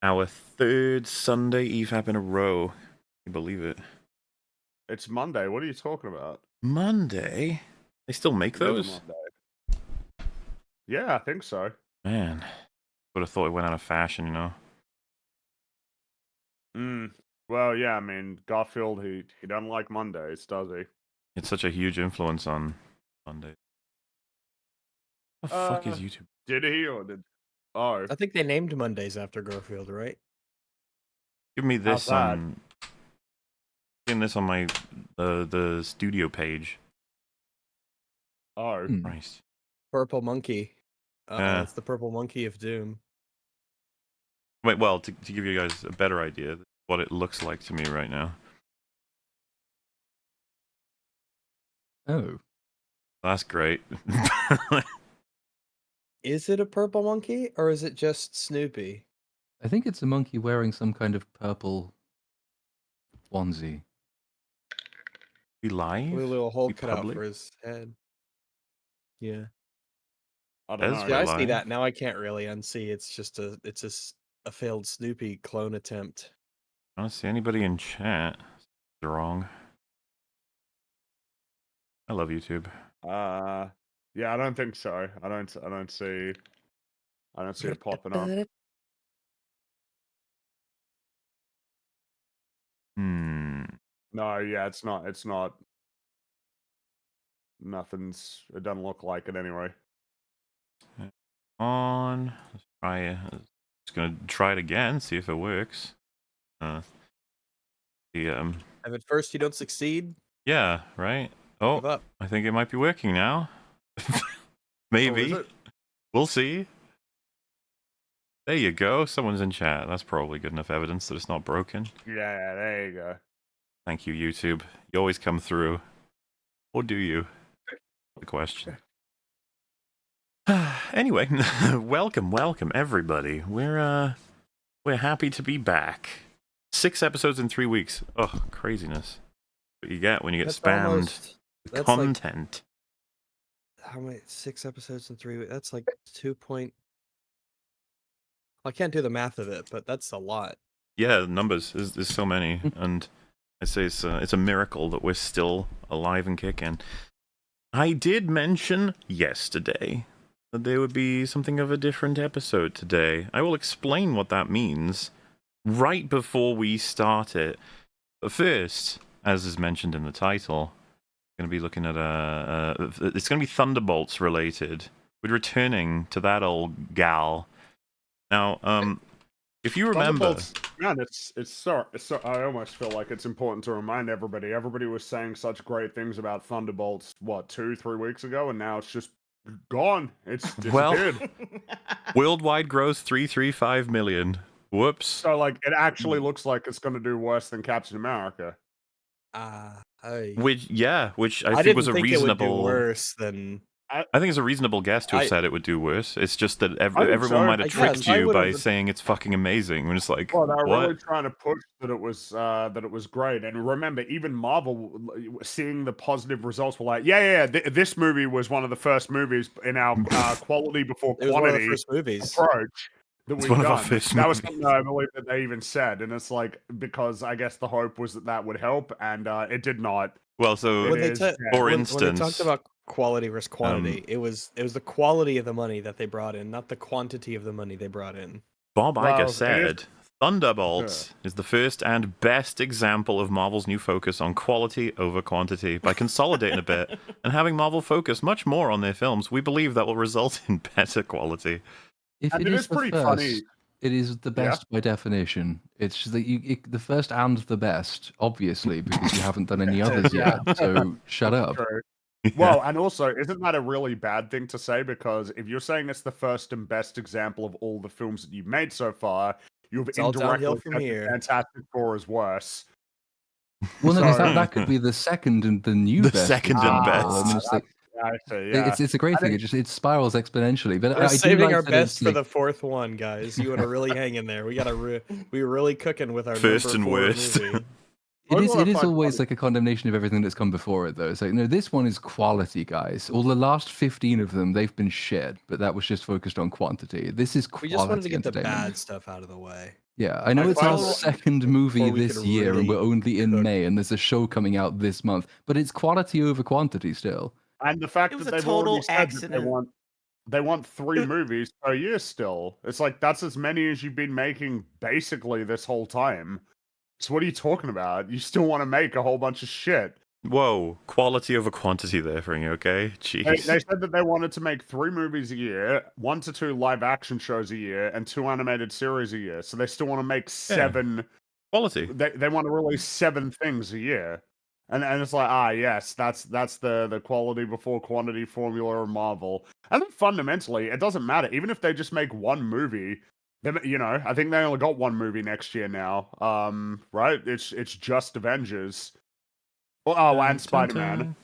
Our third Sunday EFAP in a row. Can you believe it? It's Monday. What are you talking about? Monday? They still make It is those? Monday. Yeah, I think so. Man, would have thought it went out of fashion, you know? Well, yeah, I mean, Garfield, he doesn't like Mondays, does he? It's such a huge influence on Monday. What the fuck is YouTube? Did he or did? Oh, I think they named Mondays after Garfield, right? Give me how's this that? on... Getting this on my the studio page. Oh, Christ. Purple Monkey. Yeah. It's the Purple Monkey of Doom. Wait, well, to give you guys a better idea, what it looks like to me right now. Oh. That's great. Is it a purple monkey or is it just Snoopy? I think it's a monkey wearing some kind of purple onesie. Be live? With a little hole Be cut out public? for his head. Yeah. I don't That's know. Yeah, I live. see that. Now I can't really unsee. It's just a failed Snoopy clone attempt. I don't see anybody in chat. It's wrong. I love YouTube. Yeah, I don't think so. I don't see it popping up. No, yeah, it's not. It doesn't look like it anyway. On. Let's try it. Just gonna try it again, see if it works. If at first you don't succeed, Yeah, right? give Oh, up. I think it might be working now. Maybe. Oh, is it? We'll see. There you go. Someone's in chat. That's probably good enough evidence that it's not broken. Yeah, there you go. Thank you, YouTube. You always come through. Or do you? The question. Anyway, welcome everybody. We're happy to be back. 6 episodes in 3 weeks. Oh, craziness. What you get when you get spammed with content. How many? 6 episodes in 3 weeks? That's like 2 point... I can't do the math of it, but that's a lot. Yeah, numbers. There's so many, and I say it's a miracle that we're still alive and kicking. I did mention yesterday that there would be something of a different episode today. I will explain what that means right before we start it. But first, as is mentioned in the title, going to be looking at it's going to be Thunderbolts related. We're returning to that old gal. Now, if you remember, man, it's so. I almost feel like it's important to remind everybody. Everybody was saying such great things about Thunderbolts, what, 2-3 weeks ago, and now it's just gone. It's disappeared. well, worldwide gross 335 million. Whoops. So, like, it actually looks like it's going to do worse than Captain America. Which I I think was didn't a think reasonable. It would do worse than. I think it's a reasonable guess to have said it would do worse. It's just that everyone so. might have tricked you by saying it's fucking amazing. We're just like, well, they're what? really trying to push that it was great. And remember, even Marvel, seeing the positive results, were like, this movie was one of the first movies in our quality before quantity one of the first movies. approach that we've one done. Of our first that was movies. something I believe that they even said, and it's like, because I guess the hope was that would help, and it did not. Well, so for instance, when they talked about quality versus quantity, it was the quality of the money that they brought in, not the quantity of the money they brought in. Bob Iger said, Thunderbolts is the first and best example of Marvel's new focus on quality over quantity. By consolidating a bit and having Marvel focus much more on their films, we believe that will result in better quality. If it is pretty funny. It is the best by definition. It's just that the first and the best, obviously, because you haven't done any others yet. So shut up. Yeah. Well, and also, isn't that a really bad thing to say? Because if you're saying it's the first and best example of all the films that you've made so far, you've indirectly said the Fantastic Four is worse. Well, no, that could be the second and the new best. Second and best. I mean, it's a great thing. It spirals exponentially. But we're saving our best for the fourth one, guys. You want to really hang in there. We gotta we're really cooking with our first and worst. It is always like a condemnation of everything that's come before it, though. It's like, no, this one is quality, guys. All the last 15 of them, they've been shit, but that was just focused on quantity. This is quality. We just wanted to get the bad stuff out of the way. Yeah, I know I it's our finally- second movie before we this could year, and really we're only in cook. May, and there's a show coming out this month, but it's quality over quantity still. And the fact It was that a they've already total said that accident. they want 3 It- movies per year still. It's like that's as many as you've been making basically this whole time. So what are you talking about? You still want to make a whole bunch of shit. Whoa, quality over quantity there for you, okay? They Jeez. said that they wanted to make 3 movies a year, 1 to 2 live action shows a year, and 2 animated series a year. So they still want to make 7. Quality. They want to release 7 things a year. And it's like, yes, that's the quality before quantity formula of Marvel. And then fundamentally, it doesn't matter. Even if they just make 1 movie, then, I think they only got 1 movie next year now. Right? It's just Avengers. Well, and Spider-Man.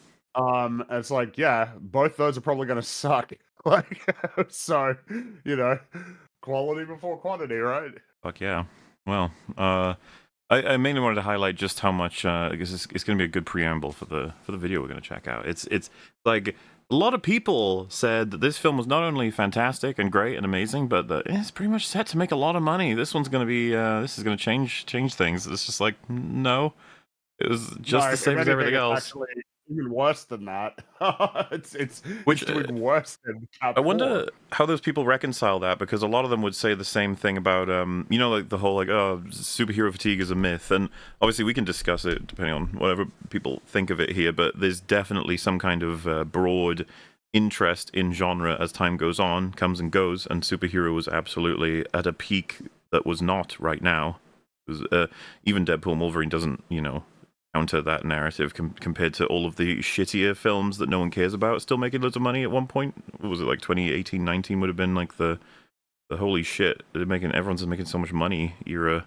It's like, yeah, both those are probably gonna suck. Like, so, quality before quantity, right? Fuck yeah. Well, I mainly wanted to highlight just how much because it's going to be a good preamble for the video we're going to check out. It's like a lot of people said that this film was not only fantastic and great and amazing, but that it's pretty much set to make a lot of money. This one's going to be this is going to change things. It's just like no, it was just the same as everything else. Actually, even worse than that. it's Which, doing worse than Cap I wonder 4. how those people reconcile that, because a lot of them would say the same thing about, like the whole, superhero fatigue is a myth, and obviously we can discuss it depending on whatever people think of it here, but there's definitely some kind of broad interest in genre as time goes on, comes and goes, and superhero was absolutely at a peak that was not right now. It was, even Deadpool and Wolverine doesn't, counter that narrative compared to all of the shittier films that no one cares about still making loads of money at one point. What was it, like 2018, 19 would have been like the holy shit, everyone's making so much money era.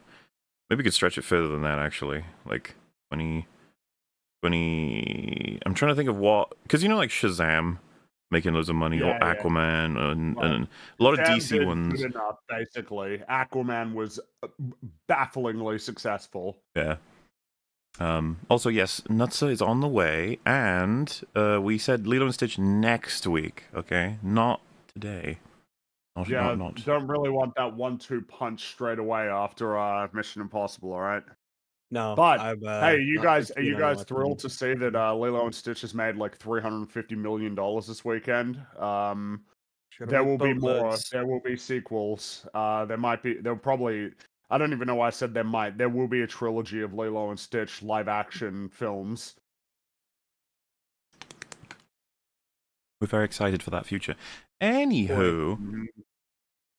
Maybe we could stretch it further than that, actually. Like 20 I'm trying to think of what, because like Shazam making loads of money, or Aquaman, and a lot of DC ones. Good enough, basically. Aquaman was bafflingly successful. Yeah. Also, yes, Nutsa is on the way, and we said Lilo and Stitch next week, okay? Not today. Not. Don't really want that 1-2 punch straight away after Mission Impossible, all right? No, But hey, are not you big keen on guys watching thrilled it. to see that Lilo and Stitch has made like $350 million this weekend? Should've There made will be more. boatloads. There will be sequels. There'll probably. I don't even know why I said there might. There will be a trilogy of Lilo and Stitch live action films. We're very excited for that future. Anywho,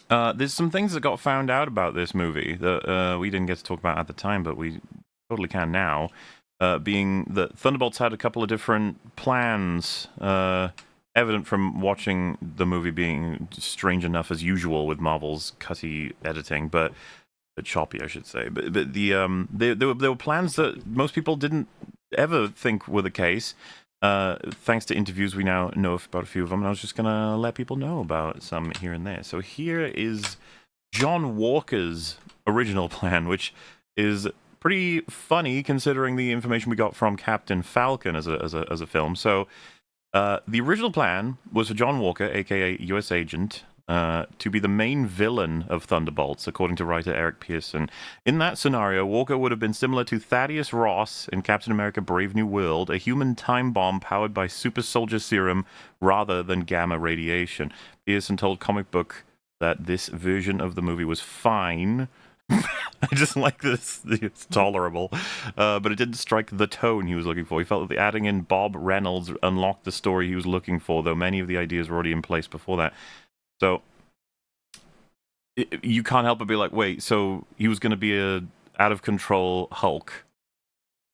there's some things that got found out about this movie that we didn't get to talk about at the time, but we totally can now. Being that Thunderbolts had a couple of different plans, evident from watching the movie being strange enough as usual with Marvel's cutty editing, but choppy, I should say. But there were plans that most people didn't ever think were the case. Thanks to interviews, we now know about a few of them, and I was just gonna let people know about some here and there. So here is John Walker's original plan, which is pretty funny considering the information we got from Captain Falcon as a film. So the original plan was for John Walker, aka U.S. Agent, to be the main villain of Thunderbolts, according to writer Eric Pearson. In that scenario, Walker would have been similar to Thaddeus Ross in Captain America Brave New World, a human time bomb powered by super soldier serum rather than gamma radiation. Pearson told Comic Book that this version of the movie was fine. I just like this. It's tolerable. But it didn't strike the tone he was looking for. He felt that adding in Bob Reynolds unlocked the story he was looking for, though many of the ideas were already in place before that. So you can't help but be like, wait, so he was going to be a out-of-control Hulk.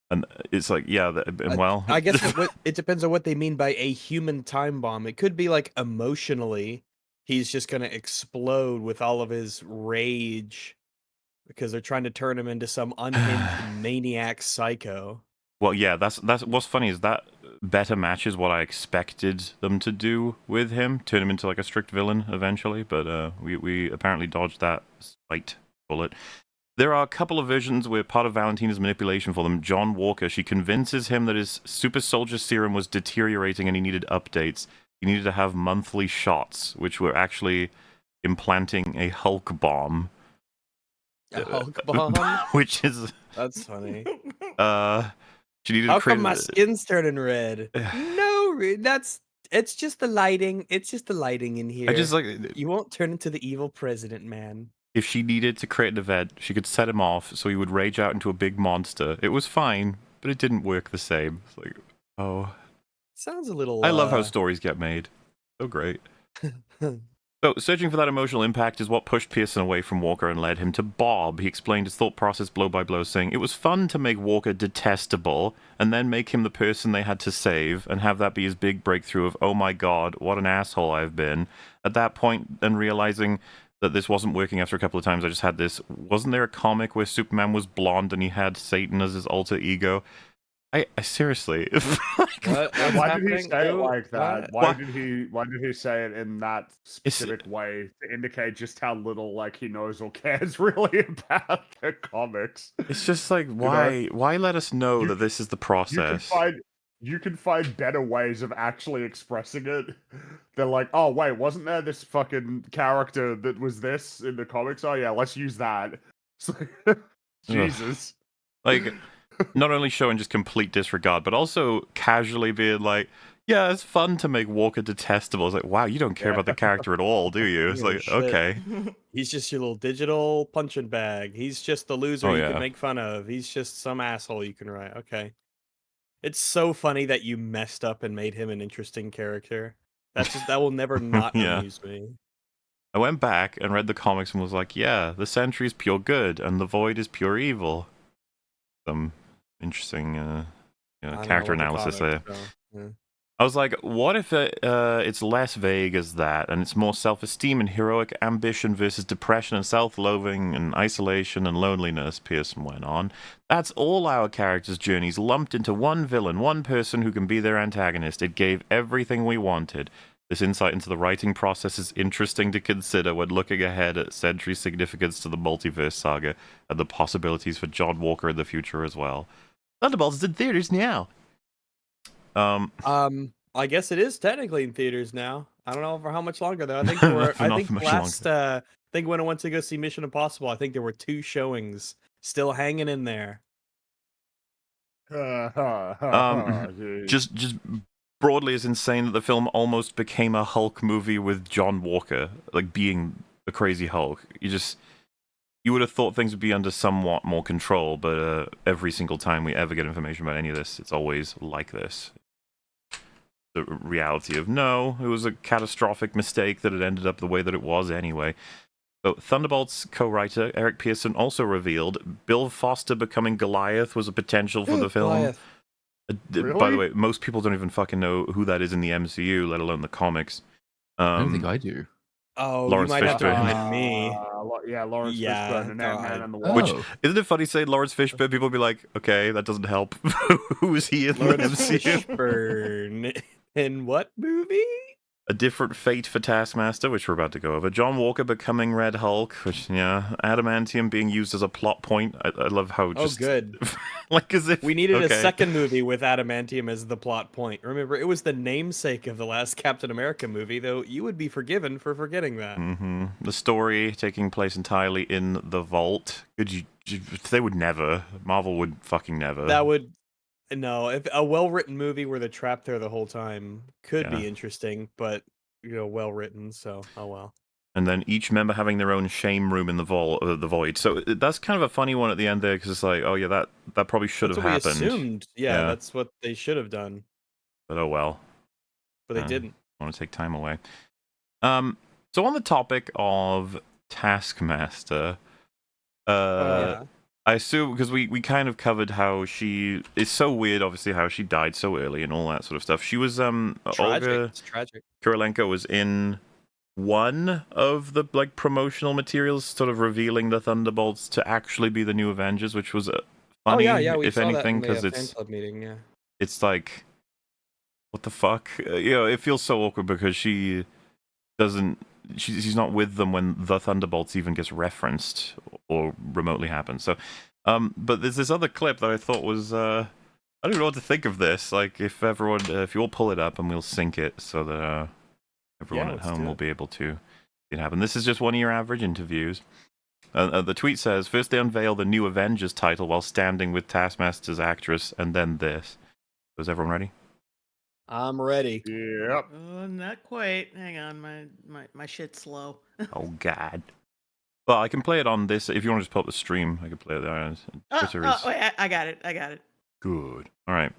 And it's like, yeah, well... I guess it depends on what they mean by a human time bomb. It could be like emotionally, he's just going to explode with all of his rage because they're trying to turn him into some unhinged maniac psycho. Well, yeah, that's what's funny is that better matches what I expected them to do with him, turn him into like a strict villain eventually, but we apparently dodged that spite bullet. There are a couple of versions where part of Valentina's manipulation for them, John Walker, she convinces him that his super soldier serum was deteriorating and he needed updates. He needed to have monthly shots, which were actually implanting a Hulk bomb. A Hulk bomb? which is That's funny. she needed How to create. come my skin's turning red? No, it's just the lighting. It's just the lighting in here. I just like You won't turn into the evil president, man. if she needed to create an event, she could set him off so he would rage out into a big monster. It was fine, but it didn't work the same. It's like, oh, Sounds a little. I love how stories get made. So great. So, searching for that emotional impact is what pushed Pearson away from Walker and led him to Bob. He explained his thought process blow by blow, saying, "It was fun to make Walker detestable, and then make him the person they had to save, and have that be his big breakthrough of, oh my god, what an asshole I've been." At that point, and realizing that this wasn't working after a couple of times, I just had this, wasn't there a comic where Superman was blonde and he had Satan as his alter ego? I seriously. Why did he say it like that? Why Why- did he say it in that specific way to indicate just how little like he knows or cares really about the comics? It's just like, know? why let us know You- that this is the process? You can find better ways of actually expressing it. They're like, oh wait, wasn't there this fucking character that was this in the comics? Oh yeah, let's use that. It's like, Jesus. Like, not only showing just complete disregard, but also casually being like, yeah, it's fun to make Walker detestable. It's like, wow, you don't care Yeah. about the character at all, do you? It's Give a like, shit. okay. He's just your little digital punching bag. He's just the loser Oh, you yeah. can make fun of. He's just some asshole you can write. Okay. It's so funny that you messed up and made him an interesting character. That will never not Yeah. amuse me. I went back and read the comics and was like, yeah, the Sentry is pure good and the Void is pure evil. Some interesting I don't character know what the analysis there. comics, so, yeah. I was like, what if it's less vague as that, and it's more self-esteem and heroic ambition versus depression and self-loathing and isolation and loneliness, Pearson went on. That's all our characters' journeys lumped into one villain, one person who can be their antagonist. It gave everything we wanted. This insight into the writing process is interesting to consider when looking ahead at Sentry's significance to the multiverse saga and the possibilities for John Walker in the future as well. Thunderbolts is in theaters now. I guess it is technically in theaters now. I don't know for how much longer though. I think there were. Not I think for much last. I think when I went to go see Mission Impossible, I think there were 2 showings still hanging in there. Just broadly is insane that the film almost became a Hulk movie with John Walker, like being a crazy Hulk. You would have thought things would be under somewhat more control, but every single time we ever get information about any of this, it's always like this. The reality of, no, it was a catastrophic mistake that it ended up the way that it was anyway. So, Thunderbolts co-writer Eric Pearson also revealed Bill Foster becoming Goliath was a potential for the film. Goliath. By the Really? way, most people don't even fucking know who that is in the MCU, let alone the comics. I don't think I do. Oh, Lawrence you might have to Fishburne. remind me. Yeah, Lawrence Yeah, Fishburne and no, Ant-Man and the Oh. Wasp. Which, isn't it funny saying Lawrence Fishburne? People be like, okay, that doesn't help. Who is he in the Lawrence MCU? Fishburne. In what movie? A different fate for Taskmaster, which we're about to go over. John Walker becoming Red Hulk, which, yeah. Adamantium being used as a plot point. I love how just... Oh, good. like, as if... We needed okay. a second movie with Adamantium as the plot point. Remember, it was the namesake of the last Captain America movie, though you would be forgiven for forgetting that. Mm-hmm. The story taking place entirely in the vault. They would never. Marvel would fucking never. That would... No, if a well-written movie where they're trapped there the whole time could be Yeah. interesting, but, well-written, so, oh well. And then each member having their own shame room in the void. So that's kind of a funny one at the end there, because it's like, oh yeah, that probably should That's have what happened. we assumed. Yeah, Yeah. that's what they should have done, But oh well. but they didn't. I want to take time away. So on the topic of Taskmaster, Yeah. I assume, because we kind of covered how she is so weird, obviously, how she died so early and all that sort of stuff. She was Tragic. Olga It's tragic. Kurylenko was in one of the promotional materials, sort of revealing the Thunderbolts to actually be the new Avengers, which was funny, Oh yeah, we if saw anything, that in the because fan club meeting. Yeah. it's like, what the fuck? It feels so awkward because she doesn't. She's not with them when the Thunderbolts even gets referenced or remotely happens. So, but there's this other clip that I thought was. I don't know what to think of this. Like, if you all pull it up and we'll sync it so that everyone at let's home do will it. be able to see it happen. This is just one of your average interviews. The tweet says, first they unveil the new Avengers title while standing with Taskmaster's actress, and then this. Is everyone ready? I'm ready. Yep. Not quite. Hang on, my shit's slow. Oh, God. Well, I can play it on this. If you want to just pull up the stream, I can play it there. Wait, I got it. Good. All right.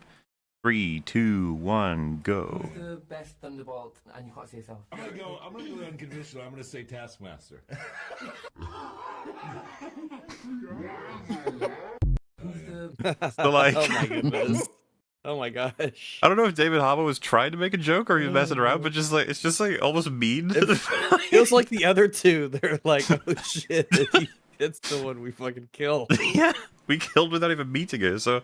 3, 2, 1, go. Who's the best Thunderbolt? And you can't say yourself. I'm gonna go unconventional. I'm gonna say Taskmaster. Who's the So, like, Oh my goodness. Oh my gosh. I don't know if David Harbour was trying to make a joke or he was messing around, but just like it's just like almost mean. It feels like the other two. They're like, oh shit, it's the one we fucking killed. Yeah, we killed without even meeting her. So,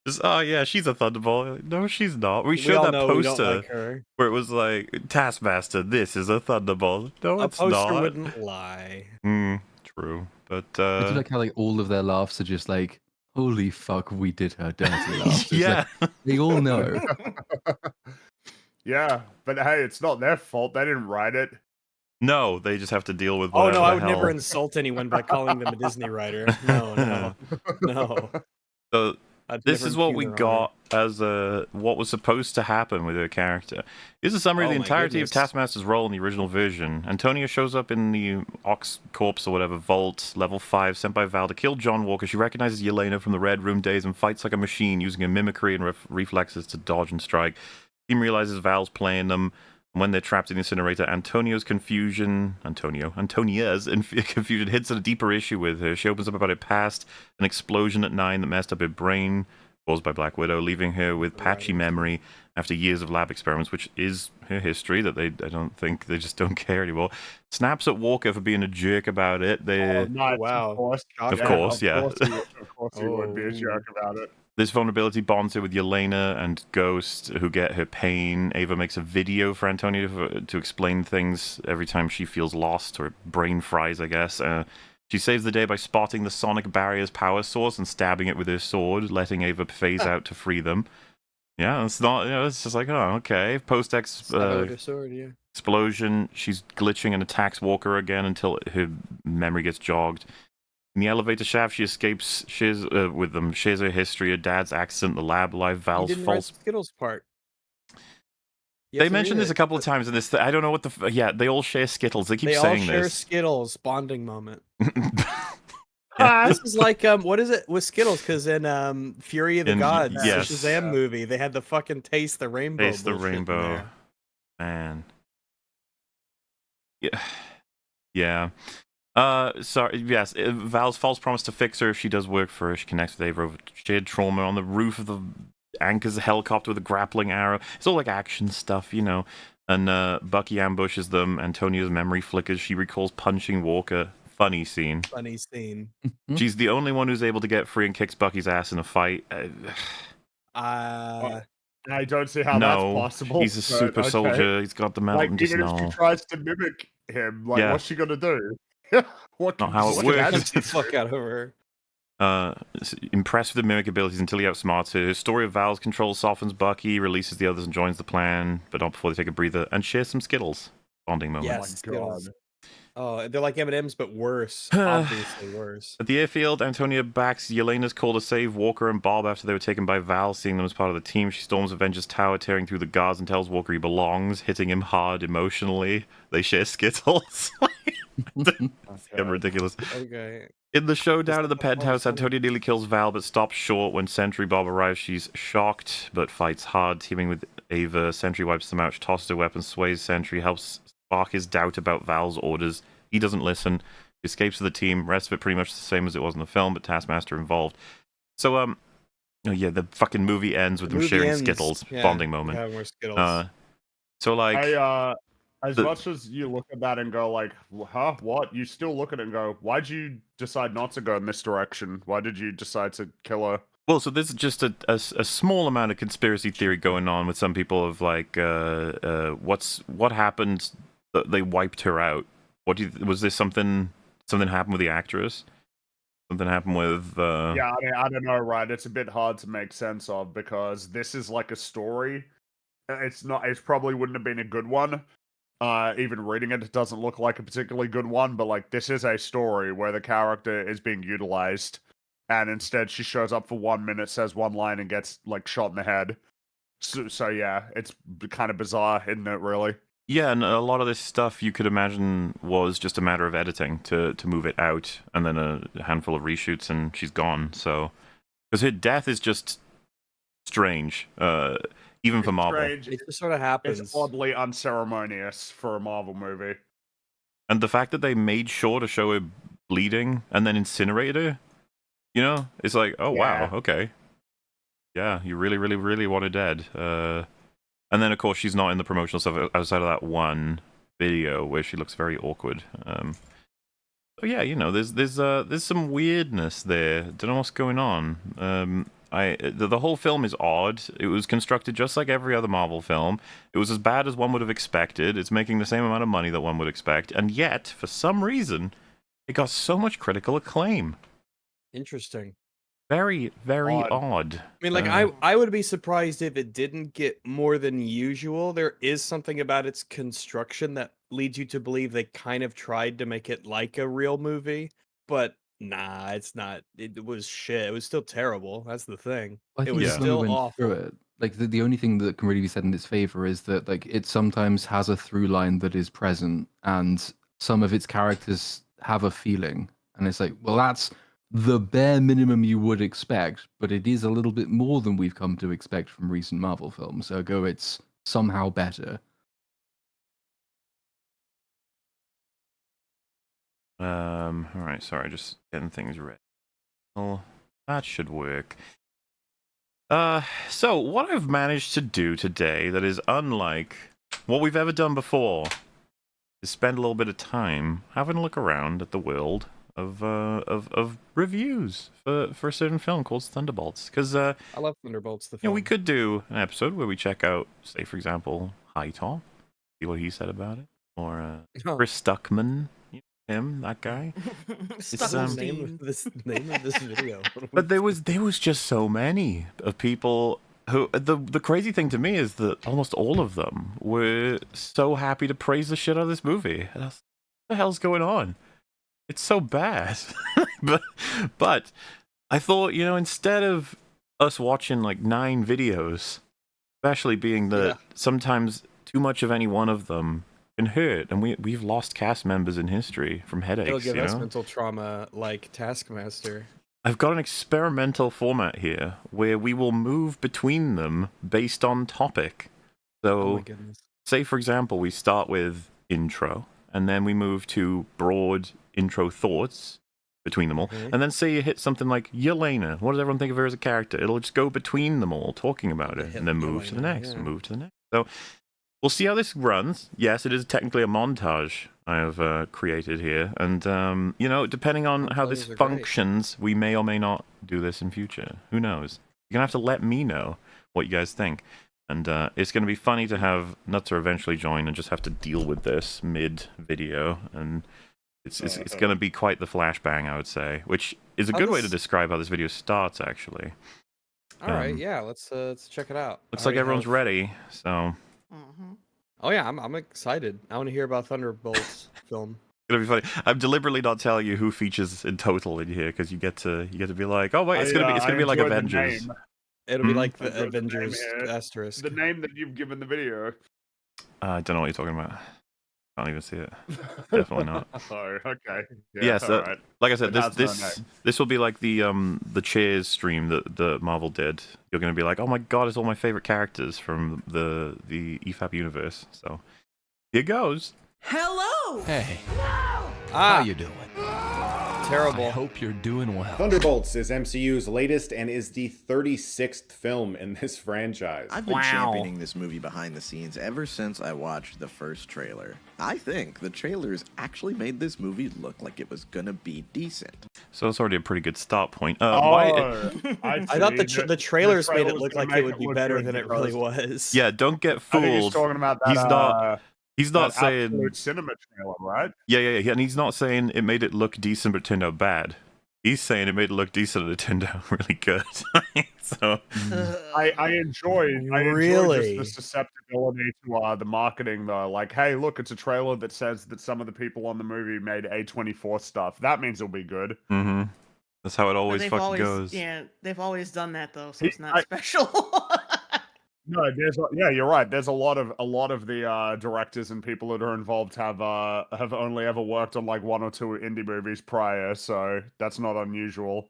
just oh yeah, she's a Thunderbolt. No, she's not. We showed all that know we don't poster like her. where it was like Taskmaster. This is a Thunderbolt. No, A it's poster not. wouldn't lie. True, but I do like how like all of their laughs are just like, holy fuck, we did her dirty laughs. It's yeah. like, they all know. Yeah, but hey, it's not their fault. They didn't write it. No, they just have to deal with. Oh Whatever no, I the would hell. never insult anyone by calling them a Disney writer. No. So I'd this never is what impugn we their honor. got as what was supposed to happen with her character. Here's a summary of Oh the my entirety goodness. of Taskmaster's role in the original version. Antonia shows up in the Ox Corps or whatever vault, level 5, sent by Val to kill John Walker. She recognizes Yelena from the Red Room days and fights like a machine, using her mimicry and reflexes to dodge and strike. Team realizes Val's playing them. When they're trapped in the incinerator, Antonia's confusion hits at a deeper issue with her. She opens up about her past, an explosion at 9 that messed up her brain, caused by Black Widow, leaving her with patchy memory after years of lab experiments, which is her history that I don't think they just don't care anymore. Snaps at Walker for being a jerk about it. Nice, wow. Of course, Of course, yeah. Of course he would be a Oh. jerk about it. This vulnerability bonds her with Yelena and Ghost, who get her pain. Ava makes a video for Antonia to explain things every time she feels lost or brain fries, I guess. She saves the day by spotting the sonic barrier's power source and stabbing it with her sword, letting Ava phase out to free them. Yeah, it's not. It's just like, oh, okay. Sword, yeah. Explosion. She's glitching and attacks Walker again until her memory gets jogged. In the elevator shaft, she escapes. Shares with them. Shares her history, her dad's accident, the lab life, You Val's didn't write false. the Skittles part. They mentioned this a couple of times in this. I don't know what the. Yeah, they all share Skittles. They keep They all saying share this. Skittles. Bonding moment. Yeah. This is like what is it with Skittles? Because in Fury of the In- Gods, yes. the Shazam movie, they had the fucking taste the rainbow. Taste the bullshit in rainbow. there. Man. Yeah. Yeah. Sorry. Yes. Val's false promise to fix her if she does work for her. She connects with Ava over shared trauma on the roof of the anchors a helicopter with a grappling arrow. It's all like action stuff, you know. And Bucky ambushes them. Antonia's memory flickers. She recalls punching Walker. Funny scene. Funny scene. She's the only one who's able to get free and kicks Bucky's ass in a fight. I don't see how that's No, possible. he's a but super okay. soldier. He's got the metal. Like, and just even if she no. tries to mimic him, like, Yeah. what's she gonna do? What Not how it what works. can Get the she fuck out of her. Impressed with the mimic abilities until he outsmarts her. His story of Val's control softens Bucky, releases the others and joins the plan, but not before they take a breather and share some Skittles. Bonding moment. Yes, Oh my Skittles. God. Oh, they're like M&Ms, but worse. Obviously worse. At the airfield, Antonia backs Yelena's call to save Walker and Bob after they were taken by Val, seeing them as part of the team. She storms Avengers Tower, tearing through the guards and tells Walker he belongs, hitting him hard emotionally. They share Skittles. Getting ridiculous. Okay. In the showdown at the Is that penthouse, funny? Antonia nearly kills Val, but stops short when Sentry Bob arrives. She's shocked, but fights hard, teaming with Ava. Sentry wipes them out. She tosses her weapon, sways Sentry, helps spark his doubt about Val's orders. He doesn't listen. He escapes with the team. Rest of it pretty much the same as it was in the film, but Taskmaster involved. So, oh yeah, the fucking movie ends with The them movie sharing ends, Skittles. yeah, Bonding moment. Yeah, more Skittles. So, like... As much as you look at that and go like, huh, what? You still look at it and go, why'd you decide not to go in this direction? Why did you decide to kill her? Well, so there's just a small amount of conspiracy theory going on with some people of like, what happened that they wiped her out? Was this something happened with the actress? Something happened with Yeah, I mean, I don't know, right? It's a bit hard to make sense of because this is like a story. It's probably wouldn't have been a good one. Even reading it doesn't look like a particularly good one, but like this is a story where the character is being utilized, and instead she shows up for 1 minute, says one line, and gets like shot in the head. So yeah, it's kind of bizarre, isn't it? Really? Yeah, and a lot of this stuff you could imagine was just a matter of editing to move it out, and then a handful of reshoots, and she's gone. So, because her death is just strange, even for Marvel. Strange. It just sort of happens. It's oddly unceremonious for a Marvel movie. And the fact that they made sure to show her bleeding and then incinerated her, you know, it's like, oh wow, okay, yeah, you really, really, really want her dead. And then of course she's not in the promotional stuff outside of that one video where she looks very awkward. So yeah, you know, there's some weirdness there. Don't know what's going on. The whole film is odd. It was constructed just like every other Marvel film. It was as bad as one would have expected. It's making the same amount of money that one would expect, and yet for some reason it got so much critical acclaim. Interesting. Very, very odd. I mean, like, I would be surprised if it didn't get more than usual. There is something about its construction that leads you to believe they kind of tried to make it like a real movie, but nah, it's not. It was shit. It was still terrible. That's the thing. I It think was when we still went awful. through it, like the only thing that can really be said in its favor is that like it sometimes has a through line that is present, and some of its characters have a feeling, and it's like, well, that's the bare minimum you would expect, but it is a little bit more than we've come to expect from recent Marvel films. Ergo, it's somehow better. All right, sorry, just getting things ready. Well, that should work. So what I've managed to do today that is unlike what we've ever done before is spend a little bit of time having a look around at the world of reviews for a certain film called Thunderbolts. Because I love Thunderbolts. The you know, film. we could do an episode where we check out, say, for example, High Top, see what he said about it, or Chris Stuckman. Him, that guy. It's the name of this video. But there was just so many of people who the crazy thing to me is that almost all of them were so happy to praise the shit out of this movie. And I was, what the hell's going on? It's so bad. but I thought, you know, instead of us watching like 9 videos, especially being that sometimes too much of any one of them can hurt, and we've lost cast members in history from headaches. It'll give you us know? mental trauma like Taskmaster. I've got an experimental format here where we will move between them based on topic. So, Oh my goodness. say for example, we start with intro, and then we move to broad intro thoughts between them all, and then say you hit something like Yelena. What does everyone think of her as a character? It'll just go between them all, talking about it, and then move to the next, and move to the next. So we'll see how this runs. Yes, it is technically a montage I have created here, and you know, depending on how this functions, we may or may not do this in future. Who knows? You're gonna have to let me know what you guys think, and it's gonna be funny to have Nutzer eventually join and just have to deal with this mid-video, and it's gonna be quite the flashbang, I would say, which is a good way to describe how this video starts, actually. All right, yeah, let's check it out. Looks like everyone's ready, so. Oh yeah, I'm excited. I want to hear about Thunderbolts film. It'll be funny. I'm deliberately not telling you who features in total in here because you get to be like, oh wait, it's gonna be like Avengers. It'll be like the Avengers asterisk. The name that you've given the video. I don't know what you're talking about. Can't even see it. Definitely not. Oh, okay. Yeah, so, right. like I said, But this will be like the Cheers stream that the Marvel did. You're going to be like, oh my god, it's all my favorite characters from the EFAP universe. So here goes. Hello. Hey. How you doing? Terrible. I hope you're doing well. Thunderbolts is MCU's latest and is the 36th film in this franchise. I've been championing this movie behind the scenes ever since I watched the first trailer. I think the trailers actually made this movie look like it was gonna be decent. So it's already a pretty good start point. I thought the trailers made it look like it would be better than it really was. Yeah, don't get fooled. I think he's talking about that. He's not saying absolute cinema trailer, right? Yeah, and he's not saying it made it look decent but turned out bad. He's saying it made it look decent and it turned out really good. So I enjoyed Really? just the susceptibility to the marketing though. Like, hey, look, it's a trailer that says that some of the people on the movie made A24 stuff. That means it'll be good. that's how it But always they've fucking always, goes. yeah, they've always done that though, so He- it's not special. No, yeah, you're right. There's a lot of the directors and people that are involved have only ever worked on like 1 or 2 indie movies prior, so that's not unusual.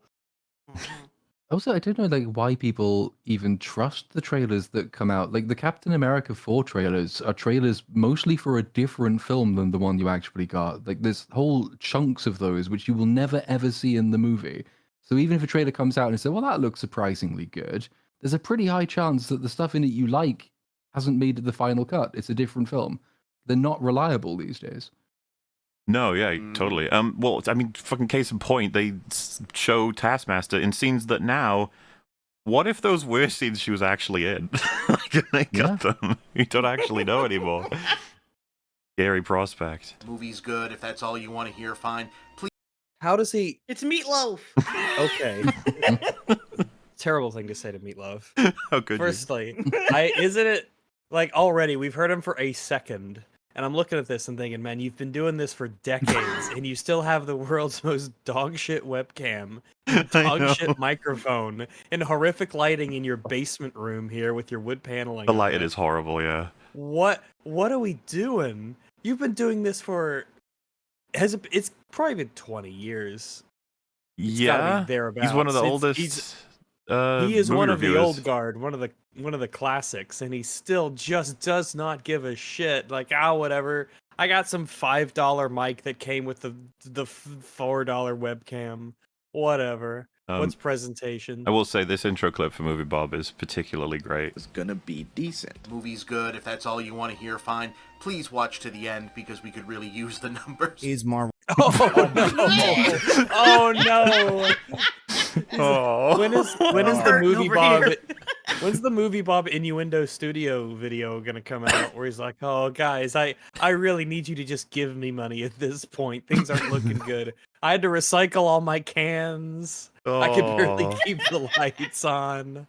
Also, I don't know like why people even trust the trailers that come out. Like the Captain America 4 trailers are trailers mostly for a different film than the one you actually got. Like there's whole chunks of those which you will never ever see in the movie. So even if a trailer comes out and says, "Well, that looks surprisingly good," there's a pretty high chance that the stuff in it you like hasn't made the final cut. It's a different film. They're not reliable these days. No, yeah, totally. Well, I mean, fucking case in point, they show Taskmaster in scenes that now. What if those were scenes she was actually in? Like, they cut them. You don't actually know anymore. Scary prospect. Movie's good. If that's all you want to hear, fine. Please. How does he? It's Meatloaf. Okay. Terrible thing to say to Meatloaf. How could Firstly, isn't it like already we've heard him for a second, and I'm looking at this and thinking, man, you've been doing this for decades, and you still have the world's most dog shit webcam, dog shit microphone, and horrific lighting in your basement room here with your wood paneling. The lighting is horrible, yeah. What are we doing? You've been doing this for it's probably been 20 years. It's gotta be thereabouts. He's one of the It's- oldest. he is movie one of the reviewers. old guard, one of the classics, and he still just does not give a shit. Like, whatever. I got some $5 mic that came with the $4 webcam. Whatever. What's presentation? I will say this intro clip for Movie Bob is particularly great. It's gonna be decent. Movie's good. If that's all you want to hear, fine. Please watch to the end because we could really use the numbers. Is Marvel? Oh no! Oh no! Oh. When is the Hurting movie over Bob? here. When's the movie Bob Innuendo Studio video gonna come out? Where he's like, "Oh guys, I really need you to just give me money at this point. Things aren't looking good. I had to recycle all my cans. I could barely keep the lights on."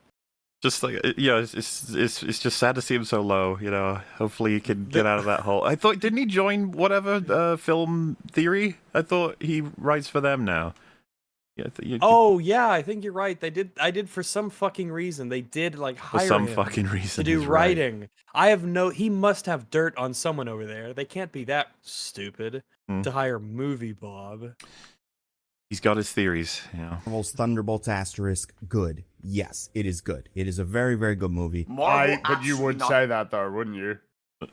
Just like it's just sad to see him so low. You know, hopefully he can get out of that hole. I thought, didn't he join whatever Film Theory? I thought he writes for them now. Yeah. Oh yeah, I think you're right. I did for some fucking reason. They did like For hire some him fucking reason to do he's right. writing. He must have dirt on someone over there. They can't be that stupid to hire Movie Bob. He's got his theories. Yeah. Marvel's Thunderbolts asterisk good. Yes, it is good. It is a very, very good movie. But you would say that though, wouldn't you?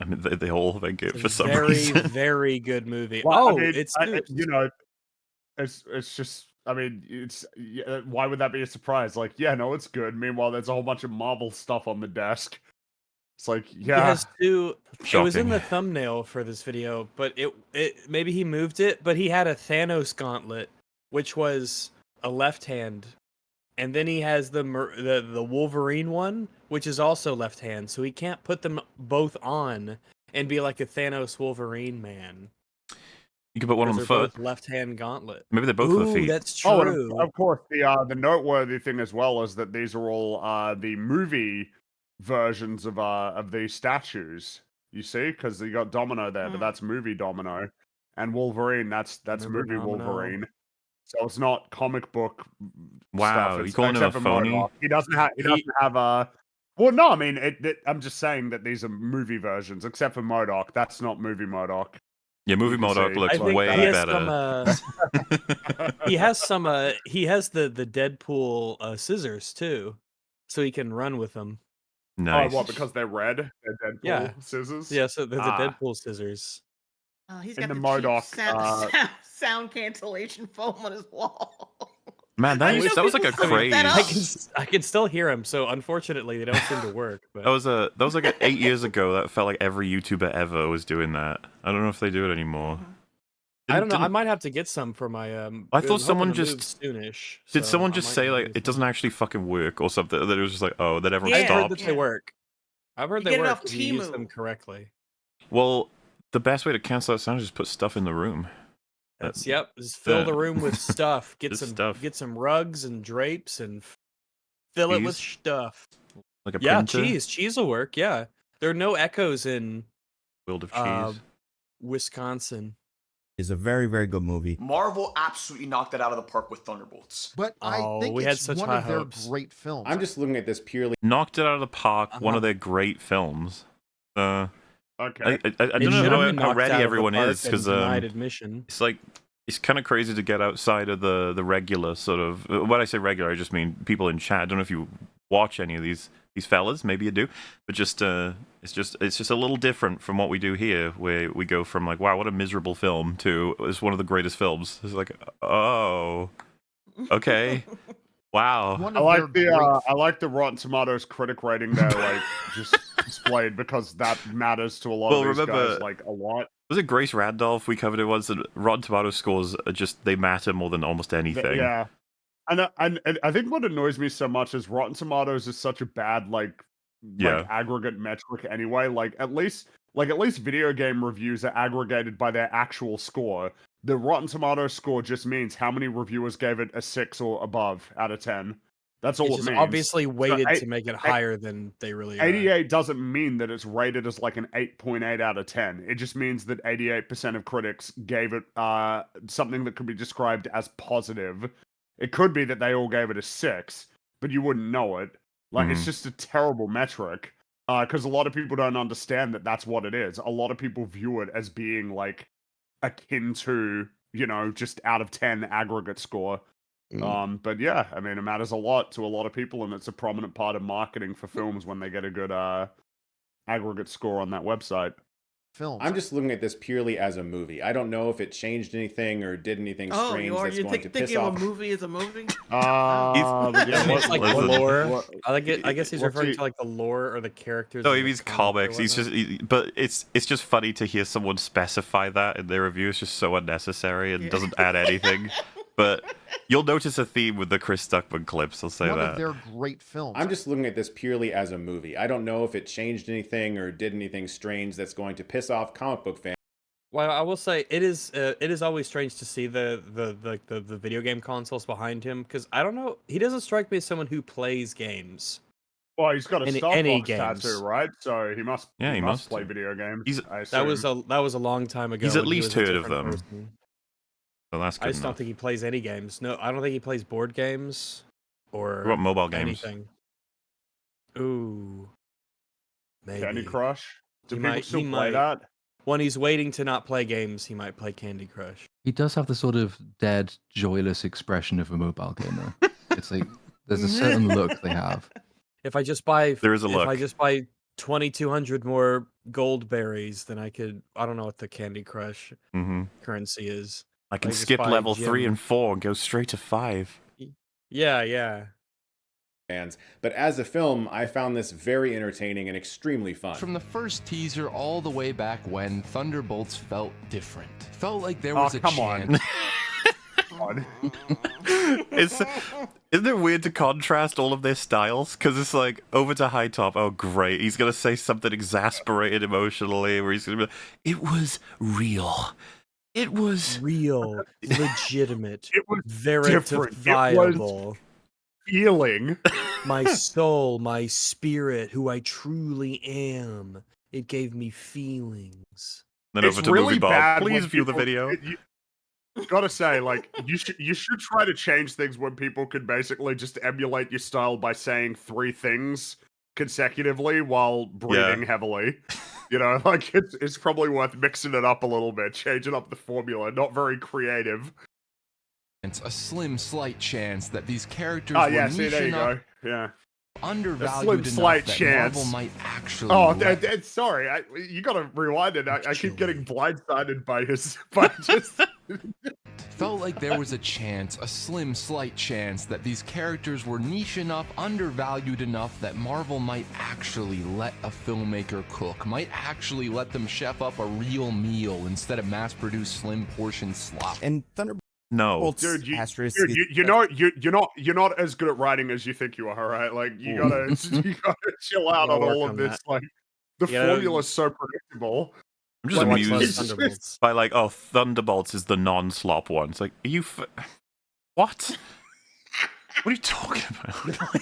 I mean, they all think it for It's some very, reason. very good movie. Well, Oh, I mean, it's you know, it's just. I mean, why would that be a surprise? Like, yeah, no, it's good. Meanwhile, there's a whole bunch of Marvel stuff on the desk. It's like, yeah. He has two. It was in Shocking. the thumbnail for this video, but it maybe he moved it. But he had a Thanos gauntlet, which was a left hand, and then he has the Wolverine one, which is also left hand. So he can't put them both on and be like a Thanos Wolverine man. You can put one on the foot. Left hand gauntlet. Maybe they're both for the feet. That's true. Oh, and of course, the noteworthy thing as well is that these are all the movie versions of these statues. You see, because you got Domino there, but that's movie Domino, and Wolverine. That's movie Domino. Wolverine. So it's not comic book. Wow, stuff. you It's, calling him a except for phony? MODOK. He doesn't have a. Well, no, I mean, I'm just saying that these are movie versions, except for MODOK. That's not movie MODOK. Yeah, movie You can MODOK see. looks I think way he has better. he has some. He has the Deadpool scissors too, so he can run with them. Nice. Oh, what? Because they're red? They're Deadpool Yeah. scissors? Yeah, so they're the Ah. Deadpool scissors. He's In got the the, cheap MODOK, sound cancellation foam on his wall. Man, that I was know like a people say craze. that I can still hear him. So unfortunately, they don't seem to work. But That was like 8 years ago. That felt like every YouTuber ever was doing that. I don't know if they do it anymore. I don't know. I Didn't- might have to get some for my. I thought I'm someone hoping to move just- soonish. Did so someone I just might say need to like use it doesn't them. actually fucking work or something? That it was just like, oh, that everyone I've heard stopped. that they work. I've heard You they get it work off if you use Temu. them correctly. Well, the best way to cancel that sound is just put stuff in the room. That's yep. Just fill the room with stuff. Get Just some stuff. get some rugs and drapes and fill it with Cheese? stuff. Like a Yeah, printer? cheese. Cheese will work. Yeah, there are no echoes in World of cheese. Wisconsin. Is a very, very good movie. Marvel absolutely knocked it out of the park with Thunderbolts. But I think we had it's such one high of their hopes. great films. I'm just looking at this purely. Knocked it out of the park. One Uh-huh. of their great films. Okay. I It don't should know have how been knocked ready out of the everyone park is and because denied admission. it's like it's kind of crazy to get outside of the regular sort of. When I say regular, I just mean people in chat. I don't know if you watch any of these fellas. Maybe you do, but just it's just a little different from what we do here, where we go from like, wow, what a miserable film, to it's one of the greatest films. It's like, oh, okay. Wow. One I of like their the great I like the Rotten Tomatoes critic rating there, like just displayed, because that matters to a lot of these guys, like a lot. Was it Grace Randolph we covered it once? That Rotten Tomatoes scores are just they matter more than almost anything. Yeah, and I think what annoys me so much is Rotten Tomatoes is such a bad like aggregate metric anyway. Like at least video game reviews are aggregated by their actual score. The Rotten Tomatoes score just means how many reviewers gave it a 6 or above out of 10. That's all It's it just means. obviously weighted So, to make it higher than they really are. 88 doesn't mean that it's rated as like an 8.8 out of 10. It just means that 88% of critics gave it something that could be described as positive. It could be that they all gave it a 6, but you wouldn't know it. Like, it's just a terrible metric. Because a lot of people don't understand that that's what it is. A lot of people view it as being like akin to, you know, just out of 10 aggregate score. But yeah, I mean, it matters a lot to a lot of people, and it's a prominent part of marketing for films when they get a good aggregate score on that website. films. I'm just looking at this purely as a movie. I don't know if it changed anything or did anything Oh, strange you are? that's You going to piss thinking of off. a movie is a movie? It's like the lore. I guess he's what's referring he- to like the lore or the characters. No, of he the means comic or comics. He's whatnot. just, but it's just funny to hear someone specify that in their review. It's just so unnecessary and doesn't add anything. But you'll notice a theme with the Chris Stuckman clips. I'll say One that. of their great films. I'm just looking at this purely as a movie. I don't know if it changed anything or did anything strange that's going to piss off comic book fans. Well, I will say it is always strange to see the video game consoles behind him, because I don't know, he doesn't strike me as someone who plays games. Well, he's got a Any- Star any Fox games. tattoo, right? So he must. Yeah, he he must must. play video games. He's- I That was assume. a long time ago. He's at when he least was a heard of different them. person. So that's I good just don't enough. think he plays any games. No, I don't think he plays board games or What about mobile games? anything. Ooh, maybe. Candy Crush. Do He people might- still he play might. that? When he's waiting to not play games, he might play Candy Crush. He does have the sort of dead, joyless expression of a mobile gamer. It's like there's a certain look they have. If I just buy, There is a if I look. just buy 2,200 more gold berries, then I could. I don't know what the Candy Crush Mm-hmm. currency is. I can just skip buy level 3 gem- and 4 and go straight to 5. Yeah. Fans. But as a film, I found this very entertaining and extremely fun. From the first teaser all the way back when, Thunderbolts felt different. Felt like there Oh, was a come on. chance. God. Isn't it weird to contrast all of their styles? Because it's like, over to High Top, oh great, he's going to say something exasperated emotionally, where he's going to be like, it was real. It was real, legitimate, It was different. It was verifiable. feeling. My soul, my spirit, who I truly am. It gave me feelings. Then It's over to really Movie Bob. bad Please when view the people- video. Gotta say, like, you should try to change things when people could basically just emulate your style by saying 3 things consecutively while breathing heavily. You know, like it's probably worth mixing it up a little bit, changing up the formula. Not very creative. It's a slim, slight chance that these characters Oh were yeah, see niche there you enough, go. Yeah. undervalued slim, enough slight that chance. Marvel might actually. Oh, let- sorry. You gotta rewind it. I keep getting blindsided by his by just. Felt like there was a chance, a slim, slight chance, that these characters were niche enough, undervalued enough that Marvel might actually let a filmmaker cook, might actually let them chef up a real meal instead of mass-produced slim portion slop. And Thunderbolts No. Dude, asterisk. you're not as good at writing as you think you are, right? Like you gotta chill out Gotta on work all on of this. that. Like the You gotta- formula's so predictable. I'm just Much less amused Thunderbolts. by like, oh, Thunderbolts is the non-slop one. It's like, are you what? What are you talking about?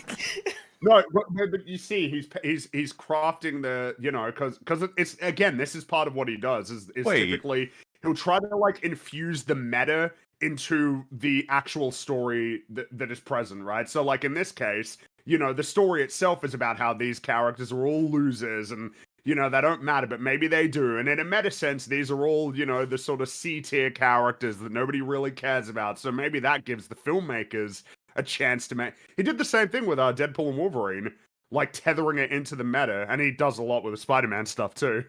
No, but you see, he's crafting the, you know, because it's, again, this is part of what he does is Wait. typically he'll try to like infuse the meta into the actual story that is present, right? So like in this case, you know, the story itself is about how these characters are all losers and, you know, they don't matter, but maybe they do. And in a meta sense, these are all, you know, the sort of C-tier characters that nobody really cares about. So maybe that gives the filmmakers a chance to make. He did the same thing with Deadpool and Wolverine, like tethering it into the meta, and he does a lot with the Spider-Man stuff too.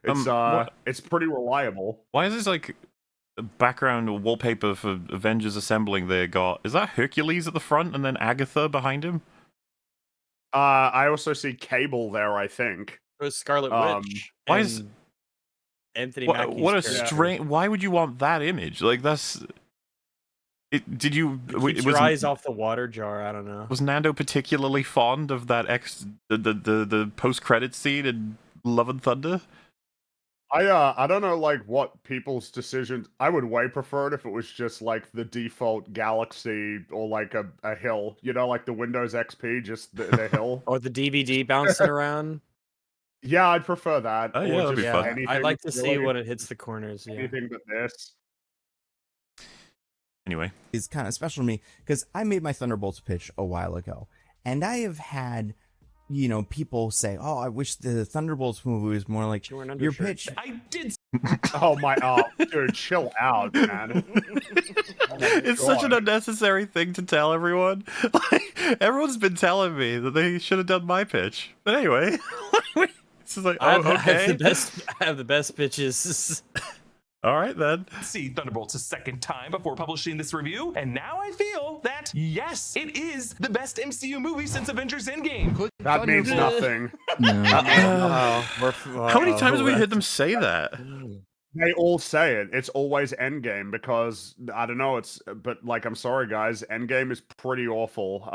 It's pretty reliable. Why is this like background wallpaper for Avengers Assembling they got? Is that Hercules at the front and then Agatha behind him? I also see Cable there, I think. It was Scarlet Witch. Why is Anthony what Mackie's a character. strange? Why would you want that image? Like that's. Did you? Keeps your eyes off the water jar. I don't know. Was Nando particularly fond of that the post credit scene in Love and Thunder? I don't know like what people's decisions. I would way prefer it if it was just like the default galaxy or like a hill, you know, like the Windows XP, just the hill. Or the DVD bouncing around. Yeah, I'd prefer that. Oh, yeah, that'd be fun. I'd like to see when it hits the corners. Yeah. Anything but this. Anyway, is kind of special to me because I made my Thunderbolts pitch a while ago, and I have had, you know, people say, "Oh, I wish the Thunderbolts movie was more like your pitch." I did. Oh my, dude, chill out, man. It's such an unnecessary thing to tell everyone. Like, everyone's been telling me that they should have done my pitch, but anyway, it's just like, oh, okay. I have the best pitches. All right, then. See Thunderbolts a second time before publishing this review, and now I feel that, yes, it is the best MCU movie since Avengers Endgame. That means nothing. How many times have we heard them say that? They all say it. It's always Endgame because, I don't know, but like, I'm sorry, guys, Endgame is pretty awful.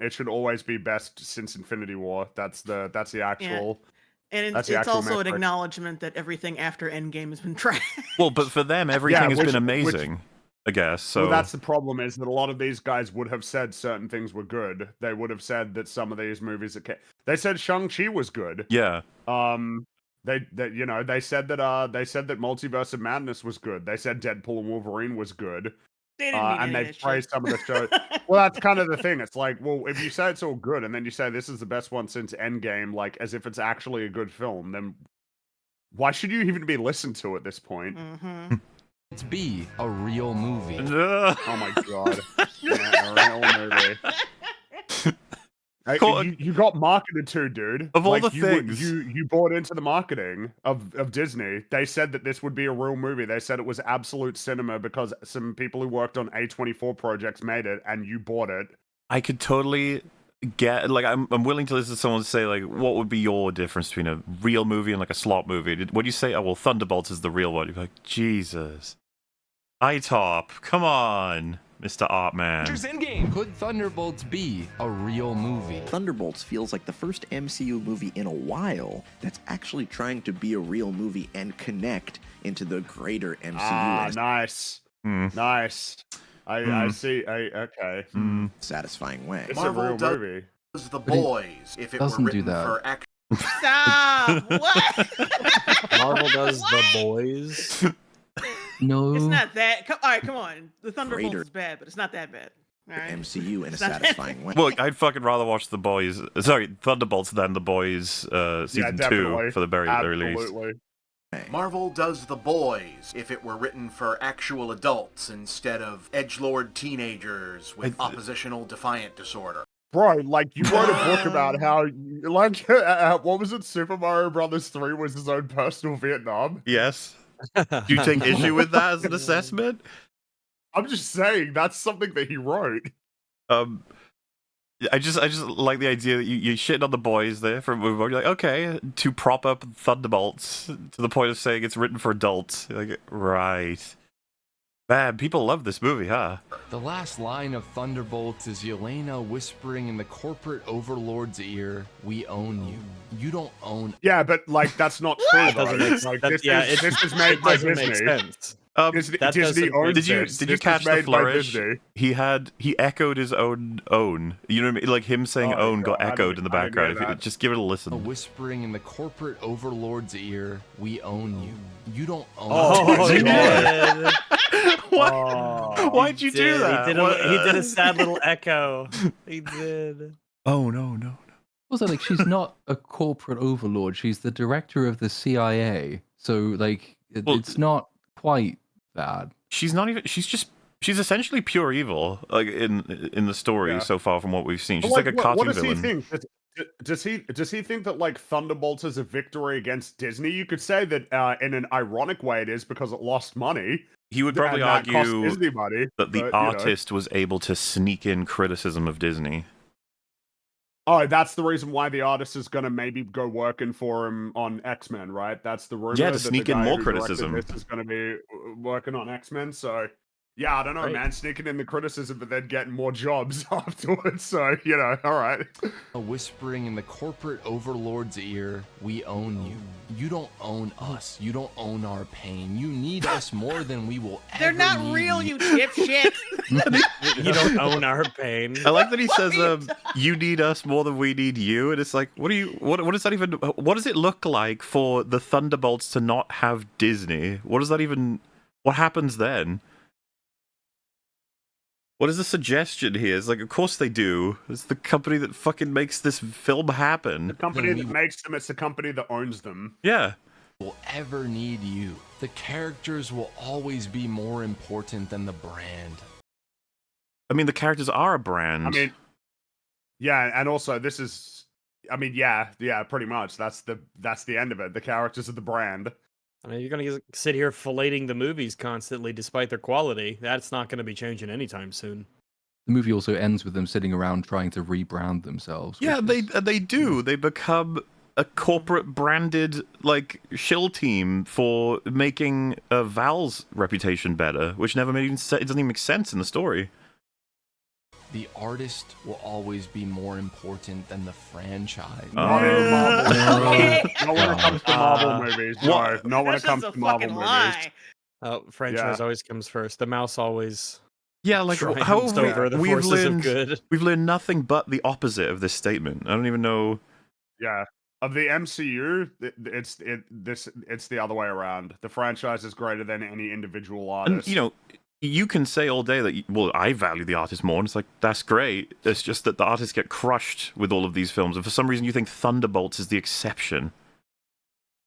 It should always be best since Infinity War. That's the actual... Yeah. And it's also an acknowledgement that everything after Endgame has been trash. Well, but for them, everything has been amazing, I guess. So well, that's the problem, is that a lot of these guys would have said certain things were good. They would have said that some of these movies they said Shang-Chi was good. Yeah. They you know, they said that Multiverse of Madness was good. They said Deadpool and Wolverine was good. And they praised some of the shows. Well, that's kind of the thing. It's like, well, if you say it's all good, and then you say this is the best one since Endgame, like as if it's actually a good film, then why should you even be listened to at this point? Mm-hmm. It's be a real movie. Oh my god. Yeah, a real movie. You got marketed to, dude. Of all the things you bought into the marketing of Disney, they said that this would be a real movie. They said it was absolute cinema because some people who worked on A24 projects made it, and you bought it. I could totally get, like, I'm willing to listen to someone say, like, what would be your difference between a real movie and like a slot movie? What do you say? Oh, well, Thunderbolts is the real one. You're like, Jesus, iTop, come on, Mr. Artman. Endgame. Could Thunderbolts be a real movie? Thunderbolts feels like the first MCU movie in a while that's actually trying to be a real movie and connect into the greater MCU. Nice. Nice. I see. Okay. Satisfying way. It's Marvel a real does movie. The Boys, if it were doesn't do written that. for action. Stop! What? Marvel does The Boys. No. It's not that. All right, come on. The Thunderbolts is bad, but it's not that bad. All right? MCU in a It's not that satisfying way. Well, I'd fucking rather watch The Boys. Sorry, Thunderbolts than The Boys season 2 for the very release. Absolutely. Marvel does The Boys if it were written for actual adults instead of edgelord teenagers with oppositional defiant disorder. Bro, like, you wrote a book about how, like, what was it? Super Mario Brothers 3 was his own personal Vietnam? Yes. Do you take issue with that as an assessment? I'm just saying, that's something that he wrote. I just like the idea that you shitting on The Boys there for a movie. You're like, okay, to prop up Thunderbolts to the point of saying it's written for adults. You're like, right. Bad. People love this movie, huh? The last line of Thunderbolts is Yelena whispering in the corporate overlord's ear, "We own you. You don't own." Yeah, but like that's not true. That doesn't make Like, that, this is made by doesn't Disney. make sense. Disney, that Disney doesn't owns make this. Did you This catch is the made by flourish? Disney. He echoed his own own. You know what I mean? Like him saying Oh, own got God, I echoed in the didn't hear background. that. Just give it a listen. Whispering in the corporate overlord's ear, "We own you. You don't own." Oh, us." God. Why'd you do that? He did a sad little echo. He did. Oh no. Also, like, she's not a corporate overlord. She's the director of the CIA. So, like, it's not quite that. She's not even. She's essentially pure evil. Like in the story so far from what we've seen. She's like a cartoon what does villain. he think? Does he think that like Thunderbolts is a victory against Disney? You could say that in an ironic way it is because it lost money. He would probably and that cost argue Disney money, that the but, artist was able to sneak in criticism of Disney. Oh, that's the reason why the artist is going to maybe go working for him on X-Men, right? That's the rumor. Yeah, to that sneak the in guy more who directed criticism. This is going to be working on X-Men. So, yeah, I don't know, Right. man. Sneaking in the criticism, but then getting more jobs afterwards. So, all right. Whispering in the corporate overlord's ear, "We own you. You don't own us. You don't own our pain. You need us more than we will ever They're not need real, you dipshit. You don't own our pain. I like that he says, "You need us more than we need you," and it's like, what does that even? What does it look like for the Thunderbolts to not have Disney? What does that even? What happens then? What is the suggestion here? It's like, of course they do. It's the company that fucking makes this film happen. The company that makes them, it's the company that owns them. Yeah. Will ever need you. The characters will always be more important than the brand. I mean, the characters are a brand. I mean, yeah, and also this is, I mean, yeah, pretty much. That's the end of it. The characters are the brand. I mean, you're gonna sit here filleting the movies constantly, despite their quality. That's not gonna be changing anytime soon. The movie also ends with them sitting around trying to rebrand themselves. Yeah, they do. They become a corporate branded like shill team for making Val's reputation better, which never made it doesn't even make sense in the story. The artist will always be more important than the franchise. Not when it comes to Marvel movies. No, not when it comes to Marvel movies. Oh, franchise always comes first. The mouse always. Yeah, like triumphs how over the forces of good. We've learned nothing but the opposite of this statement. I don't even know. Yeah, of the MCU, it's the other way around. The franchise is greater than any individual artist. And, you can say all day that, well, I value the artist more, and it's like, that's great. It's just that the artists get crushed with all of these films, and for some reason you think Thunderbolts is the exception.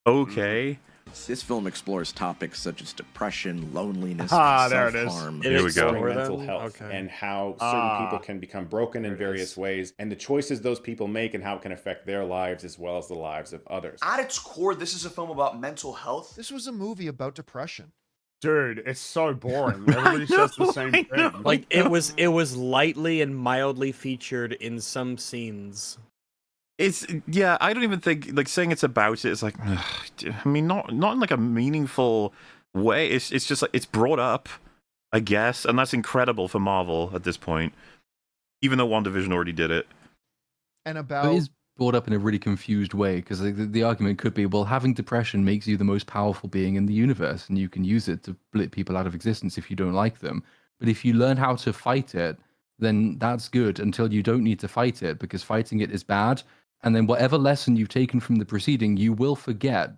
Okay. This film explores topics such as depression, loneliness, there and it is. self-harm. Here we go. Mental health and how certain people can become broken in various ways, and the choices those people make and how it can affect their lives as well as the lives of others. At its core, this is a film about mental health. This was a movie about depression. Dude, it's so boring. Everybody says the same thing. Like it was lightly and mildly featured in some scenes. I don't even think like saying it's about it is like, I mean, not in like a meaningful way. It's just like it's brought up, I guess, and that's incredible for Marvel at this point. Even though WandaVision already did it. And But about it is brought up in a really confused way because the argument could be, well, having depression makes you the most powerful being in the universe, and you can use it to split people out of existence if you don't like them. But if you learn how to fight it, then that's good until you don't need to fight it, because fighting it is bad. And then whatever lesson you've taken from the proceeding, you will forget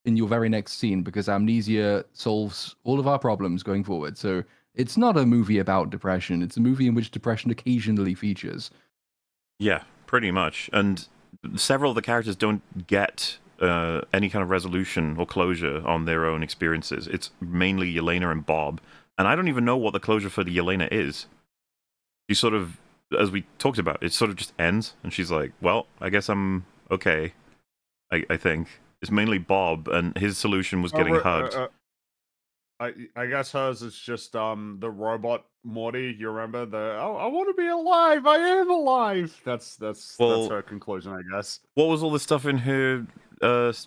in your very next scene, because amnesia solves all of our problems going forward. So it's not a movie about depression. It's a movie in which depression occasionally features. Yeah, pretty much. And several of the characters don't get any kind of resolution or closure on their own experiences. It's mainly Yelena and Bob. And I don't even know what the closure for the Yelena is. She sort of, as we talked about, it sort of just ends. And she's like, well, I guess I'm okay. I think. It's mainly Bob, and his solution was getting hugged. I guess hers is just the robot Morty. You remember I want to be alive. I am alive. That's her conclusion, I guess. What was all the stuff in her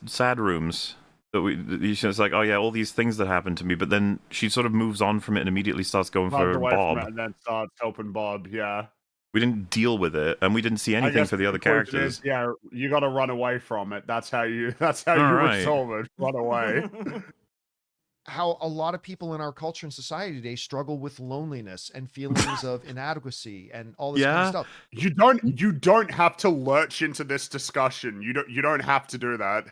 sad rooms? that she's like, oh yeah, all these things that happened to me, but then she sort of moves on from it and immediately starts going Runs for away from Bob. it and then starts helping Bob. Yeah. We didn't deal with it, and we didn't see I anything guess for the other conclusion characters. is, yeah, you got to run away from it. That's how you. That's how All you right. resolve it. Run away. How a lot of people in our culture and society today struggle with loneliness and feelings of inadequacy and all this kind of stuff. You don't have to lurch into this discussion. You don't have to do that.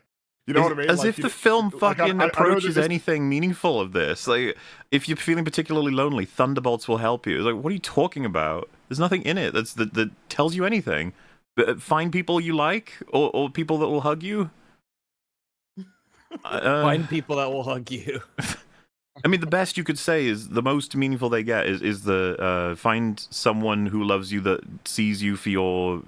You know what I mean? As Like, if you the don't- film like, I fucking know that approaches this- anything meaningful of this. Like, if you're feeling particularly lonely, Thunderbolts will help you. It's like, what are you talking about? There's nothing in it that tells you anything. But find people you like, or people that will hug you. Find people that will hug you. I mean, the best you could say is the most meaningful they get is the find someone who loves you that sees you for your,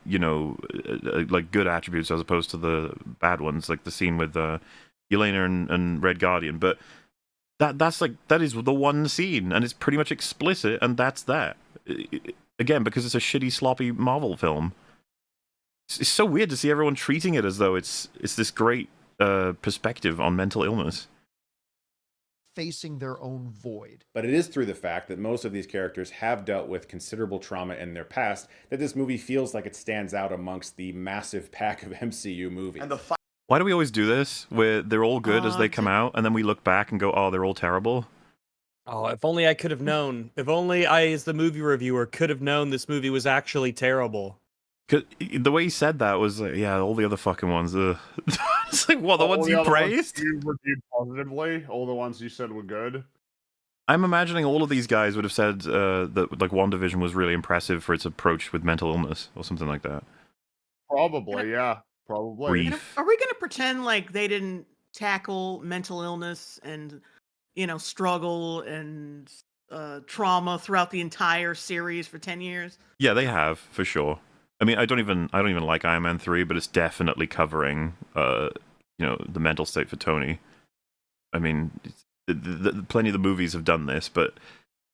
like good attributes as opposed to the bad ones, like the scene with Yelena and Red Guardian. But that is the one scene, and it's pretty much explicit, and that's that. Again, because it's a shitty, sloppy Marvel film. It's so weird to see everyone treating it as though it's this great perspective on mental illness. Facing their own void. But it is through the fact that most of these characters have dealt with considerable trauma in their past that this movie feels like it stands out amongst the massive pack of MCU movies. And Why do we always do this, where they're all good as they come out, and then we look back and go, oh, they're all terrible? Oh, if only I could have known. If only I, as the movie reviewer, could have known this movie was actually terrible. 'Cause the way he said that was like, yeah, all the other fucking ones. It's like, what, the ones you praised? You reviewed positively. All the ones you said were good. I'm imagining all of these guys would have said that like WandaVision was really impressive for its approach with mental illness or something like that. Probably, yeah. Probably. And are we going to pretend like they didn't tackle mental illness and, struggle and trauma throughout the entire series for 10 years? Yeah, they have for sure. I mean, I don't even like Iron Man 3, but it's definitely covering the mental state for Tony. I mean, plenty of the movies have done this, but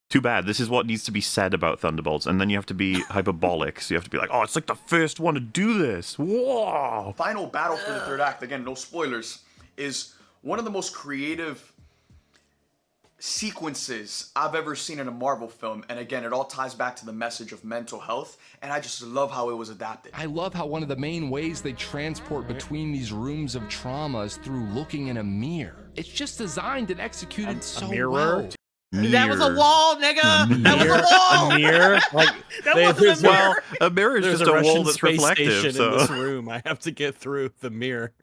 too bad. This is what needs to be said about Thunderbolts, and then you have to be hyperbolic. So you have to be like, oh, it's like the first one to do this. Whoa! Final battle for the third act, again, no spoilers, is one of the most creative sequences I've ever seen in a Marvel film. And again, it all ties back to the message of mental health, and I just love how it was adapted. I love how one of the main ways they transport between these rooms of trauma is through looking in a mirror. It's just designed and executed so well. That was a wall, nigga. That was a wall. A mirror. Like that wasn't a mirror. A mirror is There's just a a Russian wall that's space reflective. station So in this room. I have to get through the mirror.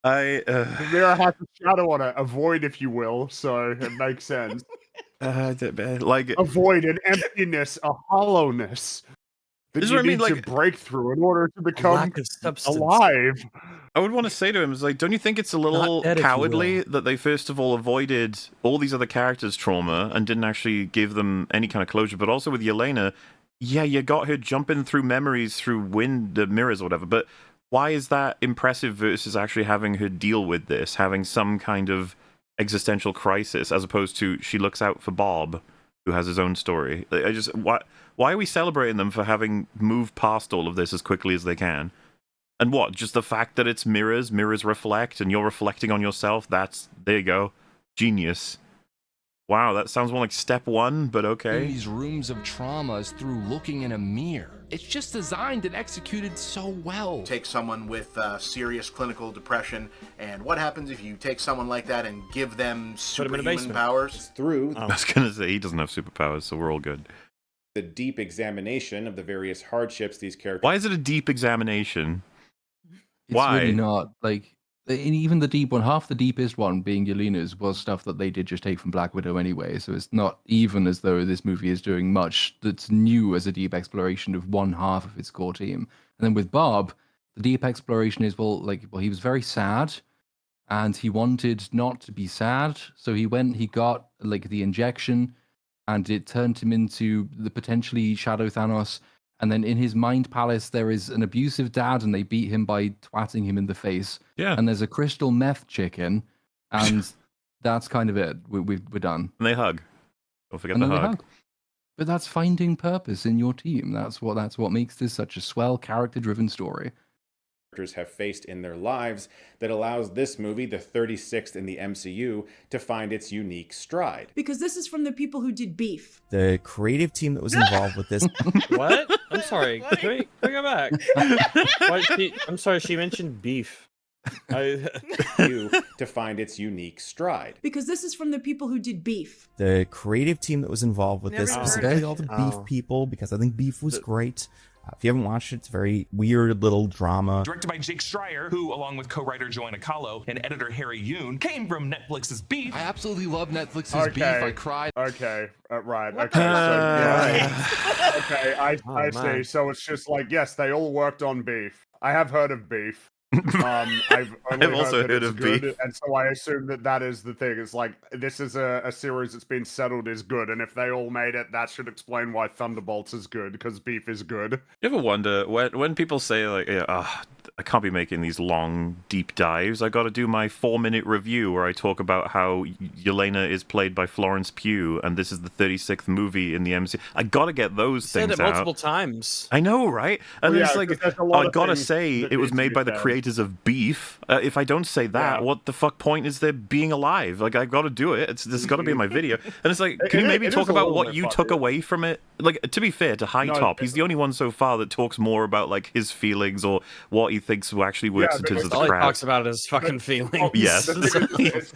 The mirror has a shadow on it, a void, if you will, so it makes sense. like a void, an emptiness, a hollowness that This is you what I mean, need to like- break through in order to become lack of substance. alive. I would want to say to him, is like, don't you think it's a little dead, if you cowardly will. that they first of all avoided all these other characters' trauma and didn't actually give them any kind of closure? But also with Yelena, yeah, you got her jumping through memories through mirrors or whatever, but why is that impressive versus actually having her deal with this, having some kind of existential crisis, as opposed to she looks out for Bob, who has his own story? Why are we celebrating them for having moved past all of this as quickly as they can? And what, just the fact that it's mirrors reflect, and you're reflecting on yourself, there you go. Genius. Wow, that sounds more like step one, but okay. These rooms of trauma is through looking in a mirror. It's just designed and executed so well. Take someone with serious clinical depression, and what happens if you take someone like that and give them Put 'em in a superhuman basement. powers? Through I was gonna say he doesn't have superpowers, so we're all good. the deep examination of the various hardships these characters. Why is it a deep examination? It's Why? really not. Like, even the deep one, half the deepest one being Yelena's, was stuff that they did just take from Black Widow anyway. So it's not even as though this movie is doing much that's new as a deep exploration of one half of its core team. And then with Bob, the deep exploration is, he was very sad and he wanted not to be sad. So he got like the injection and it turned him into the potentially Shadow Thanos. And then in his mind palace, there is an abusive dad, and they beat him by twatting him in the face. Yeah. And there's a crystal meth chicken, and that's kind of it. We're done. And they hug. Don't forget And the then they hug. hug. But that's finding purpose in your team. That's what makes this such a swell, character-driven story. characters have faced in their lives that allows this movie, the 36th in the MCU, to find its unique stride. Because this is from the people who did Beef. The creative team that was involved with this. What? I'm sorry. Can we go back? I'm sorry. She mentioned beef. To find its unique stride. Because this is from the people who did Beef. The creative team that was involved with this, Never heard of specifically it. all the Beef people, because I think Beef was great. If you haven't watched it, it's a very weird little drama. Directed by Jake Schreier, who, along with co-writer Joanna Kahlo and editor Harry Yoon, came from Netflix's Beef. I absolutely love Netflix's Beef. I cried. Okay, right. Okay, so yeah. Okay, I see. man. So it's just like, yes, they all worked on Beef. I have heard of Beef. I've also heard it's of good, Beef. and so I assume that is the thing. It's like, this is a series that's been settled is good, and if they all made it, that should explain why Thunderbolts is good, because Beef is good. You ever wonder when people say like, I can't be making these long, deep dives. I got to do my 4-minute review where I talk about how Yelena is played by Florence Pugh, and this is the 36th movie in the MCU. I got to get those Said things it out. multiple times. I know, right? And Well, it's yeah, like, 'cause there's a lot I of gotta things say, that it was need to made be by the said. creators of Beef. If I don't say that, Yeah. what the fuck point is there being alive? Like, I got to do it. This got to be in my video. And it's like, can you maybe it talk is a about little what bit you funny. took away from it? Like, to be fair to High No, Top, he's the only one so far that talks more about like his feelings or what he thinks actually works in terms of the All he crowd. talks about is fucking feelings. Yes. The thing is,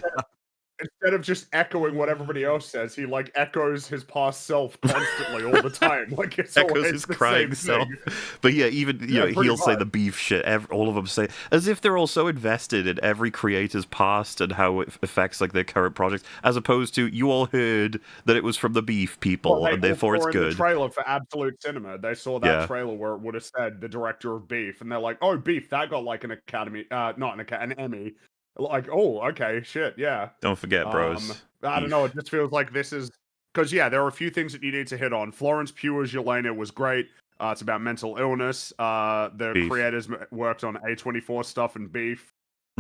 instead of just echoing what everybody else says, he like echoes his past self constantly all the time. Like it's Echoes always his the crying same self. thing. But yeah, even Yeah, pretty he'll say much. the beef shit. All of them say, as if they're all so invested in every creator's past and how it affects like their current projects, as opposed to you all heard that it was from the beef people Well, they and therefore all it's saw in the good. trailer for Absolute Cinema. They saw that Yeah. trailer where it would have said the director of Beef, and they're like, "Oh, Beef, that got like an Academy, an Emmy." Like, oh, okay, shit, yeah. Don't forget, bros. I don't Beef. know. It just feels like this is because there are a few things that you need to hit on. Florence Pugh as Yelena was great. It's about mental illness. The Beef. creators worked on A24 stuff and Beef.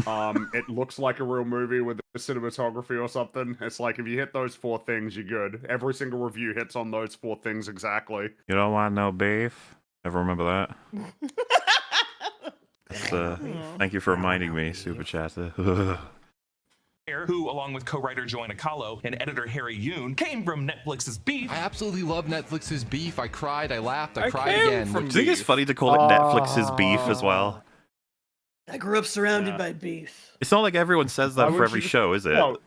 It looks like a real movie with the cinematography or something. It's like if you hit those 4 things, you're good. Every single review hits on those 4 things exactly. You don't want no beef? Ever remember that? Thank you for reminding me, Super Chatter. Who, along with co-writer Joanna Kahlo and editor Harry Yoon, came from Netflix's Beef. I absolutely love Netflix's Beef. I cried, I laughed, I I cried came again. from Do you think it's funny to call it Netflix's beef as well? I grew up surrounded by beef. It's not like everyone says that Why for would every you- show, is it? No.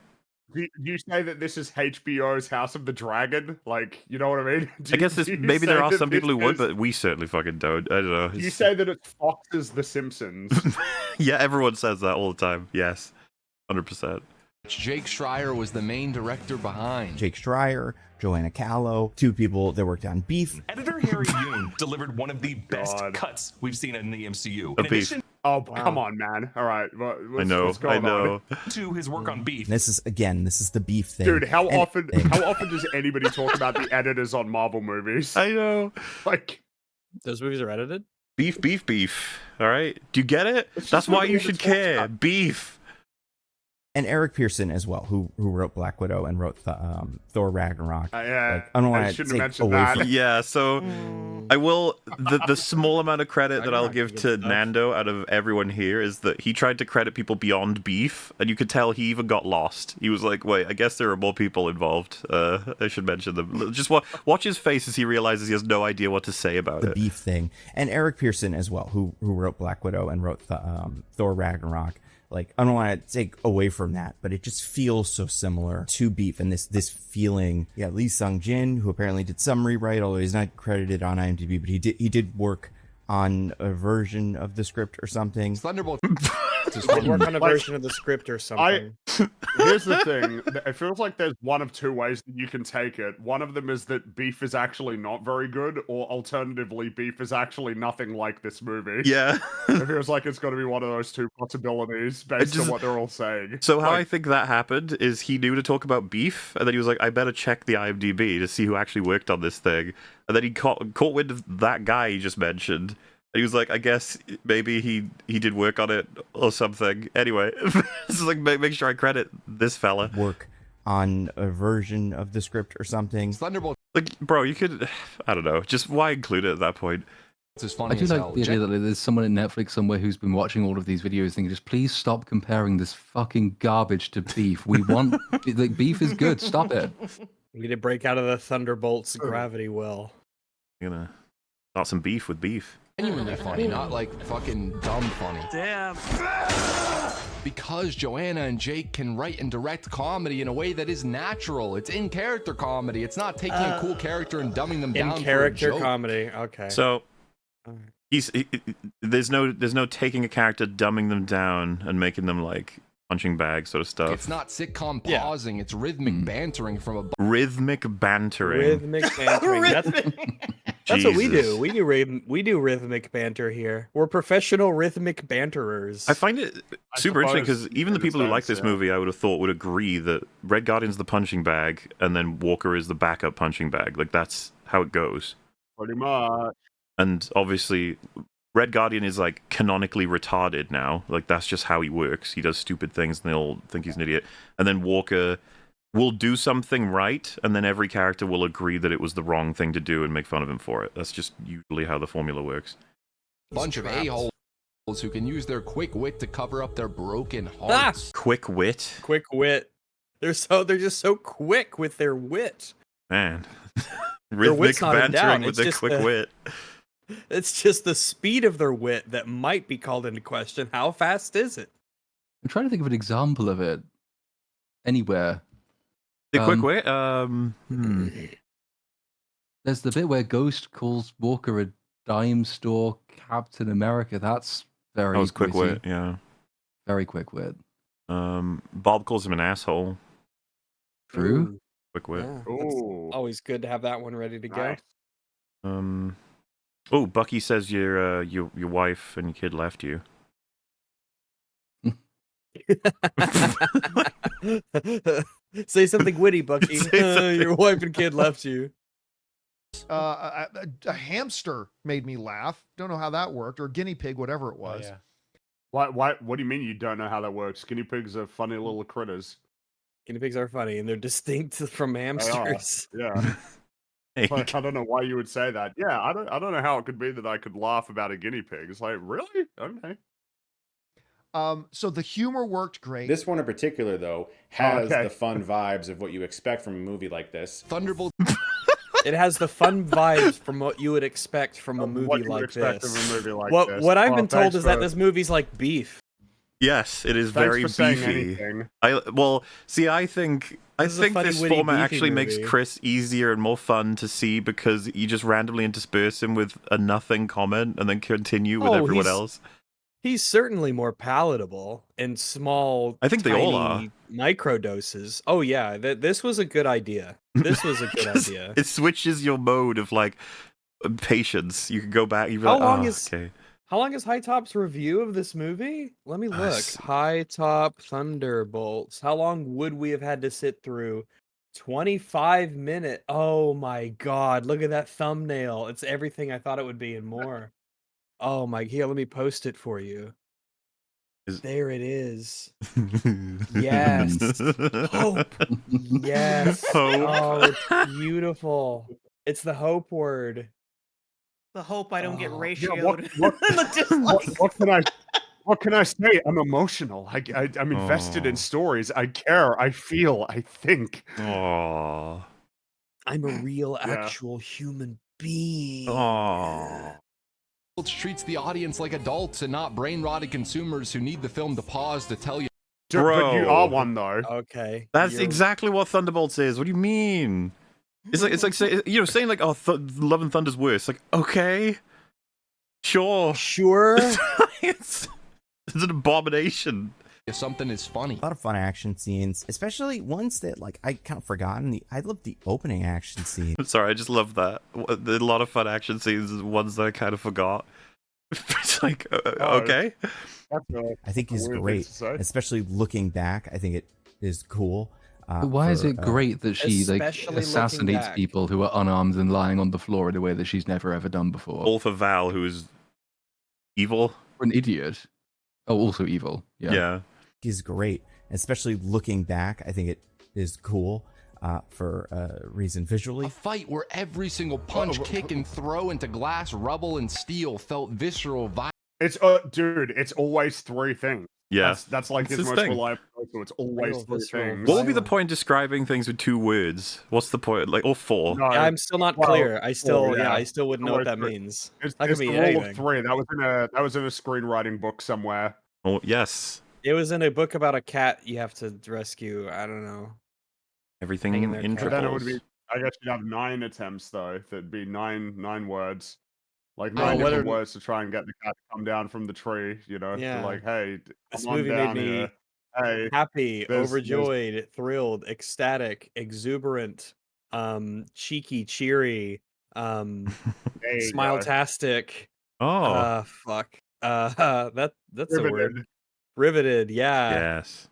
Do you say that this is HBO's House of the Dragon? Like, you know what I mean? I guess do you maybe say there are that some people who this would, is- but we certainly fucking don't. I don't know. You It's- say that it's Fox's The Simpsons. Yeah, everyone says that all the time. Yes, 100%. Jake Schreier was the main director behind. Jake Schreier, Joanna Kahlo, 2 people that worked on Beef. Editor Harry Yoon delivered one of the best God. cuts we've seen in the MCU. A In Beef. addition Oh, come on, man. All right. I know. I know. to his work on Beef, This is the Beef thing. Dude, how And- often does anybody talk about the editors on Marvel movies? I know. Like, Those movies are edited? Beef, beef, beef. All right. Do you get it? It's That's just why what you it should talks care. about. Beef. And Eric Pearson as well, who wrote Black Widow and wrote Thor Ragnarok. yeah, Like, I don't I want to shouldn't take mention away that. from Yeah, so I will. The small amount of credit that I'll Ragnarok give is to good stuff. Nando out of everyone here is that he tried to credit people beyond Beef, and you could tell he even got lost. He was like, "Wait, I guess there are more people involved. I should mention them." Just watch his face as he realizes he has no idea what to say about the it. Beef thing. And Eric Pearson as well, who wrote Black Widow and wrote Thor Ragnarok. Like, I don't want to take away from that, but it just feels so similar to Beef and this feeling. Yeah, Lee Sung Jin, who apparently did some rewrite, although he's not credited on IMDb, but he did work on a version of the script or something. Thunderbolts. Work on a version of the script or something. Here's the thing. It feels like there's one of 2 ways that you can take it. One of them is that Beef is actually not very good, or alternatively, Beef is actually nothing like this movie. Yeah. It feels like it's going to be one of those 2 possibilities based on what they're all saying. So how I Like, think that happened is he knew to talk about Beef, and then he was like, "I better check the IMDb to see who actually worked on this thing." And then he caught wind of that guy he just mentioned. And he was like, "I guess maybe he did work on it or something." Anyway, this is like make sure I credit this fella. Work on a version of the script or something. Thunderbolts. Like, bro, you could, I don't know, just why include it at that point? is funny I do as like hell. the idea that there's someone at Netflix somewhere who's been watching all of these videos thinking, just please stop comparing this fucking garbage to beef. We want, like, beef is good. Stop it. We need to break out of the Thunderbolts gravity well. You're gonna start some beef with beef. Genuinely funny, not like fucking dumb funny. Damn. Because Joanna and Jake can write and direct comedy in a way that is natural. It's in character comedy. It's not taking a cool character and dumbing them down. In character for a joke. comedy. Okay. So there's no taking a character, dumbing them down, and making them like punching bag sort of stuff. It's not sitcom pausing. It's rhythmic bantering from a Rhythmic bantering. Rhythmic bantering. That's what we do. We do rhythmic banter here. We're professional rhythmic banterers. I find it super interesting suppose because even the people who like this movie, I would have thought would agree that Red Guardian's the punching bag, and then Walker is the backup punching bag. Like that's how it goes. Pretty much. And obviously, Red Guardian is like canonically retarded now. Like that's just how he works. He does stupid things, and they'll think he's an idiot. And then Walker will do something right, and then every character will agree that it was the wrong thing to do and make fun of him for it. That's just usually how the formula works. bunch of a-holes who can use their quick wit to cover up their broken hearts. Quick wit? Quick wit. They're just so quick with their wit. Man. Their Rhythmic wit's not in doubt. bantering with It's their just quick wit. It's just the speed of their wit that might be called into question. How fast is it? I'm trying to think of an example of it anywhere. The quick wit? There's the bit where Ghost calls Walker a dime store Captain America. That's very That was quick witty. wit, yeah. Very quick wit. Bob calls him an asshole. True. Quick wit. Yeah, that's always good to have that one ready to go. Oh, Bucky says your wife and your kid left you. Say something witty, Bucky. Your wife and kid left you. A hamster made me laugh. Don't know how that worked, or a guinea pig, whatever it was. What do you mean you don't know how that works? Guinea pigs are funny little critters. Guinea pigs are funny, and they're distinct from hamsters. Yeah. Like, I don't know why you would say that. Yeah, I don't know how it could be that I could laugh about a guinea pig. It's like, really? Okay. So the humor worked great. This one in particular, though, has the fun vibes of what you expect from a movie like this. Thunderbolts. It has the fun vibes from what you would expect from a movie like this. What I've been told is that this movie's like beef. Yes, it is Thanks very for saying beefy. anything. I think This is a funny, this witty, format beefy actually makes movie. Chris easier and more fun to see because you just randomly intersperse him with a nothing comment and then continue with everyone else. He's certainly more palatable in small. I think they all tiny micro doses. Oh yeah, this was a good idea. This was a good idea. It switches your mode of like patience. You can go back. You're How like, long oh, is okay. How long is High Top's review of this movie? Let me look. High Top Thunderbolts. How long would we have had to sit through? 25 minutes. Oh my god, look at that thumbnail. It's everything I thought it would be and more. Oh my, here, let me post it for you. There it is. Yes. Hope. Yes. Hope. Oh, it's beautiful. It's the hope word. The hope I don't get ratioed. Yeah, what can I say? I'm emotional. I'm invested in stories. I care. I feel. I think. Aww. I'm a real, actual human being. Aww. Treats the audience like adults and not brain-rotted consumers who need the film to pause to tell you. But you are one though. Okay. That's exactly what Thunderbolts is. What do you mean? It's like saying like, oh, Love and Thunder's worse. Like, okay, sure. it's an abomination. If something is funny, A lot of fun action scenes, especially ones that like I kind of forgotten. I love the opening action scene. I'm sorry, I just love that. A lot of fun action scenes, ones that I kind of forgot. It's like, okay. I think he's great, especially looking back. I think it is cool. But why is it great that she like Especially looking assassinates back. people who are unarmed and lying on the floor in a way that she's never ever done before? All for Val, who is evil. Or an idiot. Oh, also evil. Yeah. He's great, especially looking back. I think it is cool. for reason visually. A fight where every single punch, kick, and throw into glass, rubble, and steel felt visceral. It's dude, it's always three things. Yeah. That's like It's his his most thing. reliable go-to. It's always Real three visceral things. What would be the point describing things with 2 words? What's the point? Like, or 4? No, Yeah, I'm still not well, clear. I still, yeah. I still wouldn't know what Always that three. means. It's That could the be rule anything. of 3. That was in a screenwriting book somewhere. Oh, yes. It was in a book about a cat you have to rescue. I don't know. Everything Hanging there, in cat. But then it would triples. be, I guess you'd have 9 attempts though. That'd be nine words. Like Oh, 9 different whether- words to try and get the cat to come down from the tree, you know? Yeah. To like, hey, This come on movie made down me here. Hey, happy, there's- overjoyed, thrilled, ecstatic, exuberant, cheeky, cheery, There you go. smile-tastic. Oh. Fuck. That's a word. Riveted. Riveted, yeah. Yes.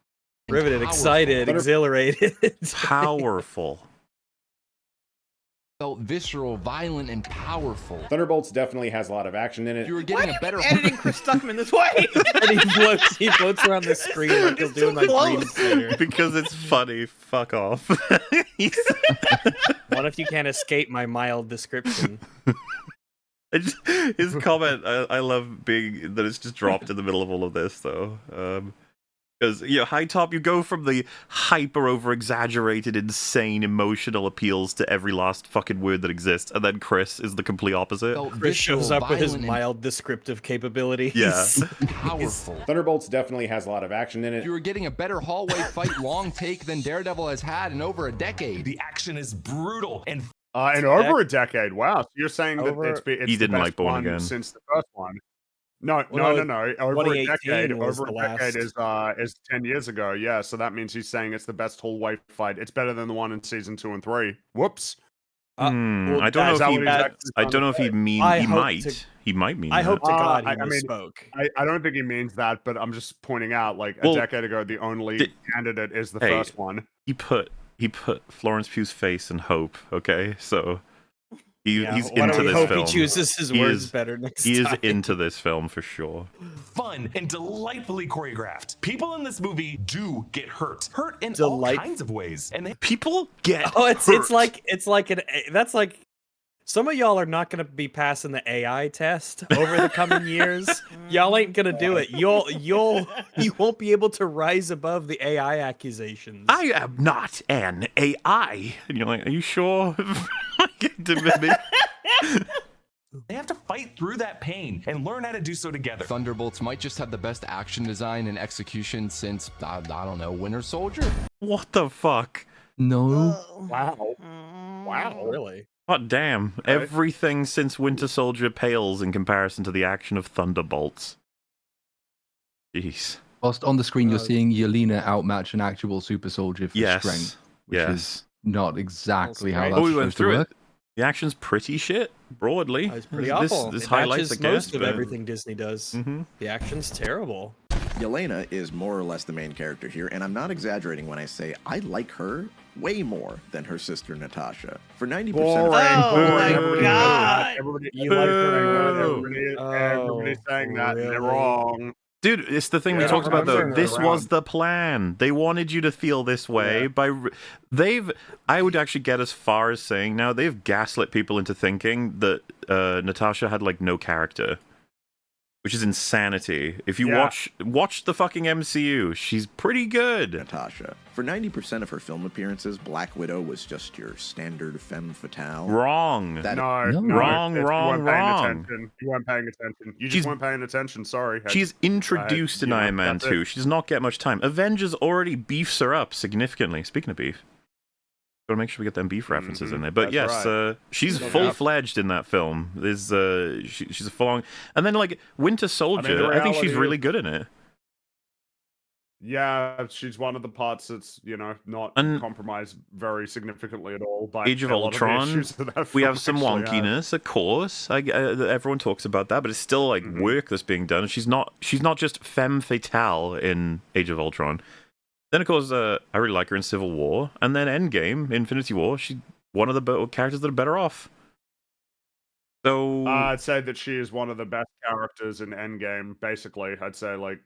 Riveted, excited, exhilarated. Powerful. Felt visceral, violent, and powerful. Thunderbolts definitely has a lot of action in it. You were getting a better Editing Chris Stuckman this way. And he floats around the screen like he'll do in my dream theater. Because it's funny. Fuck off. What if you can't escape my mild description? His comment, I love being that it's just dropped in the middle of all of this, though. Because, High Top, you go from the hyper over exaggerated, insane emotional appeals to every last fucking word that exists, and then Chris is the complete opposite. Chris shows up with his mild descriptive capabilities. Yeah. Powerful. Thunderbolts definitely has a lot of action in it. You were getting a better hallway fight long take than Daredevil has had in over a decade. The action is brutal and In over a decade. Wow. So you're saying that Over- it's He the didn't best like Born one Again. since the first one. No. Well, Over a 2018 decade. was Over the a decade last. is 10 years ago. Yeah. So that means he's saying it's the best hallway fight. It's better than the one in season 2 and 3. Whoops. Well, I don't is that what he's know actually I trying don't to know if say? he'd mean I he hope might. to- He might mean I that. hope to God he I mean, misspoke. I don't think he means that, but I'm just pointing out, like, Well, a decade ago, the only candidate is the hey, first one. He put Florence Pugh's face in Hope, okay? So he's Why into don't we this hope film. he chooses his He words is- better next He is time. into this film for sure. fun and delightfully choreographed. People in this movie do get hurt in all kinds of ways, and they People get Oh, it's like that's like some of y'all are not going to be passing the AI test over the coming years. Y'all ain't going to do it. You won't be able to rise above the AI accusations. I am not an AI. And you're like, are you sure? They have to fight through that pain and learn how to do so together. Thunderbolts might just have the best action design and execution since, I don't know, Winter Soldier. What the fuck? No. Wow. Wow, really? God damn. Everything since Winter Soldier pales in comparison to the action of Thunderbolts. Jeez. Whilst on the screen, you're seeing Yelena outmatch an actual super soldier for Yes. strength, which Yes. is not exactly how great. that's Oh, we went supposed to through work. it. The action's pretty shit, broadly. It's pretty This awful. This It highlights, I matches guess. most of but- everything Disney does. The action's terrible. Yelena is more or less the main character here, and I'm not exaggerating when I say I like her way more than her sister Natasha. For 90% Boring. of Boring. my Everybody God. Everybody, You like her more? everybody's saying that, and they're really? wrong. Dude, it's the thing we Yeah, talked about, though. I'm This around. was the plan. They wanted you to feel this way by... I would actually get as far as saying now, they've gaslit people into thinking that Natasha had, like, no character. Which is insanity. If you Yeah. watch the fucking MCU, she's pretty good. Natasha. For 90% of her film appearances, Black Widow was just your standard femme fatale. Wrong. That- No, No. no, Wrong, you wrong, weren't paying wrong. attention. You weren't paying attention. You She's- just weren't paying attention. Sorry. She's introduced in Iron Man 2. She does not get much time. Avengers already beefs her up significantly. Speaking of beef, gotta make sure we get them beef references in there. But that's yes, right. she's Yeah. full-fledged in that film. There's she's a full-on... And then, like, Winter Soldier, I think she's reality really is- good in it. Yeah, she's one of the parts that's, not And- compromised very significantly at all by Age of a lot the Ultron, issues that that we film have some actually has. wonkiness, of course. Everyone talks about that, but it's still like work that's being done. She's not just femme fatale in Age of Ultron. Then of course, I really like her in Civil War, and then Endgame, Infinity War. She's one of the characters that are better off. So I'd say that she is one of the best characters in Endgame. Basically, I'd say like,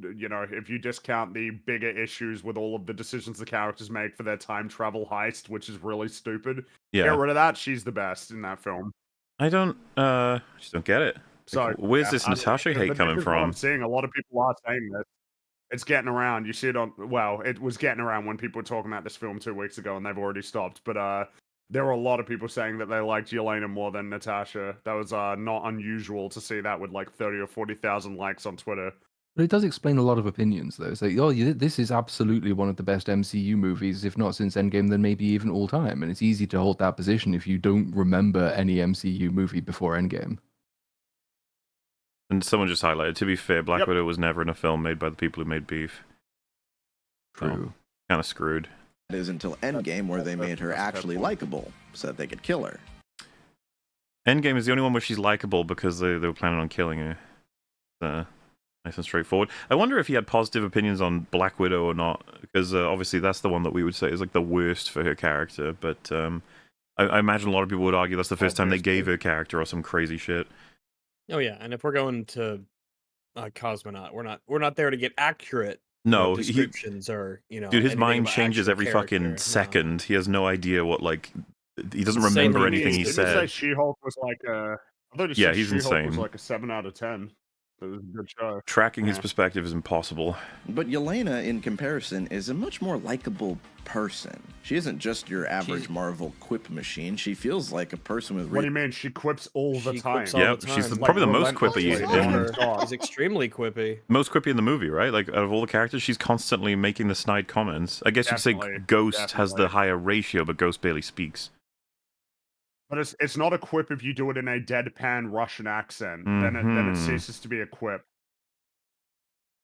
if you discount the bigger issues with all of the decisions the characters make for their time travel heist, which is really stupid. Yeah. Get rid of that. She's the best in that film. I just don't get it. So Like, where's yeah, this I mean, Natasha hate but coming this is what I'm from? seeing. A lot of people are saying this. It's getting around. You see it on. Well, it was getting around when people were talking about this film 2 weeks ago, and they've already stopped. But there were a lot of people saying that they liked Yelena more than Natasha. That was not unusual to see that with like 30 or 40,000 likes on Twitter. But it does explain a lot of opinions, though. It's like, oh, this is absolutely one of the best MCU movies, if not since Endgame, then maybe even all time. And it's easy to hold that position if you don't remember any MCU movie before Endgame. And someone just highlighted, to be fair, Black Yep. Widow was never in a film made by the people who made Beef. True. Kind of screwed. It is until Endgame where they made her actually likable so that they could kill her. Endgame is the only one where she's likable because they were planning on killing her. Nice and straightforward. I wonder if he had positive opinions on Black Widow or not, because obviously that's the one that we would say is like the worst for her character. But I imagine a lot of people would argue that's the first time they gave her character or some crazy shit. Oh yeah, and if we're going to Cosmonaut, we're not there to get accurate No, descriptions or dude, his anything mind about changes actual every character. fucking No. second. He has no idea what he doesn't Insanely remember anything he Didn't said. you say She-Hulk was like a? I thought you Yeah, said he's She-Hulk was insane. like a 7 out of 10. It was a good show. Tracking his Yeah. perspective is impossible. But Yelena, in comparison, is a much more likable person. She isn't just your average Marvel quip machine. She feels like a person with What do you mean? She quips all the She time. quips all Yeah, the time. she's Like, probably the most quippy relentlessly. She's extremely quippy. most quippy in the movie, right? Like, out of all the characters, she's constantly making the snide comments. I guess you could say Definitely, Ghost has the definitely. higher ratio, but Ghost barely speaks. But it's not a quip if you do it in a deadpan Russian accent. Then it ceases to be a quip.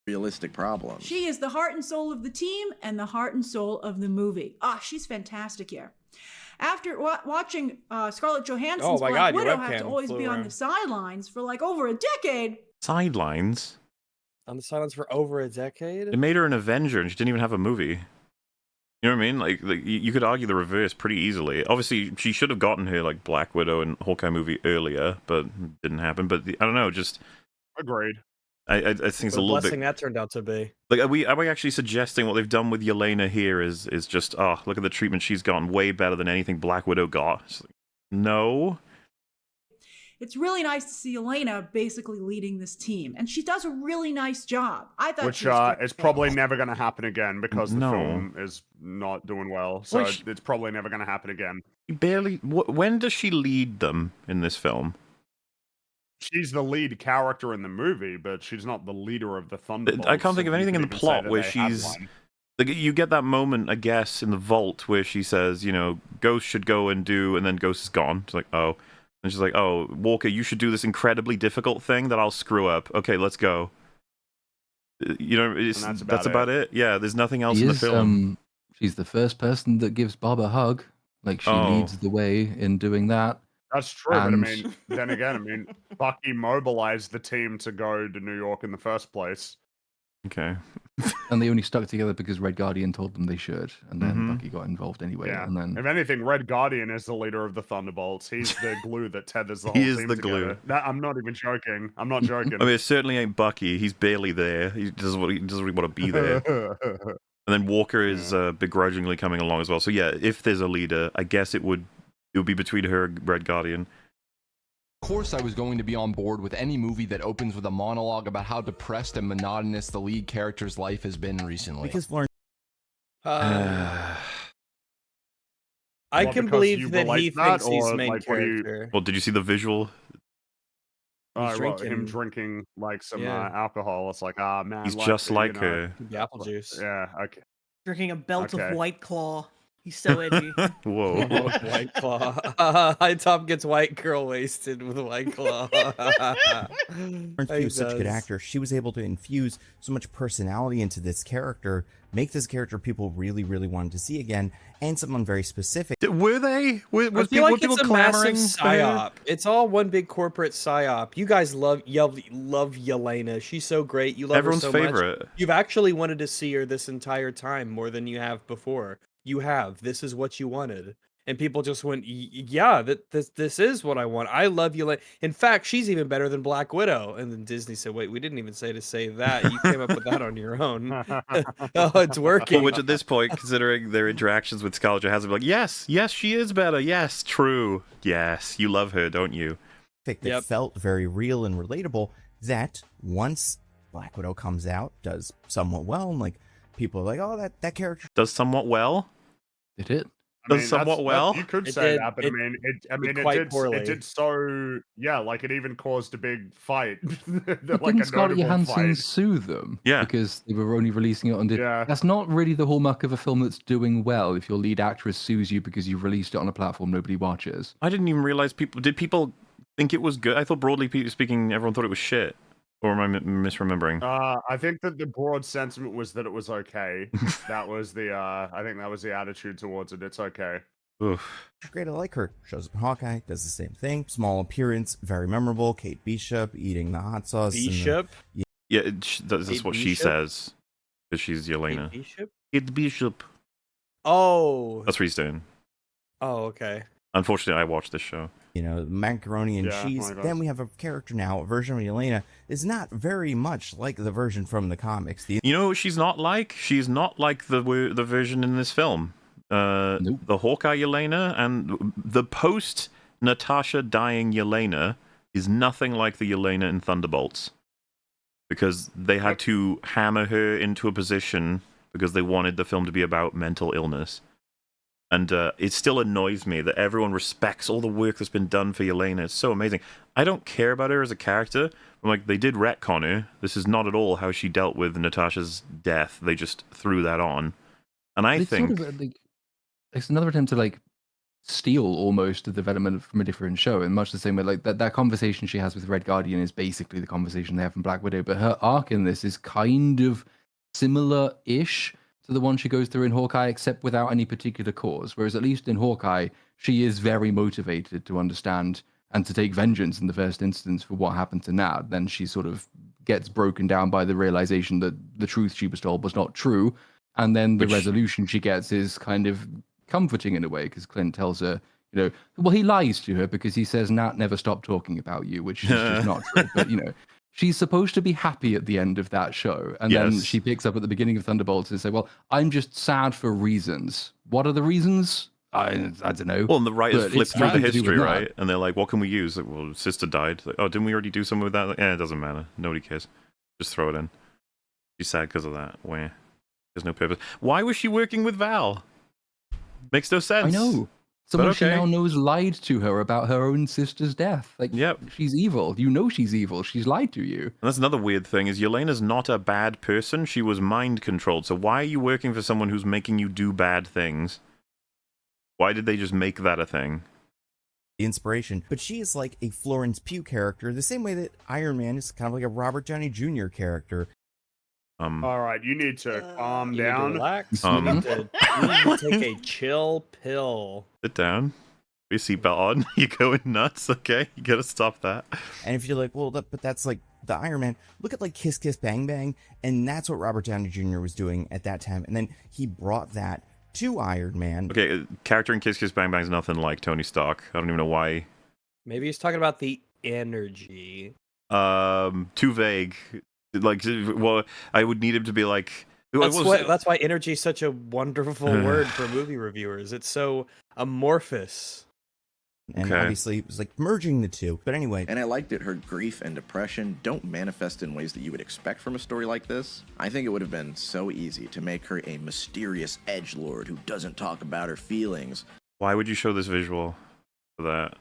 realistic problems. She is the heart and soul of the team and the heart and soul of the movie. Ah, she's fantastic here. After watching Scarlett Johansson's my Black God, your Widow have webcam to always flew be on around. the sidelines for like over a decade, Sidelines. On the silence for over a decade. It made her an Avenger, and she didn't even have a movie. You know what I mean? Like you could argue the reverse pretty easily. Obviously, she should have gotten her like Black Widow and Hawkeye movie earlier, but it didn't happen. But I don't know. Just Agreed. I think it's What a a little blessing bit. that turned out to be. Like, are we actually suggesting what they've done with Yelena here is just look at the treatment she's gotten, way better than anything Black Widow got? It's like, no. it's really nice to see Elena basically leading this team, and she does a really nice job. I thought Which she was is probably never going to happen again because the No. film is not doing well. So Well, it's probably never going to happen again. Barely. When does she lead them in this film? She's the lead character in the movie, but she's not the leader of the Thunderbolts. I can't think of so you anything in could the even say plot that where they have she's one. like, you get that moment, I guess, in the vault where she says, Ghost should go and do, and then Ghost is gone. She's like, oh, and she's like, oh, Walker, you should do this incredibly difficult thing that I'll screw up. Okay, let's go. that's That's about about it. Yeah, there's nothing else in the film. She's the first person that gives Bob a hug. Like, she Oh. leads the way in doing that. That's true, but I And- mean, then again, Bucky mobilized the team to go to New York in the first place. Okay. And they only stuck together because Red Guardian told them they should, and then Mhm. Bucky got involved anyway. Yeah. And then If anything, Red Guardian is the leader of the Thunderbolts. He's the glue that tethers the whole He is team the glue. together. I'm not even joking. I'm not joking. I mean, it certainly ain't Bucky. He's barely there. He doesn't really want to be there. And then Walker is begrudgingly coming along as well. So yeah, if there's a leader, I guess it would be between her and Red Guardian. Of course, I was going to be on board with any movie that opens with a monologue about how depressed and monotonous the lead character's life has been recently. Because Lauren, I What, can because believe you that he relate that, thinks he's or, main like, what do you- character. Well, did you see the visual? Him drinking- drinking like some Yeah. alcohol. It's like, man, He's life, just like you know. her. The apple juice. Yeah, okay. Drinking a belt Okay. of White Claw. He's so edgy. Whoa. White Claw. High Top gets white girl wasted with White Claw. Florence Pugh He is such a good does. actor. She was able to infuse so much personality into this character, make this character people really, really wanted to see again, and someone very specific. Were they? I Was feel like people it's a clamoring massive for her? psyop. It's all one big corporate psyop. You guys love Yelena. She's so great. You love Everyone's her so favorite. much. You've actually wanted to see her this entire time more than you have before. You have. This is what you wanted. and people just went, "Yeah, this is what I want. I love Yelena. In fact, she's even better than Black Widow." And then Disney said, "Wait, we didn't even say to say that. You came up with that on your own." Oh, it's working. Well, which at this point, considering their interactions with Scarlett Johansson, like, yes, she is better. Yes, true. Yes, you love her, don't you? That felt very real and relatable. That once Black Widow comes out, does somewhat well, and like people are like, "Oh, that character does somewhat well." Did it? Does somewhat well. You could It say did- that, but it I mean, did quite it poorly. did so. Yeah, like it even caused a big fight, But like didn't a Scarlett notable Johansson fight. sue them? Yeah. Because they were only releasing it on Disney. Yeah. That's not really the hallmark of a film that's doing well if your lead actress sues you because you released it on a platform nobody watches. I didn't even realize did people think it was good? I thought broadly speaking, everyone thought it was shit. Or am I misremembering? I think that the broad sentiment was that it was okay. That was the I think that was the attitude towards it. It's okay. Oof. great. I like her. Shows up in Hawkeye, does the same thing. Small appearance, very memorable. Kate Bishop eating the hot sauce. Bishop? Yeah, that's what she Bishop? says. Because she's Yelena. Kate Bishop? Kate Bishop. Oh. That's what he's doing. Oh, okay. Unfortunately, I watched this show. You know, macaroni and Yeah, cheese. oh my God. Then we have a character now, a version of Yelena is not very much like the version from the comics. You know what she's not like? She's not like the version in this film. The Hawkeye Yelena and the post Natasha dying Yelena is nothing like the Yelena in Thunderbolts. Because they had to hammer her into a position because they wanted the film to be about mental illness. And it still annoys me that everyone respects all the work that's been done for Yelena. It's so amazing. I don't care about her as a character. I'm like, they did retcon her. This is not at all how she dealt with Natasha's death. They just threw that on. And I It's think... sort of like, it's another attempt to like steal almost the development from a different show, in much the same way like that conversation she has with Red Guardian is basically the conversation they have in Black Widow, but her arc in this is kind of similar-ish to the one she goes through in Hawkeye, except without any particular cause. Whereas at least in Hawkeye, she is very motivated to understand and to take vengeance in the first instance for what happened to Nat. Then she sort of gets broken down by the realization that the truth she was told was not true, and then the resolution she gets is kind of comforting in a way, because Clint tells her, you know, well, he lies to her because he says Nat never stopped talking about you, which is just not true. But, you know, she's supposed to be happy at the end of that show. And then she picks up at the beginning of Thunderbolts and say, well, I'm just sad for reasons. What are the reasons? I don't know. Well, and the writers But flip it's through the nothing to do history, with that. right? And they're like, what can we use? Like, well, sister died. Like, oh, didn't we already do something with that? Like, it doesn't matter. Nobody cares. Just throw it in. She's sad because of that. Where there's no purpose. Why was she working with Val? Makes no sense. I know. Someone she okay. now knows lied to her about her own sister's death. Like, she's evil. You know she's evil. She's lied to you. And that's another weird thing, is Yelena's not a bad person. She was mind-controlled. So why are you working for someone who's making you do bad things? Why did they just make that a thing? The inspiration. But she is like a Florence Pugh character, the same way that Iron Man is kind of like a Robert Downey Jr. character. All right, you need to calm You need to down. relax. You need to take a chill pill. Sit down. Put your seatbelt on. You're going nuts, okay? You gotta stop that. And if you're like, well, but that's like the Iron Man, look at like Kiss Kiss Bang Bang, and that's what Robert Downey Jr. was doing at that time. And then he brought that to Iron Man. Okay, character in Kiss Kiss Bang Bang is nothing like Tony Stark. I don't even know why. Maybe he's talking about the energy. Too vague. Like, well, I would need him to be like... That's why energy is such a wonderful word for movie reviewers. It's so amorphous. And obviously it was like merging the two. But anyway. And I liked that her grief and depression don't manifest in ways that you would expect from a story like this. I think it would have been so easy to make her a mysterious edgelord who doesn't talk about her feelings. Why would you show this visual for that?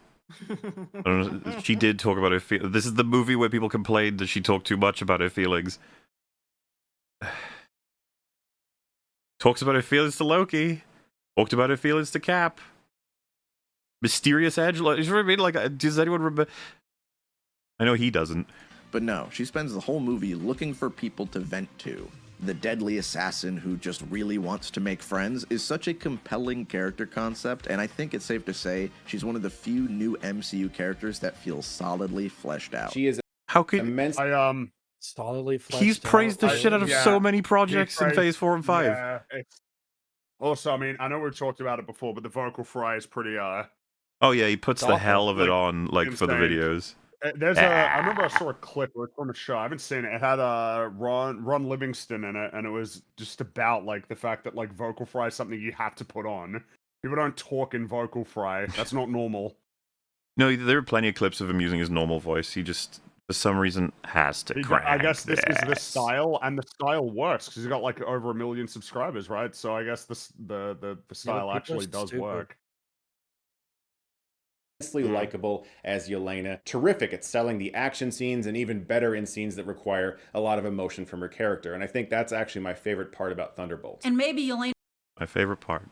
I don't know. She did talk about her feelings. This is the movie where people complained that she talked too much about her feelings. Talks about her feelings to Loki. Talked about her feelings to Cap. Mysterious edgelord. You know what I mean? Like, does anyone remember? I know he doesn't. But no, she spends the whole movie looking for people to vent to. The deadly assassin who just really wants to make friends is such a compelling character concept, and I think it's safe to say she's one of the few new MCU characters that feels solidly fleshed out. She is how could immense. Solidly fleshed He's praised the shit out of so many projects in Phase 4 and 5. Yeah, Also, I mean, I know we've talked about it before, but the vocal fry is pretty Oh yeah, he puts It's the awful. hell of it Like, on, like, for the insane. videos. There's I remember I saw a clip or from a show. I haven't seen it. It had Ron Livingston in it, and it was just about like the fact that like vocal fry is something you have to put on. People don't talk in vocal fry. That's not normal. No, there are plenty of clips of him using his normal voice. He just, for some reason, has to crack I guess this is the this. style, and the style works because he's got like over 1 million subscribers, right? So I guess the style people are actually does stupid. work. Immensely likable as Yelena, terrific at selling the action scenes, and even better in scenes that require a lot of emotion from her character. And I think that's actually my favorite part about Thunderbolts. And maybe Yelena My favorite part.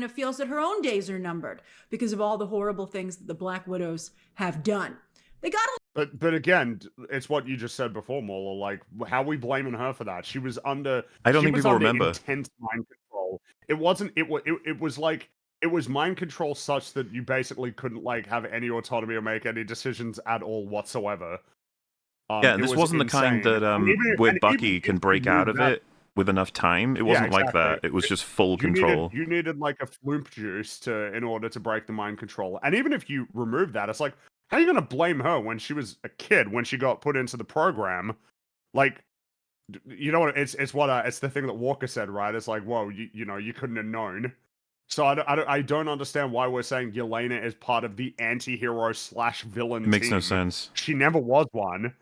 feels that her own days are numbered because of all the horrible things that the Black Widows have done. They got a But again, it's what you just said before, Mola. Like, how are we blaming her for that? She was under. I don't she think was people under remember. intense mind control. It wasn't. It was like it was mind control such that you basically couldn't like have any autonomy or make any decisions at all whatsoever. Yeah, and it this was wasn't the kind insane. that And even if- where and even Bucky if can you break out remove of that- it with enough time. It Yeah, wasn't like exactly. that. It was just full control. You needed like a floop juice in order to break the mind control. And even if you remove that, it's like, how are you gonna blame her when she was a kid when she got put into the program? Like, you know what? It's the thing that Walker said, right? It's like, whoa, you know, you couldn't have known. So I don't understand why we're saying Yelena is part of the anti-hero / villain. It makes no team. sense. She never was one.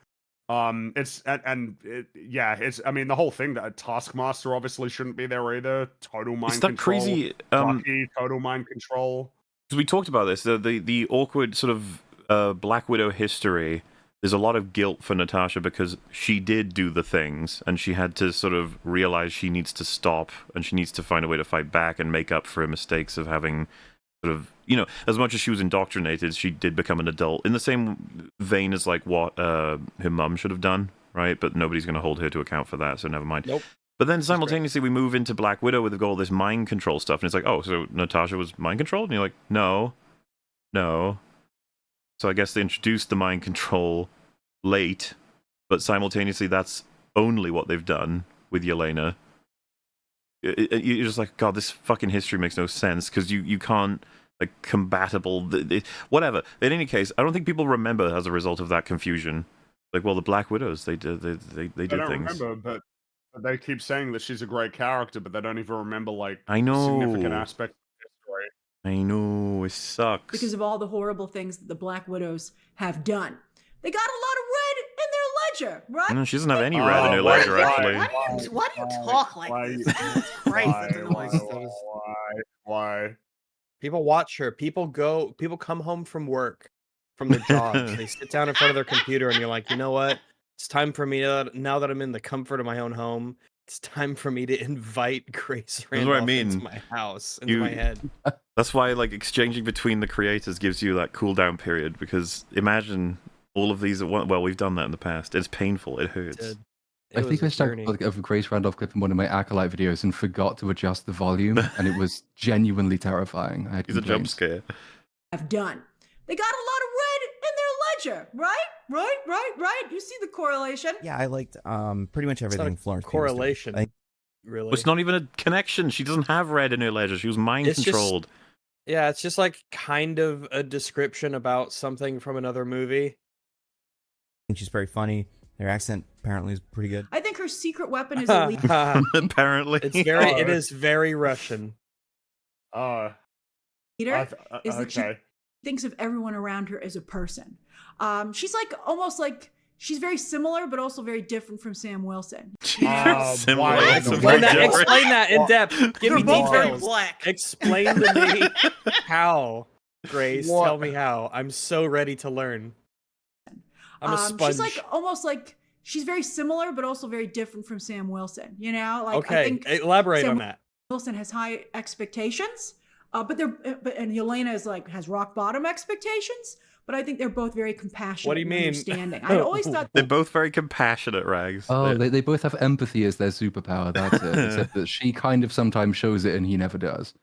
It's I mean, the whole thing that Taskmaster obviously shouldn't be there either. Total mind It's that control. crazy. Bucky, total mind control. Because we talked about this, the awkward sort of Black Widow history. There's a lot of guilt for Natasha because she did do the things, and she had to sort of realize she needs to stop, and she needs to find a way to fight back and make up for her mistakes of having sort of, you know, as much as she was indoctrinated, she did become an adult in the same vein as like what her mum should have done, right? But nobody's going to hold her to account for that, so never mind. Nope. But then simultaneously we move into Black Widow with all this mind control stuff, and it's like, oh, so Natasha was mind controlled? And you're like, no. So I guess they introduced the mind control late, but simultaneously that's only what they've done with Yelena. You're just like, God, this fucking history makes no sense, because you can't, like, compatible... whatever. In any case, I don't think people remember as a result of that confusion. Like, well, the Black Widows, they did I things. don't remember, but they keep saying that she's a great character, but they don't even remember, like, I know. significant aspects of history. I know, it sucks. because of all the horrible things that the Black Widows have done. They got a lot of red in their ledger, right? No, she doesn't have any red in her ledger, actually. Why do you talk like this? Jesus Christ, that's annoying. Why? People watch her. People come home from work, from their jobs. They sit down in front of their computer, and you're like, you know what? It's time for me now that I'm in the comfort of my own home. It's time for me to invite Grace what I Randolph mean. into my house, into my head. That's why, like, exchanging between the creators gives you that cooldown period, because imagine all of these at once. Well, we've done that in the past. It's painful. It hurts. I think I stuck like a Grace Randolph clip in one of my Acolyte videos and forgot to adjust the volume, and it was genuinely terrifying. I had It's a jump scare. Have done. They got a lot of red in their ledger, right? You see the correlation? Yeah, I liked pretty much everything Florence Pugh was doing. Correlation. I think Really? It's not even a connection. She doesn't have red in her ledger. She was mind It's just- controlled. Yeah, it's just like kind of a description about something from another movie. she's very funny. Her accent apparently is pretty good. I think her secret weapon is a lead. Apparently, it is very Russian. leader is that she okay. thinks of everyone around her as a person. She's like almost like she's very similar, but also very different from Sam Wilson. Similar. Explain that in depth. Give me They're both very details. black. Explain to me how, Grace. What? Tell me how. I'm so ready to learn. I'm a sponge. She's like almost like she's very similar, but also very different from Sam Wilson. You know, like okay, I think elaborate Sam on that. Wilson has high expectations, and Yelena is like has rock bottom expectations. But I think they're both very compassionate. What do you and mean? Understanding. I always thought They're both very compassionate, Rags. Oh, they both have empathy as their superpower. That's it. Except that she kind of sometimes shows it and he never does.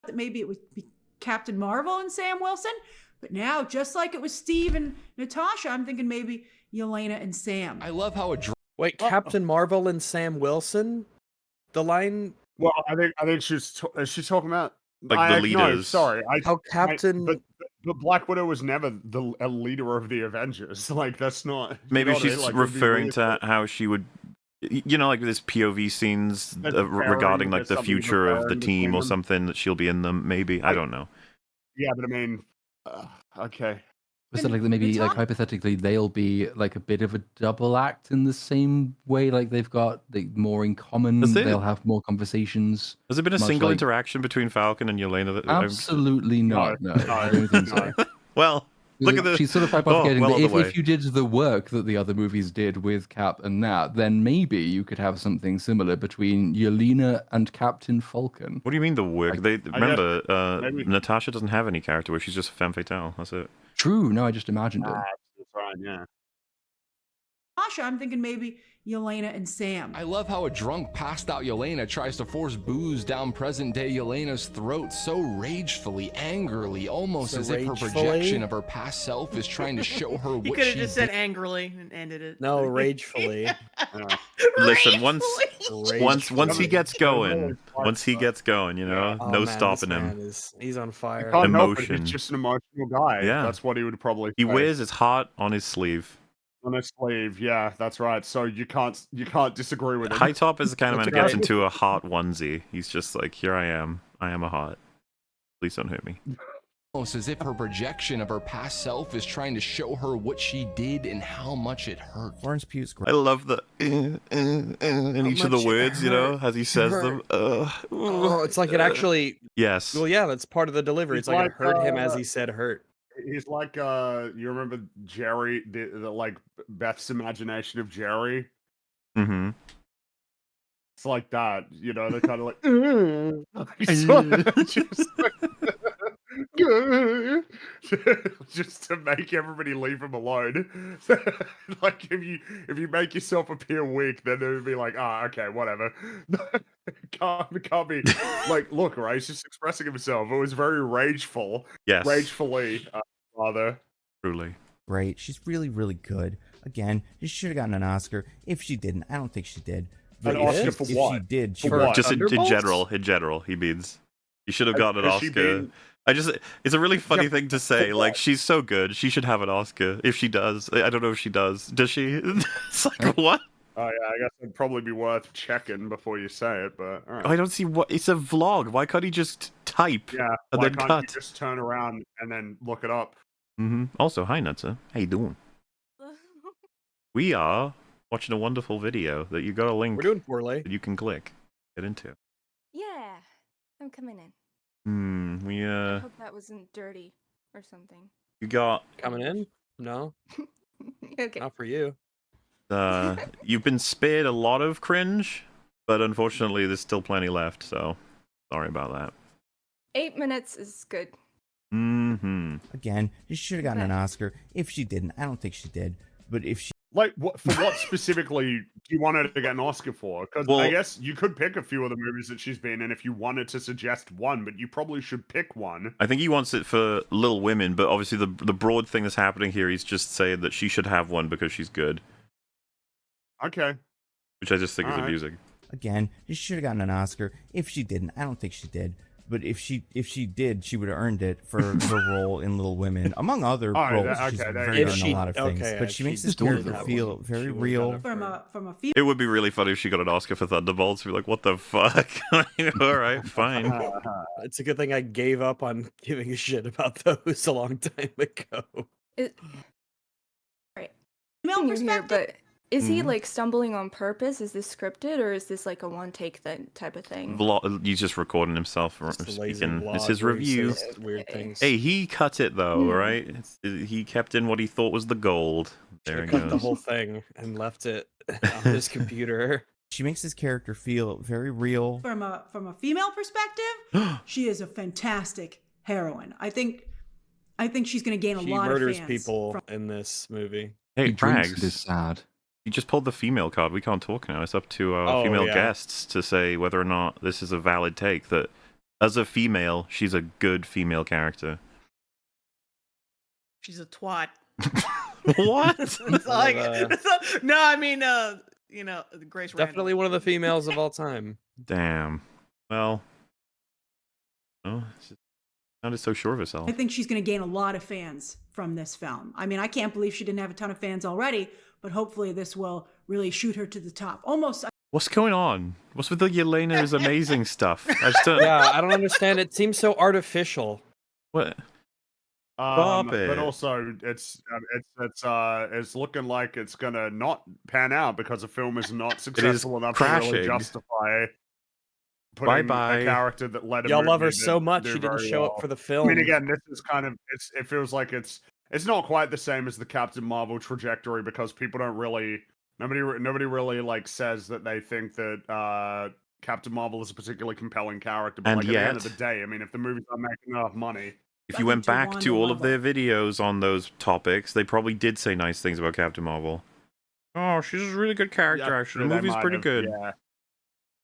that maybe it would be Captain Marvel and Sam Wilson. But now, just like it was Steve and Natasha, I'm thinking maybe Yelena and Sam. I love how Wait, Captain Marvel and Sam Wilson? The line Well, I think she's talking about Like the No, leaders. sorry, How Captain. but Black Widow was never a leader of the Avengers. Like that's not. Maybe you know what I mean? she's Like, it would be referring weird to how she would, like this POV scenes There's a regarding pairing, like there's the something of a future of the pairing team between or them. something that she'll be in them. Maybe I don't know. Yeah, but I mean, okay. So like maybe like hypothetically they'll be like a bit of a double act in the same way, like they've got more in common. They'll have more conversations. Has there been a much single like- interaction between Falcon and Yelena? Absolutely not. No, I don't think so. Well, look at the. She's sort of hypotheticating well that on the way. if you did the work that the other movies did with Cap and Nat, then maybe you could have something similar between Yelena and Captain Falcon. What do you mean the work? Like- Remember, maybe- Natasha doesn't have any character where she's just a femme fatale. That's it. True. No, I just imagined it. That's right. Yeah. Tasha, I'm thinking maybe Yelena and Sam. I love how a drunk, passed out Yelena tries to force booze down present-day Yelena's throat so ragefully, angrily, almost So as if her ragefully? projection of her past self is trying to show her He what could have she just did. said angrily and ended it. No, ragefully. Listen, once Ragefully. he gets going, really no Oh, man, stopping this him. man he's on fire. Can't help it, Emotion. he's just an emotional guy. Yeah. That's what he would probably say. He wears his heart on his sleeve. On his sleeve. Yeah, that's right. So you can't disagree with him. High Top is the kind of man who That's gets right. into a heart onesie. He's just like, here I am a heart. Please don't hurt me. Almost as if her projection of her past self is trying to show her what she did and how much it hurt. Florence Pugh's great. I love the in each of the much it words, as he says them. Oh, it's like it actually. Yes. Well, yeah, that's part of the delivery. It's He's like it like, hurt him as he said hurt. He's like you remember Jerry, the like Beth's imagination of Jerry? Mm-hmm. It's like that, they're kind of like just to make everybody leave him alone. Like if you make yourself appear weak, then it would be like, okay, whatever. can't be like, look, right, he's just expressing himself. It was very rageful. Yes. Ragefully, rather. Truly. Great. She's really, really good. Again, she should have gotten an Oscar. If she didn't, I don't think she did. But An if Oscar she, for if what? she did, she For would. what? Just in Thunderbolts? general, he means. You should have gotten an Has she Oscar. been- It's a really funny thing to say. for Like, what? she's so good. She should have an Oscar. If she does. I don't know if she does. Does she? It's like, what? Oh yeah, I guess it'd probably be worth checking before you say it, but all right. I don't see what. It's a vlog. Why can't he just type Yeah, and why then can't cut? you just turn around and then look it up? Mm-hmm. Also, hi, Nutsa. How you doing? We are watching a wonderful video that you got a link We're doing poorly. that you can click. Get into. Yeah, I'm coming in. We I hope that wasn't dirty or something. you got Coming in? No, Okay. not for you. you've been spared a lot of cringe, but unfortunately there's still plenty left, so sorry about that. 8 minutes is good. Mm-hmm. Again, she should have gotten an Oscar. If she didn't, I don't think she did. But if she Like, what specifically do you want her to get an Oscar for? Because Well- I guess you could pick a few of the movies that she's been in if you wanted to suggest one, but you probably should pick one. I think he wants it for Little Women, but obviously the broad thing that's happening here, he's just saying that she should have one because she's good, Okay. which I just think is Alright. amusing. again, she should have gotten an Oscar. If she didn't, I don't think she did. But if she did, she would have earned it for her role in Little Women, among other roles. She's very If done she- a lot of things, okay, but if she she makes this did character that feel one, very she would've real. done From a It would be really funny if she got an Oscar for Thunderbolts. Be like, what the fuck? All right, fine. It's a good thing I gave up on giving a shit about those a long time ago. Female perspective, but is he Mhm. like stumbling on purpose? Is this scripted or is this like a one take type of thing? He's just recording himself Just a lazy speaking. It's vlog his where he review. says weird things. Hey, he cut it though, Hmm. right? He kept in what he thought was the gold. There Should've he cut the goes. whole thing and left it on his computer. She makes this character feel very real. from a female perspective, she is a fantastic heroine. I think she's going to gain a She lot of murders fans. people in this movie. Hey, He drinks and Prags. is sad. You just pulled the female card. We can't talk now. It's up to our Oh, female yeah. guests to say whether or not this is a valid take. That as a female, she's a good female character. She's a twat. What? It's like, no, I mean, Grace Randall. Definitely one of the females of all time. Damn. Well, it just sounded so sure of herself. I think she's going to gain a lot of fans from this film. I mean, I can't believe she didn't have a ton of fans already, but hopefully this will really shoot her to the top. Almost. What's going on? What's with the Yelena's amazing stuff? I just don't... Yeah, I don't understand. It seems so artificial. What? Stop it. But also, it's looking like it's gonna not pan out because the film is not successful enough to really justify putting a character that led a Y'all movie love her that so much do she didn't very show well. up for the film. I mean, again, this is kind of it feels like it's not quite the same as the Captain Marvel trajectory because people don't really nobody really like says that they think that Captain Marvel is a particularly compelling character. But And like at the end of yet- the day, I mean, if the movie's not making enough money. If you went back to all of their videos on those topics, they probably did say nice things about Captain Marvel. Oh, she's a really good character, actually. The movie's pretty good. Yeah.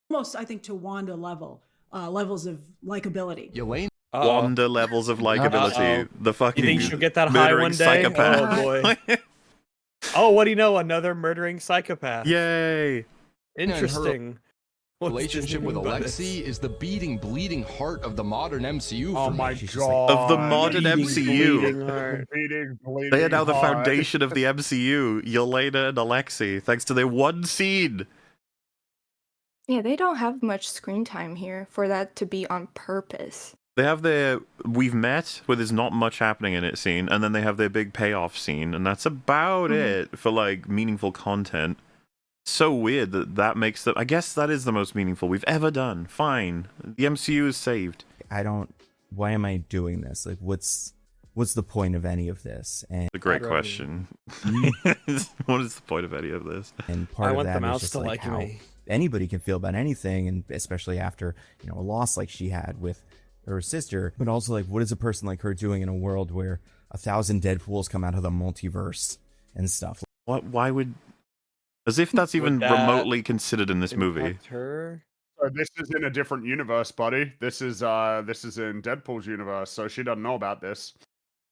Almost, I think, to Wanda levels of likability. Yelena. Wanda levels of likability. The fucking You think she'll get that high murdering one day? psychopath. Oh boy. Oh, what do you know? Another murdering psychopath. Yay! Interesting. What's Relationship Disney with mean by Alexei is the beating, bleeding heart of the modern MCU. Oh for my me. god! Of the modern bleeding MCU. heart. They are now the heart. foundation of the MCU. Yelena and Alexei, thanks to their one scene. Yeah, they don't have much screen time here for that to be on purpose. They have their "we've met" where there's not much happening in it scene, and then they have their big payoff scene, and that's about it for like meaningful content. So weird that makes them. I guess that is the most meaningful we've ever done. Fine, the MCU is saved. Why am I doing this? Like, what's the point of any of this? And A great question. What is the point of any of this? And part I of want that the is mouse just to like like how me. anybody can feel about anything, and especially after a loss like she had with her sister. But also, like, what is a person like her doing in a world where 1,000 Deadpools come out of the multiverse and stuff? Why would? As if that's even that remotely considered in this movie. Impact her? So this is in a different universe, buddy. This is in Deadpool's universe, so she doesn't know about this.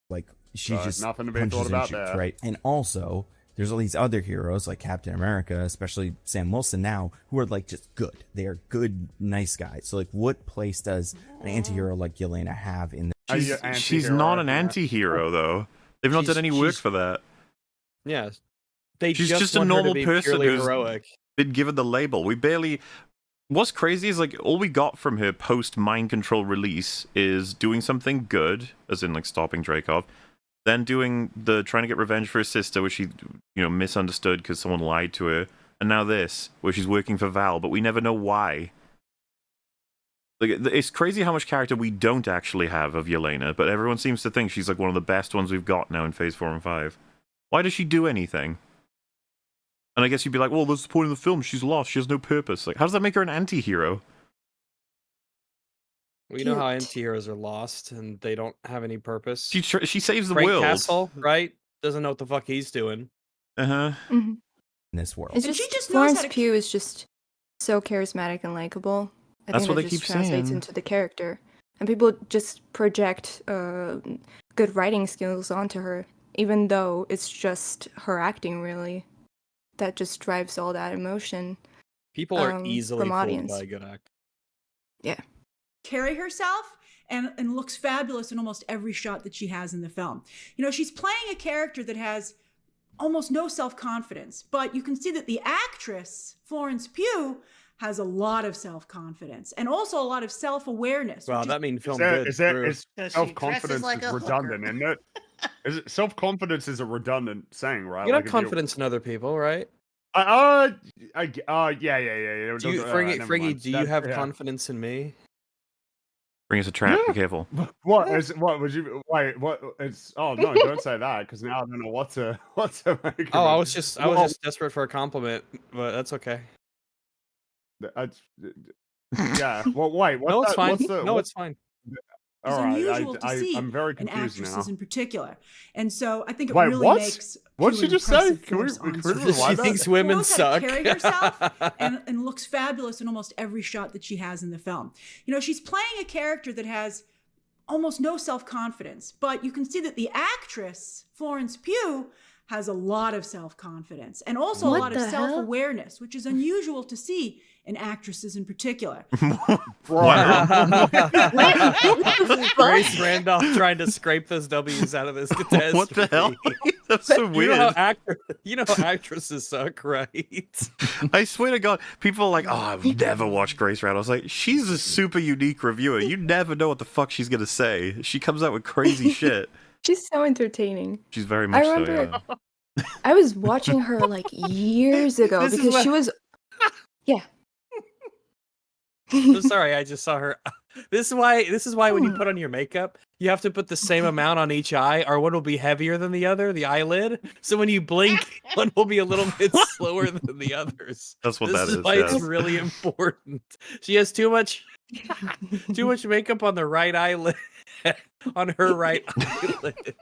Like, she So just nothing to be punches thought and about shoots, there. right? And also, there's all these other heroes like Captain America, especially Sam Wilson now, who are like just good. They are good, nice guys. So like, what place does an anti-hero like Yelena have in the? She's not an anti-hero though. They've not done any work for that. Yeah. They She's just just a want her to normal be person purely who's heroic. been given the label. We barely. What's crazy is like all we got from her post mind control release is doing something good, as in like stopping Dreykov, then doing the trying to get revenge for her sister, which she misunderstood because someone lied to her, and now this, where she's working for Val, but we never know why. Like it's crazy how much character we don't actually have of Yelena, but everyone seems to think she's like one of the best ones we've got now in Phase 4 and 5. Why does she do anything? And I guess you'd be like, well, that's the point of the film. She's lost. She has no purpose. Like, how does that make her an anti-hero? We know how anti-heroes are lost and they don't have any purpose. She saves the Frank world. Castle, right? Doesn't know what the fuck he's doing. Uh-huh. In this world. It's And just, she just knows Florence how to- Pugh is just so charismatic and likable. I That's think what that they just keep translates saying. into the character. And people just project good writing skills onto her, even though it's just her acting, really. That just drives all that emotion. People are easily from fooled audience. by a good actor. Yeah. Carry herself and looks fabulous in almost every shot that she has in the film. She's playing a character that has almost no self-confidence, but you can see that the actress, Florence Pugh, has a lot of self-confidence and also a lot of self-awareness. Wow, which that means film Is good. self-confidence like a redundant, isn't it? Is it self-confidence is a redundant saying, right? You Like, have if you- confidence in other people, right? yeah. Do you, Friggy, do you have confidence in me? Bring us a trap. Be careful. What would you wait? What it's? Oh no! Don't say that because now I don't know what to make. Oh, of I it. was just desperate for a compliment, but that's okay. Yeah. Well, wait. No, it's fine. No, it's fine. is All right. unusual to see I'm very in confused actresses now. in particular. And so I think it Wait, really what? makes What'd Pugh she just an say? impressive Can we force on screen. rewind She that? thinks women Knows how suck. to carry herself and looks fabulous in almost every shot that she has in the film. She's playing a character that has almost no self-confidence, but you can see that the actress, Florence Pugh, has a lot of self-confidence and also a What lot of the hell? self-awareness, which is unusual to see in actresses in particular. Grace Randolph trying to scrape those W's out of this catastrophe. What the hell? That's so weird. You know how actresses suck, right? I swear to God, people are like, "Oh, I've never watched Grace Randolph." I was like, she's a super unique reviewer. You never know what the fuck she's gonna say. She comes out with crazy shit. She's so entertaining. She's very much so. remember- Yeah. I was watching her like years ago This is because what- she was. Yeah. I'm sorry, I just saw her. This is why when you put on your makeup, you have to put the same amount on each eye, or one will be heavier than the other, the eyelid. So when you blink, one will be a little bit slower than the others. That's what this that is is, why yes. it's really important. She has too much makeup on the right eyelid, on her right eyelid.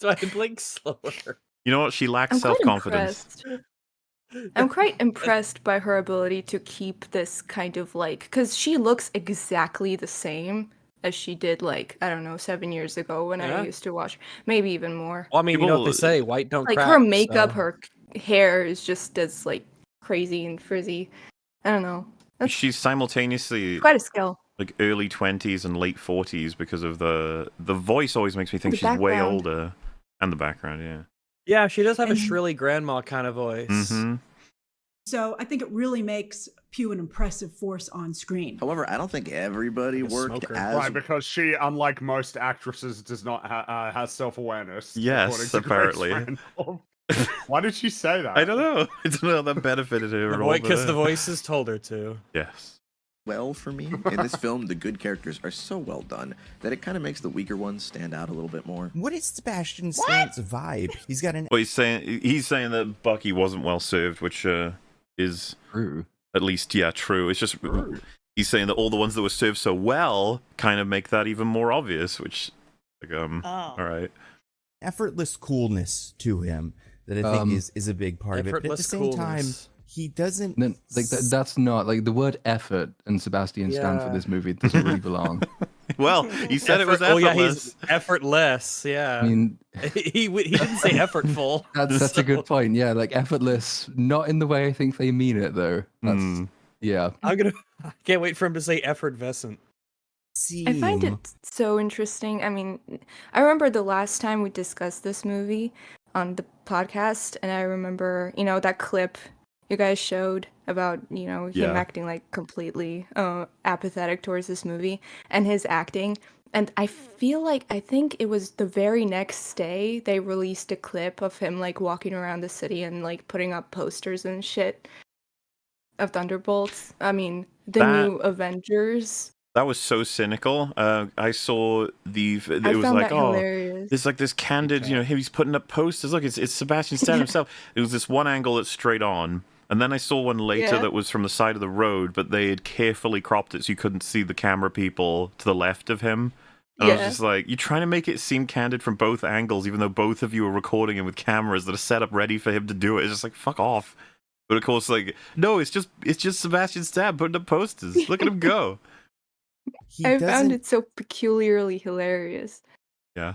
So I blink slower. You know what? She lacks I'm quite self-confidence. I'm quite impressed by her ability to keep this kind of like, because she looks exactly the same as she did like, I don't know, 7 years ago when Yeah. I used to watch, maybe even more. Well, I mean, you know what they say, white don't Like crack. her makeup, so- her hair is just as like crazy and frizzy. I don't know. That's She's simultaneously quite a skill. like early 20s and late 40s because of the voice always makes me think The she's way background. older. And the background, yeah. Yeah, she does have a shrilly grandma kind of voice. Mm-hmm. So I think it really makes Pugh an impressive force on screen. However, I don't think everybody worked as Right, because she, unlike most actresses, does not has self-awareness. Yes, according to Grace apparently. Randolph. Why did she say that? I don't know. I don't know how that benefited her at all. Because the voices told her to. Yes. well for me. In this film, the good characters are so well done that it kind of makes the weaker ones stand out a little bit more. What is Sebastian Stan's vibe? He's got an But he's saying that Bucky wasn't well served, which is true. At least, true. It's just he's saying that all the ones that were served so well kind of make that even more obvious. Which, like, all right, effortless coolness to him that I think is a big part of it. But at the Effortless same time, coolness. he doesn't No, like that's not like the word effort and Sebastian Stan for Yeah. this movie doesn't really belong. Well, he said it was Oh yeah, effortless. he's effortless. Yeah. I mean, he didn't say effortful. that's a good point. Yeah, like effortless, not in the way I think they mean it though. That's yeah. I can't wait for him to say effervescent. I find it so interesting. I mean, I remember the last time we discussed this movie on the podcast, and I remember, that clip you guys showed about, him Yeah. acting like completely apathetic towards this movie and his acting. And I think it was the very next day they released a clip of him like walking around the city and like putting up posters and shit of Thunderbolts. I mean, the new Avengers. That was so cynical. I saw it was found like, that hilarious. there's like this candid, he's putting up posters. Look, it's Sebastian Stan himself. It was this one angle that's straight on, and then I saw one later Yeah. that was from the side of the road, but they had carefully cropped it so you couldn't see the camera people to the left of him. And I was Yeah. just like, you're trying to make it seem candid from both angles, even though both of you are recording him with cameras that are set up ready for him to do it. It's just like, fuck off. But of course, like, no, it's just Sebastian Stan putting up posters. Look at him go. I found it so peculiarly hilarious. Yeah.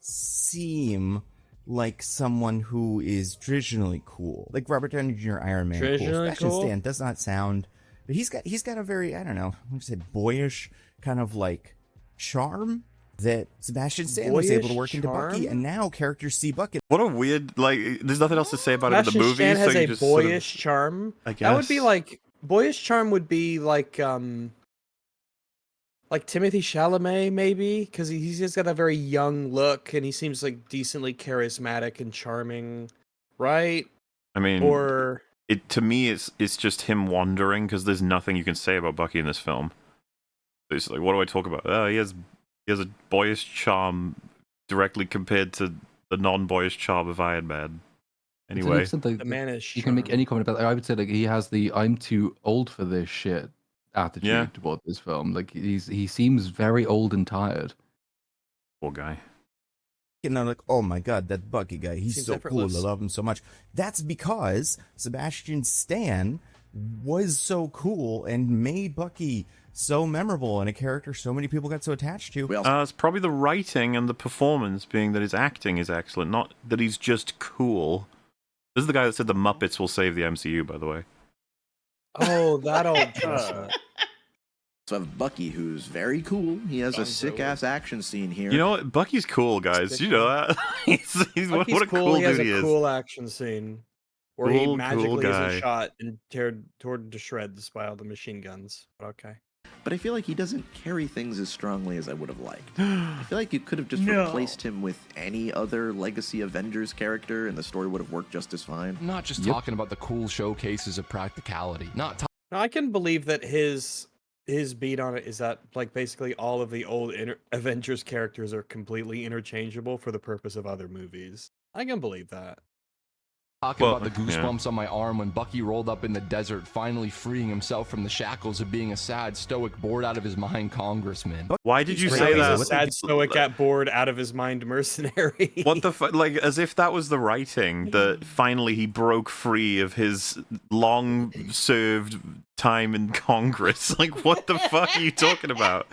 seem like someone who is traditionally cool, like Robert Downey Jr. Iron Man. Cool. Traditionally Sebastian cool? Stan does not sound, but he's got a very, I don't know, I'm gonna say boyish kind of like charm that Sebastian Stan was able to Boyish work into Bucky, charm? and now characters see Bucky. What a weird, like, there's nothing else to say about it in the Sebastian movie. Stan has so you a just sort of- boyish charm. I That would be guess. like boyish charm would be like Timothy Chalamet maybe, because he's just got a very young look and he seems like decently charismatic and charming, right? I mean, Or to me, it's just him wandering because there's nothing you can say about Bucky in this film. It's like, what do I talk about? Oh, he has a boyish charm directly compared to the non-boyish charm of Iron Man. To an Anyway, extent, like, the man is you can make any comment about that. I would say like he has the "I'm too old for this shit" attitude Yeah. toward this film. Like he seems very old and tired. poor guy. And I'm like, oh my god, that Bucky guy, he's Seems so effortless. cool. I love him so much. That's because Sebastian Stan was so cool and made Bucky so memorable and a character so many people got so attached to. It's probably the writing and the performance, being that his acting is excellent, not that he's just cool. This is the guy that said the Muppets will save the MCU, by the way. Oh, that old chestnut. So I have Bucky, who's very cool. He has a sick-ass action scene here. You know what? Bucky's cool, guys. You know that? he's what Bucky's a cool he has dude a he is. cool action scene where he Cool magically guy. isn't shot and torn to shreds by all the machine guns. But okay. But I feel like he doesn't carry things as strongly as I would have liked. I feel like you could have just No. replaced him with any other Legacy Avengers character and the story would have worked just as fine. I'm not just talking about the cool showcases of practicality. Not Now, I can believe that his beat on it is that like basically all of the old Avengers characters are completely interchangeable for the purpose of other movies. I can believe that. talking about the goosebumps on my arm when Bucky rolled up in the desert, finally freeing himself from the shackles of being a sad, stoic, bored out of his mind congressman. Why did you Now say he's that? a sad, stoic, bored, out of his mind mercenary. What the fuck? Like, as if that was the writing, that finally he broke free of his long-served time in Congress. Like, what the fuck are you talking about?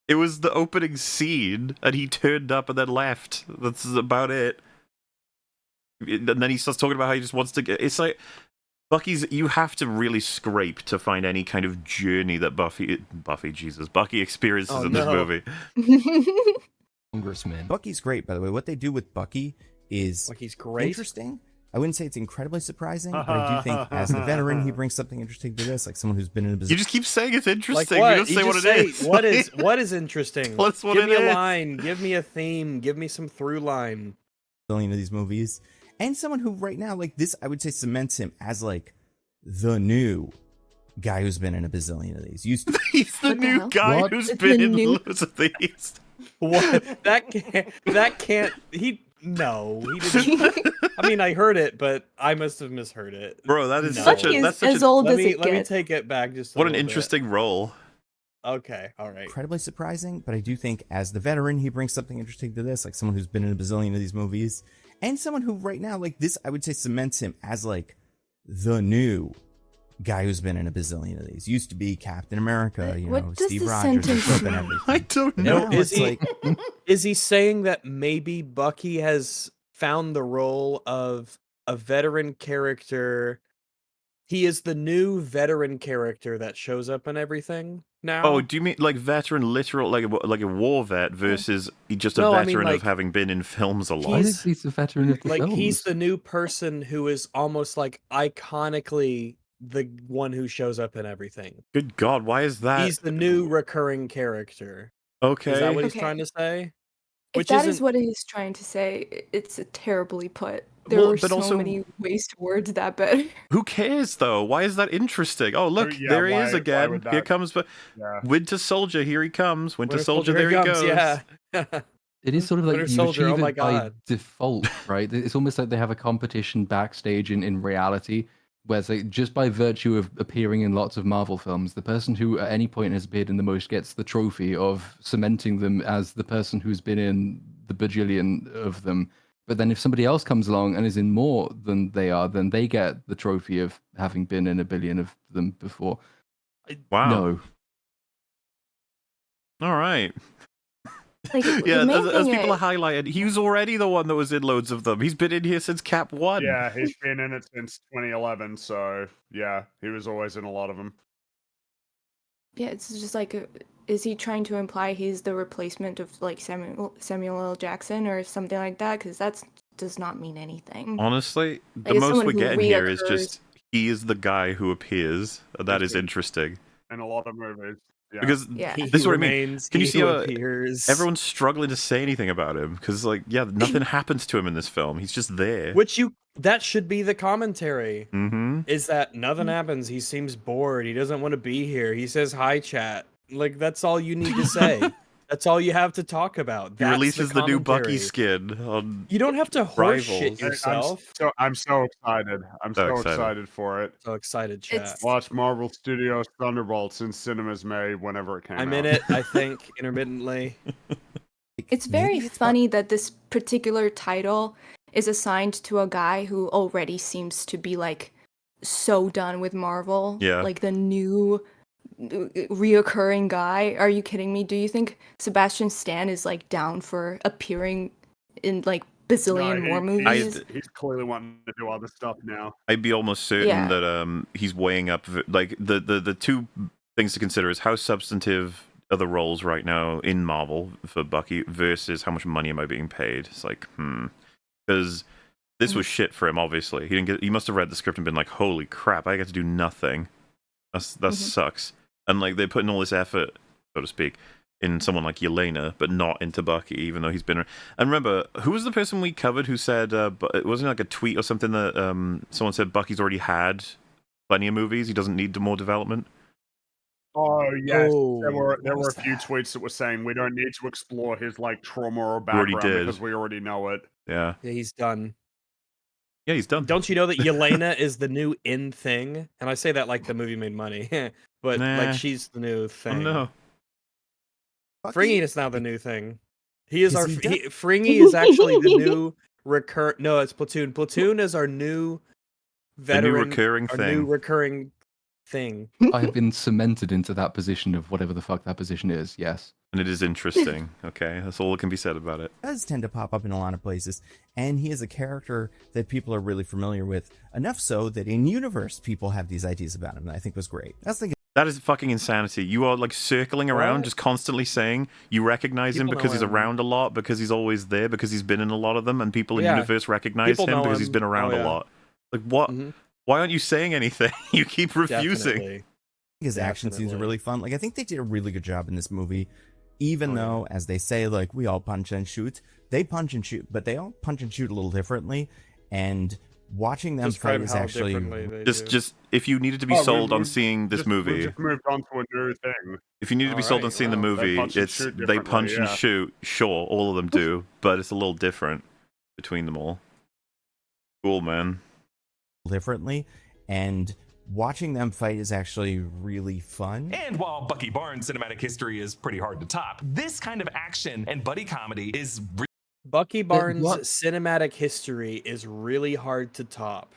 It was the opening scene, and he turned up and then left. That's about it. And then he starts talking about how he just wants to get... It's like... Bucky's... You have to really scrape to find any kind of journey that Bucky experiences in this movie. Congressman. Bucky's great, by the way. What they do with Bucky is Bucky's great. interesting. I wouldn't say it's incredibly surprising, but I do think as the veteran, he brings something interesting to this, like someone who's been in a position. You just keep saying it's interesting. Like You don't say what it is. What is interesting? Tell us what give it me a is. line. Give me a theme. Give me some through line. Of these movies, and someone who right now, like this, I would say cements him as like the new guy who's been in a bazillion of these. He's the new guy who's It's been the in new- loads of these. What? That can't. He didn't. I mean, I heard it, but I must have misheard it. Bro, that is No. such a... That's such a let me take it back just a what an little bit. interesting role. Okay, all right. Incredibly surprising, but I do think as the veteran, he brings something interesting to this, like someone who's been in a bazillion of these movies, and someone who right now, like this, I would say cements him as like the new guy who's been in a bazillion of these. Used to be Captain America, you What know, does Steve the Rogers, sentence and mean? everything. I don't No, Now is it's he like is he saying that maybe Bucky has found the role of a veteran character? He is the new veteran character that shows up in everything now. Oh, do you mean like veteran, literal, like a war vet versus just a No, I veteran mean, like, of having been in films a lot? I think he's a veteran of the like films. he's the new person who is almost like iconically the one who shows up in everything. Good God, why is that? He's the new recurring character. Okay. Is that what he's Okay. trying to say? If that is what he's trying to say, it's terribly put. There Well, were but so also- many ways to word that better. Who cares though? Why is that interesting? Oh, look, Yeah, there he why- is why again. would Here that- comes Yeah. Winter Soldier. Here he comes. Winter Soldier. here There he comes, goes. Yeah. It is sort of like Winter you Soldier, achieve oh my it by God. default, right? It's almost like they have a competition backstage in reality, where it's like just by virtue of appearing in lots of Marvel films, the person who at any point has appeared in the most gets the trophy of cementing them as the person who's been in the bajillion of them. But then if somebody else comes along and is in more than they are, then they get the trophy of having been in a billion of them before. Wow. No. All right. Like, Yeah, the main as thing people are is- highlighted, he was already the one that was in loads of them. He's been in here since Cap 1. Yeah, he's been in it since 2011, so yeah, he was always in a lot of them. Yeah, it's just like, is he trying to imply he's the replacement of like Samuel L. Jackson or something like that? Because that does not mean anything. Honestly, the Like, it's most someone we're who getting here is reoccurs. just he is the guy who appears. That is interesting. In a lot of movies. Yeah. Because Yeah. this is what I mean. remains, Can you he see who how appears. everyone's struggling to say anything about him? Because, like, yeah, nothing happens to him in this film. He's just there. That should be the commentary. Mm-hmm. Is that nothing happens? He seems bored. He doesn't want to be here. He says hi, chat. Like that's all you need to say. That's all you have to talk about. He That's releases the new Bucky commentary. skin on You don't have to horse shit Rivals. yourself. I'm so excited. I'm So so excited. excited for it. So excited, chat. Watch Marvel Studios Thunderbolts in cinemas May whenever it came out. I'm in it. I think intermittently. It's very funny that this particular title is assigned to a guy who already seems to be like so done with Marvel. Yeah. Like the new reoccurring guy. Are you kidding me? Do you think Sebastian Stan is like down for appearing in like bazillion more movies? He's clearly wanting to do other stuff now. I'd be almost certain Yeah. that he's weighing up like the two things to consider is how substantive are the roles right now in Marvel for Bucky versus how much money am I being paid. It's like, because this was shit for him. Obviously, he must have read the script and been like, holy crap, I get to do nothing. That sucks. And like they're putting all this effort, so to speak, in someone like Yelena, but not into Bucky, even though he's been. And remember, who was the person we covered who said it wasn't like a tweet or something that someone said Bucky's already had plenty of movies. He doesn't need more development. Oh yes, Oh, there were a what few tweets that were saying we don't need to explore his like trauma or We already background did. because we already know it. Yeah. Yeah, he's done. Yeah, he's done. Don't you know that Yelena is the new in thing? And I say that like the movie made money, but Nah. like she's the new Oh, thing. no. Fringy is now the new thing. He is Is our he done? Fringy is actually the new recur. No, it's Platoon. Platoon is our new veteran, recurring our thing. new recurring thing. I have been cemented into that position of whatever the fuck that position is. Yes. And it is interesting. Okay, that's all that can be said about it. Does tend to pop up in a lot of places, and he is a character that people are really familiar with, enough so that in universe people have these ideas about him that I think was great. That's the That is fucking insanity. You are like circling around, What? just constantly saying you recognize him People because know he's him. around a lot, because he's always there, because he's been in a lot of them, and people in Yeah. universe recognize People him know because he's him. been around Oh, a yeah. lot. Like what? Mhm. Why aren't you saying anything? You keep refusing. Definitely. his action scenes are Definitely. really fun. Like I think they did a really good job in this movie, even though, as they say, like we all punch and shoot. They punch and shoot, but they all punch and shoot a little differently. And watching them Describe fight is how actually differently they Just, do. just if you needed to be Oh, sold on we've seeing this we movie, just moved on to a new thing. if you needed to be sold on Alright, seeing the wow. They movie, punch and it's shoot they differently, punch and yeah. shoot. Sure, all of them do, but it's a little different between them all. Cool, man. differently, and watching them fight is actually really fun. And while Bucky Barnes' cinematic history is pretty hard to top, this kind of action and buddy comedy is Bucky Barnes' what- cinematic history is really hard to top.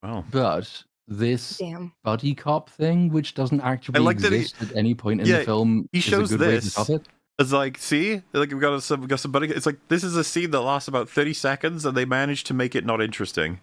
Wow. But this Damn. buddy cop thing, which doesn't actually like that he- exist at any point in Yeah, the film, he is shows a good way to this. top it. It's like, see, like we got somebody. It's like this is a scene that lasts about 30 seconds, and they managed to make it not interesting.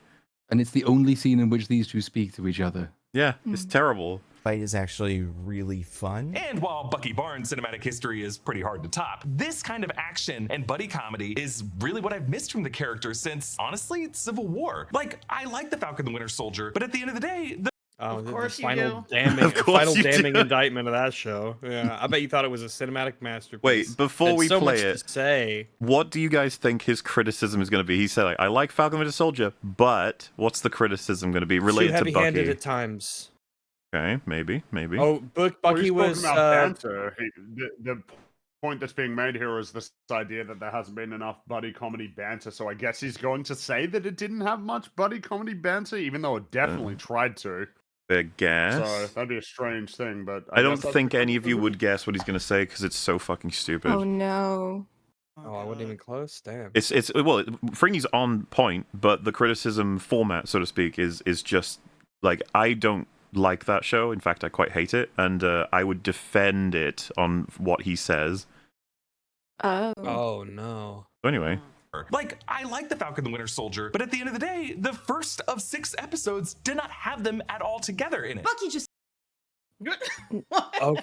And it's the only scene in which these two speak to each other. Yeah, it's terrible. Fight is actually really fun. And while Bucky Barnes' cinematic history is pretty hard to top, this kind of action and buddy comedy is really what I've missed from the character since, honestly, Civil War. Like, I like the Falcon and the Winter Soldier, but at the end of the day, Oh, Of the course you final do. damning, Of course final you damning do. indictment of that show. Yeah, I bet you thought it was a cinematic masterpiece. Wait, before Had we so play much it, to say. what do you guys think his criticism is going to be? He said, like, I like Falcon Winter Soldier, but what's the criticism going to be Too related to heavy-handed Bucky? at times. Okay, maybe. Oh, Well, Bucky he's was. talking about banter. The point that's being made here is this idea that there hasn't been enough buddy comedy banter. So I guess he's going to say that it didn't have much buddy comedy banter, even though it definitely tried to. I guess. So that'd be a strange thing, but I don't guess that's think the any of you criticism. would guess what he's going to say because it's so fucking stupid. Oh no. Oh, I wasn't even close. Damn. It's well, Fringy's on point, but the criticism format, so to speak, is just like I don't like that show. In fact, I quite hate it, and I would defend it on what he says. Oh. Oh no. So anyway, like, I like the Falcon and the Winter Soldier, but at the end of the day, the first of 6 episodes did not have them at all together in it. Bucky just Okay.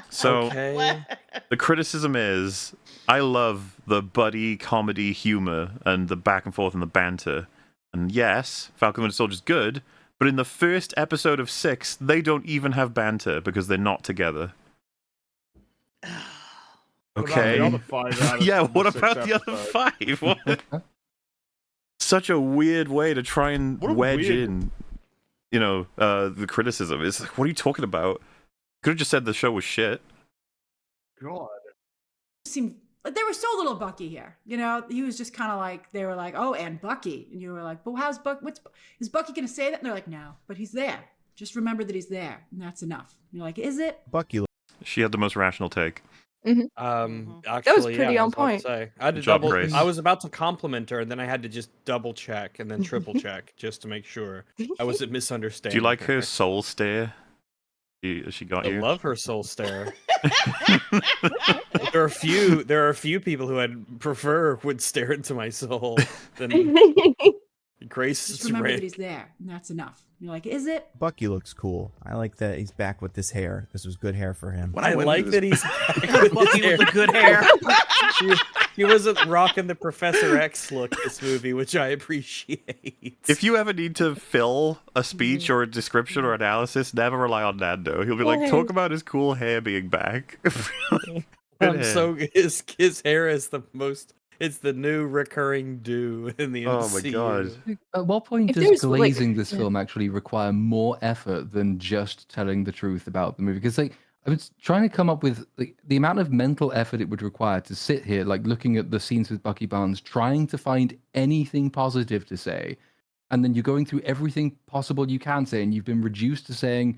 so Okay. the criticism is I love the buddy comedy humor and the back and forth and the banter, and yes, Falcon and Winter Soldier's good, but in the first episode of 6, they don't even have banter because they're not together. What about Okay. the other 5 out of Yeah, the what 6 about the other episodes? 5? What? Such a weird way to try and What a wedge weird- in, the criticism. It's like, what are you talking about? Could have just said the show was shit. God. seemed like there was so little Bucky here. You know, he was just kind of like, they were like, oh, and Bucky. And you were like, but how's Bucky? Is Bucky going to say that? And they're like, no, but he's there. Just remember that he's there. And that's enough. And you're like, is it? Bucky. She had the most rational take. Actually, pretty yeah, I on was about to point. say. I had to Good job, double. Grace. I was about to compliment her, and then I had to just double check and then triple check just to make sure I wasn't Do misunderstanding. you like her her. soul stare? She got I you. love her soul stare. There are a few people who I'd prefer would stare into my soul than Grace. Just remember that he's there, and that's enough. You're like, is it? Bucky looks cool. I like that he's back with this hair. This was good hair for him. I like that he's back with Bucky with the good hair. He wasn't rocking the Professor X look this movie, which I appreciate. If you ever need to fill a speech or a description or analysis, never rely on Nando. He'll be like, talk about his cool hair being back. His hair is the most. It's the new recurring do in the MCU. Oh my god! At what point does glazing this film actually require more effort than just telling the truth about the movie? Because I was trying to come up with the amount of mental effort it would require to sit here, looking at the scenes with Bucky Barnes, trying to find anything positive to say, and then you're going through everything possible you can say, and you've been reduced to saying,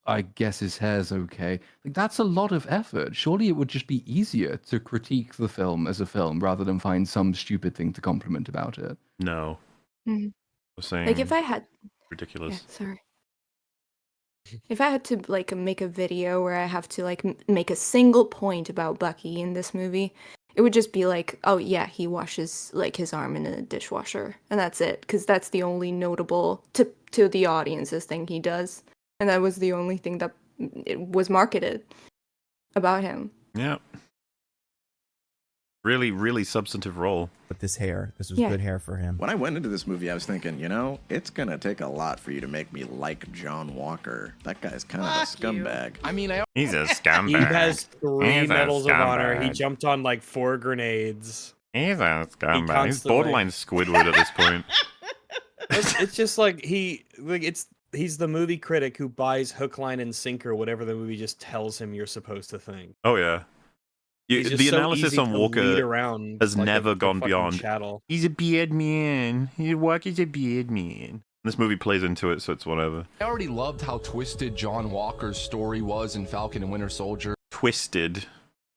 I guess his hair's okay. That's a lot of effort. Surely it would just be easier to critique the film as a film rather than find some stupid thing to compliment about it. No. Mhm. I'm saying Like if I had ridiculous. Yeah, sorry. If I had to make a video where I have to make a single point about Bucky in this movie, it would just be like, oh yeah, he washes his arm in a dishwasher, and that's it, because that's the only notable to the audience's thing he does. And that was the only thing that it was marketed about him. Yeah. Really, really substantive role. With this hair. This was Yeah. good hair for him. When I went into this movie, I was thinking, it's going to take a lot for you to make me like John Walker. That guy's kind of a scumbag. I mean, He's a scumbag. He has 3 He's a medals of honor. He scumbag. jumped on 4 grenades. He's a scumbag. He's constantly- borderline Squidward at this point. It's just he's the movie critic who buys hook, line, and sinker whatever the movie just tells him you're supposed to think. Oh yeah. He's just The so analysis easy on to Walker lead around has like never a gone fucking beyond. chattel. He's a beard man. Walker's a beard man. This movie plays into it, so it's whatever. I already loved how twisted John Walker's story was in Falcon and Winter Soldier. Twisted.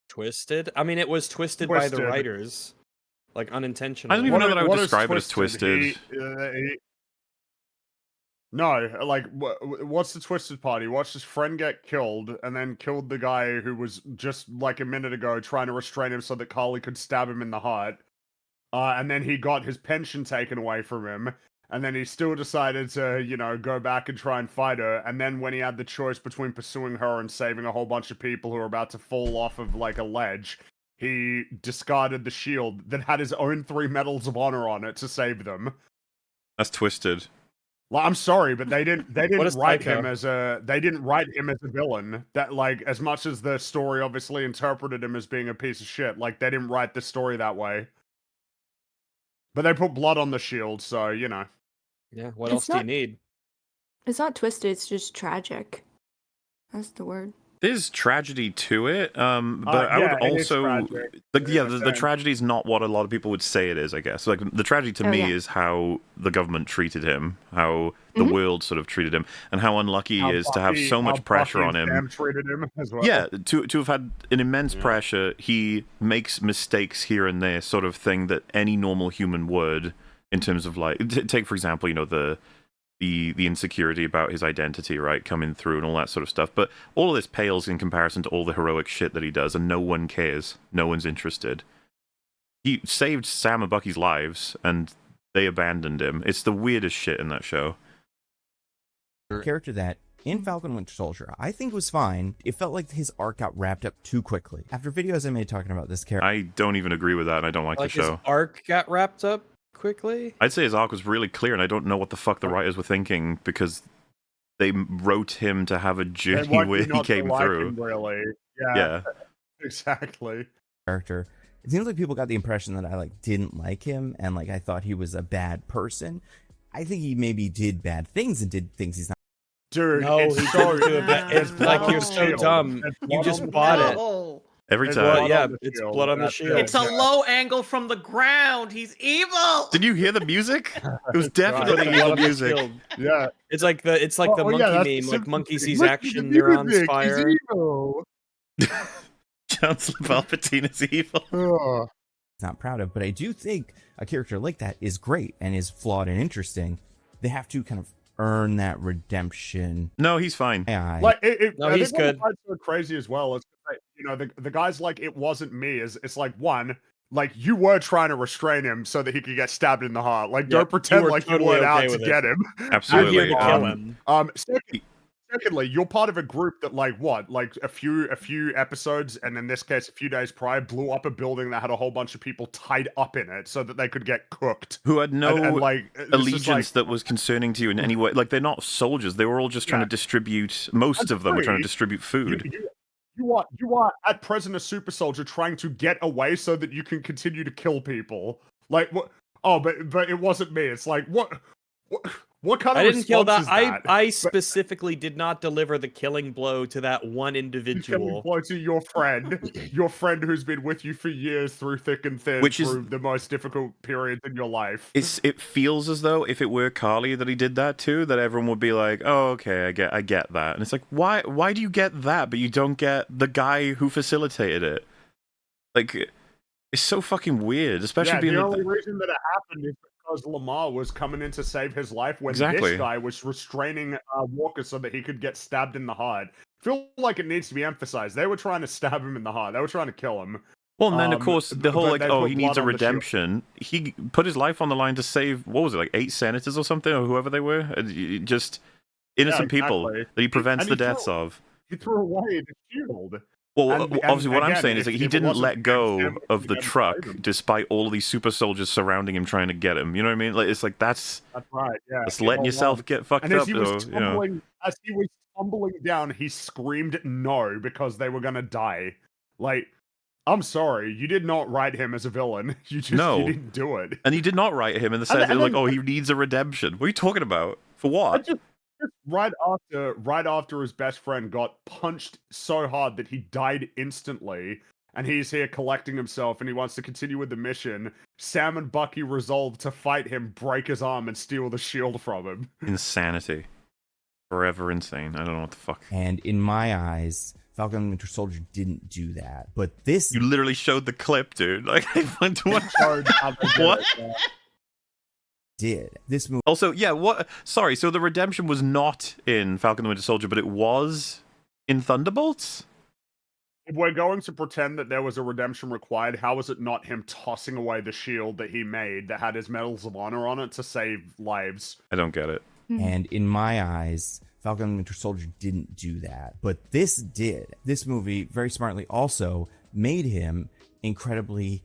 Twisted? I mean, it was twisted by the Twisted. writers, unintentionally. I don't even know that I would What is describe it as twisted. No, what's the twisted part? He watched his friend get killed and then killed the guy who was just a minute ago trying to restrain him so that Carly could stab him in the heart. And then he got his pension taken away from him. And then he still decided to, go back and try and fight her. And then when he had the choice between pursuing her and saving a whole bunch of people who were about to fall off of a ledge, he discarded the shield that had his own 3 medals of honor on it to save them. That's twisted. Well, I'm sorry, but they didn't What is write Psycho? him as a villain. That as much as the story obviously interpreted him as being a piece of shit, they didn't write the story that way. But they put blood on the shield, so Yeah, what It's else do you not- need? It's not twisted, it's just tragic. That's the word. There's tragedy to it, but I yeah, would it is also tragic. the tragedy is not what a lot of people would say it is. I guess the tragedy to Oh, me yeah. is how the government treated him, how the world sort of treated him, and how unlucky he is to have so much pressure on him. Sam treated him as well. Yeah, to have had an immense pressure, he makes mistakes here and there, sort of thing that any normal human would, in terms of take for example, the insecurity about his identity, right, coming through and all that sort of stuff. But all of this pales in comparison to all the heroic shit that he does, and no one cares. No one's interested. He saved Sam and Bucky's lives, and they abandoned him. It's the weirdest shit in that show. Character that in Falcon Winter Soldier, I think was fine. It felt like his arc got wrapped up too quickly. After videos I made talking about this character, I don't even agree with that, and I don't like the His show. arc got wrapped up quickly. I'd say his arc was really clear, and I don't know what the fuck the writers were thinking, because they wrote him to have a They journey want where you he not to came like through. him, really. Yeah. Exactly. character. It seems like people got the impression that I didn't like him and I thought he was a bad person. I think he maybe did bad things and did things he's not. Dude, No, it's he so didn't do it. It's you're so dumb. You just bought it. Every It's time. blood Yeah, on the it's shield. blood on the That's shield. it. It's a low angle from the ground. He's evil. Did you hear the music? It was Right. definitely Blood evil on the music. shield. Yeah. It's like the Oh, monkey yeah, that's the meme, Simpsons monkey thing. sees Look at action, the neurons music, he's fire. evil. Chancellor Palpatine is evil. Ugh. Not proud of, but I do think a character like that is great and is flawed and interesting. They have to kind of earn that redemption. No, he's fine. Like No, I he's think what good. I find so crazy as well is like, you know the guy's like it wasn't me. Is it's like one. Like you were trying to restrain him so that he could get stabbed in the heart. Like Yep, don't you pretend were like you totally weren't okay out to with it. get him. Absolutely. You're here to kill him. Secondly, you're part of a group that like a few episodes, and in this case, a few days prior, blew up a building that had a whole bunch of people tied up in it so that they could get cooked. Who had no and, like this is, allegiance that was concerning to you in any way. Like, they're not soldiers. They were all just trying to distribute, most of them were trying to distribute food. You are at present a super soldier trying to get away so that you can continue to kill people. Like what? Oh, but it wasn't me. It's like what kind of I didn't kill response that. is that? I specifically did not deliver the killing blow to that one individual. Blow to your friend who's been with you for years through thick and thin, Which is- through the most difficult periods in your life. It feels as though if it were Carly that he did that to, that everyone would be like, "Oh, okay, I get that." And it's like, why do you get that, but you don't get the guy who facilitated it? Like, it's so fucking weird, especially being the only reason that it happened is because Lamar was coming in to save his life when Exactly. this guy was restraining Walker so that he could get stabbed in the heart. I feel like it needs to be emphasized. They were trying to stab him in the heart. They were trying to kill him. Well, and then of course the whole but like, they oh, put he needs a blood on the shield. redemption. He put his life on the line to save, what was it, like 8 senators or something, or whoever they were, just innocent people exactly. that he prevents And the he deaths of. He threw away the shield. Well, And obviously, what I'm again, saying is that if he it didn't wasn't let for go him, of the he truck, saved him. despite all of these super soldiers surrounding him trying to get him. You know what I mean? Like, it's like that's right. Yeah, that's he letting held yourself on. get fucked And as up. he was Though, you know. tumbling down, he screamed no because they were gonna die. Like, I'm sorry, you did not write him as a villain. You didn't do it. And he did not write him in the sense that like, oh, he needs a redemption. What are you talking about? For what? Just right after his best friend got punched so hard that he died instantly, and he's here collecting himself and he wants to continue with the mission. Sam and Bucky resolve to fight him, break his arm, and steal the shield from him. Insanity. Forever insane. I don't know what the fuck. And in my eyes, Falcon and Winter Soldier didn't do that. But this... You literally showed the clip, dude. Like, I went to watch... What? Did. This movie... Also, yeah, what... Sorry, so the redemption was not in Falcon and Winter Soldier, but it was in Thunderbolts? If we're going to pretend that there was a redemption required, how is it not him tossing away the shield that he made that had his Medals of Honor on it to save lives? I don't get it. And in my eyes, Falcon and Winter Soldier didn't do that. But this did. This movie, very smartly, also made him incredibly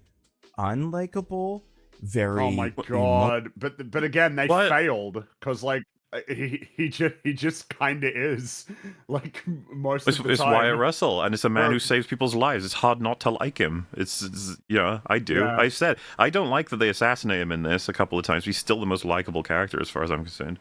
unlikable. Very... Oh my god. But again, they failed. Because, like, he just kind of is. Like, most of the It's time. Wyatt Russell, and it's a man who saves people's lives. It's hard not to like him. It's yeah, I do. Yeah. I said, I don't like that they assassinate him in this a couple of times. He's still the most likable character as far as I'm concerned.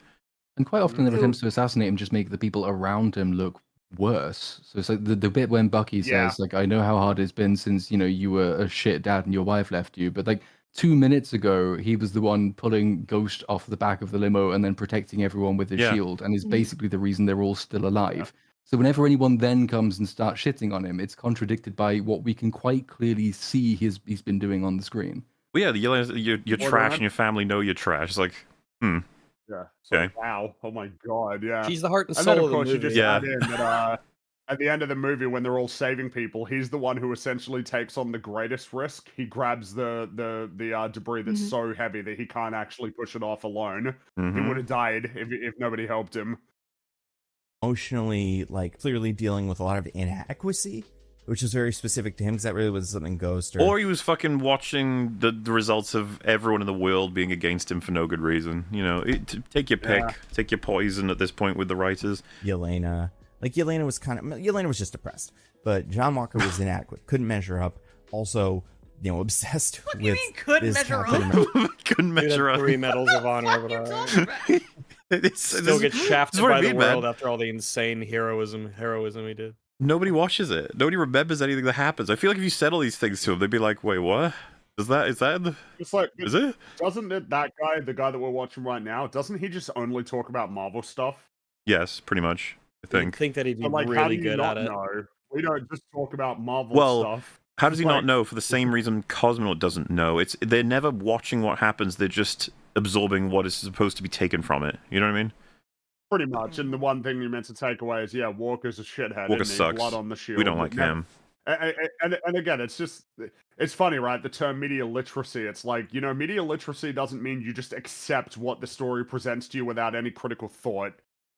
And quite often, the attempts to assassinate him just make the people around him look worse. So it's like the bit when Bucky says, like, I know how hard it's been since, you know, you were a shit dad and your wife left you. But, like, 2 minutes ago, he was the one pulling Ghost off the back of the limo and then protecting everyone with his shield, and is basically the reason they're all still alive. So whenever anyone then comes and starts shitting on him, it's contradicted by what we can quite clearly see he's been doing on the screen. Well, yeah, you're trash and your family know you're trash. It's like, Yeah. Okay. Wow. Oh my god. Yeah. She's the heart and then, soul of of the course, you movie. just add in that at the end of the movie, when they're all saving people, he's the one who essentially takes on the greatest risk. He grabs the debris that's so heavy that he can't actually push it off alone. He Mhm. would have died if nobody helped him. Emotionally, like, clearly dealing with a lot of inadequacy, which is very specific to him, because that really was something Ghost or he was fucking watching the results of everyone in the world being against him for no good reason. You know, take your pick, take your poison at this point with the writers. Yelena. Like, Yelena was just depressed. But John Walker was inadequate. Couldn't measure up. Also, you know, obsessed What do with you mean couldn't this measure Captain up? America. Couldn't measure up. 3 medals of honor, but still gets shafted what I by the mean, man. world after all the insane heroism he did. Nobody watches it. Nobody remembers anything that happens. I feel like if you said all these things to them, they'd be like, "Wait, what? Is that in the... It's like, Is it? Doesn't it, that guy, the guy that we're watching right now, doesn't he just only talk about Marvel stuff? Yes, pretty much. I You'd think. think that he'd be So, like, how really do you good not at it. know? We don't just talk about Marvel Well, stuff. how does he It's not like- know? For the same reason Cosmonaut doesn't know. They're never watching what happens. They're just absorbing what is supposed to be taken from it. You know what I mean? pretty much. And the one thing you meant to take away is, yeah, Walker's a shithead. Walker isn't he? sucks. Blood on the shield. We don't like him. And again, it's just, it's funny, right? The term media literacy, it's like, you know, media literacy doesn't mean you just accept what the story presents to you without any critical thought.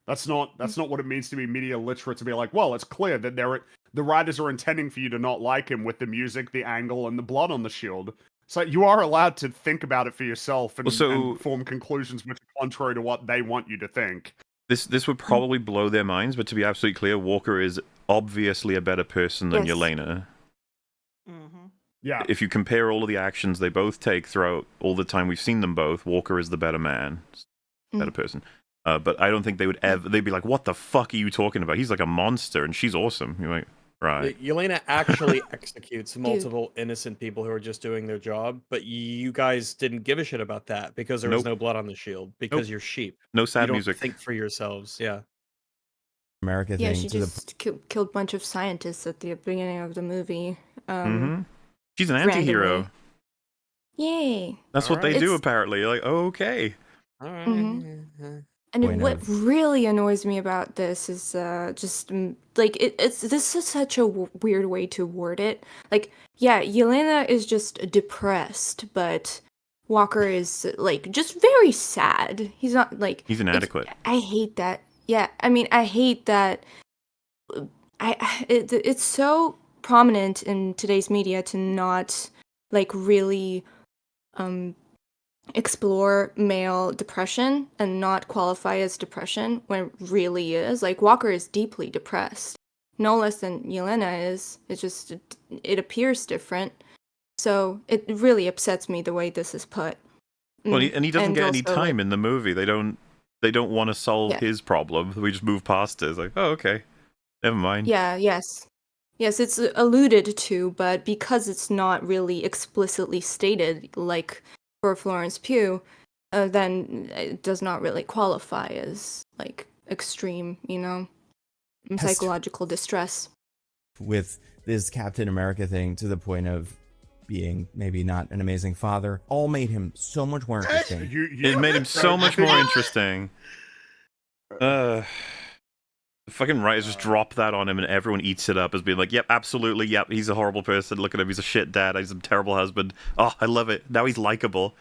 That's not what it means to be media literate, to be like, well, it's clear that the writers are intending for you to not like him with the music, the angle, and the blood on the shield. So you are allowed to think about it for yourself and form conclusions which are contrary to what they want you to think. This would probably blow their minds, but to be absolutely clear, Walker is obviously a better person than Yelena. Yeah. If you compare all of the actions they both take throughout all the time we've seen them both, Walker is the better man, better person. But I don't think they would ever. They'd be like, "What the fuck are you talking about? He's like a monster, and she's awesome." You're like, right? Yelena actually executes multiple innocent people who are just doing their job, but you guys didn't give a shit about that because there was no blood on the shield because you're sheep. No sad you don't music. Think for yourselves, yeah. America Yeah, thing she to the just killed a bunch of scientists at the beginning of the movie. She's an anti-hero. Yay! That's what they do apparently. You're like, okay. All right. And what really annoys me about this is just like this is such a weird way to word it. Like, yeah, Yelena is just depressed, but Walker is like just very sad. He's not like he's inadequate. I hate that. Yeah, I mean, I hate that. It's so prominent in today's media to not like really explore male depression and not qualify as depression when it really is. Like, Walker is deeply depressed, no less than Yelena is. It's just it appears different, so it really upsets me the way this is put. Well, and he doesn't get any time in the movie. They don't want to solve his problem. We just move past it. It's like, oh, okay, never mind. Yes, it's alluded to, but because it's not really explicitly stated, like for Florence Pugh, then it does not really qualify as like extreme, psychological distress. With this Captain America thing, to the point of being maybe not an amazing father, all made him so much more interesting. It made him so much more interesting. The fucking writers just drop that on him and everyone eats it up as being like, yep, absolutely, yep, he's a horrible person, look at him, he's a shit dad, he's a terrible husband. Oh, I love it. Now he's likable.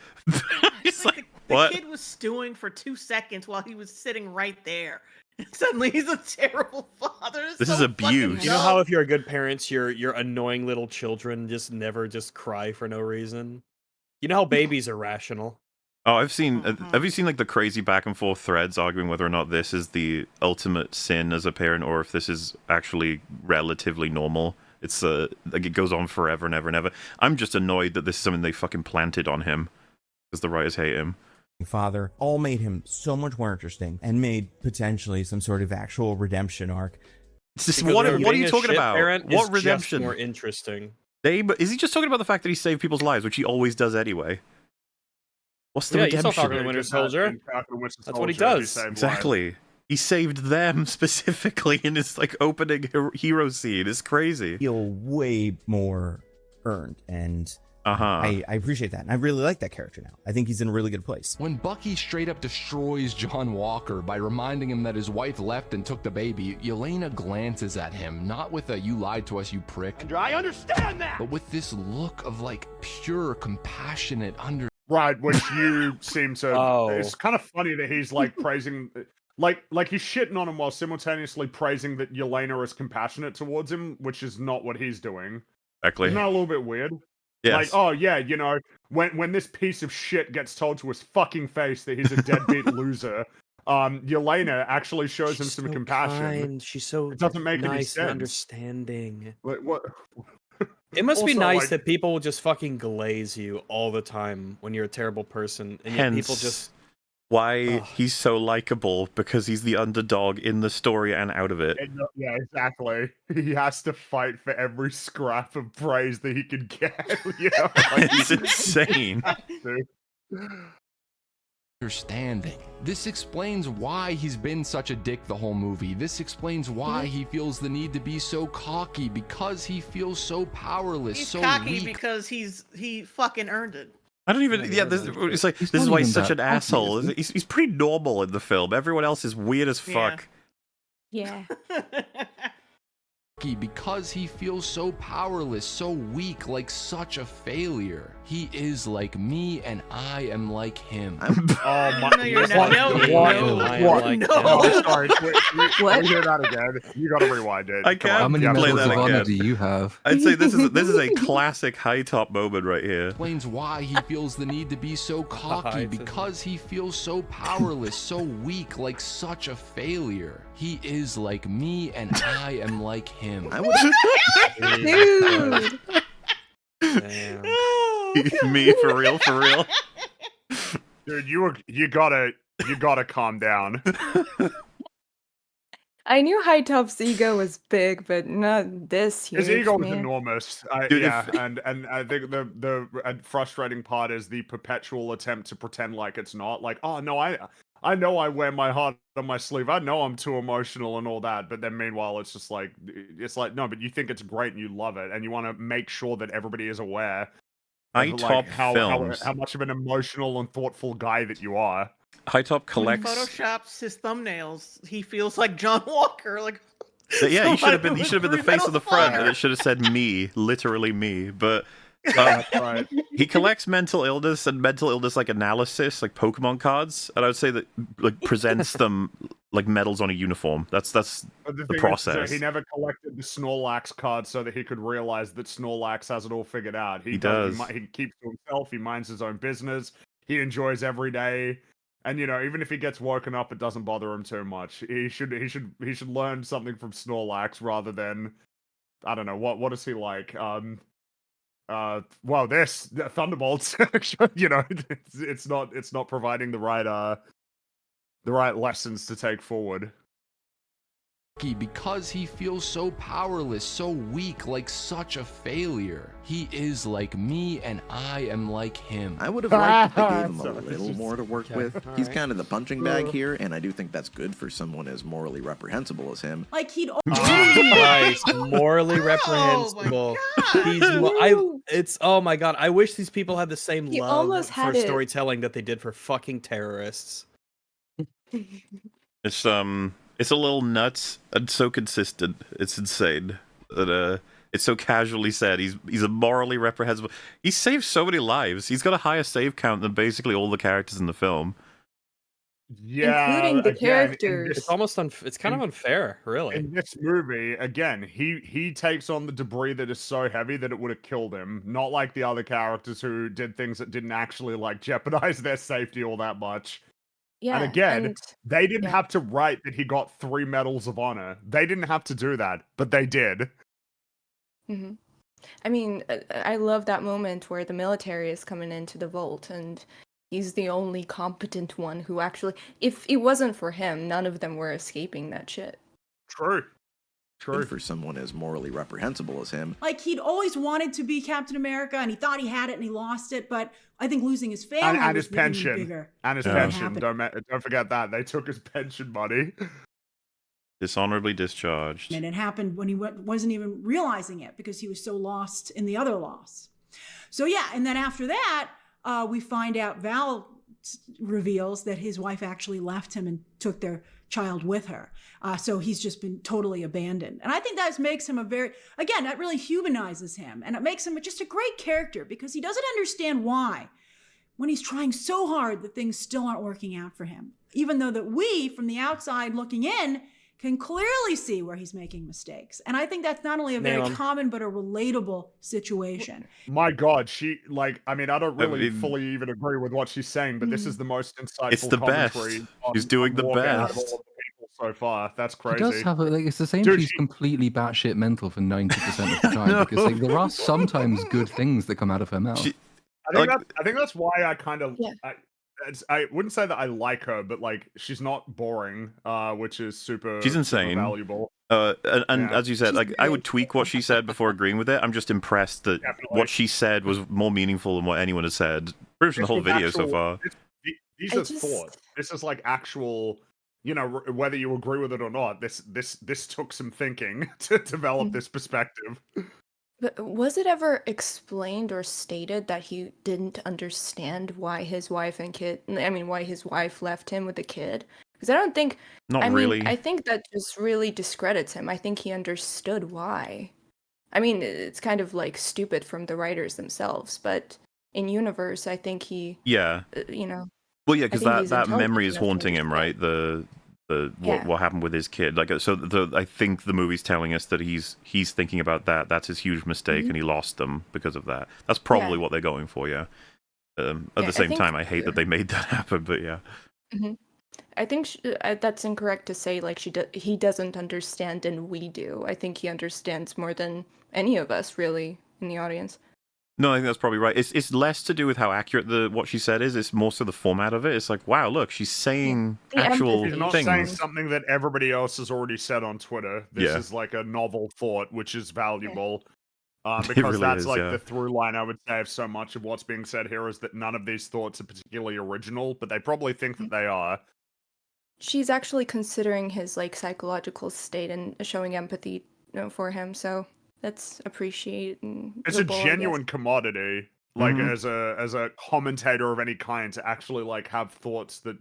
It's like, the kid was stewing for 2 seconds while he was sitting right there. And suddenly he's a terrible father. This is abuse. You know how if you're a good parent, your annoying little children just never just cry for no reason? You know how babies are rational. Oh, I've seen. Have you seen like the crazy back and forth threads arguing whether or not this is the ultimate sin as a parent, or if this is actually relatively normal? It's like it goes on forever and ever and ever. I'm just annoyed that this is something they fucking planted on him because the writers hate him. Father, all made him so much more interesting and made potentially some sort of actual redemption arc. It's just, what are you talking about? What redemption? More interesting. Is he just talking about the fact that he saved people's lives, which he always does anyway? What's the redemption? You saw Falcon and Winter Soldier. That's what he does. Exactly. He saved them specifically in his like opening hero scene. It's crazy. Feel way more earned, and I appreciate that, and I really like that character now. I think he's in a really good place. When Bucky straight up destroys John Walker by reminding him that his wife left and took the baby, Yelena glances at him, not with a "you lied to us, you prick," I understand that, but with this look of like pure, compassionate Right, which you seem to. It's kind of funny that he's like praising, like he's shitting on him while simultaneously praising that Yelena is compassionate towards him, which is not what he's doing. Exactly. Isn't that a little bit weird? Yes. Like, oh yeah, when this piece of shit gets told to his fucking face that he's a deadbeat loser, Yelena actually shows him some compassion. Kind. She's so it doesn't make nice any sense. And understanding. Like, what? It must be Also, nice like- that people will just fucking glaze you all the time when you're a terrible person, and yet people just why he's so likable, because he's the underdog in the story and out of it. Yeah, exactly. He has to fight for every scrap of praise that he can get. Like, He's insane. understanding. This explains why he's been such a dick the whole movie. This explains why he feels the need to be so cocky, because he feels so powerless, He's so cocky weak. because he fucking earned it. I don't even. Yeah, it's like this is why he's such an asshole. He's pretty normal in the film. Everyone else is weird as fuck. Yeah. Because he feels so powerless, so weak, like such a failure. He is like me, and I am like him. Oh my! No, you're not. No. Sorry. What? We hear that again. You gotta rewind it. I Come can't on. How many play medals that of honor again. do you have? I'd say this is a classic high top moment right here. Explains why he feels the need to be so cocky, because he feels so powerless, so weak, like such a failure. He is like me, and I am like him. Dude. Me for real, for real. Dude, you gotta calm down. I knew High Top's ego was big, but not this huge. His ego was man. enormous. Dude, yeah, and I think the frustrating part is the perpetual attempt to pretend like it's not. Like, oh no, I know I wear my heart on my sleeve. I know I'm too emotional and all that. But then meanwhile, it's like no, but you think it's great and you love it, and you want to make sure that everybody is aware High of, top like, how films. much of an emotional and thoughtful guy that you are. High top When he collects. photoshops his thumbnails, he feels like John Walker. Like, Yeah, you should have been. You somebody should have been the with face three of the medals front, and honor. it should have said me, literally me. But Right. he collects mental illness and mental illness like analysis, like Pokemon cards, and I would say that like presents them like medals on a uniform. That's But the thing is, process. he never collected the Snorlax card so that he could realize that Snorlax has it all figured out. He does. He keeps to himself. He minds his own business. He enjoys every day. And even if he gets woken up, it doesn't bother him too much. He should learn something from Snorlax rather than, I don't know, what is he like? Well, this Thunderbolts. It's not providing the right lessons to take forward. Because he feels so powerless, so weak, like such a failure. He is like me, and I am like him. I would have liked if they gave him a Sorry. little more to work with. He's kind of the punching bag here, and I do think that's good for someone as morally reprehensible as him. Like he'd Christ, morally reprehensible. It's oh my god. I wish these people had the same He love almost for had it. storytelling that they did for fucking terrorists. It's a little nuts and so consistent. It's insane that it's so casually said. He's a morally reprehensible. He saved so many lives. He's got a higher save count than basically all the characters in the film. Yeah, Including the again, characters. It's almost it's kind of unfair, really. in this movie, again, he takes on the debris that is so heavy that it would have killed him. Not like the other characters who did things that didn't actually like jeopardize their safety all that much. Yeah. And again, they didn't yeah. have to write that he got 3 medals of honor. They didn't have to do that, but they did. hmm I mean, I love that moment where the military is coming into the vault and he's the only competent one who actually, if it wasn't for him, none of them were escaping that shit. True. Good for someone as morally reprehensible as him. Like he'd always wanted to be Captain America, and he thought he had it, and he lost it. But I think losing his family And was his really pension. bigger. And his than what pension. happened. Don't forget that. They took his pension money. Dishonorably discharged. And it happened when he wasn't even realizing it because he was so lost in the other loss. So yeah, and then after that, we find out Val reveals that his wife actually left him and took their child with her. So he's just been totally abandoned. And I think that makes him that really humanizes him. And it makes him just a great character because he doesn't understand why, when he's trying so hard, that things still aren't working out for him. Even though that we, from the outside looking in, can clearly see where he's making mistakes. And I think that's not only a very common, but a relatable situation. My God, I don't really fully even agree with what she's saying, but this is the most insightful It's the best. commentary She's doing the Morgan out of best. all of the people so far. That's She crazy. does have it's the same. Dude, She's completely batshit mental for 90% of the time because there are sometimes good things that come out of her mouth. I think that's why I kind of I wouldn't say that I like her, but she's not boring, which is super. She's insane. super valuable. And as you said, I would tweak what she said before agreeing with it. I'm just impressed that what she said was more meaningful than what anyone has said. Pretty much the whole video so far. These are thought. This is actual. Whether you agree with it or not, this took some thinking to develop this perspective. But was it ever explained or stated that he didn't understand why his wife and kid, I mean, why his wife left him with the kid? Because I don't think, Not I mean, really. I think that just really discredits him. I think he understood why. I mean, it's kind of like stupid from the writers themselves, but in universe, I think he, Yeah. you know, Well, yeah, I because think that, he's that intelligent memory is enough to haunting him, understand. right? Yeah. What happened with his kid. Like, so I think the movie's telling us that he's thinking about that. That's his huge mistake, Mhm. and he lost them because of that. That's probably Yeah. what they're going for. Yeah. At Yeah, the I same think. time, I hate that they made that happen, but yeah. Mhm. I think that's incorrect to say like he doesn't understand and we do. I think he understands more than any of us really in the audience. No, I think that's probably right. It's less to do with how accurate what she said is. It's more so the format of it. It's like, wow, look, she's saying The actual He's not things. saying something that everybody else has already said on Twitter. This Yeah. is like a novel thought, which is valuable. It Because really that's is, like yeah. the through line I would say of so much of what's being said here is that none of these thoughts are particularly original, but they probably think that they are. She's actually considering his like psychological state and showing empathy, for him. So that's appreciable. It's a genuine commodity. Like as a commentator of any kind, to actually like have thoughts that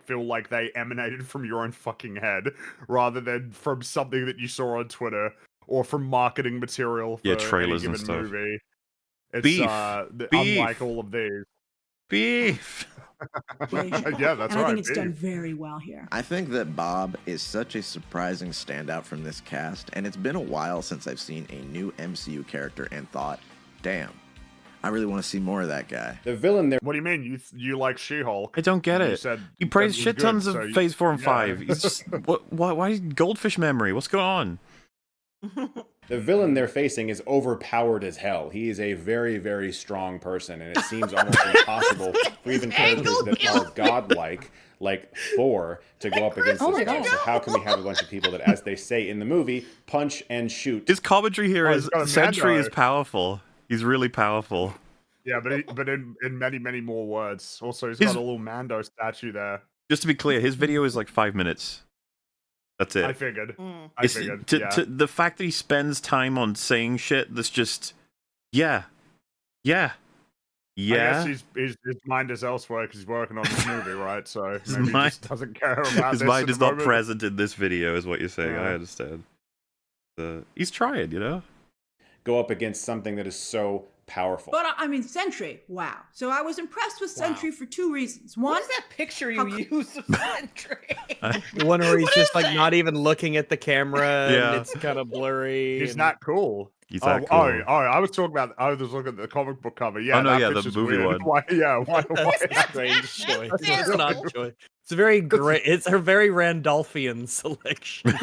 feel like they emanated from your own fucking head, rather than from something that you saw on Twitter or from marketing material for Yeah, any trailers and given stuff. movie. It's Beef. unlike all of these. Beef. Yeah, that's and I right. think it's done beef. very well here. I think that Bob is such a surprising standout from this cast, and it's been a while since I've seen a new MCU character and thought, damn, I really want to see more of that guy. The villain there. What do you mean? You like She-Hulk? I don't get You it. said He that praised was shit good, tons of so Phase 4 and yeah. 5. He's just, why goldfish memory? What's going on? The villain they're facing is overpowered as hell. He is a very, very strong person, and it seems almost impossible for even characters that are godlike, like Thor, to go up against this guy. So how can we have a bunch of people that, as they say in the movie, punch and shoot? His commentary here he's is got a Sentry Mando. is powerful. He's really powerful. Yeah, but in many, many more words. Also, he's His- got a little Mando statue there. Just to be clear, his video is like 5 minutes. That's it. I figured. I It's- figured. to, yeah. to, the fact that he spends time on saying shit that's just, yeah. I guess his mind is elsewhere because he's working on this movie, right? So His maybe he mind- just doesn't care about His this mind at is the not moment. present in this video, is what you're saying. I Yeah. understand. He's trying, you know? Go up against something that is so powerful. But I mean, Sentry, wow. So I was impressed with Sentry for two reasons. One, What is that picture you use of Sentry? The one where he's just like not even looking at the camera Yeah. and it's kind of blurry. He's and- not cool. He's that cool. I was talking about. I was looking at the comic book cover. Yeah, Oh, no, that yeah, the picture's movie weird. one. Why? Yeah, why? That's a strange choice. It's not a choice. It's a very great. It's a very Randolphian selection.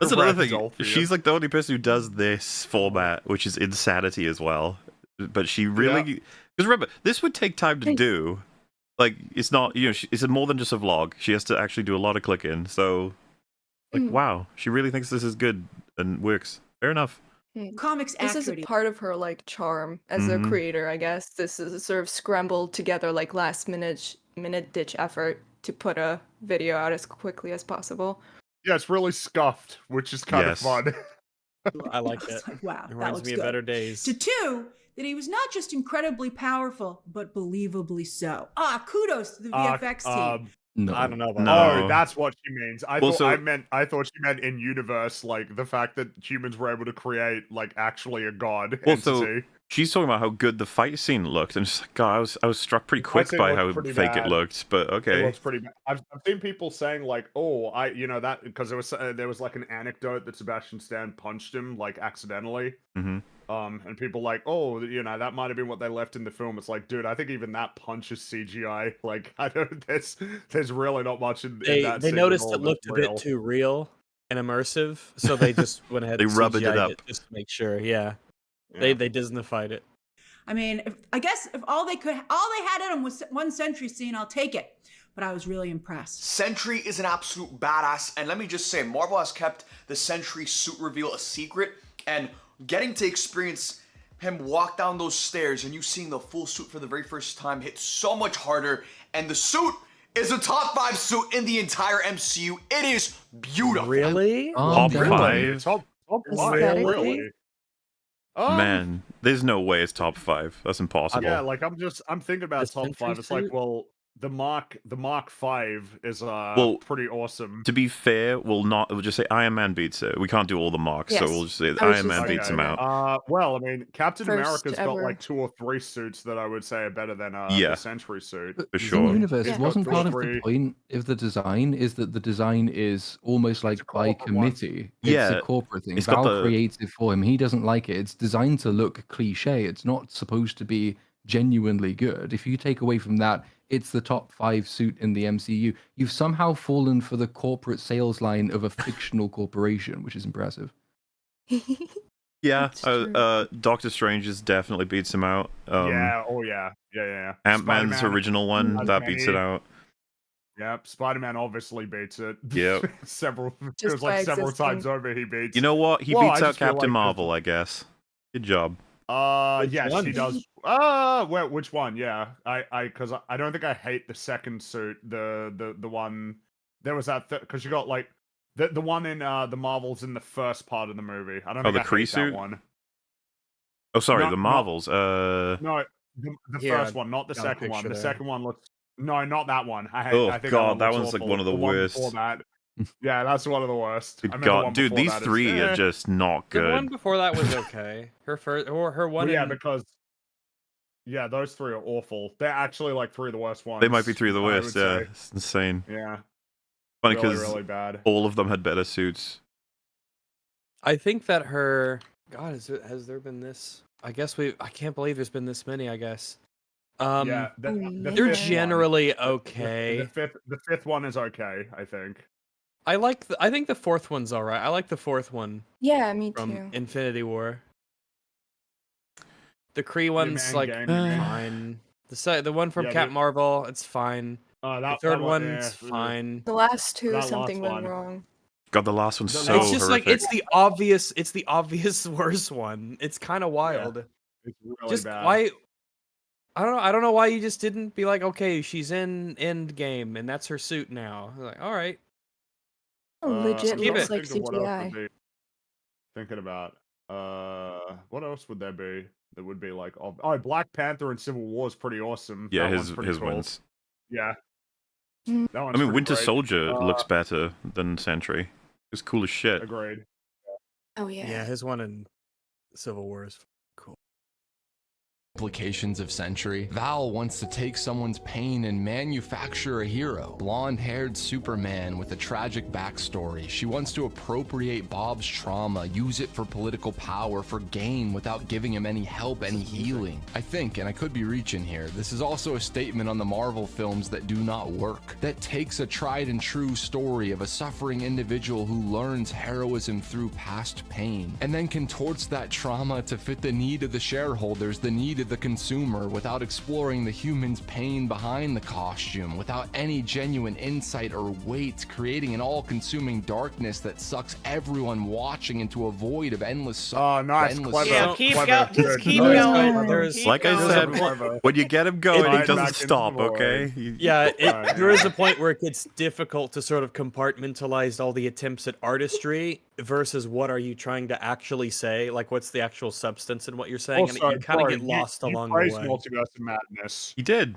That's another thing. Randolphian. She's like the only person who does this format, which is insanity as well. But she really, because remember, this would take time to do. Like, it's not, it's more than just a vlog. She has to actually do a lot of clicking. So, like, wow, she really thinks this is good and works. Fair enough. comics This is a accurate. part of her like charm as a creator, I guess. This is a sort of scrambled together like last minute ditch effort to put a video out as quickly as possible. Yeah, it's really scuffed, which is kind of fun. I like I was it. like, wow, It that reminds looks me of good. better days. To two, that he was not just incredibly powerful, but believably so. Kudos to the VFX team. No. I don't know about Oh, that's what she means. I Well, thought she meant in universe, like the fact that humans were able to create like actually a god Also, entity. she's talking about how good the fight scene looked, and just like, God, I was struck pretty The fight quick scene by looked how pretty fake it bad. looked. But It okay, looks pretty bad. I've seen people saying like, "Oh, that," because there was like an anecdote that Sebastian Stan punched him like accidentally. hmm And people like, "Oh, that might have been what they left in the film." It's like, dude, I think even that punch is CGI. Like, I don't. There's really not much in that. They scene noticed at all it looked that's a real. bit too real and immersive, so they just went ahead They and rubbed it CGI'd up. just to make sure. Yeah. Yeah. They Disneyfied it. I mean, I guess if all they had in them was one Sentry scene, I'll take it. But I was really impressed. Sentry is an absolute badass, and let me just say, Marvel has kept the Sentry suit reveal a secret, and getting to experience him walk down those stairs and you seeing the full suit for the very first time hit so much harder, and the suit is a top 5 suit in the entire MCU. It is beautiful. Really? Top really? 5. Top five, Really? really? Man, there's no way it's top 5. That's impossible. Yeah, like I'm thinking about The top Sentry 5. It's like, suit? well, the Mark 5 is Well, pretty awesome. To be fair, we'll just say Iron Man beats it. We can't do all the marks, so Yes, we'll just say I was Iron just Man beats him thinking out. Well, I mean, Captain First America's got ever. like 2 or 3 suits that I would say are better than Yeah. the Sentry suit. For The sure. universe He's got wasn't 2 or part of 3. the point of the design. Is that the design is almost like by corporate one. committee. It's Yeah, a corporate thing. it's got Val the- creates it for him. He doesn't like it. It's designed to look cliche. It's not supposed to be genuinely good. If you take away from that, it's the top 5 suit in the MCU. You've somehow fallen for the corporate sales line of a fictional corporation, which is impressive. Yeah, That's true. Doctor Strange's definitely beats him out. Yeah, oh yeah. Yeah. Ant-Man's Spider-Man original one, has that beats it many. out. Yep, Spider-Man obviously beats it. Yep. several Just by several existing. times over he beats. You know what? He Well, I beats out just feel Captain like Marvel, I guess. Good job. Which Yes, one? he does. Which one? Yeah, because I don't think I hate the second suit. The one there was that because you got like the one in the Marvels in the first part of the movie. I don't Oh, think the I Kree hate suit? that one. Oh, sorry, No, the no. Marvels. No, the Here, first one, not the got a second one. picture The there. second one looks. No, not that one. I hate. Oh, I think God, that looks one's, like, awful. one of the worst. Before that. Yeah, that's one of the worst. Good I mean, the one God, dude, before these that is, 3 are just not The one good. before that was okay. Her first or her one. Well, yeah, in- because those 3 are awful. They're actually like 3 of the worst ones. They might be 3 of the I worst, would yeah. say. It's insane. Yeah. Funny Really, because really bad. all of them had better suits. I think that her. God, has there been this? I guess I can't believe there's been this many. I guess. Yeah, Oh, They're fifth one- generally okay. The fifth one is okay, I think. I think the fourth one's all right. I like the fourth one Yeah, me from too. Infinity War. The Kree one's like Endgame, you mean? fine. The one from Yeah, Captain Marvel, it's fine. that The third that one, one's yeah, fine. The last two, That something last went one. wrong. God, the last one's The so It's just horrific. like it's the obvious worst one. It's kind of wild. It's really Just bad. why? I don't know why you just didn't be like, okay, she's in Endgame and that's her suit now. Like, all right. Legit I'm keep trying it. to looks like think of what else CGI. would be. Thinking about what else would there be that would be like Black Panther and Civil War is pretty awesome. Yeah, That one's his pretty cool. wins. Yeah. Mm. That one's I mean, pretty Winter great. Soldier looks better than Sentry. It's cool as shit. Agreed. Oh yeah. Yeah, his one in Civil War is cool. Implications of Sentry. Val wants to take someone's pain and manufacture a hero. Blonde-haired Superman with a tragic backstory. She wants to appropriate Bob's trauma, use it for political power, for gain, without giving him any help, any healing. I think, and I could be reaching here, this is also a statement on the Marvel films that do not work. That takes a tried and true story of a suffering individual who learns heroism through past pain, and then contorts that trauma to fit the need of the shareholders, the need of the consumer, without exploring the human's pain behind the costume, without any genuine insight or weight, creating an all-consuming darkness that sucks everyone watching into a void of endless suffering. nice, clever. Yeah, keep clever, going. Just good. keep Nice, going. clever. Keep Like I going. said, Clever. when you get him going, he Right doesn't back into stop, the void. okay? Yeah, Right, there is yeah. a point where it gets difficult to sort of compartmentalize all the attempts at artistry versus what are you trying to actually say, like what's the actual substance in what you're saying, and Also, you kind of bro, get lost you along the praised way. Multiverse of Madness. He did.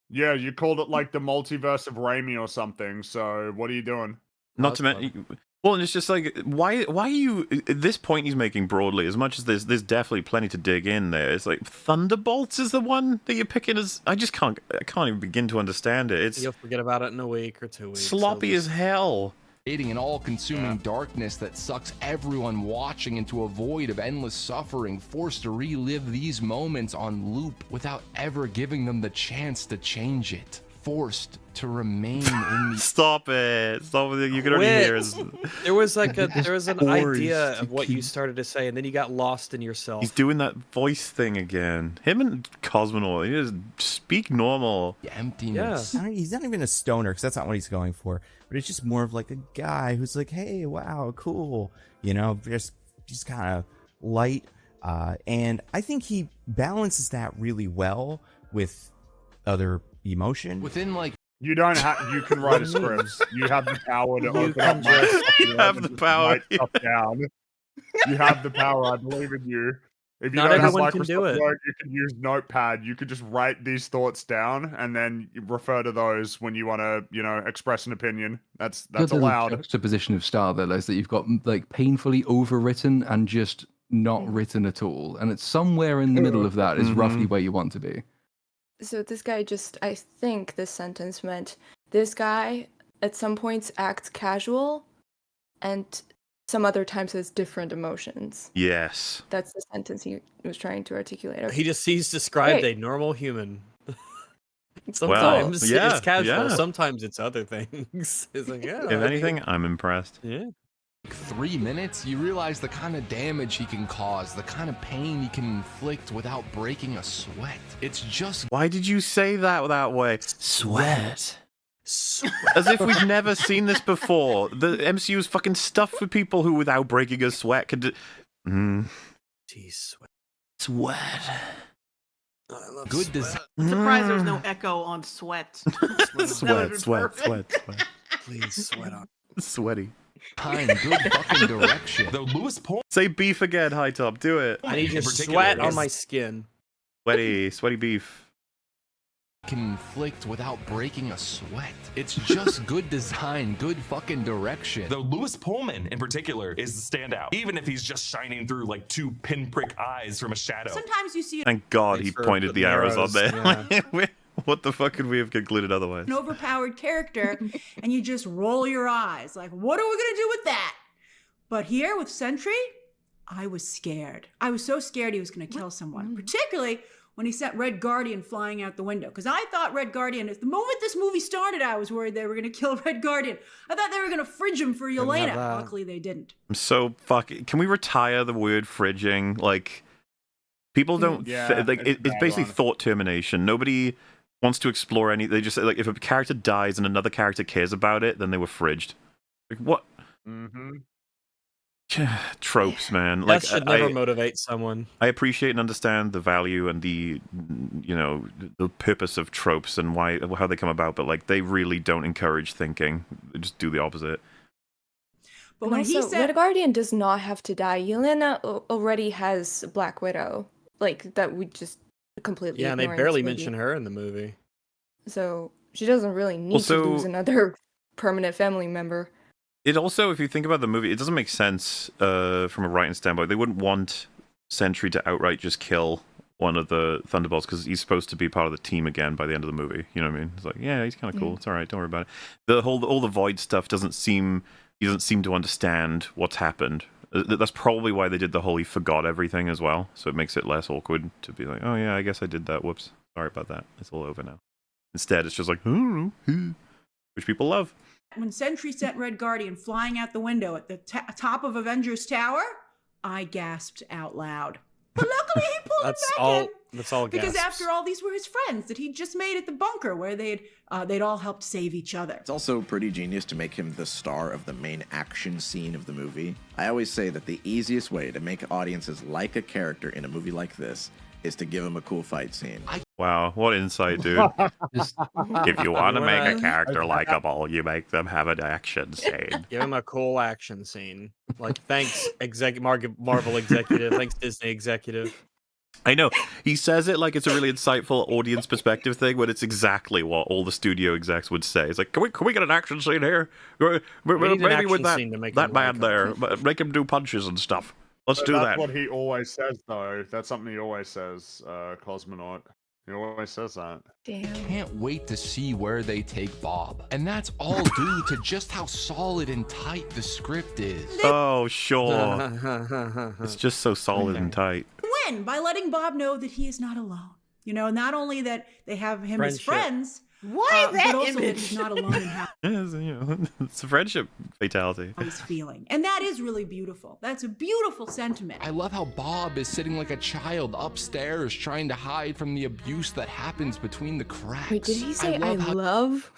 Yeah, you called it like the multiverse of Raimi or something. So what are you doing? Not to mention, well, and it's just like, why are you, at this point he's making broadly, as much as there's definitely plenty to dig in there, it's like, Thunderbolts is the one that you're picking as, I can't even begin to understand it. It's You'll forget about it in a week or 2 weeks. sloppy as hell. Creating an all-consuming darkness that sucks everyone watching into a void of endless suffering, forced to relive these moments on loop without ever giving them the chance to change it. Forced to remain in the... Stop it. Stop it. You can already Quit. hear us. There was an Forced idea to of what you keep- started to say, and then you got lost in yourself. He's doing that voice thing again. Him and Cosmonaut, he just speak normal. Emptiness. He's not even a stoner, because that's not what he's going for. But it's just more of like a guy who's like, hey, wow, cool. You know, just kind of light. And I think he balances that really well with other emotion. Within like... You don't have. You can write a script. You have the power to open up. You have the power. Write stuff down. You have the power. I believe in you. If you Not don't have everyone can Microsoft do it. Word, you can use Notepad. You could just write these thoughts down and then you refer to those when you want to, express an opinion. That's The allowed. juxtaposition of style there is that you've got like painfully overwritten and just not written at all, and it's somewhere in the middle of that is roughly where you want to be. So this guy I think this sentence meant this guy at some points acts casual and some other times has different emotions. Yes. That's the sentence he was trying to articulate. He just sees described Great. a normal human. Well, Sometimes yeah, it's casual, yeah. sometimes it's other things. It's like, yeah. If anything, I'm impressed. Yeah. 3 minutes, you realize the kind of damage he can cause, the kind of pain he can inflict without breaking a sweat. It's just... Why did you say that way? Sweat. As if we've never seen this before. The MCU is fucking stuffed with people who, without breaking a sweat, could do... Jeez, sweat. Sweat. Good design. I'm surprised there was no echo on sweat. Sweat. Please sweat on. Sweaty. Good fucking direction. Though Lewis Pullman... Say beef again, High Top. Do it. I need to sweat on my skin. Sweaty beef. Can inflict without breaking a sweat. It's just good design, good fucking direction. Though Lewis Pullman, in particular, is the standout, even if he's just shining through like 2 pinprick eyes from a shadow. Sometimes you see Thank God he pointed the arrows on there. yeah. What the fuck could we have concluded otherwise? an overpowered character and you just roll your eyes like, what are we going to do with that? But here with Sentry, I was scared. I was so scared he was going to kill someone, particularly when he sent Red Guardian flying out the window. Because I thought Red Guardian, the moment this movie started, I was worried they were going to kill Red Guardian. I thought they were going to fridge him for Yelena. Luckily, they didn't. I'm so fucking... Can we retire the word fridging? Like, people don't... it's basically thought termination. Nobody wants to explore any... They just say, like, if a character dies and another character cares about it, then they were fridged. Like, what? Tropes, man. That Like, should never motivate someone. I appreciate and understand the value and the purpose of tropes and how they come about, but like they really don't encourage thinking. They just do the opposite. But when he said Red Guardian does not have to die. Yelena already has Black Widow, like that we just completely and they ignore in barely this movie. mention her in the movie. So she doesn't really need to lose another permanent family member. It also, if you think about the movie, it doesn't make sense from a writing standpoint. They wouldn't want Sentry to outright just kill one of the Thunderbolts because he's supposed to be part of the team again by the end of the movie. You know what I mean? It's like, yeah, he's kind of cool. It's all right. Don't worry about it. All the Void stuff he doesn't seem to understand what's happened. That's probably why they did the whole he forgot everything as well. So it makes it less awkward to be like, oh yeah, I guess I did that. Whoops. Sorry about that. It's all over now. Instead, it's just like, which people love. When Sentry sent Red Guardian flying out the window at the top of Avengers Tower, I gasped out loud. But luckily he pulled it back in. That's all Because gasps. after all, these were his friends that he'd just made at the bunker where they'd all helped save each other. It's also pretty genius to make him the star of the main action scene of the movie. I always say that the easiest way to make audiences like a character in a movie like this is to give him a cool fight scene. Wow, what insight, dude. If you want to make a character likable, you make them have an action scene. Give him a cool action scene. Like, thanks, Marvel executive. Thanks, Disney executive. I know. He says it like it's a really insightful audience perspective thing, but it's exactly what all the studio execs would say. It's like, can we get an action scene here? Maybe with that man there. Make him do punches and stuff. Let's do that. That's what he always says, though. That's something he always says, Cosmonaut. He always says that. Damn. Can't wait to see where they take Bob. And that's all due to just how solid and tight the script is. Oh, sure. It's just so solid and tight. Win by letting Bob know that he is not alone. You know, not only that they have him as friends, Why that but also that image? he's not alone in how It's a friendship fatality. he's feeling. And that is really beautiful. That's a beautiful sentiment. I love how Bob is sitting like a child upstairs trying to hide from the abuse that happens between the cracks. Wait, did he say I love?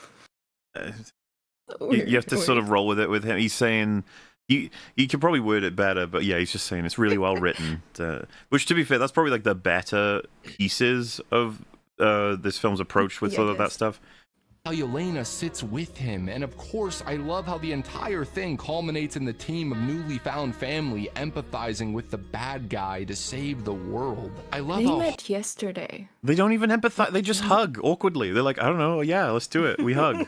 You have to sort of roll with it with him. He's saying... You could probably word it better, but yeah, he's just saying it's really well written. Which, to be fair, that's probably like the better pieces of this film's approach with all of that stuff. how Yelena sits with him, and of course I love how the entire thing culminates in the team of newly found family empathizing with the bad guy to save the world. I love They how met yesterday. They don't even empathize. They just hug awkwardly. They're like, I don't know. Yeah, let's do it. We hug.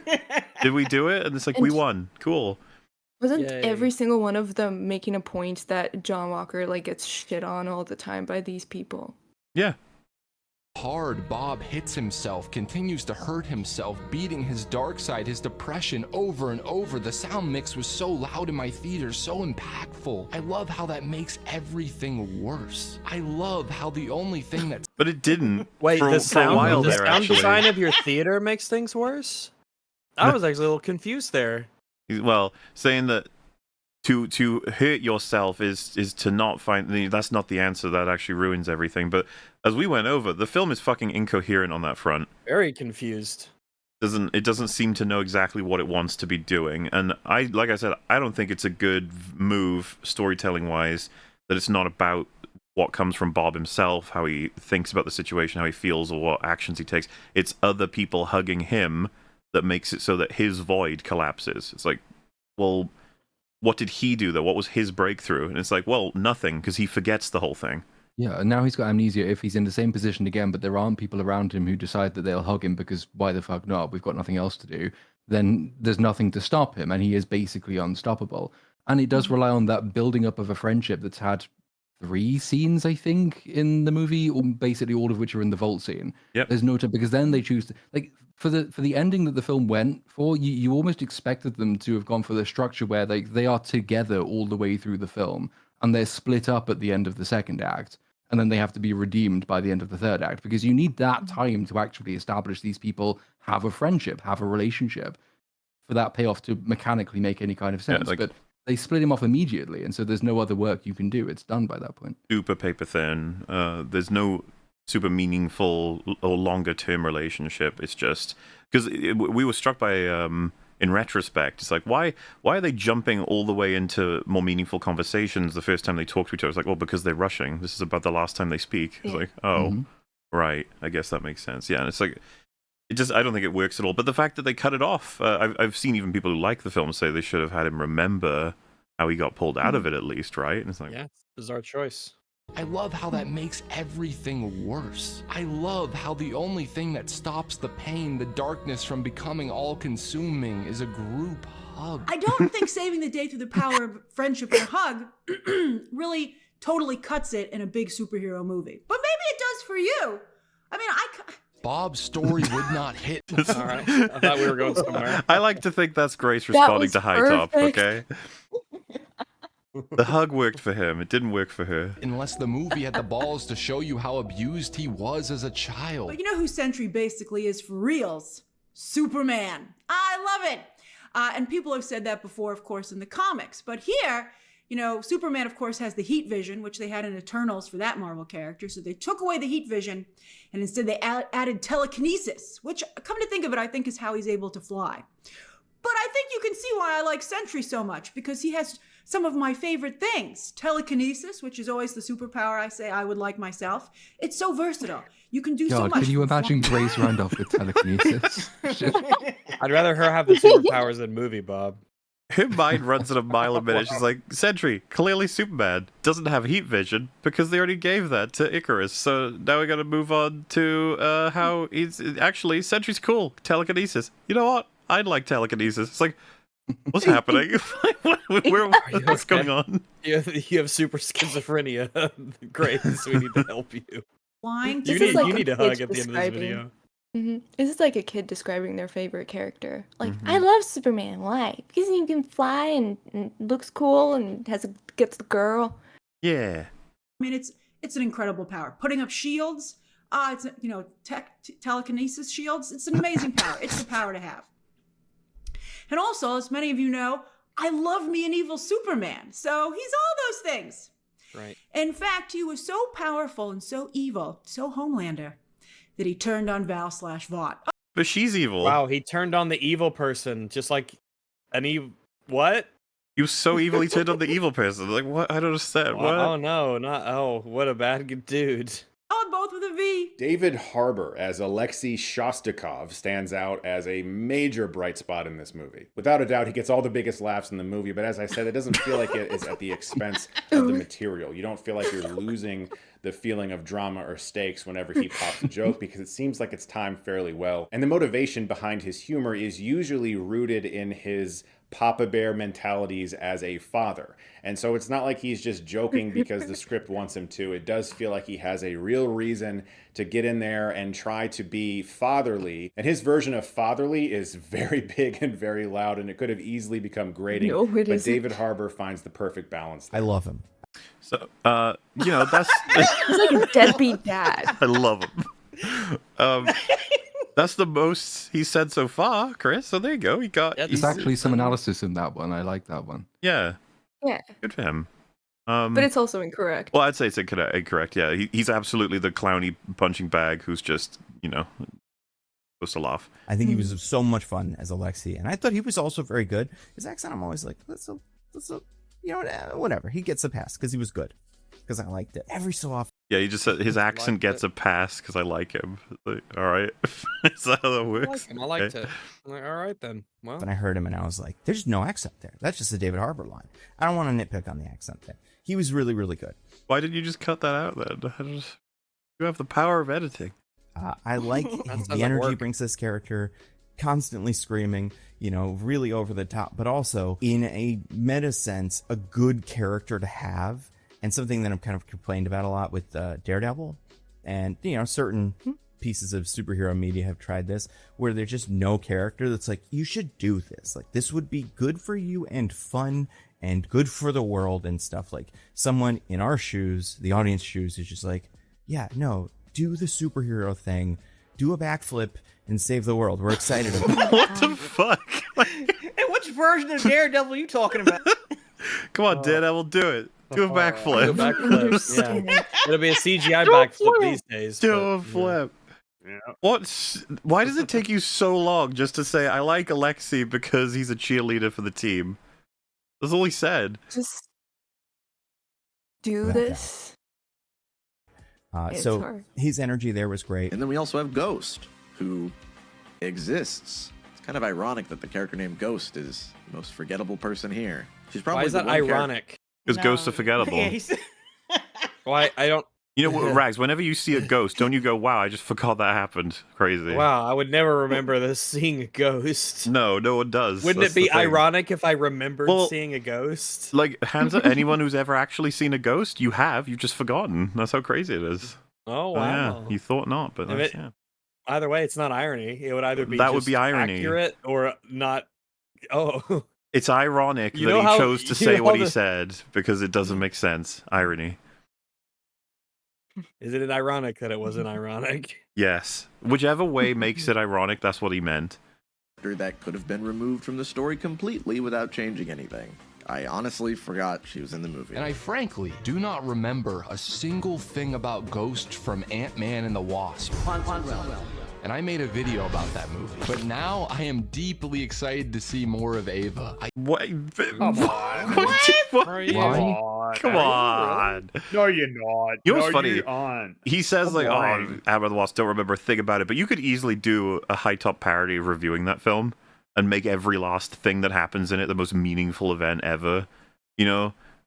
Did we do it? And it's like, we won. Cool. Wasn't Yay. every single one of them making a point that John Walker like gets shit on all the time by these people? Yeah. hard Bob hits himself, continues to hurt himself, beating his dark side, his depression over and over. The sound mix was so loud in my theater, so impactful. I love how that makes everything worse. I love how the only thing that's... But it didn't. Wait, for, the for a while sound, the there, sound actually. design of your theater makes things worse? I was actually a little confused there. Well, saying that to hurt yourself is to not find that's not the answer. That actually ruins everything. But as we went over, the film is fucking incoherent on that front. Very confused. It doesn't seem to know exactly what it wants to be doing. And like I said, I don't think it's a good move storytelling wise that it's not about what comes from Bob himself, how he thinks about the situation, how he feels, or what actions he takes. It's other people hugging him that makes it so that his void collapses. It's like, well, what did he do though? What was his breakthrough? And it's like, well, nothing, because he forgets the whole thing. Yeah, and now he's got amnesia if he's in the same position again, but there aren't people around him who decide that they'll hug him because why the fuck not? We've got nothing else to do. Then there's nothing to stop him, and he is basically unstoppable. And it does rely on that building up of a friendship that's had 3 scenes, I think, in the movie, basically all of which are in the vault scene. Yep. There's no time because then they choose to, like, for the ending that the film went for, you almost expected them to have gone for the structure where they are together all the way through the film and they're split up at the end of the second act, and then they have to be redeemed by the end of the third act, because you need that time to actually establish these people have a friendship, have a relationship, for that payoff to mechanically make any kind of sense. But they split him off immediately, and so there's no other work you can do. It's done by that point. Super paper thin. There's no super meaningful or longer term relationship. It's just because we were struck by in retrospect, it's like, why are they jumping all the way into more meaningful conversations the first time they talk to each other? It's like, well, because they're rushing. This is about the last time they speak. It's like, oh, right, I guess that makes sense. Yeah, and it's like, I don't think it works at all. But the fact that they cut it off, I've seen even people who like the film say they should have had him remember how he got pulled out of it at least, right? And it's like, yeah, bizarre choice. I love how that makes everything worse. I love how the only thing that stops the pain, the darkness from becoming all-consuming is a group hug. I don't think saving the day through the power of friendship and a hug really totally cuts it in a big superhero movie. But maybe it does for you. I mean, Bob's story would not hit. All right, I thought we were going somewhere. I like to think that's Grace responding to High Top, okay? The hug worked for him. It didn't work for her. Unless the movie had the balls to show you how abused he was as a child. But you know who Sentry basically is for reals? Superman. I love it. And people have said that before, of course, in the comics. But here, you know, Superman, of course, has the heat vision, which they had in Eternals for that Marvel character. So they took away the heat vision, and instead they added telekinesis, which, come to think of it, I think is how he's able to fly. But I think you can see why I like Sentry so much, because he has some of my favorite things. Telekinesis, which is always the superpower I say I would like myself. It's so versatile. You can do so God, much. can you imagine Grace Randolph with telekinesis? I'd rather her have the superpowers than movie, Bob. Her mind runs at a mile a minute. She's like, Sentry, clearly Superman, doesn't have heat vision because they already gave that to Icarus. So now we got to move on to how he's actually, Sentry's cool. Telekinesis. You know what? I'd like telekinesis. It's like, what's happening? What's going on? You have super schizophrenia. Grace, we need to help you. Flying. You need a hug at the end of this video. This is like a kid describing their favorite character. Like, I love Superman. Why? Because he can fly and looks cool and gets the girl. Yeah. I mean, it's an incredible power. Putting up shields. It's telekinesis shields. It's an amazing power. It's the power to have. And also, as many of you know, I love me an evil Superman. So he's all those things. Right. In fact, he was so powerful and so evil, so Homelander, that he turned on Val/Vought. But she's evil. Wow, he turned on the evil person, just like an evil... What? He was so evil he turned on the evil person. Like, what? I don't understand. What? Oh, no, not... Oh, what a bad dude. Oh, both with a V. David Harbour as Alexei Shostakov stands out as a major bright spot in this movie. Without a doubt, he gets all the biggest laughs in the movie, but as I said, it doesn't feel like it is at the expense of the material. You don't feel like you're losing the feeling of drama or stakes whenever he pops a joke, because it seems like it's timed fairly well. And the motivation behind his humor is usually rooted in his Papa Bear mentalities as a father. And so it's not like he's just joking because the script wants him to. It does feel like he has a real reason to get in there and try to be fatherly. And his version of fatherly is very big and very loud, and it could have easily become grating. No, it but isn't. David Harbour finds the perfect balance there. I love him. So, that's He's like a deadbeat dad. I love him. That's the most he's said so far, Chris. So there you go. There's actually some analysis in that one. I like that one. Yeah. Yeah. Good for him. But it's also incorrect. Well, I'd say it's incorrect. Yeah, he's absolutely the clowny punching bag who's just, supposed to laugh. I think he was so much fun as Alexei, and I thought he was also very good. His accent, I'm always like, whatever. He gets a pass because he was good. Because I liked it every so often. Yeah, he just said his accent gets a pass because I like him. Like, all right, is that how that works? I liked it. I'm like, all right then. Well, But I heard him and I was like, there's no accent there. That's just a David Harbour line. I don't want to nitpick on the accent there. He was really, really good. Why did you just cut that out then? You have the power of editing. I like the energy he brings to this character, constantly screaming, really over the top, but also in a meta sense, a good character to have. And something that I'm kind of complained about a lot with Daredevil, and certain pieces of superhero media have tried this, where there's just no character that's like, you should do this. Like, this would be good for you and fun and good for the world and stuff. Like, someone in our shoes, the audience shoes, is just like, yeah, no, do the superhero thing, do a backflip and save the world. We're excited about it. What the fuck? And which version of Daredevil are you talking about? Come on, Daredevil, do it. Do a backflip. Do a backflip. Yeah. It'll be a CGI backflip these days. Do a flip. Yeah. Why does it take you so long just to say I like Alexei because he's a cheerleader for the team? That's all he said. Just do this. So hard. his energy there was great. And then we also have Ghost, who exists. It's kind of ironic that the character named Ghost is the most forgettable person here. She's probably Why is that ironic? Because ghosts are forgettable. Why I don't. You know what, Rags? Whenever you see a ghost, don't you go, "Wow, I just forgot that happened"? Crazy. Wow, I would never remember this seeing a ghost. No one does. Wouldn't That's it be the thing. ironic if I remembered seeing a ghost? Like, hands up, anyone who's ever actually seen a ghost, you've just forgotten. That's how crazy it is. Oh So, wow! yeah, you thought not, but that's, Either way, it's not irony. It would either be That would just be irony. accurate or not. Oh, It's ironic You that know he how- chose to you say know what how he the- said because it doesn't make sense. Irony. is it ironic that it wasn't ironic? Yes. Whichever way makes it ironic, that's what he meant. That could have been removed from the story completely without changing anything. I honestly forgot she was in the movie. And I frankly do not remember a single thing about Ghost from Ant-Man and the Wasp. And I made a video about that movie. But now I am deeply excited to see more of Ava. What? Come on. What? Come on. No, you're not. You know what's No, funny? you aren't. He says, Come like, on. Ant-Man and the Wasp, don't remember a thing about it, but you could easily do a high-top parody of reviewing that film and make every last thing that happens in it the most meaningful event ever.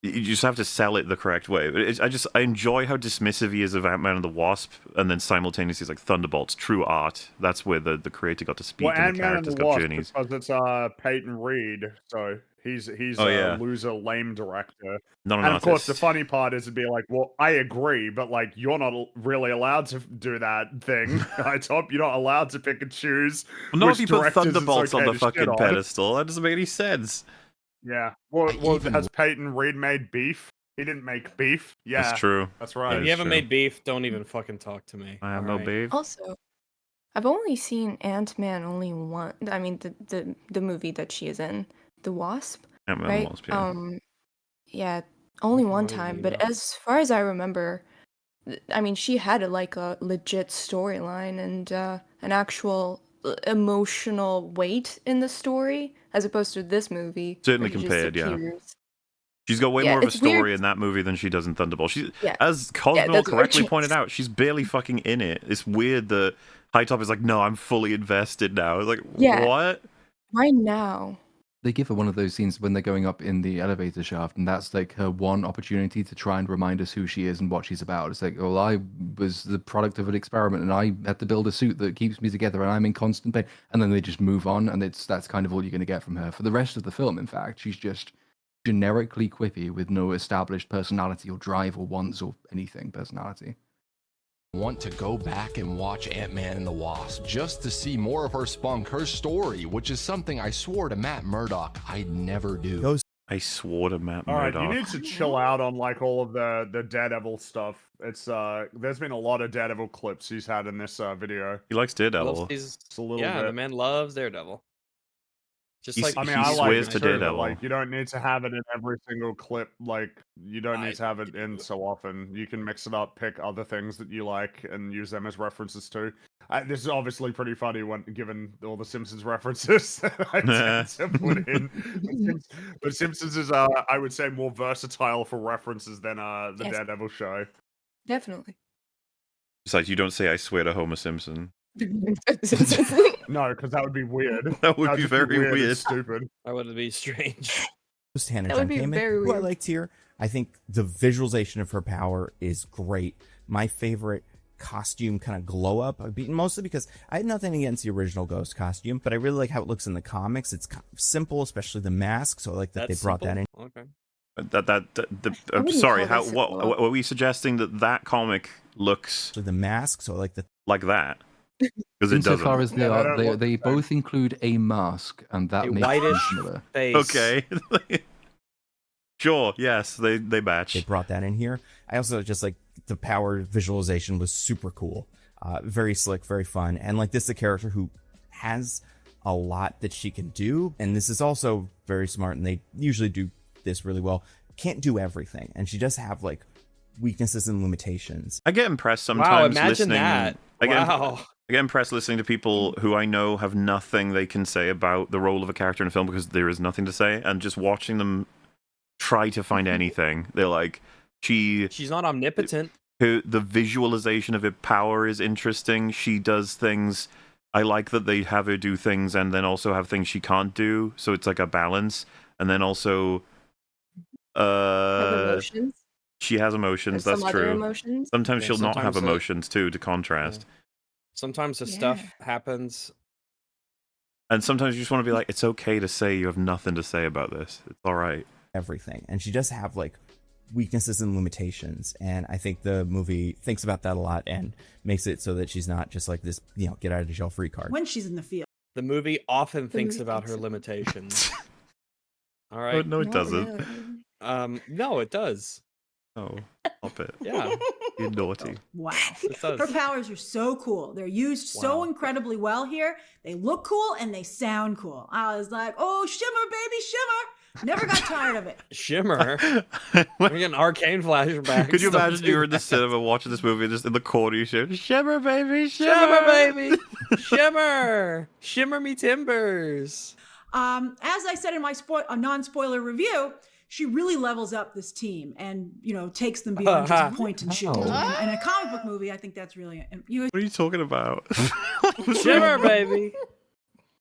You just have to sell it the correct way. I enjoy how dismissive he is of Ant-Man and the Wasp, and then simultaneously he's like, Thunderbolts, true art. That's where the creator got to speak Well, and the Ant-Man and characters the got Wasp, journeys. because it's Peyton Reed, so he's Oh, a yeah. loser, lame director. Not an And of course, the artist. funny part is to be like, well, I agree, but like, you're not really allowed to do that thing. I top, you're not allowed to pick and choose. Well, not which if you put directors it's Thunderbolts on okay the to fucking shit on. pedestal. That doesn't make any sense. Yeah. Well, has Peyton Reed made Beef? He didn't make Beef. Yeah, That's true. That's right. If you haven't made beef, don't even fucking talk to me. I have all no beef. Also, I've only seen Ant-Man only one. I mean, the movie that she is in, The Wasp. Ant-Man and the right? Wasp, yeah. Yeah, only one movie, time. But yeah. as far as I remember, I mean, she had a legit storyline and an actual emotional weight in the story, as opposed to this movie. Certainly where he just compared, yeah. appears. She's got way Yeah, more of a it's story weird. in that movie than she does in Thunderbolts. Yeah. As Yeah, Cosmo that's correctly weird. pointed out, she's barely fucking in it. It's weird that High Top is like, no, I'm fully invested now. It's like, Yeah. what? Right now. They give her one of those scenes when they're going up in the elevator shaft, and that's like her one opportunity to try and remind us who she is and what she's about. It's like, well, I was the product of an experiment, and I had to build a suit that keeps me together, and I'm in constant pain. And then they just move on, and that's kind of all you're going to get from her for the rest of the film. In fact, she's just generically quippy with no established personality or drive or wants or anything personality. Want to go back and watch Ant-Man and the Wasp just to see more of her spunk, her story, which is something I swore to Matt Murdock I'd never do. I swore to Matt All right, Murdock. you need to chill out on like all of the Daredevil stuff. It's there's been a lot of Daredevil clips he's had in this video. He likes Daredevil. Just a little Yeah, bit. the man loves Daredevil. Just like I mean, he I like swears it to too, but, Daredevil. like you don't need to have it in every single clip. Like you don't need to have it in so often. You can mix it up, pick other things that you like, and use them as references too. This is obviously pretty funny when given all the Simpsons references I tend to put in. But Simpsons is, I would say, more versatile for references than the Yes. Daredevil show. Definitely. It's like, you don't say I swear to Homer Simpson. No, because that would be weird. That would That'd be just very and weird. stupid. That would be strange. Hannah That would be Dunn very who I weird. liked here. I think the visualization of her power is great. My favorite costume kind of glow up, mostly because I had nothing against the original Ghost costume, but I really like how it looks in the comics. It's kind of simple, especially the mask. So I like that That's they brought that in. Okay. I'm wouldn't sorry. call How? that What? simple. What were we suggesting that comic looks So the mask. So I like the like that? Because it Insofar doesn't. as they Yeah, they are, don't look they the same. both include a mask, and that A makes them whitish similar. face. Okay. Sure. Yes, they match. they brought that in here. I also just like the power visualization was super cool, very slick, very fun, and like this is a character who has a lot that she can do, and this is also very smart, and they usually do this really well. Can't do everything, and she does have like weaknesses and limitations. I get impressed sometimes. Wow, imagine listening, that. Wow. I get impressed listening to people who I know have nothing they can say about the role of a character in a film because there is nothing to say, and just watching them try to find anything. They're like, She's not omnipotent. the visualization of her power is interesting. She does things. I like that they have her do things and then also have things she can't do. So it's like a balance. And then also, Have emotions. she has emotions. There's That's some other true. emotions. Sometimes Yeah, she'll not have sometimes emotions too, to contrast. Sometimes the Yeah. stuff happens. And sometimes you just want to be like, it's okay to say you have nothing to say about this. It's all right. Everything, and she does have like weaknesses and limitations, and I think the movie thinks about that a lot and makes it so that she's not just like this, get out of jail free card. When she's in the field. The movie often thinks movie about thinks her about- limitations. All Oh, right. no, it Not doesn't. really. No, it does. Oh, stop it. Yeah, You're naughty. Wow. it does. Her powers are so cool. They're used so Wow. incredibly well here. They look cool and they sound cool. I was like, oh, shimmer, baby, shimmer. Never got tired of it. Shimmer. We're getting arcane flashbacks. Could you Don't imagine do you were in the that. cinema watching this movie and just in the corner you shout, Shimmer, baby, shimmer! Shimmer, baby. Shimmer. Shimmer me timbers. As I said in my non-spoiler review, she really levels up this team and, takes them beyond just point and shoot. Oh. In a comic book movie, I think that's really... What are you talking about? Shimmer, baby.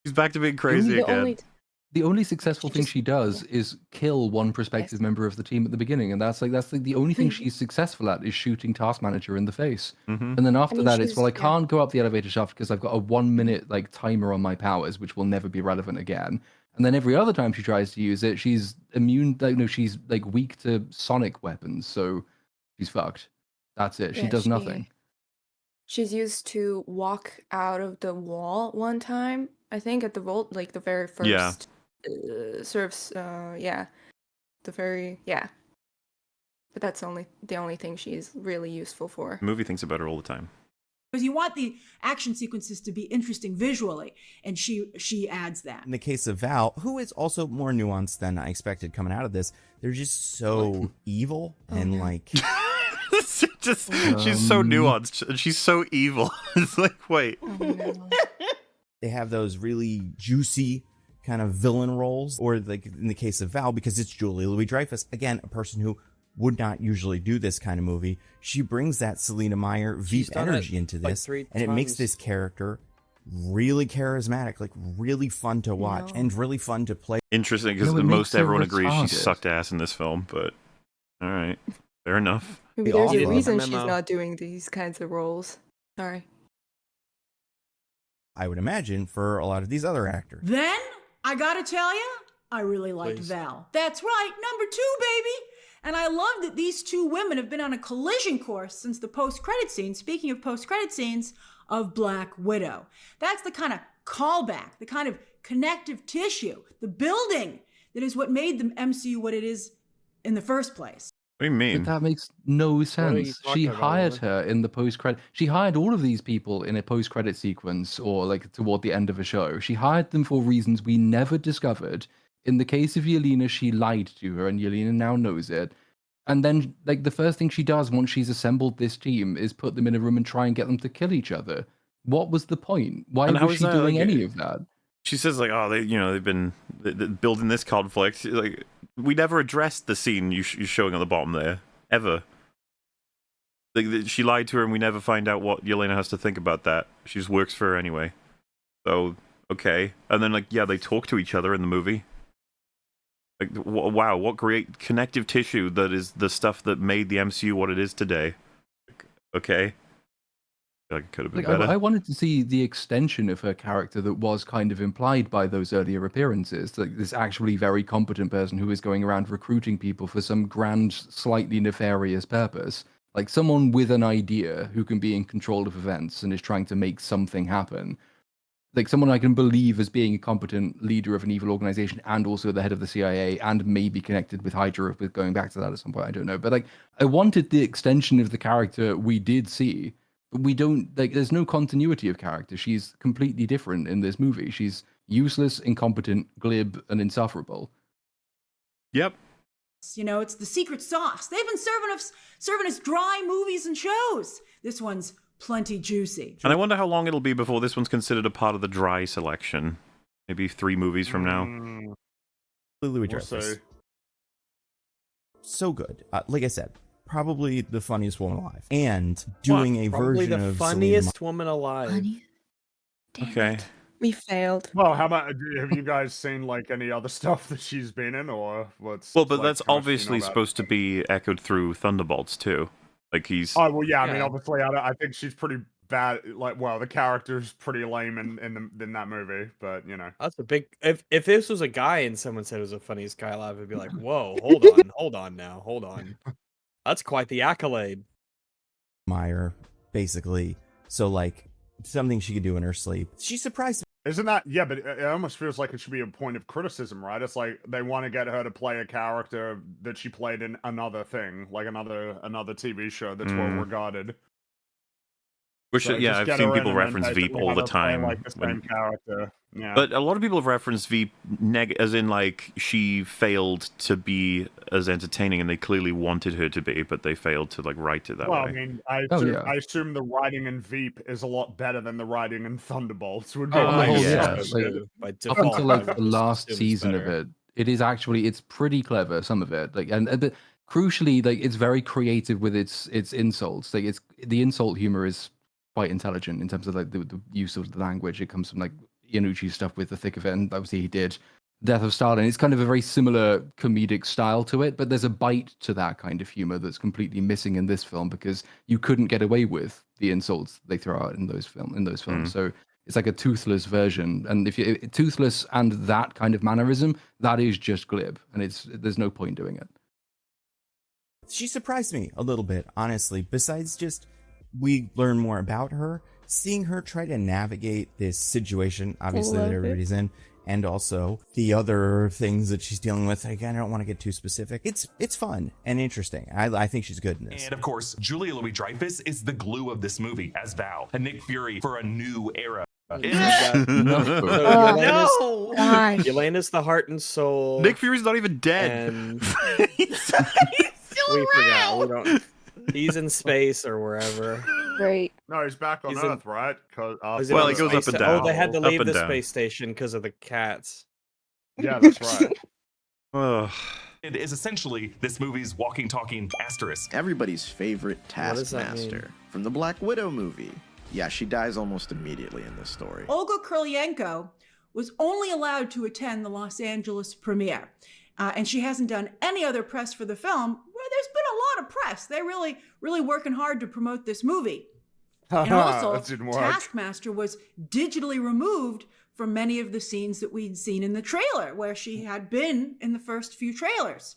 He's back to being crazy The again. only- The only successful She thing just- she does is kill one prospective member of the team at the beginning, and that's the only thing she's successful at is shooting Taskmaster in the face. Mhm. And then after mean, that, it's she's- I yeah. can't go up the elevator shaft because I've got a 1 minute timer on my powers, which will never be relevant again. And then every other time she tries to use it, she's immune. She's weak to sonic weapons, so she's fucked. That's it. She Yeah, does nothing. She's used to walk out of the wall one time, I think, at the vault, the very first Yeah. But that's the only thing she's really useful for. The movie thinks about her all the time. Because you want the action sequences to be interesting visually, and she adds that. In the case of Val, who is also more nuanced than I expected coming out of this, they're just so evil and She's so nuanced and she's so evil. It's like, wait. they have those really juicy kind of villain roles, or like in the case of Val, because it's Julia Louis-Dreyfus, again, a person who would not usually do this kind of movie. She brings that Selena Meyer Veep energy into this, and it makes this character really charismatic, like really fun to watch and really fun to play. Interesting, because most everyone agrees she sucked ass in this film, but all right, fair enough. Maybe there's a reason she's not doing these kinds of roles. Sorry. I would imagine for a lot of these other actors. Then, I gotta tell you, I really liked Val. That's right, number 2, baby! And I love that these two women have been on a collision course since the post-credit scene, speaking of post-credit scenes, of Black Widow. That's the kind of callback, the kind of connective tissue, the building that is what made the MCU what it is in the first place. What do you mean? But that makes no sense. She hired her in the post-credit. She hired all of these people in a post-credit sequence or like toward the end of a show. She hired them for reasons we never discovered. In the case of Yelena, she lied to her, and Yelena now knows it. And then, like, the first thing she does once she's assembled this team is put them in a room and try and get them to kill each other. What was the point? Why was she doing any of that? She says, like, oh, they've been building this conflict. Like, we never addressed the scene you're showing on the bottom there, ever. Like, she lied to her, and we never find out what Yelena has to think about that. She just works for her anyway. So, okay. And then, like, yeah, they talk to each other in the movie. Like, wow, what great connective tissue that is the stuff that made the MCU what it is today. Okay. Like, it could have been better. I wanted to see the extension of her character that was kind of implied by those earlier appearances. Like this actually very competent person who is going around recruiting people for some grand, slightly nefarious purpose. Like someone with an idea who can be in control of events and is trying to make something happen. Like someone I can believe as being a competent leader of an evil organization and also the head of the CIA and maybe connected with Hydra, with going back to that at some point, I don't know. But like, I wanted the extension of the character we did see, but we don't, like, there's no continuity of character. She's completely different in this movie. She's useless, incompetent, glib, and insufferable. Yep. You know, it's the secret sauce. They've been serving us dry movies and shows. This one's plenty juicy. And I wonder how long it'll be before this one's considered a part of the dry selection. Maybe 3 movies from now. Louis-Dreyfus. So good. Like I said, probably the funniest woman alive. And doing a version of the funniest woman alive. Okay. We failed. Well, how about, have you guys seen like any other stuff that she's been in, or what's? Well, but like, that's how much do you know obviously about supposed to be echoed through Thunderbolts too. Like he's. Oh well, yeah. I mean, obviously, I think she's pretty bad. Like, well, the character's pretty lame in that movie, but you know, That's a big. If this was a guy and someone said it was the funniest guy alive, I'd be like, whoa, hold on. That's quite the accolade. Meyer, basically. So like something she could do in her sleep. She surprised me. Isn't that, yeah, but it almost feels like it should be a point of criticism, right? It's like they want to get her to play a character that she played in another thing, like another TV show that's well regarded. Which, So yeah, just I've get seen her in people and then reference Veep basically all have the her play, time. like the same character. Yeah. But a lot of people have referenced Veep as in like she failed to be as entertaining, and they clearly wanted her to be, but they failed to like write it that Well, way. I mean, I assume the writing in Veep is a lot better than the writing in Thunderbolts. Would be my assumption. Like, up until like the last season of it, it is actually, it's pretty clever, some of it. Like, and crucially, like it's very creative with its insults. Like the insult humor is quite intelligent in terms of like the use of the language. It comes from like Iannucci's stuff with The Thick of It, and obviously he did Death of Stalin. It's kind of a very similar comedic style to it, but there's a bite to that kind of humor that's completely missing in this film because you couldn't get away with the insults they throw out in those films. So it's like a toothless version, and if you toothless and that kind of mannerism, that is just glib, and there's no point doing it. She surprised me a little bit, honestly. Besides just we learn more about her, seeing her try to navigate this situation, obviously, that everybody's in, and also the other things that she's dealing with. Again, I don't want to get too specific. It's fun and interesting. I think she's good in this. And of course, Julia Louis-Dreyfus is the glue of this movie as Val, and Nick Fury for a new era. Yelena's the heart and soul. Nick Fury's not even dead. And He's still around. We don't. He's in space or wherever. Right. No, he's back on He's in- Earth, right? Well, he goes up and down. Oh, they had to leave the space station because of the cats. Yeah, that's right. Ugh. It is essentially this movie's walking, talking asterisk. Everybody's favorite What does that mean? Taskmaster from the Black Widow movie. Yeah, she dies almost immediately in this story. Olga Kurylenko was only allowed to attend the Los Angeles premiere. And she hasn't done any other press for the film, where there's been a lot of press. They're really working hard to promote this movie. And also, That didn't work. Taskmaster was digitally removed from many of the scenes that we'd seen in the trailer, where she had been in the first few trailers.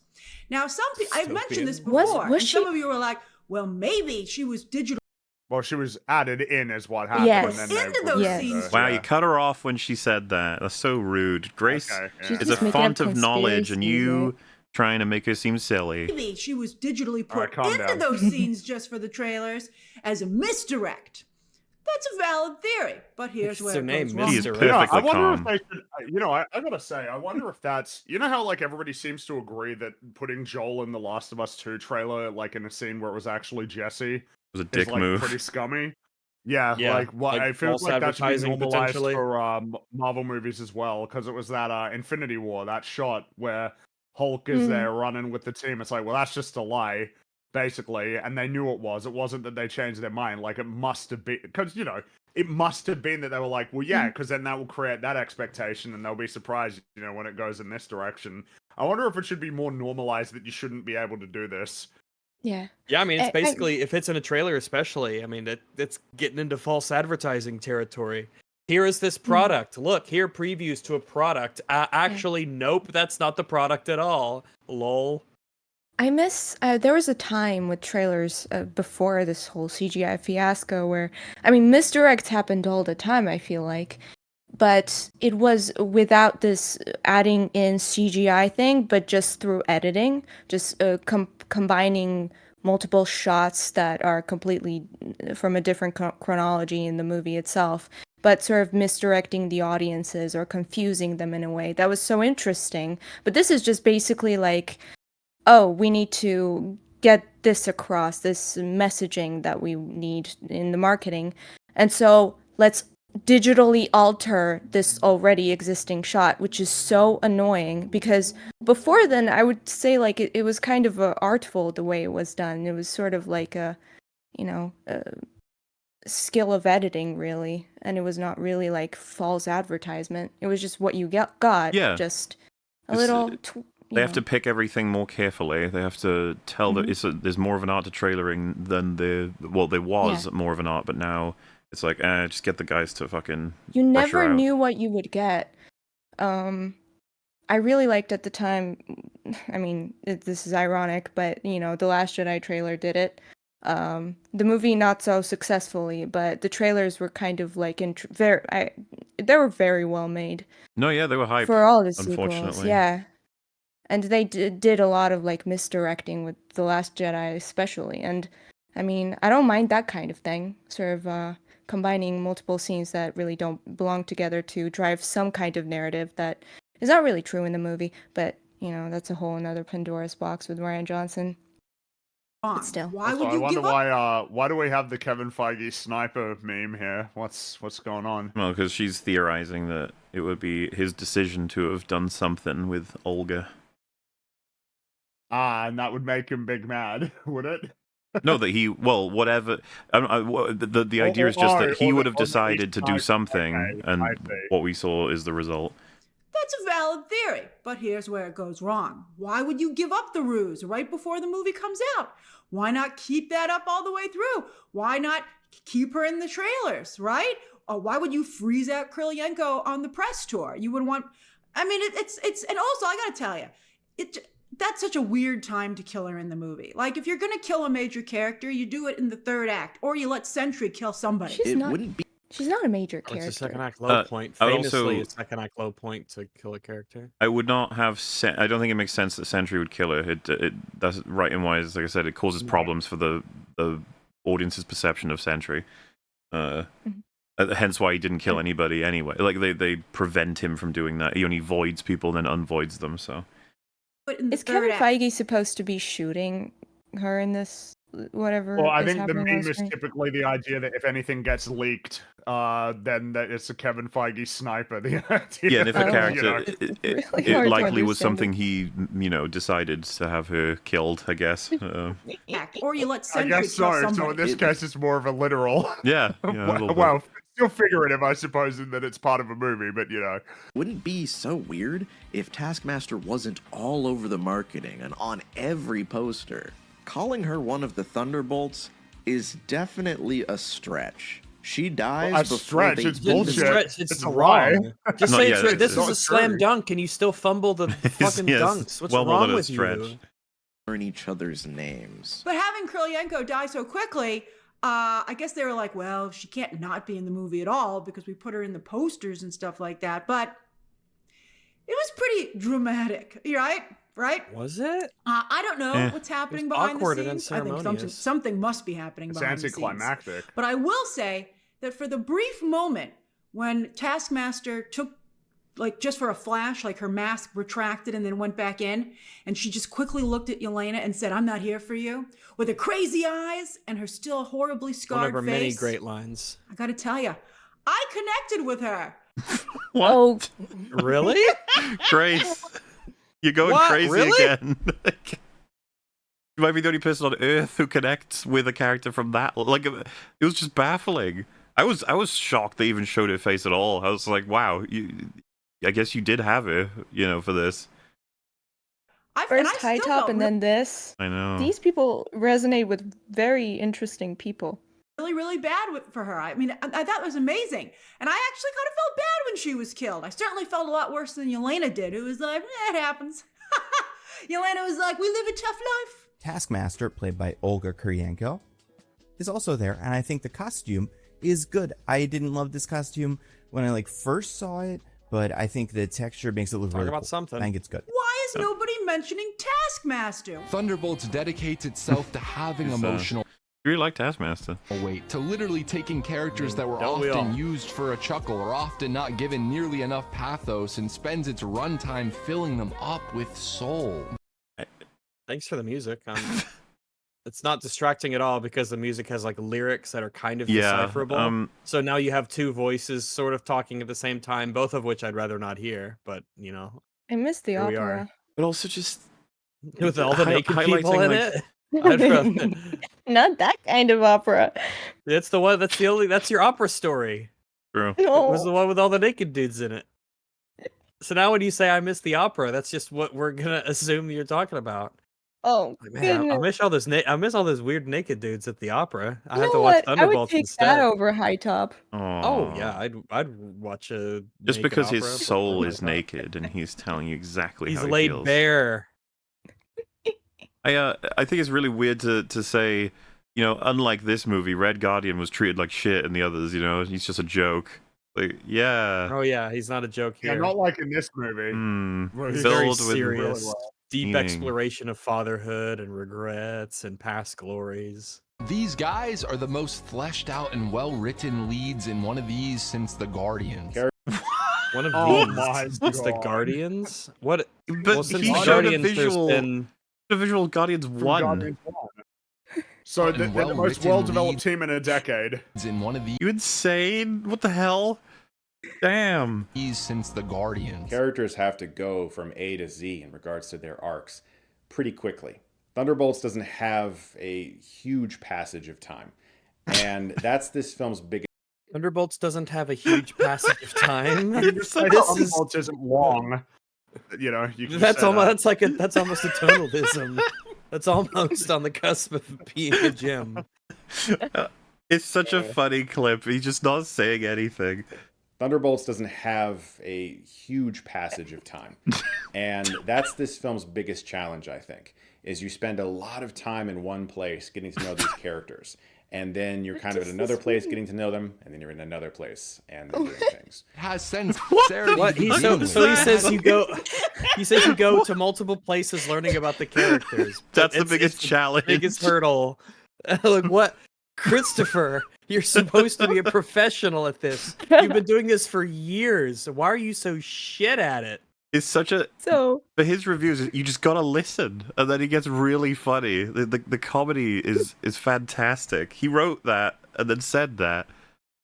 Now, I've mentioned this before, and some of you were like, well, maybe she was digital. Well, she was added in, is what happened. Yes. And then Into they those removed scenes. her. Wow, Yeah. you cut her off when she said that. That's so rude. Grace Okay, yeah. She's is a just making up font of knowledge, and you conspiracies, trying to make her seem silly. Maybe she was digitally All right, put calm into down. those scenes just for the trailers as a misdirect. That's a valid theory, but here's It's where her it name, goes wrong. She is Misdirect. Yeah, I perfectly wonder calm. if they should. I gotta say, I wonder if that's. You know how like everybody seems to agree that putting Joel in the Last of Us 2 trailer, like in a scene where it was actually Jesse, It was a is dick like move. pretty scummy. Yeah, Yeah, like what like it feels false like that should be advertising, normalized potentially. for Marvel movies as well, because it was that Infinity War, that shot where Hulk is there running with the team. It's like, well, that's just a lie, basically, and they knew it was. It wasn't that they changed their mind. Like it must have been, because it must have been that they were like, well, yeah, because then that will create that expectation, and they'll be surprised, when it goes in this direction. I wonder if it should be more normalized that you shouldn't be able to do this. Yeah. Yeah, I mean, it's I- basically, if it's in a trailer especially, I mean, it's getting into false advertising territory. Here is this product. Look, here are previews to a product. Actually, nope, that's not the product at all. Lol. I miss. There was a time with trailers before this whole CGI fiasco where, I mean, misdirects happened all the time, I feel like. But it was without this adding in CGI thing, but just through editing, just combining multiple shots that are completely from a different chronology in the movie itself, but sort of misdirecting the audiences or confusing them in a way. That was so interesting. But this is just basically like, oh, we need to get this across, this messaging that we need in the marketing. And so let's digitally alter this already existing shot, which is so annoying because before then I would say like it was kind of artful the way it was done. It was sort of like a skill of editing really, and it was not really like false advertisement. It was just what you got. Yeah. Just a It's, little They have to pick everything more carefully. They have to tell that there's more of an art to trailering than there was more of an art, but now it's like, just get the guys to fucking. You rush never her out. knew what you would get. I really liked at the time, I mean, this is ironic, but, The Last Jedi trailer did it. The movie not so successfully, but the trailers were kind of like, they were very well made. No, yeah, they were hyped. For all the sequels, unfortunately. yeah. And they did a lot of, like, misdirecting with The Last Jedi especially. And, I mean, I don't mind that kind of thing. Sort of, combining multiple scenes that really don't belong together to drive some kind of narrative that is not really true in the movie, but that's a whole another Pandora's box with Rian Johnson. But still, Why Also, would I you wonder give up? why do we have the Kevin Feige sniper meme here? What's going on? Well, because she's theorizing that it would be his decision to have done something with Olga. And that would make him big mad, would it? No, that whatever. The idea is just that he would have decided to do something, and what we saw is the result. That's a valid theory, but here's where it goes wrong. Why would you give up the ruse right before the movie comes out? Why not keep that up all the way through? Why not keep her in the trailers, right? Or why would you freeze out Kurylenko on the press tour? You would want, I mean, it's, and also I gotta tell you, that's such a weird time to kill her in the movie. Like, if you're gonna kill a major character, you do it in the third act, or you let Sentry kill somebody. she's not a major character. It's a second act low point. I Famously, also- a second act low point to kill a character. I would not have. I don't think it makes sense that Sentry would kill her. That's right and wise. Like I said, it causes problems for the audience's perception of Sentry. Hence why he didn't kill anybody anyway. Like they prevent him from doing that. He only voids people, then unvoids them. So. But in the Is third Kevin act, Feige supposed to be shooting her in this whatever Well, I is think the happening on meme the is screen. typically the idea that if anything gets leaked, then that it's a Kevin Feige sniper. The idea Yeah, and if a of, character, really it hard to likely was understand something he, decided to have her killed, I guess. Or you let I Sentry guess kill so. somebody. So in this case, it's more of a literal. Yeah, a little bit. Well, still figurative, I suppose, in that it's part of a movie, but Wouldn't it be so weird if Taskmaster wasn't all over the marketing and on every poster? Calling her one of the Thunderbolts is definitely a stretch. She dies a before stretch, they it's even bullshit. It's It's a lie. wrong. Just Not say yet, this it's is a slam dunk, and you still fumble the fucking yes, dunks. What's well more wrong than a with stretch. you? learn each other's names. But having Krylenko die so quickly, I guess they were like, well, she can't not be in the movie at all because we put her in the posters and stuff like that. But it was pretty dramatic, right? Right? Was it? I don't know Eh. what's happening It was behind awkward the and scenes. I think unceremonious. something must be happening It's behind the scenes. anticlimactic. But I will say that for the brief moment when Taskmaster took, like, just for a flash, like her mask retracted and then went back in, and she just quickly looked at Yelena and said, "I'm not here for you," with her crazy eyes and her still horribly One scarred of her face. many great lines. I gotta tell you, I connected with her. What? Oh, Really? Grace, you're going What? crazy Really? again. You might be the only person on Earth who connects with a character from that. Like, it was just baffling. I was shocked they even showed her face at all. I was like, wow, I guess you did have her, for this. First High Top and then this. I know. These people resonate with very interesting people. Really, really bad for her. I mean, I thought it was amazing. And I actually kind of felt bad when she was killed. I certainly felt a lot worse than Yelena did, who was like, it happens. Yelena was like, we live a tough life. Taskmaster, played by Olga Kurylenko, is also there, and I think the costume is good. I didn't love this costume when I first saw it, but I think the texture makes it look really about cool. something. I think it's good. Why is nobody mentioning Taskmaster? Thunderbolts dedicates itself to having It's, emotional You really like Taskmaster. weight, to literally taking characters that were Don't we often all? used for a chuckle or often not given nearly enough pathos and spends its runtime filling them up with soul. Thanks for the music. It's not distracting at all because the music has lyrics that are kind of Yeah, decipherable. So now you have two voices sort of talking at the same time, both of which I'd rather not hear. But I miss the Here we opera. But also just with all the naked highlighting, people in it, I'd rather. Not that kind of opera. It's the one. That's the only. That's your opera story. True. It was the No. one with all the naked dudes in it. So now when you say I miss the opera, that's just what we're gonna assume you're talking about. Oh, Man, I goodness. miss all this. I miss all those weird naked dudes at the opera. I You have know to watch what? I would Thunderbolts take instead. that over High Top. Oh yeah, I'd watch a Just naked because his opera before soul High is Top. naked and he's telling you exactly He's how he laid feels. bare. I think it's really weird to say, unlike this movie, Red Guardian was treated like shit and the others, he's just a joke. Yeah. Oh yeah, he's not a joke Yeah, here. not like in this movie. where He's he's very filled with serious, really deep meaning. exploration of fatherhood and regrets and past glories. These guys are the most fleshed out and well written leads in one of these since The Guardians. One of Oh these. my It's the God. Guardians. What? But well, since he the showed a Guardians, there's visual, been a visual Guardians from 1. Guardians 1. So And they're the most well-written well-developed leads team in a decade. in one of You insane? What the hell? Damn. these since The Guardians. Characters have to go from A to Z in regards to their arcs pretty quickly. Thunderbolts doesn't have a huge passage of time. And that's this film's biggest. Thunderbolts doesn't have a huge passage of time. You just say This is Thunderbolts isn't long. You can just that's say almost that. that's almost a tonalism. That's almost on the cusp of being a gem. It's such a funny clip. He's just not saying anything. Thunderbolts doesn't have a huge passage of time. And that's this film's biggest challenge, I think, is you spend a lot of time in one place getting to know these characters. And then you're kind of at another place getting to know them, and then you're in another place and then doing things. Has sincerity. What? to begin So with. he says you go. He says you go to multiple places learning about the characters. but That's the biggest it's the challenge. biggest hurdle. Like what, Christopher? You're supposed to be a professional at this. You've been doing this for years. Why are you so shit at it? It's such a So for his reviews. You just gotta listen, and then he gets really funny. The comedy is fantastic. He wrote that and then said that.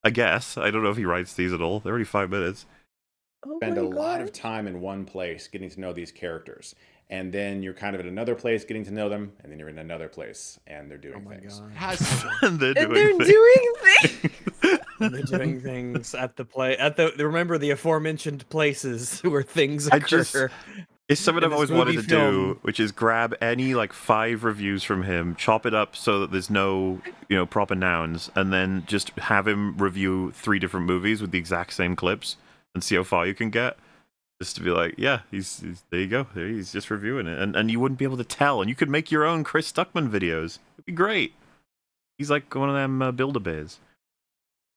I guess I don't know if he writes these at all. They're already 5 minutes. Spend a lot of time in one place getting to know these characters, and then you're kind of at another place getting to know them, and then you're in another place and they're doing things. And they're and doing they're things. doing things. They're doing things at the remember the aforementioned places where things I occur. just it's something in I've this always wanted movie to film. do, which is grab any like 5 reviews from him, chop it up so that there's no proper nouns, and then just have him review 3 different movies with the exact same clips and see how far you can get. Just to be like, yeah, he's there you go, he's just reviewing it, and you wouldn't be able to tell, and you could make your own Chris Stuckman videos. It'd be great. He's like one of them Build-A-Bears.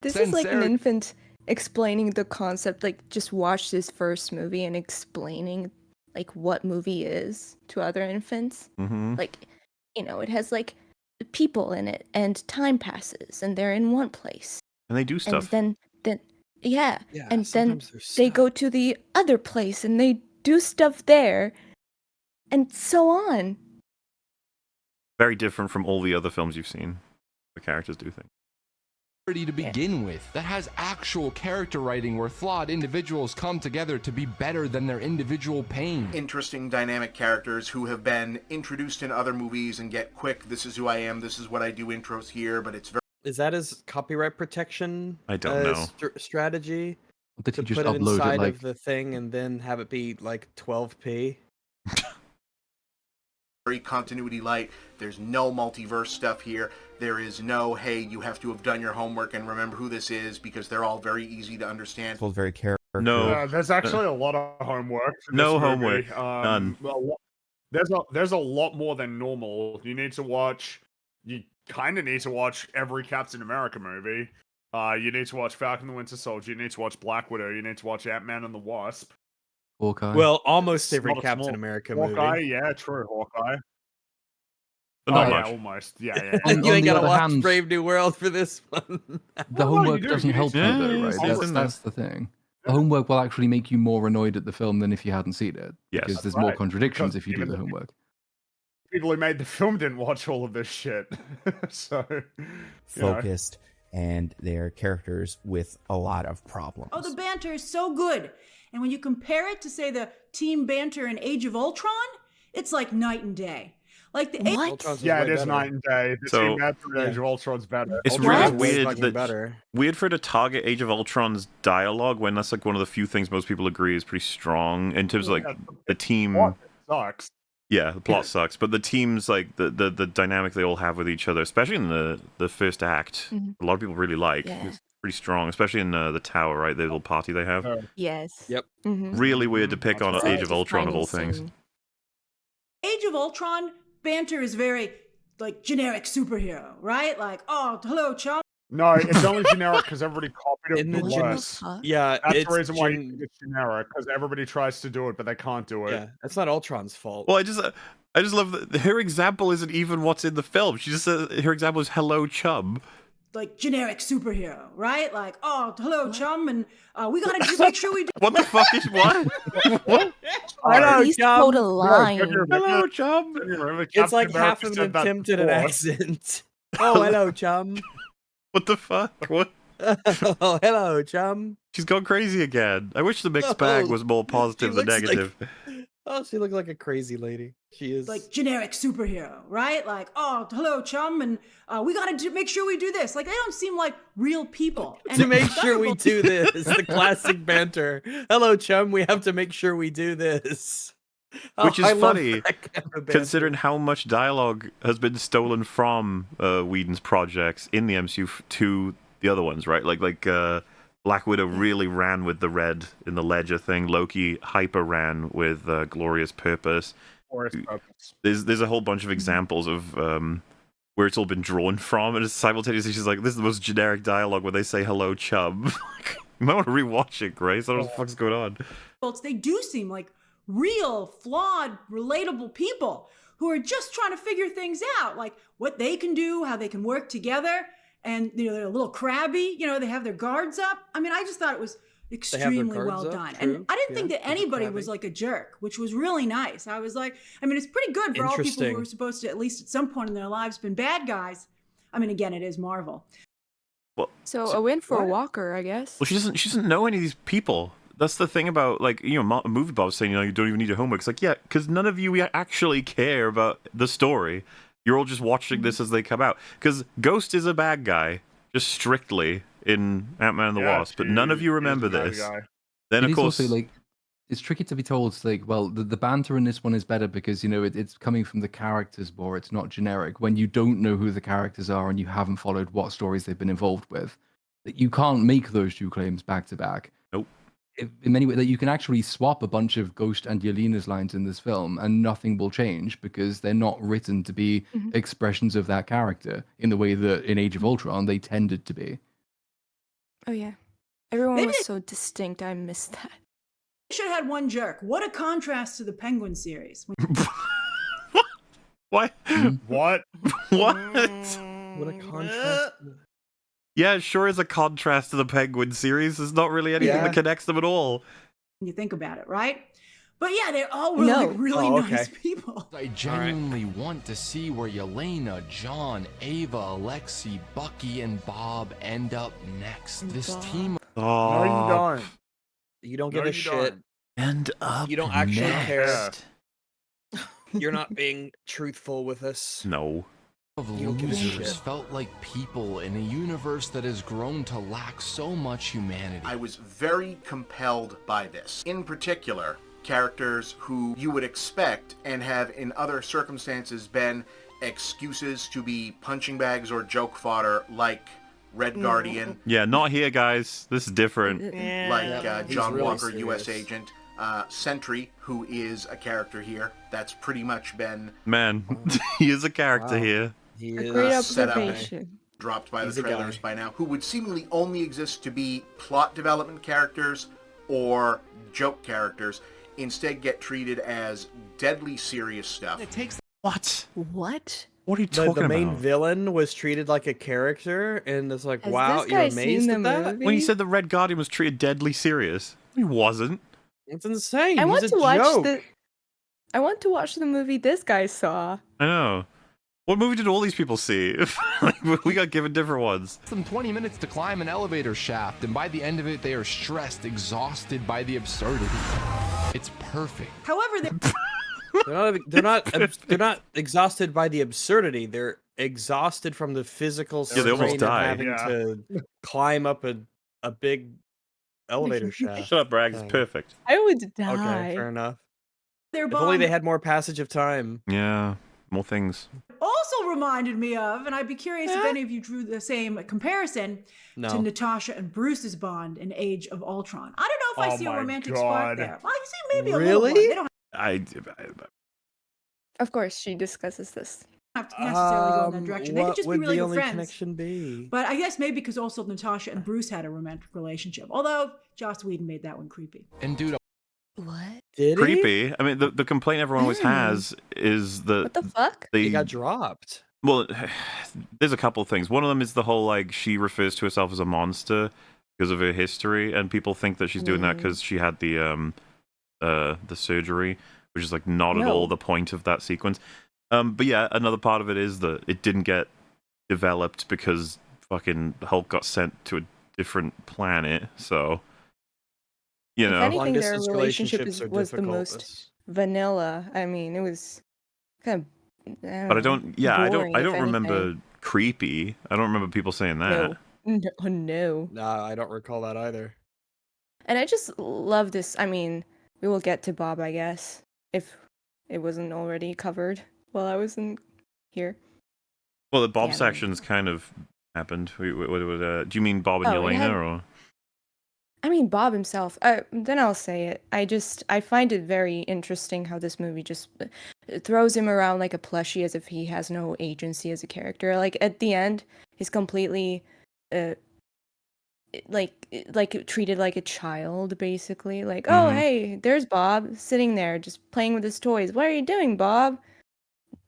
This is like an infant explaining the concept, like just watch this first movie and explaining like what movie is to other infants. Mm-hmm. Like, it has like people in it and time passes and they're in one place. And they do stuff. And then yeah, and then sometimes there's they go to the other place and they do stuff there and so on. Very different from all the other films you've seen. The characters do things. To begin with, that has actual character writing where flawed individuals come together to be better than their individual pain. Interesting dynamic characters who have been introduced in other movies and get quick, this is who I am, this is what I do intros here, but it's very... Is that his copyright protection? I don't know. Strategy Did to he just put it upload inside it like of the thing and then have it be like 12p. very continuity light. There's no multiverse stuff here. There is no, hey, you have to have done your homework and remember who this is, because they're all very easy to understand. Feels very character. No. There's actually a lot of homework. For No this homework. movie. None. There's a lot more than normal. You kind of need to watch every Captain America movie. You need to watch Falcon the Winter Soldier. You need to watch Black Widow. You need to watch Ant-Man and the Wasp. Hawkeye? Well, almost It's every not a Captain small- America Hawkeye, movie. yeah, true, Hawkeye. But not Oh, much. yeah, almost. Yeah. On You ain't the gotta other watch hand, Brave New World for this one. the Oh, no, homework you do. doesn't You help you need to- though, Yeah, right? it's in there. That's the thing. The homework will actually make you more annoyed at the film than if you hadn't seen it. Yes. Because there's Right, more contradictions because if you do even the the- homework. People who made the film didn't watch all of this shit. So, Focused, and they're characters with a lot of problems. Oh, the banter is so good. And when you compare it to, say, the team banter in Age of Ultron, it's like night and day. Like the Ultron's yeah, way it is better. night and day. The So- team banter in Age of Ultron's better. It's Ultron's really way weird fucking that better. weird for it to target Age of Ultron's dialogue when that's like one of the few things most people agree is pretty strong in terms of like the team. Plot sucks. Yeah, the plot sucks, but the teams like the dynamic they all have with each other, especially in the first act, a lot of people really like. Yeah. It's pretty strong, especially in the tower, right? The little party they have. Yes. Yep. Really weird to pick on It's Age like of the Ultron of final all things. scene. Age of Ultron banter is very like generic superhero, right? Like, oh, hello, chum. No, it's only generic because everybody copied it In the from gen- worse. Yeah, That's it's the reason why you gen- think it's generic, because everybody tries to do it, but they can't do it. Yeah, that's not Ultron's fault. Well, I just love that her example isn't even what's in the film. She just says her example is "Hello, chum." Like generic superhero, right? Like, oh, hello, chum, and we gotta just make sure we do. What the fuck is what? What? Hello, Please chum. quote a line. Hello, chum. It's like half of an attempt at an accent. Oh, hello, chum. What the fuck? What? Oh, hello, chum. She's gone crazy again. I wish the mixed bag Oh, was more positive than looks like- negative. Oh, she looked like a crazy lady. She is. Like generic superhero, right? Like, oh, hello, chum, and we gotta make sure we do this. Like, they don't seem like real people. And to make sure we do this, the classic banter. Hello, chum. We have to make sure we do this. Which is I love funny, that kind of banter. considering how much dialogue has been stolen from Whedon's projects in the MCU to the other ones, right? Like Black Widow really ran with the red in the Ledger thing. Loki hyper ran with Glorious Purpose. There's a whole bunch of examples of where it's all been drawn from, and it's simultaneously she's like, this is the most generic dialogue where they say hello, chum. You might want to rewatch it, Grace. I don't know what the fuck's going on. they do seem like real, flawed, relatable people who are just trying to figure things out, like what they can do, how they can work together. And they're a little crabby, they have their guards up. I mean, I just thought it was extremely well cards up, done. true, And I didn't think yeah, that they're anybody crabby. was like a jerk, which was really nice. I was like, I mean, it's pretty good for all people who Interesting. were supposed to, at least at some point in their lives, been bad guys. I mean, again, it is Marvel. Well, So a win for Walker, I guess. well, she doesn't know any of these people. That's the thing about, like, you know, movie Bob saying, you know, you don't even need your homework. It's like, yeah, because none of you actually care about the story. You're all just watching this as they come out. Because Ghost is a bad guy, just strictly in Ant-Man and the Wasp, but none of you remember this. Then, It of is course, also, like, it's tricky to be told. It's like, well, the banter in this one is better because, you know, it's coming from the characters more. It's not generic. When you don't know who the characters are and you haven't followed what stories they've been involved with, you can't make those two claims back to back. Nope. In many ways, that you can actually swap a bunch of Ghost and Yelena's lines in this film and nothing will change because they're not written to be expressions of that character in the way that in Age of Ultron they tended to be. Oh yeah, everyone Maybe was they- so distinct. I missed that. Should have had one jerk. What a contrast to the Penguin series. what? What? What? What a contrast. Yeah, it sure is a contrast to the Penguin series. There's not really anything Yeah. that connects them at all. When you think about it, right? But yeah, they're all really, really Oh, nice okay. people. I genuinely want to see where Yelena, John, Ava, Alexi, Bucky, and Bob end up next. This team. Oh, No, you don't. You don't No, give a you shit. don't. End up You don't actually care. next. You're not being truthful with us. No. Of You don't give a losers shit. felt like people in a universe that has grown to lack so much humanity. I was very compelled by this. In particular, characters who you would expect and have in other circumstances been excuses to be punching bags or joke fodder, like Red Guardian, Yeah, not here, guys. This is different. like He's John really Walker, U.S. serious. agent. Sentry, who is a character here. That's pretty much been Man, he is a character Wow. here. He A is great set up and observation. dropped by He's the a guy. trailers by now, who would seemingly only exist to be plot development characters or joke characters, instead get treated as deadly serious stuff. It takes What? What? What are you The talking main about? villain was treated like a character, and it's like, Has wow, this you're guy amazed seen at the that? movie? When you said the Red Guardian was treated deadly serious, he wasn't. It's insane. I He's want a to watch joke. the. I want to watch the movie this guy saw. I know. What movie did all these people see? Like, we got given different ones. them 20 minutes to climb an elevator shaft, and by the end of it, they are stressed, exhausted by the absurdity. It's perfect. However, They're not exhausted by the absurdity. They're exhausted from the physical Yeah, they almost strain of die. having Yeah. to climb up a big elevator shaft. Shut up, Bragg. It's thing. perfect. I would die. Okay, fair enough. their If only bond they had more passage of time. Yeah, more things. also reminded me of, and I'd be curious if any of you drew the same comparison to No. Natasha and Bruce's bond in Age of Ultron. I don't know if I Oh see a my romantic God. spark there. Well, you see maybe a little one. Really? They don't I Of course, she discusses this. have to necessarily go in that direction. They could What just be would really the good only friends. connection be? But I guess maybe because also Natasha and Bruce had a romantic relationship. Although Joss Whedon made that one creepy. And dude, What? Did he? creepy. I mean, the complaint everyone always has is that What the fuck? He got dropped. well, there's a couple of things. One of them is the whole like she refers to herself as a monster because of her history, and people think that she's doing that because she had the surgery, which is like not at all No. the point of that sequence. But yeah, another part of it is that it didn't get developed because fucking Hulk got sent to a different planet. So you If know, anything, their Long-distance relationship relationships are was the difficult. most vanilla. I mean, it was kind of. but I don't. Yeah, I boring, don't. I if don't remember anything. creepy. I don't remember people saying that. No. Nah, I don't recall that either. And I just love this. I mean, we will get to Bob, I guess, if it wasn't already covered while I wasn't here. Well, the Bob Yeah, sections kind of happened. Do you mean Bob and Oh, it Yelena, had- or? I mean, Bob himself. Then I'll say it. I find it very interesting how this movie just throws him around like a plushie as if he has no agency as a character. Like at the end, he's completely, like treated like a child, basically. Like, oh Mhm. hey, there's Bob sitting there just playing with his toys. What are you doing, Bob?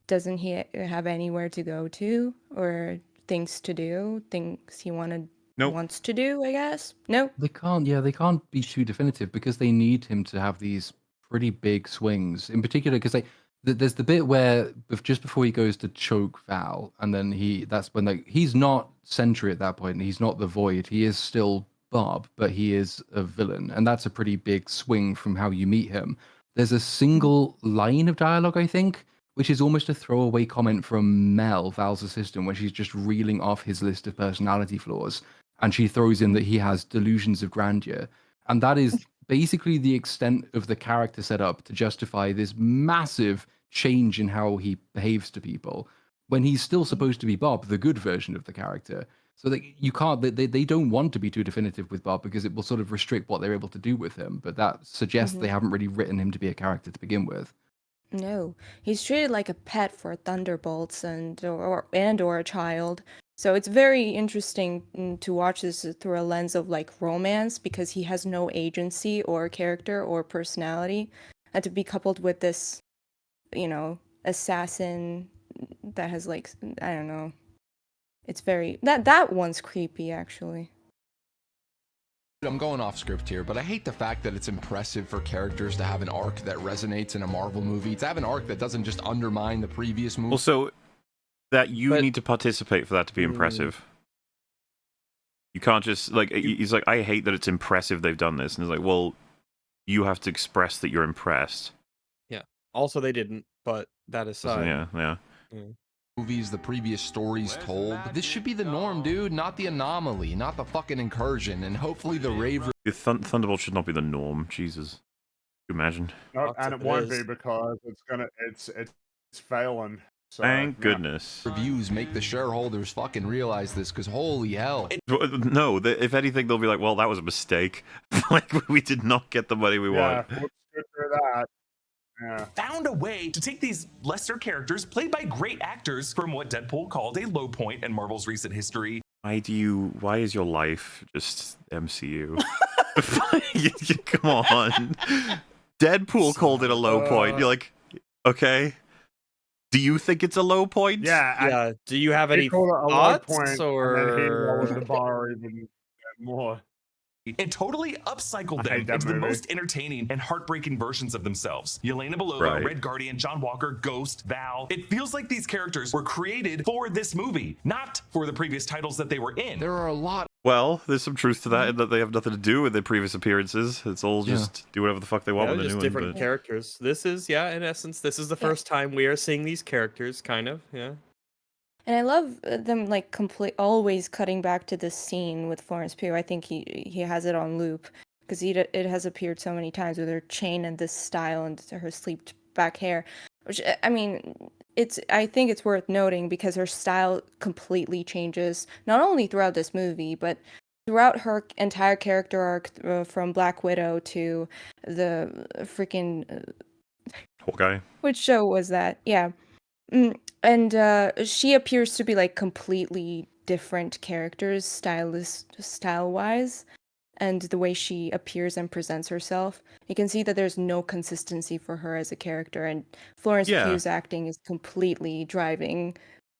Doesn't he have anywhere to go to or things to do? Things he wanted? Nope. wants to do, I guess. No. They can't. Yeah, they can't be too definitive because they need him to have these pretty big swings. In particular, because there's the bit where just before he goes to choke Val, and then that's when like he's not Sentry at that point, and he's not the Void. He is still Bob, but he is a villain, and that's a pretty big swing from how you meet him. There's a single line of dialogue, I think, which is almost a throwaway comment from Mel, Val's assistant, when she's just reeling off his list of personality flaws. And she throws in that he has delusions of grandeur. And that is basically the extent of the character set up to justify this massive change in how he behaves to people, when he's still supposed to be Bob, the good version of the character. So you can't, they don't want to be too definitive with Bob because it will sort of restrict what they're able to do with him. But that suggests they haven't really written him to be a character to begin with. No, he's treated like a pet for Thunderbolts or a child. So it's very interesting to watch this through a lens of like romance, because he has no agency or character or personality, and to be coupled with this, assassin that has like, I don't know. It's very that one's creepy actually. I'm going off script here, but I hate the fact that it's impressive for characters to have an arc that resonates in a Marvel movie. To have an arc that doesn't just undermine the previous movie. Also, that you need to participate for that to be impressive. You can't just, like, he's like, I hate that it's impressive they've done this. And it's like, well, you have to express that you're impressed. Yeah. Also, they didn't, but that aside. Yeah. Movies, the previous stories told. This should be the norm, dude, not the anomaly, not the fucking incursion, and hopefully the rave. Thunderbolt should not be the norm. Jesus, can you imagine? No, and it won't be because it's failing. So, Thank goodness. Reviews make the shareholders fucking realize this, because holy hell. No, if anything, they'll be like, well, that was a mistake. Like, we did not get the money we want. Yeah, let's go through that. Yeah. Found a way to take these lesser characters played by great actors from what Deadpool called a low point in Marvel's recent history. Why is your life just MCU? Come on. Deadpool called it a low point. You're like, okay. Do you think it's a low point? Yeah. Do you have any thoughts or? And then he lowered the bar even more. And totally upcycled them into the most entertaining and heartbreaking versions of themselves. Yelena Belova, Red Guardian, John Walker, Ghost, Val. It feels like these characters were created for this movie, not for the previous titles that they were in. There are a lot. Well, there's some truth to that, in that they have nothing to do with their previous appearances. It's all just do whatever the fuck they want with the just new different one. characters. This is, in essence, this is the first time we are seeing these characters, kind of, yeah. And I love them like always cutting back to this scene with Florence Pugh. I think he has it on loop because it has appeared so many times with her chain and this style and her sleeked back hair. Which, I mean, I think it's worth noting because her style completely changes not only throughout this movie but throughout her entire character arc, from Black Widow to the freaking Hawkeye. Which show was that? Yeah. And she appears to be like completely different characters, style-wise, and the way she appears and presents herself. You can see that there's no consistency for her as a character, and Florence Pugh's acting is completely driving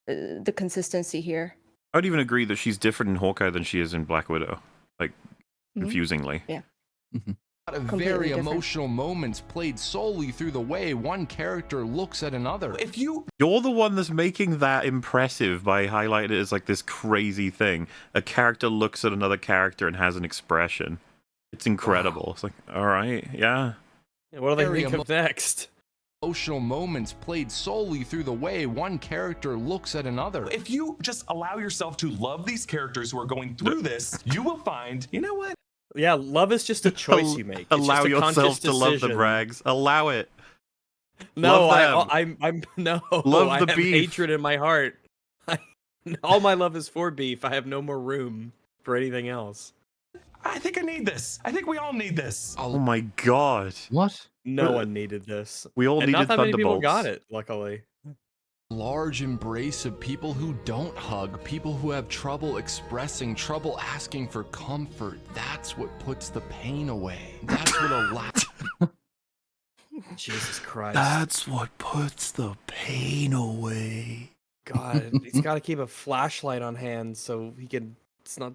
the consistency here. I would even agree that she's different in Hawkeye than she is in Black Widow, like confusingly. Yeah. A lot of Completely very different. emotional moments played solely through the way one character looks at another. If you're the one that's making that impressive by highlighting it as like this crazy thing. A character looks at another character and has an expression. It's incredible. Wow. It's like, all right, yeah. What do they think of next? Emotional moments played solely through the way one character looks at another. If you just allow yourself to love these characters who are going through this, you will find, you know what? Yeah, love is just a choice you make. It's Allow just a yourself conscious to love the decision. Brags. Allow it. No, Love I'm no. Love I the have beef. hatred in my heart. All my love is for beef. I have no more room for anything else. I think I need this. I think we all need this. Oh my god. What? No one needed this. We all and needed not that many people Thunderbolts. got it, luckily. Large embrace of people who don't hug, people who have trouble expressing, trouble asking for comfort. That's what puts the pain away. That's what allows. Jesus Christ. That's what puts the pain away. God, he's got to keep a flashlight on hand so he can. It's not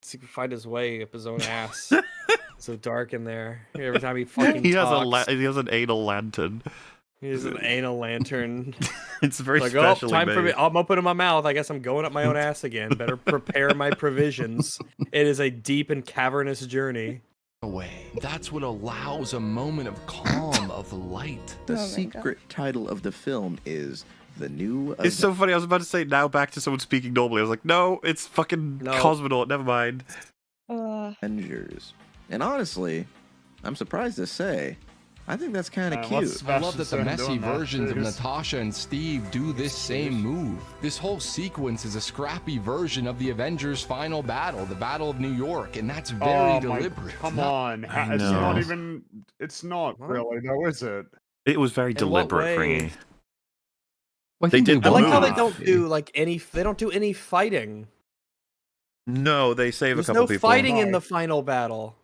he can find his way up his own ass. So dark in there. Every time he fucking He talks. has an anal lantern. He has an anal lantern. It's very like, specially time for me. made. I'm open in my mouth. I guess I'm going up my own ass again. Better prepare my provisions. It is a deep and cavernous journey. Away. That's what allows a moment of calm, of light. The secret title of the film is The New It's so funny. I was about to say now back to someone speaking normally. I was like, no, it's fucking Cosmonaut. Never mind. Avengers. And honestly, I'm surprised to say, I think that's kind of cute. I love that the messy versions of Natasha and Steve do this same move. This whole sequence is a scrappy version of the Avengers' final battle, the Battle of New York, and that's very deliberate. Come on. It's not even... It's not really, though, is it? It was very deliberate, Fringy. They did. I like how they don't do like any. They don't do any fighting. No, they save There's a couple no people. fighting in the final battle.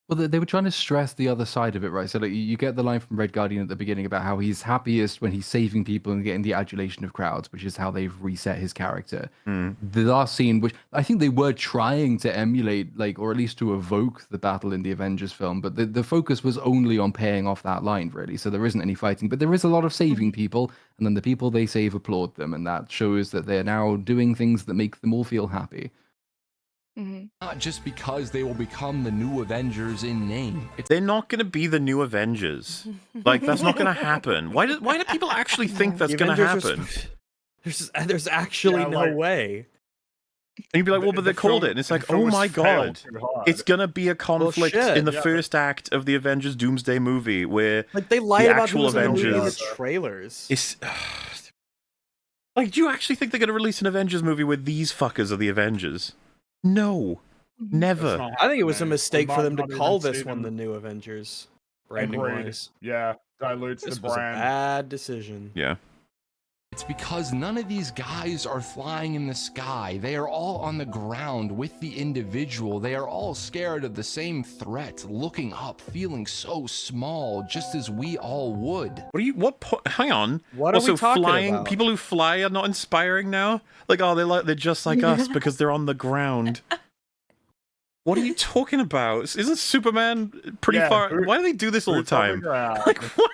Well, they were trying to stress the other side of it, right? So like, you get the line from Red Guardian at the beginning about how he's happiest when he's saving people and getting the adulation of crowds, which is how they've reset his character. The last scene, which I think they were trying to emulate, like, or at least to evoke the battle in the Avengers film, but the focus was only on paying off that line, really. So there isn't any fighting, but there is a lot of saving people, and then the people they save applaud them, and that shows that they're now doing things that make them all feel happy. Not just because they will become the new Avengers in name. They're not going to be the new Avengers. Like, that's not going to happen. Why do people actually think that's going to happen? There's actually no way. And you'd be like, well, but they called it. And it's like, oh my god. It's going to be a conflict in the first act of the Avengers Doomsday movie where like they lied about actual who's in the movie in the Avengers... trailers. It's... Like, do you actually think they're going to release an Avengers movie where these fuckers are the Avengers? No. Never. I think it was a mistake for them to call this one the New Avengers. Branding Agreed. wise. Yeah, dilutes This the was a brand. bad decision. Yeah. It's because none of these guys are flying in the sky. They are all on the ground with the individual. They are all scared of the same threat, looking up, feeling so small, just as we all would. Hang on. What are we talking flying, about? people who fly are not inspiring now? Like, oh, they're just like us because they're on the ground. What are you talking about? Isn't Superman pretty far? Why do they do this all the time? Like, what?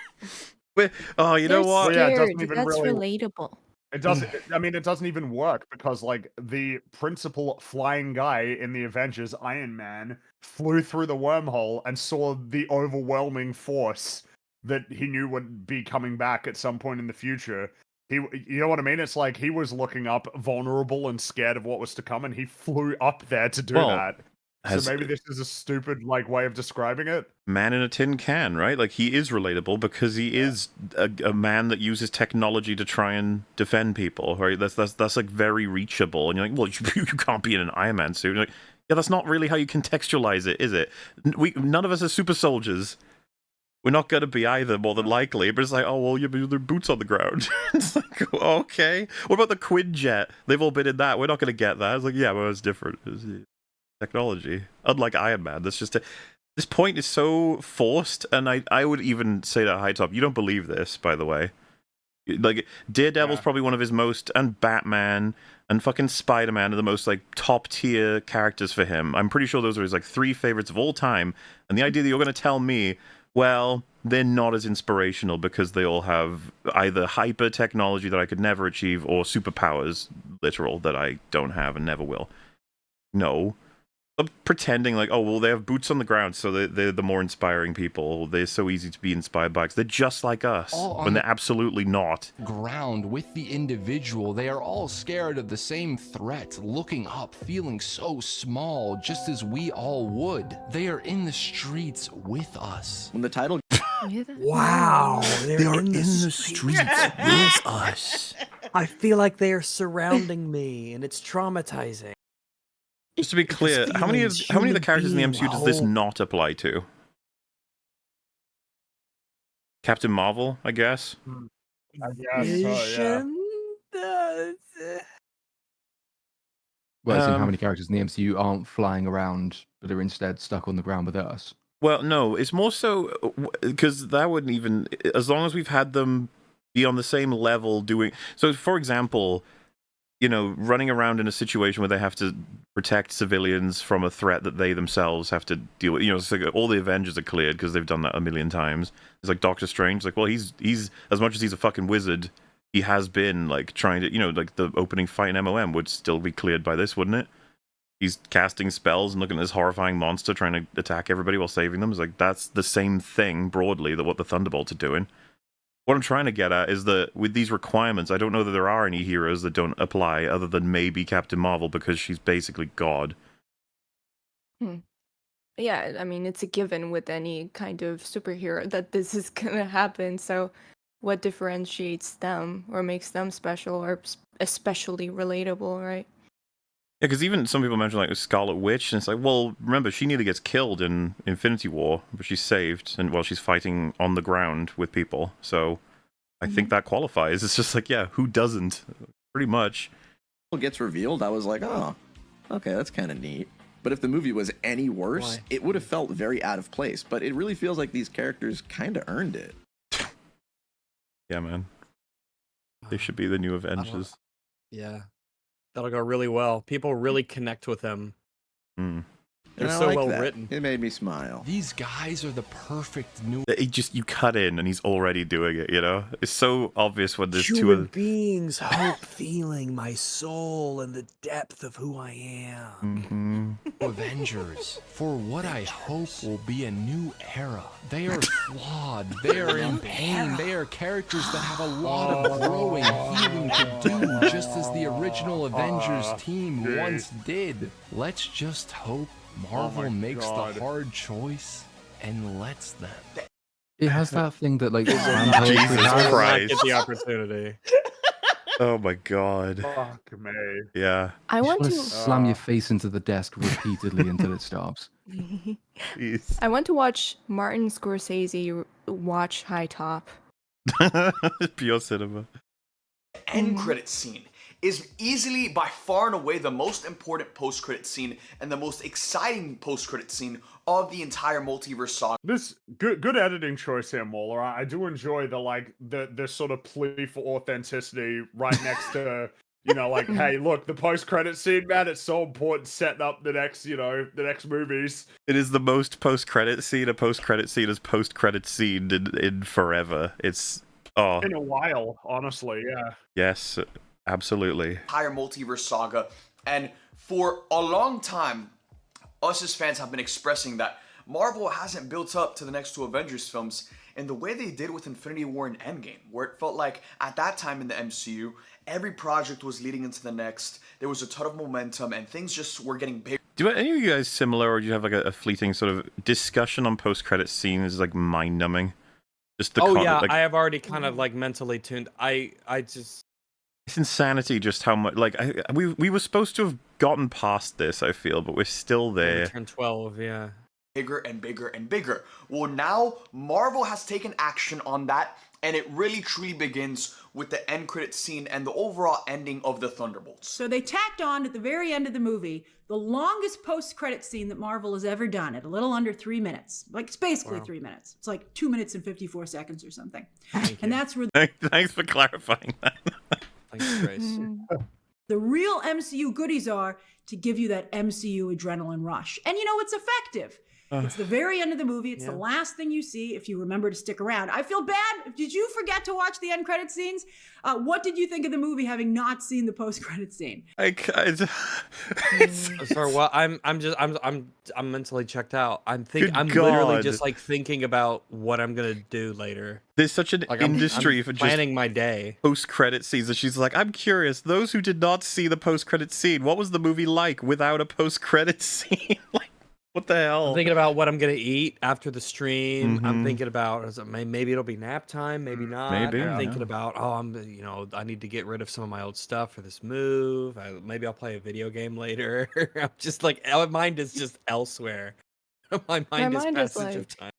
Oh, you know what? Scared. Yeah, it doesn't even That's really... relatable. It doesn't. I mean, it doesn't even work because, like, the principal flying guy in the Avengers, Iron Man, flew through the wormhole and saw the overwhelming force that he knew would be coming back at some point in the future. You know what I mean? It's like he was looking up, vulnerable and scared of what was to come, and he flew up there to do that. So maybe this is a stupid way of describing it. Man in a tin can, right? Like, he is relatable because he is a man that uses technology to try and defend people, right? That's like very reachable. And you're like, well, you can't be in an Iron Man suit. You're like, yeah, that's not really how you contextualize it, is it? None of us are super soldiers. We're not going to be either, more than likely. But it's like, oh, well, they're boots on the ground. It's like, okay. What about the Quinjet? They've all been in that. We're not going to get that. It's like, yeah, well, it's different. It's technology. Unlike Iron Man, that's just this point is so forced, and I would even say that High Top, you don't believe this, by the way. Like, Daredevil's probably one of his most, and Batman and fucking Spider-Man are the most like top tier characters for him. I'm pretty sure those are his like 3 favorites of all time. And the idea that you're going to tell me, well, they're not as inspirational because they all have either hyper technology that I could never achieve or superpowers, literal, that I don't have and never will. No. Pretending like, oh, well, they have boots on the ground, so they're the more inspiring people. They're so easy to be inspired by because they're just like us, when they're absolutely not. Ground with the individual. They are all scared of the same threat, looking up, feeling so small, just as we all would. They are in the streets with us. When the title... Wow, they are in the streets with us. I feel like they are surrounding me, and it's traumatizing. Just to be clear, how many of the characters in the MCU does this not apply to? Captain Marvel, I guess. I guess so, yeah. Well, how many characters in the MCU aren't flying around, but are instead stuck on the ground with us? Well, no, it's more so because that wouldn't even, as long as we've had them be on the same level doing. So, for example, running around in a situation where they have to protect civilians from a threat that they themselves have to deal with. It's like all the Avengers are cleared because they've done that a million times. It's like Doctor Strange. Like, well, he's as much as he's a fucking wizard, he has been like trying to, like the opening fight in MOM would still be cleared by this, wouldn't it? He's casting spells and looking at this horrifying monster trying to attack everybody while saving them. It's like that's the same thing broadly that what the Thunderbolts are doing. What I'm trying to get at is that with these requirements, I don't know that there are any heroes that don't apply other than maybe Captain Marvel because she's basically God. Yeah, I mean, it's a given with any kind of superhero that this is gonna happen. So, what differentiates them or makes them special or especially relatable, right? Yeah, because even some people mention like Scarlet Witch, and it's like, well, remember, she nearly gets killed in Infinity War, but she's saved, and while she's fighting on the ground with people. So I think that qualifies. It's just like, yeah, who doesn't? Pretty much. Gets revealed, I was like, oh, okay, that's kind of neat. But if the movie was any worse, it would have felt very out of place. But it really feels like these characters kind of earned it. Yeah, man. They should be the new Avengers. Yeah. That'll go really well. People really connect with them. They're And I so like well that. written. It made me smile. These guys are the perfect new. You cut in and he's already doing it. It's so obvious when there's two Human of beings, hope, feeling, my soul, and the depth of who I am. Avengers, for what I hope will be a new era. They are flawed, they are in pain, they are characters that have a lot of growing, healing to do, just as the original Avengers team once did. Let's just hope Marvel makes the hard choice and lets them. It has that thing that like Jesus I Christ. get the opportunity. Oh my god. Fuck me. Yeah. I want Just to. wanna slam your face into the desk repeatedly until it stops. I want to watch Martin Scorsese watch High Top. Pure cinema. End credit scene is easily by far and away the most important post-credit scene and the most exciting post-credit scene of the entire multiverse saga. This good editing choice here, Mauler. I do enjoy the sort of plea for authenticity right next to hey, look, the post-credit scene, man, it's so important setting up the next movies. It is the most post-credit scene a post-credit scene as post-credit scene in forever. It's in a while, honestly, yeah. Yes, absolutely. Entire multiverse saga, and for a long time, us as fans have been expressing that Marvel hasn't built up to the next two Avengers films in the way they did with Infinity War and Endgame, where it felt like at that time in the MCU, every project was leading into the next. There was a ton of momentum, and things just were getting bigger. Do any of you guys similar, or do you have like a fleeting sort of discussion on post-credit scenes like mind-numbing? Just the I have already kind of like mentally tuned. I just. It's insanity just how much we were supposed to have gotten past this, I feel, but we're still there. Turn 12, yeah. Bigger and bigger and bigger. Well, now Marvel has taken action on that, and it really truly begins with the end credit scene and the overall ending of the Thunderbolts. So they tacked on at the very end of the movie the longest post-credit scene that Marvel has ever done at a little under 3 minutes. Like, it's basically 3 minutes. It's like 2 minutes and 54 seconds or something. And that's where Thanks for clarifying that. Thanks, Grace. the real MCU goodies are to give you that MCU adrenaline rush. And it's effective. It's the very end of the movie. It's the last thing you see if you remember to stick around. I feel bad. Did you forget to watch the end credit scenes? What did you think of the movie having not seen the post credit scene? Sorry, well, I'm mentally checked out. I'm literally just like thinking about what I'm gonna do later. There's such an industry I'm for just planning my day. Post-credit scenes, and she's like, I'm curious. Those who did not see the post-credit scene, what was the movie like without a post-credit scene? Like, what the hell? I'm thinking about what I'm gonna eat after the stream. I'm thinking about maybe it'll be nap time, maybe not. Maybe, I'm thinking about I need to get rid of some of my old stuff for this move. Maybe I'll play a video game later. I'm just like my mind is just elsewhere. My mind is passage of time.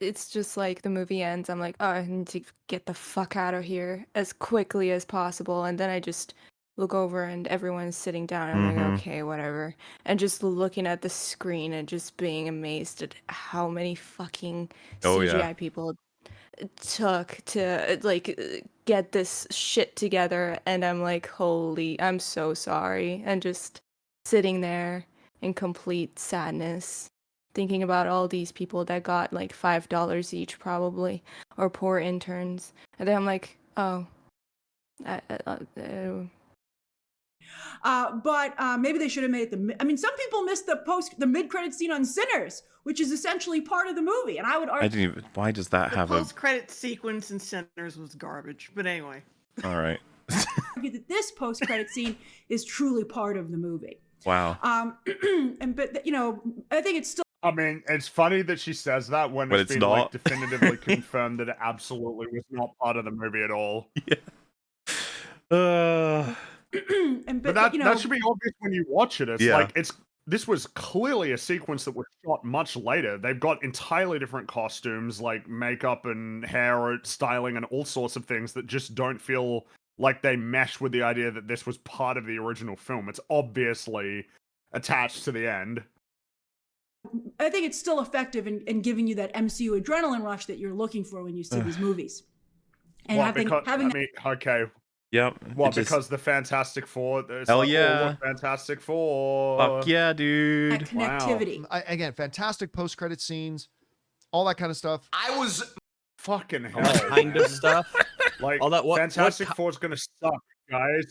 It's just like the movie ends. I'm like, oh, I need to get the fuck out of here as quickly as possible, and then I just look over and everyone's sitting down and I'm like, okay, whatever. And just looking at the screen and just being amazed at how many fucking CGI people took to get this shit together, and I'm like, holy, I'm so sorry, and just sitting there in complete sadness, thinking about all these people that got like $5 each probably, or poor interns, and then I'm like, oh, but maybe they should have made it I mean, some people missed the mid-credit scene on Sinners, which is essentially part of the movie, and I would argue. I didn't even. Why does that The have a? post-credit sequence in Sinners was garbage. But anyway. All right. That this post-credit scene is truly part of the movie. Wow. But you know, I think it's still. I mean, it's funny that she says that when But it's it's been like not. definitively confirmed that it absolutely was not part of the movie at all. But that, you know, that should be obvious when you watch it. It's Yeah. like this was clearly a sequence that was shot much later. They've got entirely different costumes, like makeup and hair styling and all sorts of things that just don't feel like they mesh with the idea that this was part of the original film. It's obviously attached to the end. I think it's still effective in giving you that MCU adrenaline rush that you're looking for when you see these movies. And okay. Yep. What, because the Fantastic Four? Hell like, yeah. Oh, look, Fantastic Four. Fuck yeah, dude. that connectivity. Wow. Again, fantastic post-credit scenes, all that kind of stuff. I was fucking hell. Kind of stuff. Like, all that. Fantastic Four's gonna suck, guys.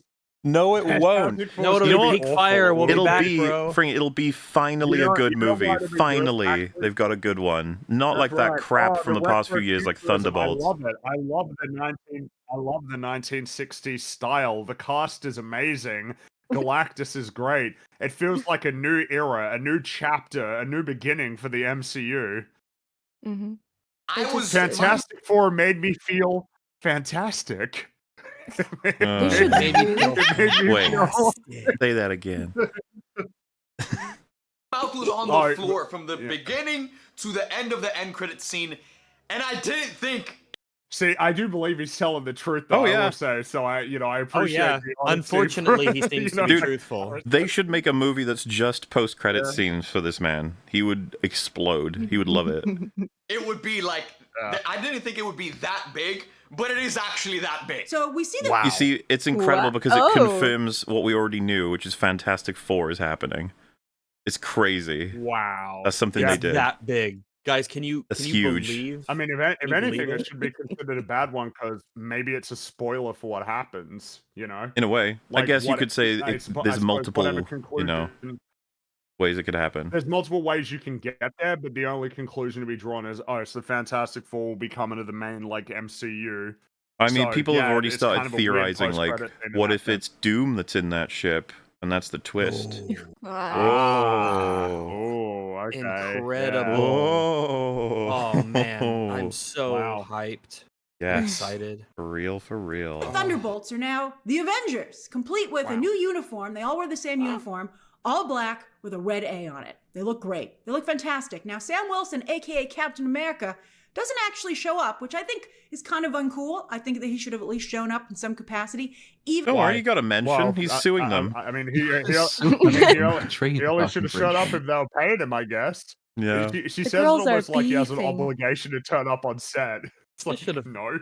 No, it won't. No, it'll be peak fire. We'll be back, bro. It'll be finally a good movie. Finally, they've got a good one. Not like that crap from the past few years, like Thunderbolts. I love it. I love the 1960s style. The cast is amazing. Galactus is great. It feels like a new era, a new chapter, a new beginning for the MCU. Mm-hmm. Fantastic Four made me feel fantastic. They should maybe Wait, say that again. mouth was on the floor from the beginning to the end of the end credit scene, and I didn't think. See, I do believe he's telling the truth, though. Oh, yeah. I will say, so I appreciate. Oh, yeah. the honesty Unfortunately, for, he seems to be Dude, truthful. They should make a movie that's just post-credit scenes for this man. He would explode. He would love it. It would be like I didn't think it would be that big, but it is actually that big. So we see that. You see, it's incredible because it confirms what we already knew, which is Fantastic Four is happening. It's crazy. Wow. That's something they did. That big. Guys, can you huge. believe? I mean, if anything, it should be considered a bad one because maybe it's a spoiler for what happens. You know, In a way, Like, I guess you what could say I there's suppose multiple, whatever you know, conclusion- ways it could happen. There's multiple ways you can get there, but the only conclusion to be drawn is, oh, so the Fantastic Four will be coming to the main like MCU. I mean, So, people have yeah, already it's started kind of a weird theorizing, like, post-credit thing in what that if it's Doom that's in that ship, and that's the twist. Oh, okay. Incredible. Oh, Oh man, I'm so hyped. Yes. Excited. For real, for real. Thunderbolts are now the Avengers, complete with a new uniform. They all wear the same uniform, all black with a red A on it. They look great. They look fantastic. Now, Sam Wilson, aka Captain America, doesn't actually show up, which I think is kind of uncool. I think that he should have at least shown up in some capacity. Don't worry, you got to mention. He's suing them. I mean, he only should have showed up if they were paying him, I guess. Yeah. She says it almost like he has an obligation to turn up on set. It's like, no.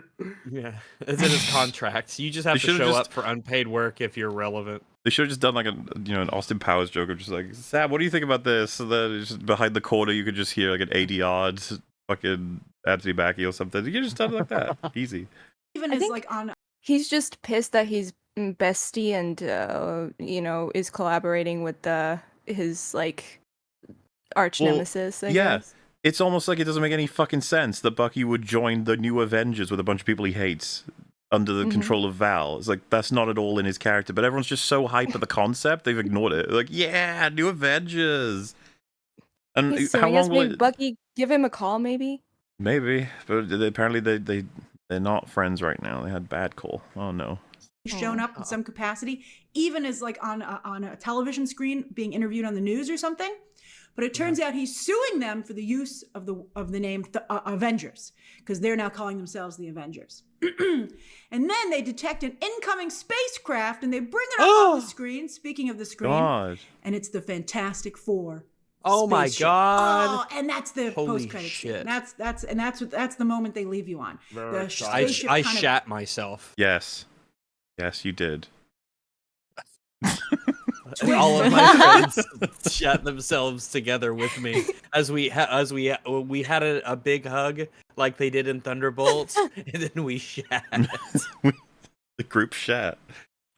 Yeah, it's in his contract. You just have to show up for unpaid work if you're relevant. They should have just done like an Austin Powers joke of just like, Sam, what do you think about this? So then just behind the corner you could just hear like an 80 odds fucking Anthony Mackie or something. You could just done it like that. Easy. Even as like on. He's just pissed that he's bestie and is collaborating with his like arch nemesis. I guess. It's almost like it doesn't make any fucking sense that Bucky would join the new Avengers with a bunch of people he hates under the control of Val. It's like, that's not at all in his character, but everyone's just so hyped at the concept, they've ignored it. Like, yeah, new Avengers. And So how I guess long will maybe Bucky give him a call, maybe? Maybe, but apparently they're not friends right now. They had bad call. Oh, no. Shown up in some capacity, even as like on a television screen being interviewed on the news or something. But it turns out he's suing them for the use of the name Avengers, because they're now calling themselves the Avengers. And then they detect an incoming spacecraft and they bring it up on the screen. Speaking of the screen, and it's the Fantastic Four Oh my spaceship. god. Oh, and that's the Holy post-credit shit. scene. That's the moment they leave you on. Very The exciting. spaceship I kind of shat myself. Yes. Yes, you did. All of my friends shat themselves together with me as we had a big hug like they did in Thunderbolts, and then we shat. The group shat.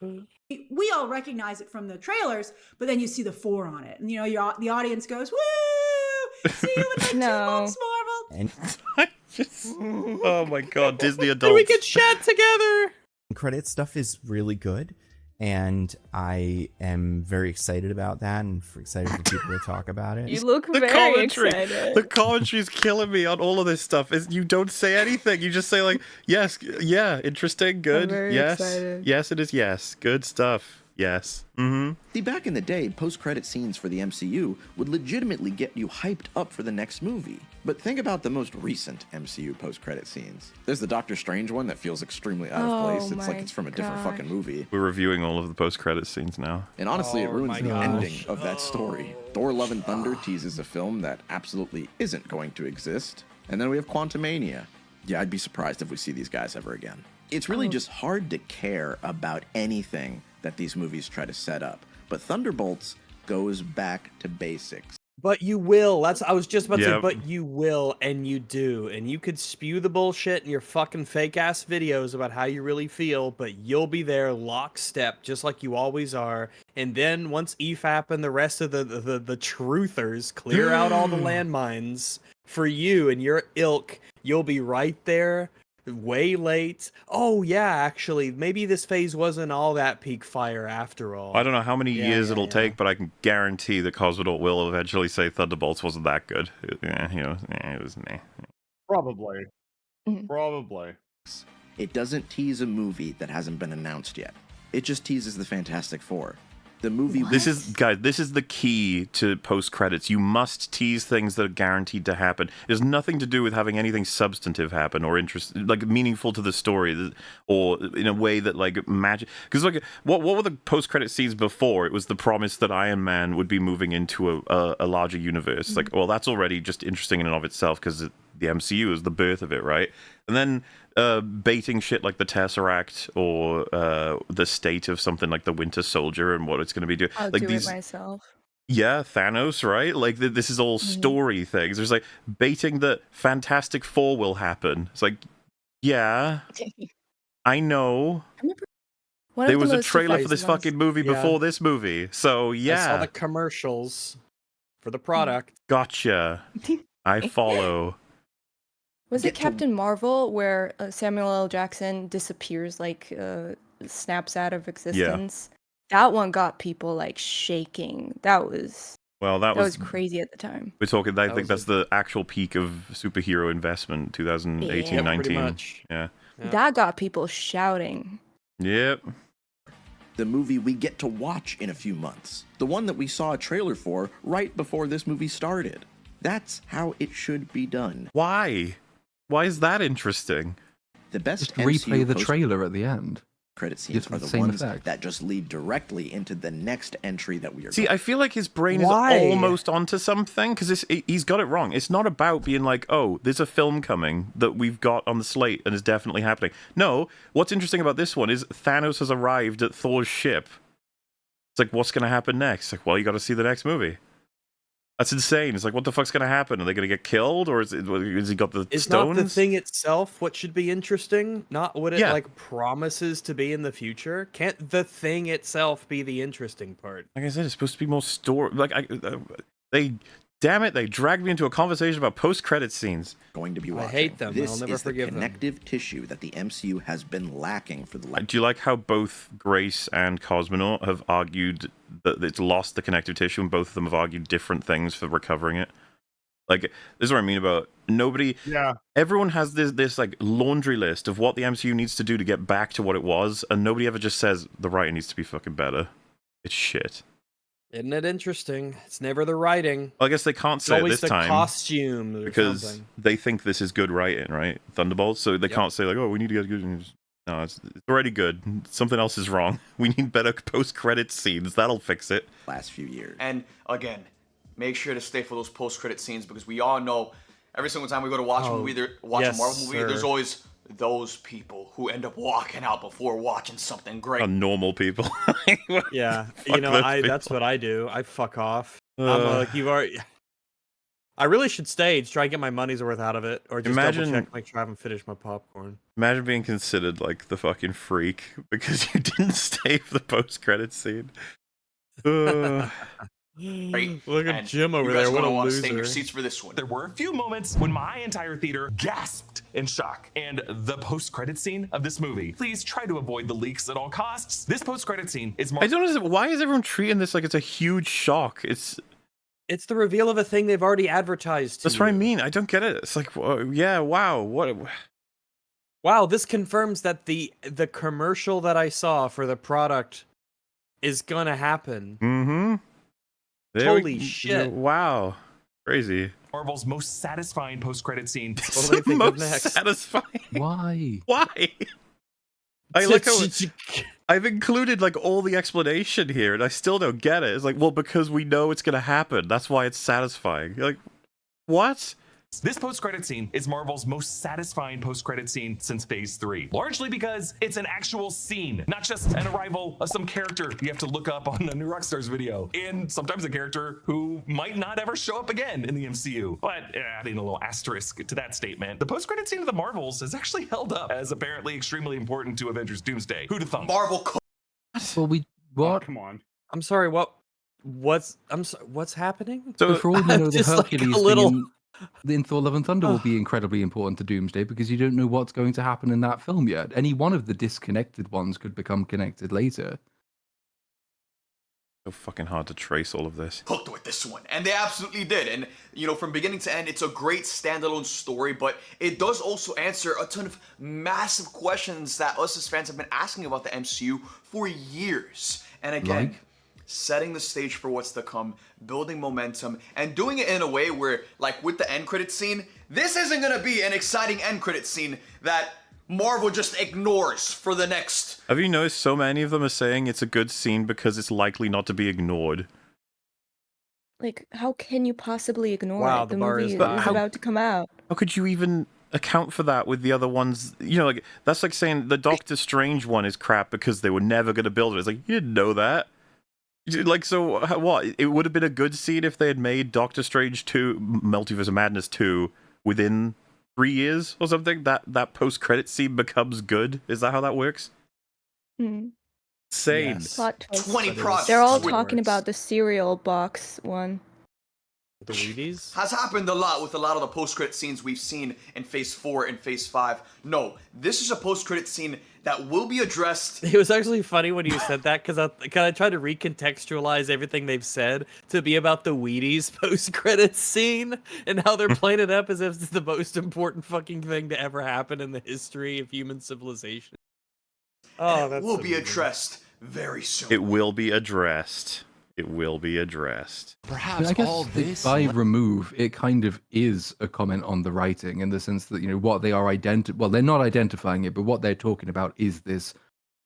we all recognize it from the trailers, but then you see the 4 on it, and you know the audience goes, "Woo! See you in like 2 months, Marvel." And Oh my god, Disney Then adults. we get shat together. credit stuff is really good, and I am very excited about that, and excited for people to talk about it. You look The very commentary, excited. the commentary is killing me on all of this stuff. You don't say anything. You just say like, yes, yeah, interesting, good, very yes, excited. yes, it is, yes, good stuff, yes. Mm-hmm. See, back in the day, post-credit scenes for the MCU would legitimately get you hyped up for the next movie. But think about the most recent MCU post-credit scenes. There's the Doctor Strange one that feels extremely out of place. It's like it's from a different fucking movie. We're reviewing all of the post-credit scenes now. And honestly, it ruins the gosh. ending of that story. Thor: Love and Thunder teases a film that absolutely isn't going to exist. And then we have Quantumania. Yeah, I'd be surprised if we see these guys ever again. It's really just hard to care about anything that these movies try to set up. But Thunderbolts goes back to basics. But you will. I was just about to say, Yep. but you will, and you do. And you could spew the bullshit in your fucking fake ass videos about how you really feel, but you'll be there lockstep, just like you always are. And then once EFAP and the rest of the truthers clear out all the landmines for you and your ilk, you'll be right there. Way late. Oh yeah, actually, maybe this phase wasn't all that peak fire after all. I don't know how many Yeah, years yeah, it'll yeah. take, but I can guarantee that Cosmonaut will eventually say Thunderbolts wasn't that good. Yeah, it was meh. Probably. Mhm. Probably. It doesn't tease a movie that hasn't been announced yet. It just teases the Fantastic Four. The movie. This is, guys, this is the key to post-credits. You must tease things that are guaranteed to happen. It has nothing to do with having anything substantive happen or like meaningful to the story, or in a way that like magic. Because like, what were the post-credit scenes before? It was the promise that Iron Man would be moving into a larger universe. Like, well, that's already just interesting in and of itself because the MCU is the birth of it, right? And then baiting shit like the Tesseract or the state of something like the Winter Soldier and what it's going to be doing. I'll Like do these, it myself. yeah, Thanos, right? Like this is all story things. There's like baiting that Fantastic Four will happen. It's like, yeah, I know. One There of the was a most trailer for surprising this ones- fucking movie Yeah. before this movie, so I saw yeah, the commercials for the product. gotcha. I follow. Was Get it to- Captain Marvel where Samuel L. Jackson disappears, like snaps out of existence? That one got people like shaking. That was Well, that was crazy at the time. we're talking. I That think was that's the actual peak of superhero investment, 2018, Yeah, pretty 19. much. Yeah. Yeah. That got people shouting. Yep. The movie we get to watch in a few months. The one that we saw a trailer for right before this movie started. That's how it should be done. Why? Why is that interesting? The best Just replay MCU the trailer at the end. Credit Gives scenes are the the same ones effect. that just lead directly into the next entry that we are See, I feel like his brain Why? is almost onto something because he's got it wrong. It's not about being like, oh, there's a film coming that we've got on the slate and is definitely happening. No, what's interesting about this one is Thanos has arrived at Thor's ship. It's like, what's going to happen next? Like, well, you got to see the next movie. That's insane. It's like, what the fuck's going to happen? Are they going to get killed, or is he got the Is stones? not the thing itself what should be interesting? Not what it Yeah. like promises to be in the future? Can't the thing itself be the interesting part? Like I said, it's supposed to be more story. Like damn it, they dragged me into a conversation about post-credit scenes. going to be I watching. hate them, and This I'll never is the forgive them. connective tissue that the MCU has been lacking for the last. Do you like how both Grace and Cosmonaut have argued that it's lost the connective tissue, and both of them have argued different things for recovering it? Like, this is what I mean about nobody. Yeah. Everyone has this like laundry list of what the MCU needs to do to get back to what it was, and nobody ever just says the writing needs to be fucking better. It's shit. Isn't it interesting? It's never the writing. Well, I guess they can't It's say it always this the time costume or because something. they think this is good writing, right? Thunderbolts, so they Yep. can't say like, "Oh, we need to get good." No, it's already good. Something else is wrong. We need better post-credit scenes. That'll fix it. Last few years. And again, make sure to stay for those post-credit scenes because we all know every single time we go to watch a movie, watch a Marvel movie, there's always those people who end up walking out before watching something great. Normal people. Yeah, Fuck those that's people. what I do. I fuck off. I'm like, you've already. I really should stay to try and get my money's worth out of it, or just double check, make sure I haven't finished my popcorn. Imagine being considered like the fucking freak because you didn't stay for the post-credit scene. Look at Jim over there. What a loser. Stay in your seats for this one. There were a few moments when my entire theater gasped in shock. And the post-credit scene of this movie, please try to avoid the leaks at all costs. This post-credit scene is more. I don't understand. Why is everyone treating this like it's a huge shock? It's the reveal of a thing they've already advertised. That's what I mean. I don't get it. It's like, yeah, wow, what? Wow, this confirms that the commercial that I saw for the product is gonna happen. Mm-hmm. Holy shit! Wow, crazy. Marvel's most satisfying post-credit scene. What do they think of next? Satisfying. Why? Why? I like how I've included like all the explanation here, and I still don't get it. It's like, well, because we know it's gonna happen. That's why it's satisfying. You're like, what? This post-credit scene is Marvel's most satisfying post-credit scene since Phase 3, largely because it's an actual scene, not just an arrival of some character you have to look up on a new Rockstars video, and sometimes a character who might not ever show up again in the MCU. But adding a little asterisk to that statement, the post-credit scene of the Marvels has actually held up as apparently extremely important to Avengers Doomsday. Who'd have thought? Marvel. Well, what? Oh, come on. I'm sorry. What's happening? So for all you know, the Just like a Hercules little. thing in Thor: Love and Thunder will be incredibly important to Doomsday because you don't know what's going to happen in that film yet. Any one of the disconnected ones could become connected later. So fucking hard to trace all of this. Hooked with this one, and they absolutely did. And from beginning to end, it's a great standalone story, but it does also answer a ton of massive questions that us as fans have been asking about the MCU for years. And again, setting the stage for what's to come, building momentum, and doing it in a way where, like with the end credit scene, this isn't gonna be an exciting end credit scene that Marvel just ignores for the next. Have you noticed so many of them are saying it's a good scene because it's likely not to be ignored? Like, how can you possibly ignore Wow, it? the The bar movie is is high. about to come out. How could you even account for that with the other ones? Like that's like saying the Doctor Strange one is crap because they were never going to build it. It's like, you didn't know that. Like, so what? It would have been a good scene if they had made Doctor Strange 2, Multiverse of Madness 2 within 3 years or something. That post-credit scene becomes good. Is that how that works? Insane. Yes. Plot twist. 20 products. They're all That's how it talking works. about the cereal box one. The Wheaties? Has happened a lot with a lot of the post-credit scenes we've seen in Phase 4 and Phase 5. No, this is a post-credit scene that will be addressed. It was actually funny when you said that because I tried to recontextualize everything they've said to be about the Wheaties post-credits scene and how they're playing it up as if it's the most important fucking thing to ever happen in the history of human civilization. Oh, It will be addressed very soon. It will be addressed. It will be addressed. Perhaps I guess all this. by remove, it kind of is a comment on the writing in the sense that, what they are well, they're not identifying it, but what they're talking about is this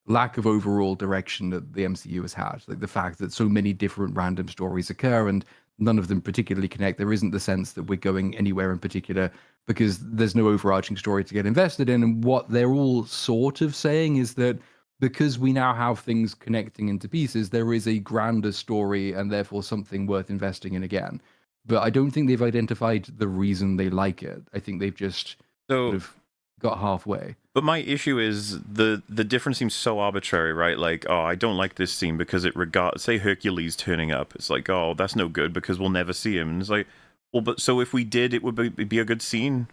lack of overall direction that the MCU has had. Like the fact that so many different random stories occur and none of them particularly connect. There isn't the sense that we're going anywhere in particular because there's no overarching story to get invested in. And what they're all sort of saying is that because we now have things connecting into pieces, there is a grander story and therefore something worth investing in again. But I don't think they've identified the reason they like it. I think they've just sort of got halfway. But my issue is the difference seems so arbitrary, right? Like, oh, I don't like this scene because it say Hercules turning up. It's like, oh, that's no good because we'll never see him. And it's like, well, but so if we did, it would be a good scene.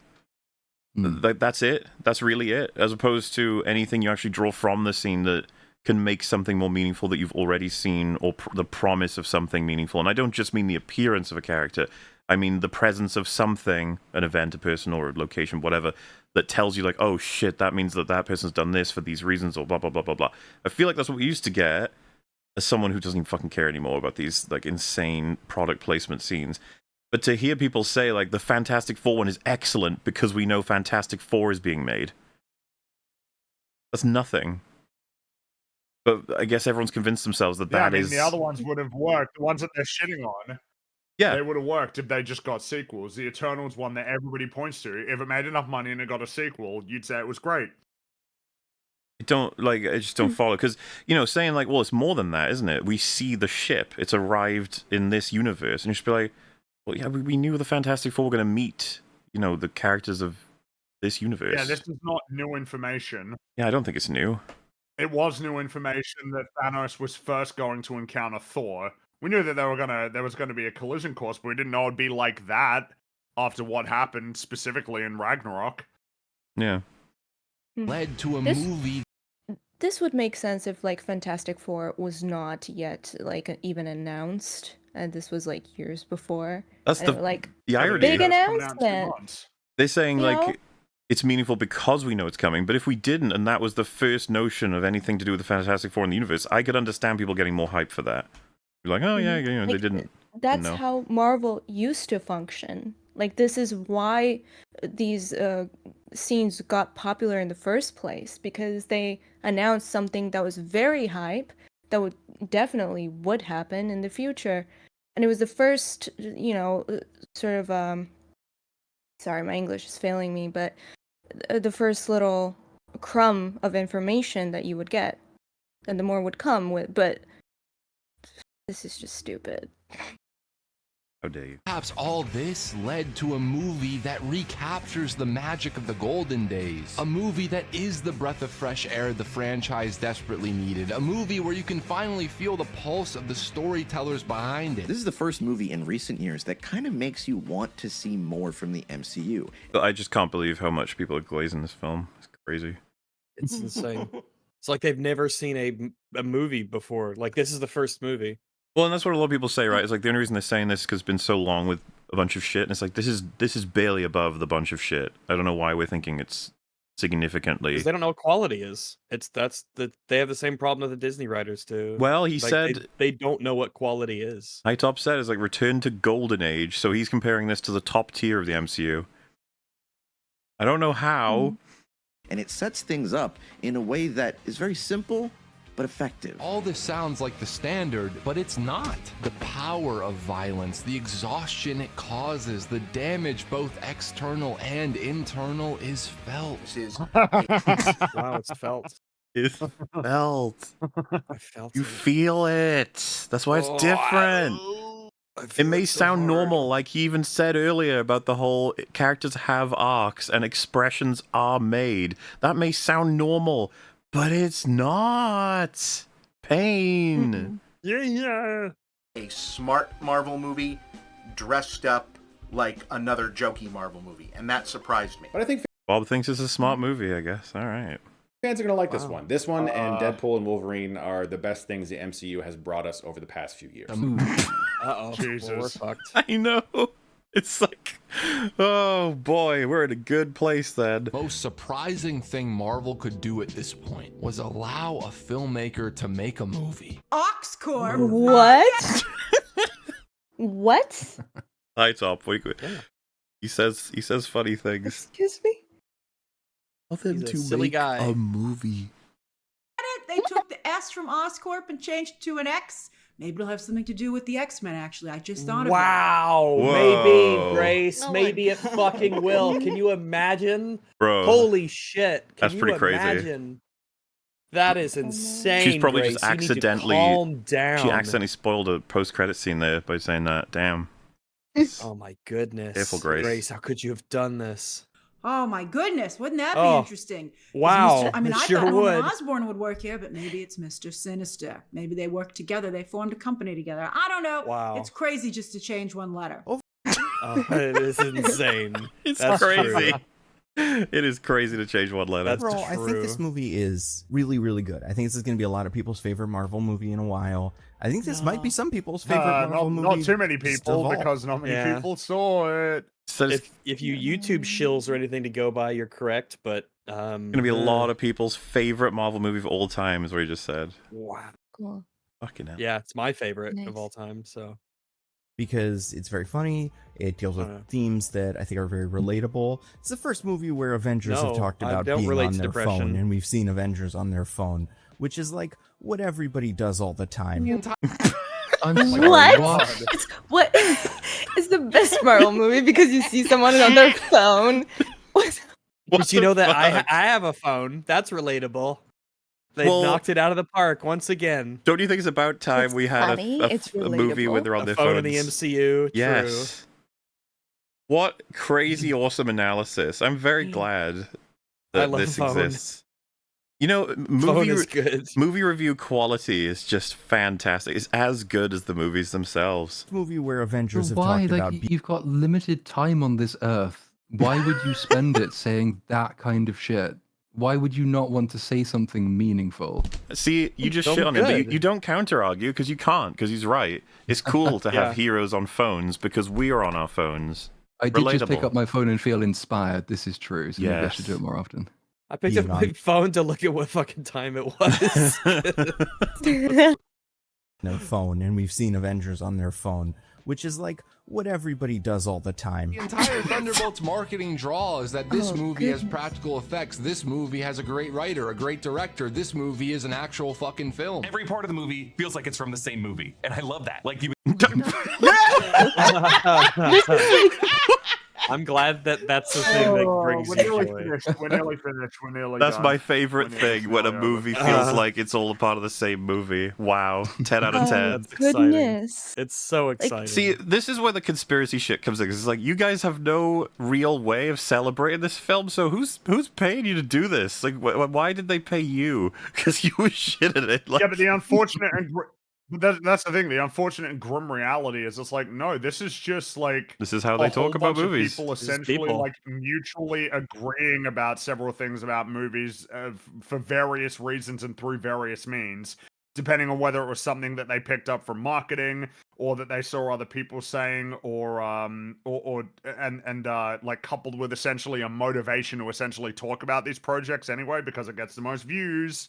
Like that's it. That's really it. As opposed to anything you actually draw from the scene that can make something more meaningful that you've already seen, or the promise of something meaningful. And I don't just mean the appearance of a character. I mean the presence of something, an event, a person, or a location, whatever, that tells you like, oh shit, that means that person's done this for these reasons, or blah blah blah blah blah. I feel like that's what we used to get as someone who doesn't even fucking care anymore about these like insane product placement scenes. But to hear people say, like, the Fantastic Four one is excellent because we know Fantastic Four is being made. That's nothing. But I guess everyone's convinced themselves that that is... the other ones would have worked. The ones that they're shitting on. Yeah. They would have worked if they just got sequels. The Eternals one that everybody points to. If it made enough money and it got a sequel, you'd say it was great. I just don't follow, because, saying like, well, it's more than that, isn't it? We see the ship, it's arrived in this universe, and you should be like, well, yeah, we knew the Fantastic Four were going to meet, the characters of this universe. Yeah, this is not new information. Yeah, I don't think it's new. It was new information that Thanos was first going to encounter Thor. We knew that there was gonna be a collision course, but we didn't know it'd be like that after what happened specifically in Ragnarok. Yeah. Led to a movie. This would make sense if like Fantastic Four was not yet like even announced, and this was like years before. That's And, the like irony. big announcement. They're saying You like know? it's meaningful because we know it's coming, but if we didn't, and that was the first notion of anything to do with the Fantastic Four in the universe, I could understand people getting more hype for that. Be like, oh yeah, they Like, didn't. That's know. how Marvel used to function. Like this is why these scenes got popular in the first place, because they announced something that was very hype that would definitely would happen in the future, and it was the first, sort of sorry, my English is failing me, but the first little crumb of information that you would get, and the more would come with. But this is just stupid. How dare you? Perhaps all this led to a movie that recaptures the magic of the golden days. A movie that is the breath of fresh air the franchise desperately needed. A movie where you can finally feel the pulse of the storytellers behind it. This is the first movie in recent years that kind of makes you want to see more from the MCU. But I just can't believe how much people are glazing this film. It's crazy. It's insane. It's like they've never seen a movie before. Like this is the first movie. Well, and that's what a lot of people say, right? It's like the only reason they're saying this is because it's been so long with a bunch of shit, and it's like this is barely above the bunch of shit. I don't know why we're thinking it's significantly. Because they don't know what quality is. They have the same problem that the Disney writers do. Well, he Like, said they don't know what quality is. High Top said is like return to golden age, so he's comparing this to the top tier of the MCU. I don't know how. And it sets things up in a way that is very simple but effective. All this sounds like the standard, but it's not. The power of violence, the exhaustion it causes, the damage both external and internal is felt. This is Wow, it's felt. It's felt. I felt You it. feel it. That's why it's different. It may sound normal, like he even said earlier about the whole characters have arcs and expressions are made. That may sound normal, but it's not. Pain. Yeah. a smart Marvel movie dressed up like another jokey Marvel movie, and that surprised me. But I think Bob thinks it's a smart movie, I guess. All right. fans are going to like this one. This one and Deadpool and Wolverine are the best things the MCU has brought us over the past few years. Uh-oh. Jesus. We're fucked. I know. It's like, oh boy, we're in a good place then. Most surprising thing Marvel could do at this point was allow a filmmaker to make a movie. Oxcorp. What? What? High Top, wait. He says funny things. Excuse me? Tell them He's a to silly make guy. a movie. They took the S from Oscorp and changed it to an X. Maybe it'll have something to do with the X-Men, actually. I just thought of Wow. Whoa. Maybe, Grace. Oh my maybe it fucking will. Can you imagine? Bro. Holy shit. Can That's you pretty crazy. Imagine? That is insane. She's probably Grace. just You need to accidentally. calm down. She accidentally spoiled a post-credit scene there by saying that. Damn. Oh my goodness. Careful, Grace. How could you have done this? Oh my goodness, wouldn't that be Oh, interesting? 'Cause wow, I mean, it I sure thought Norman would. Osborn would work here, but maybe it's Mr. Sinister. Maybe they worked together. They formed a company together. I don't know. Wow. It's crazy just to change one letter. Oh, it is insane. It's That's crazy. true. It is crazy to change one letter. That's Overall, I think this movie is really, really good. I think this is going to be a lot of people's favorite Marvel movie in a while. I think this might be some people's favorite Marvel movie. Not too many just people, of all. because not many Yeah. people saw it. So it's If you YouTube shills or anything to go by, you're correct. But gonna be a lot of people's favorite Marvel movie of all time, is what he just said. Wow. Cool. Fucking hell. Yeah, it's my favorite Nice. of all time. So Because it's very funny. It deals with Uh. themes that I think are very relatable. It's the first movie where Avengers have No, talked I about don't being relate on to their depression. phone, and we've seen Avengers on their phone, which is like what everybody does all the time. I'm sorry, What? what? What? It's the best Marvel movie because you see someone on their phone. But you know that I have a phone. That's relatable. They Well- knocked it out of the park once again. Don't you think it's about time It's we had funny, it's a movie where relatable. they're on A their phone phones? in the MCU. Yes. What crazy awesome analysis. I'm very glad that love this Phone. exists. You know, Phone is good. movie review quality is just fantastic. It's as good as the movies themselves. Movie where Avengers have Why? talked Like, about you've got limited time on this earth. Why would you spend it saying that kind of shit? Why would you not want to say something meaningful? See, you just Film shit on him, but good. you don't counter-argue because you can't, because he's right. It's cool to have Yeah. heroes on phones because we are on our phones. I did just pick Relatable. up my phone and feel inspired. This is true. So maybe I should do Yes. it more often. I picked up Being my on- phone to look at what fucking time it was. their phone, and we've seen Avengers on their phone, which is like what everybody does all the time. The entire Thunderbolts marketing draw is that this Oh, movie has goodness. practical effects. This movie has a great writer, a great director. This movie is an actual fucking film. Every part of the movie feels like it's from the same movie, and I love that. Like you. I'm glad that that's the thing that brings we're you nearly joy. finished. We're nearly finished. We're nearly That's done. my favorite We're nearly thing, when a over. movie feels like it's all a part of the same movie. Wow. 10 out of Oh, 10. That's exciting. goodness. It's so exciting. See, this is where the conspiracy shit comes in. 'Cause it's like, you guys have no real way of celebrating this film, so who's paying you to do this? Like, why did they pay you? Because you were shit at it. Like, Yeah, but the unfortunate and that's the thing. The unfortunate and grim reality is it's like, no, this is just like this is how a they whole talk about bunch of movies. people This is essentially people. like mutually agreeing about several things about movies for various reasons and through various means, depending on whether it was something that they picked up from marketing or that they saw other people saying, or like coupled with essentially a motivation to essentially talk about these projects anyway because it gets the most views.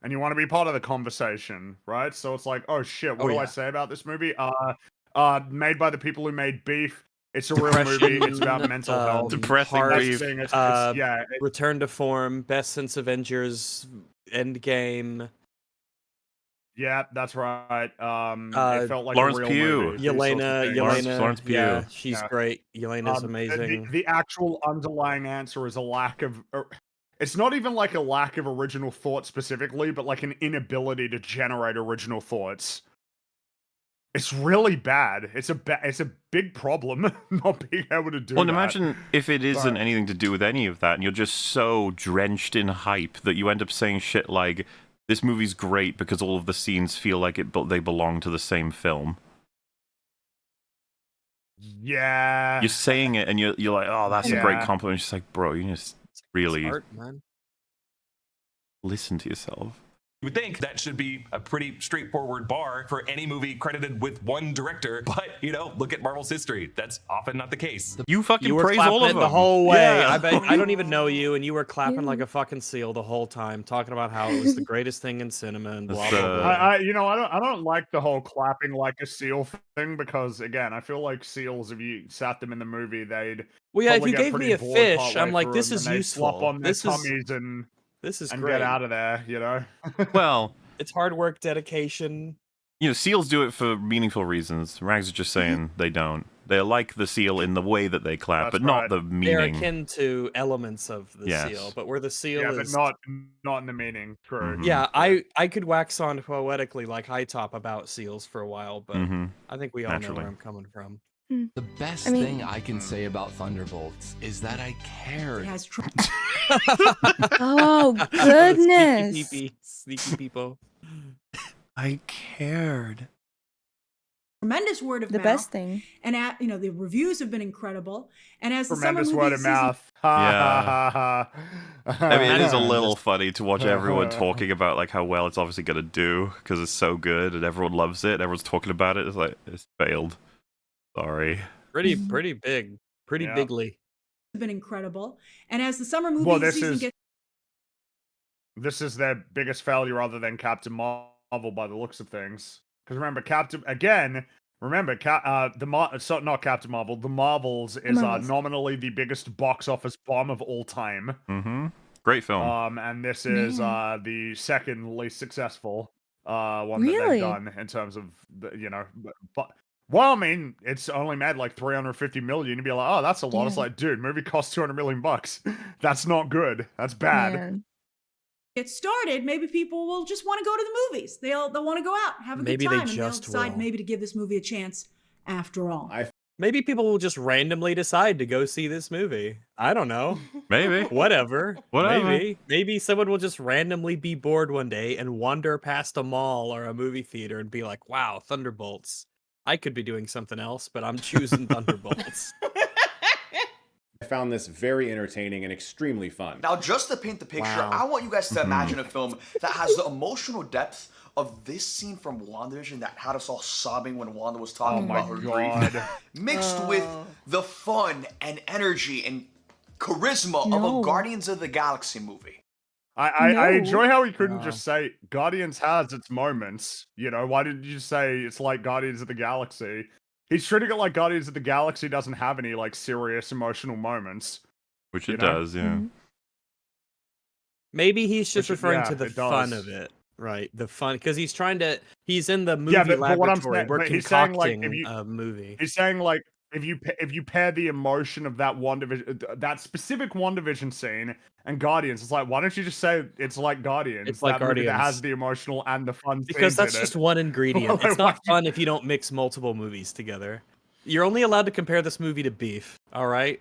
And you want to be part of the conversation, right? So it's like, oh shit, what do I say about this movie? Made by the people who made Beef. It's a real movie. It's about mental health. Depressing Heart, Beef. Yeah, Return to form, best since Avengers Endgame. yeah, that's right. It felt like Lawrence a real Pugh. movie. These sorts of Yelena, things. Lawrence Pugh. yeah, she's Yeah. great. Yelena's The- amazing. The actual underlying answer is a lack of. It's not even like a lack of original thought specifically, but like an inability to generate original thoughts. It's really bad. It's a big problem not being able to do Well, that. imagine if it isn't Sorry. anything to do with any of that, and you're just so drenched in hype that you end up saying shit like, "This movie's great because all of the scenes feel like they belong to the same film." Yeah. You're saying it, and you're like, "Oh, that's a great Yeah. compliment." It's just like, bro, you just really Art, man. listen to yourself. You would think that should be a pretty straightforward bar for any movie credited with one director, but look at Marvel's history. That's often not the case. You fucking You were praise clapping all of it them the whole way. Yeah. I don't even know you, and you were clapping Yeah. like a fucking seal the whole time, talking about how it was the greatest thing in cinema and blah That's, blah blah. I don't like the whole clapping like a seal thing because again, I feel like seals, if you sat them in the movie, they'd Well, yeah, if probably you get gave pretty me a bored fish, partway I'm like, through this them, is and they'd flop useful. on their This is tummies and great. get out of there, you know. Well, It's hard work, dedication. seals do it for meaningful reasons. Rags is just saying they don't. They like the seal in the way that they clap, That's but not right. the They're meaning. akin to elements of the Yes. seal, but where the seal Yeah, but is not in the meaning. True. Mhm. Yeah, I could wax on poetically like High Top about seals for a while, but Mhm. I think we all know Naturally. where I'm coming from. The best I mean- thing I can say about Thunderbolts is that I It cared. has Oh, goodness. Sneaky people. I cared. tremendous word of The mouth. best thing. And the reviews have been incredible. And as the summer Tremendous movie word of season mouth. Yeah. I mean, it is a little Just- funny to watch everyone talking about like how well it's obviously gonna do because it's so good and everyone loves it. Everyone's talking about it. It's like it's failed. Sorry. Pretty big. Pretty Yeah. bigly. have been incredible. And as the summer movie Well, this season is gets this is their biggest failure other than Captain Marvel by the looks of things. Because remember, not Captain Marvel. The Marvels is Marvels. nominally the biggest box office bomb of all time. Mm-hmm. Great film. And this is Man. the second least successful. one that they've Really? done in terms of but well, I mean, it's only made like 350 million. You'd be like, oh, that's a lot. It's Yeah. like, dude, movie costs 200 million bucks. That's not good. That's bad. Man. Get started, maybe people will just want to go to the movies. They'll want to go out, have a Maybe good they time, and they'll just decide will. maybe to give this movie a chance after all. Maybe people will just randomly decide to go see this movie. I don't know. Maybe. Whatever. Whatever. Maybe someone will just randomly be bored one day and wander past a mall or a movie theater and be like, wow, Thunderbolts. I could be doing something else, but I'm choosing Thunderbolts. I found this very entertaining and extremely fun. Now, just to paint the picture, Wow. I want you guys to imagine a film that has the emotional depth of this scene from WandaVision that had us all sobbing when Wanda was talking about her grief, mixed with the fun and energy and charisma of a Guardians of the Galaxy movie. I enjoy how he couldn't just say Guardians has its moments. You know, why didn't you just say it's like Guardians of the Galaxy? He's treating it like Guardians of the Galaxy doesn't have any like serious emotional moments. Which it does, yeah. Maybe he's just referring yeah, to the it fun does. of it, right? The fun, because he's in the movie but what I'm laboratory. saying, We're but he's saying like concocting a movie. He's saying like if you pair the emotion of that that specific WandaVision scene and Guardians, it's like why don't you just say it's like Guardians? It's like that movie that Guardians. has the emotional and the fun Because scenes that's in just it. one ingredient. Well, It's not fun if you don't mix multiple movies together. You're only allowed to compare this movie to Beef, all right?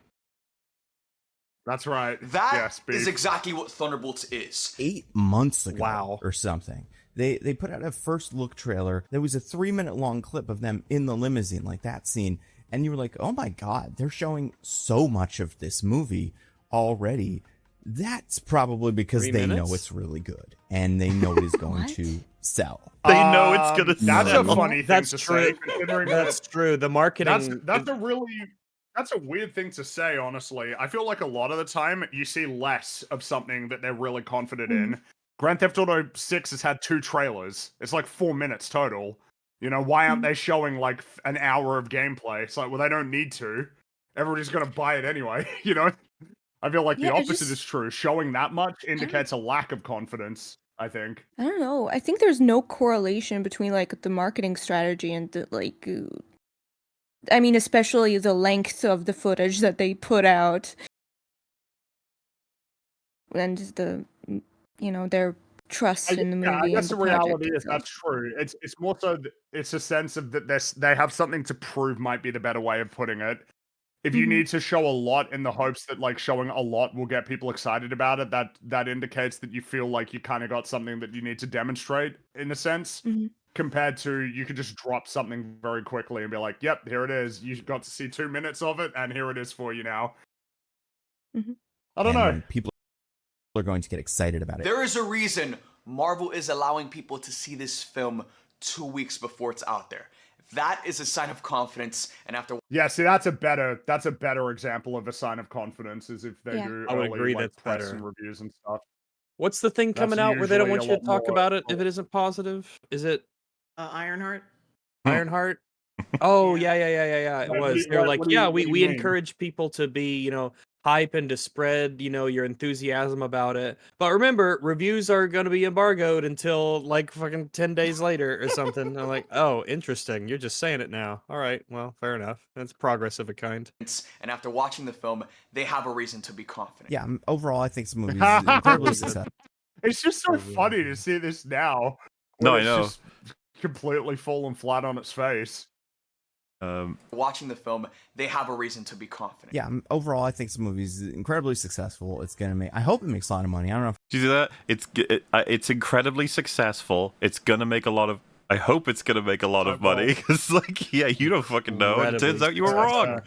That's right. That is exactly what Thunderbolts is. 8 months ago or something. They put out a first look trailer. There was a 3-minute long clip of them in the limousine, like that scene. And you were like, oh my God, they're showing so much of this movie already. That's probably because 3 they minutes? know it's really good. And they know it is going to sell. They know it's gonna That's sell. a funny thing That's to true. say. Considering That's true. The marketing. That's a weird thing to say, honestly. I feel like a lot of the time you see less of something that they're really confident in. Grand Theft Auto 6 has had 2 trailers. It's like 4 minutes total. You know, why aren't they showing like an hour of gameplay? It's like, well, they don't need to. Everybody's gonna buy it anyway, you know? I feel like the Yeah, it opposite just- is true. Showing that much indicates a lack of confidence, I think. I don't know. I think there's no correlation between like the marketing strategy and the I mean, especially the length of the footage that they put out and the their trust in the movie. I guess and the the project reality is itself. that's true. It's more so it's a sense of that they have something to prove might be the better way of putting it. If you need to show a lot in the hopes that like showing a lot will get people excited about it, that indicates that you feel like you kind of got something that you need to demonstrate in a sense. Compared to you could just drop something very quickly and be like, "Yep, here it is. You got to see 2 minutes of it, and here it is for you now." I don't know. People are going to get excited about it. There is a reason Marvel is allowing people to see this film 2 weeks before it's out there. That is a sign of confidence, and after Yeah, see, that's a better example of a sign of confidence is if they do I would early agree like, that's press better. and reviews and stuff. What's the thing That's coming out where they don't usually want a you to lot talk more- about it if it isn't positive? Is it Ironheart. Ironheart? Oh yeah. It What do was. you- They're what- like, what do you- yeah, what we do you we mean? encourage people to be, hype and to spread, your enthusiasm about it. But remember, reviews are gonna be embargoed until like fucking 10 days later or something. I'm like, oh, interesting. You're just saying it now. All right, well, fair enough. That's progress of a kind. and after watching the film, they have a reason to be confident. Yeah, overall, I think this movie is incredibly successful. It's just so funny to see this now. No, when I know. It's just completely fallen flat on its face. Watching the film, they have a reason to be confident. Yeah, overall, I think this movie is incredibly successful. It's gonna make. I hope it makes a lot of money. I don't know. Do you see that? It's incredibly successful. It's gonna make a lot of. I hope it's gonna make a lot of money because, like, yeah, you don't fucking know. It turns out you were wrong.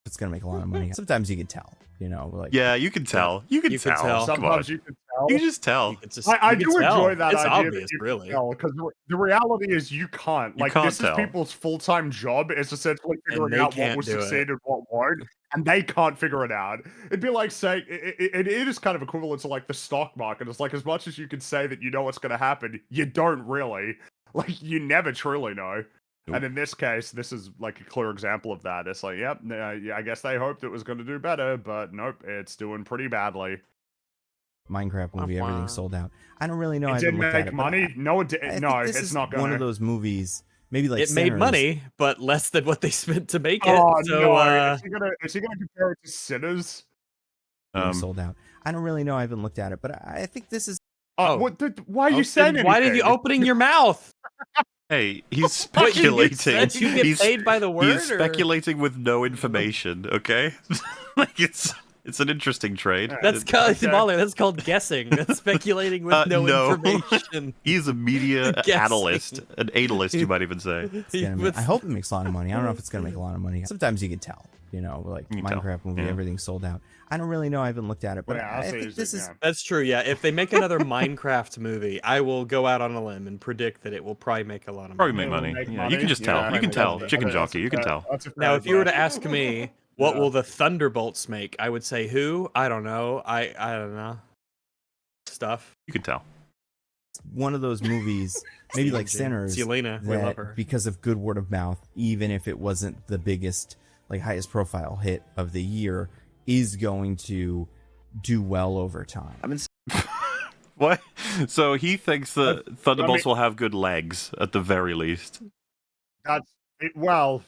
It's gonna make a lot of money. Sometimes you can tell. Like Yeah, you can tell. You can tell. Come on. Sometimes you can tell. You can just tell. I do enjoy that It's idea obvious, that you really. can tell, because the reality is you can't. You Like, can't this tell. is people's full-time job, is essentially And figuring they out what can't will do it. succeed and what won't, and they can't figure it out. It'd be like saying, it is kind of equivalent to, like, the stock market. It's like, as much as you can say that you know what's going to happen, you don't really. Like, you never truly know. Nope. And in this case, this is, like, a clear example of that. It's like, yep, yeah, I guess they hoped it was going to do better, but nope, it's doing pretty badly. Minecraft movie, everything sold out. I don't really know. I It haven't didn't looked at make it, but money. No, it I did. think No, this it's is not gonna. one of those movies. Maybe like It made Sinners. money, but less than what they spent to make it. Oh So, no! Is he gonna compare it to Sinners? Sold out. I don't really know. I haven't looked at it, but I think this is. Why are you saying anything? Why are you opening your mouth? Hey, he's What, you speculating. said you get paid by the word, He's or- speculating with no information. Okay, like it's an interesting trade. That's called Mahler, that's called guessing. That's speculating with no information. He's a media Guessing. analyst, an analyst, you might even say. I hope it makes a lot of money. I don't know if it's gonna make a lot of money. Sometimes you can tell. You know, like You can tell. Minecraft movie, Yeah. everything sold out. I don't really know. I haven't looked at it, but Yeah, I'll I say think is this it, is. yeah. That's true, yeah. If they make another Minecraft movie, I will go out on a limb and predict that it will probably make a lot of money. Probably make money. Yeah, you can just tell. You can tell. Chicken jockey. You can tell. Now, if you were to ask me, what will the Thunderbolts make? I would say who? I don't know. I don't know. Stuff. You can tell. One of those movies, maybe like Sinners, It's Yelena. We that love her. because of good word of mouth, even if it wasn't the biggest, like highest profile hit of the year, is going to do well over time. What? So he thinks that Thunderbolts will have good legs at the very least. That's it. Well,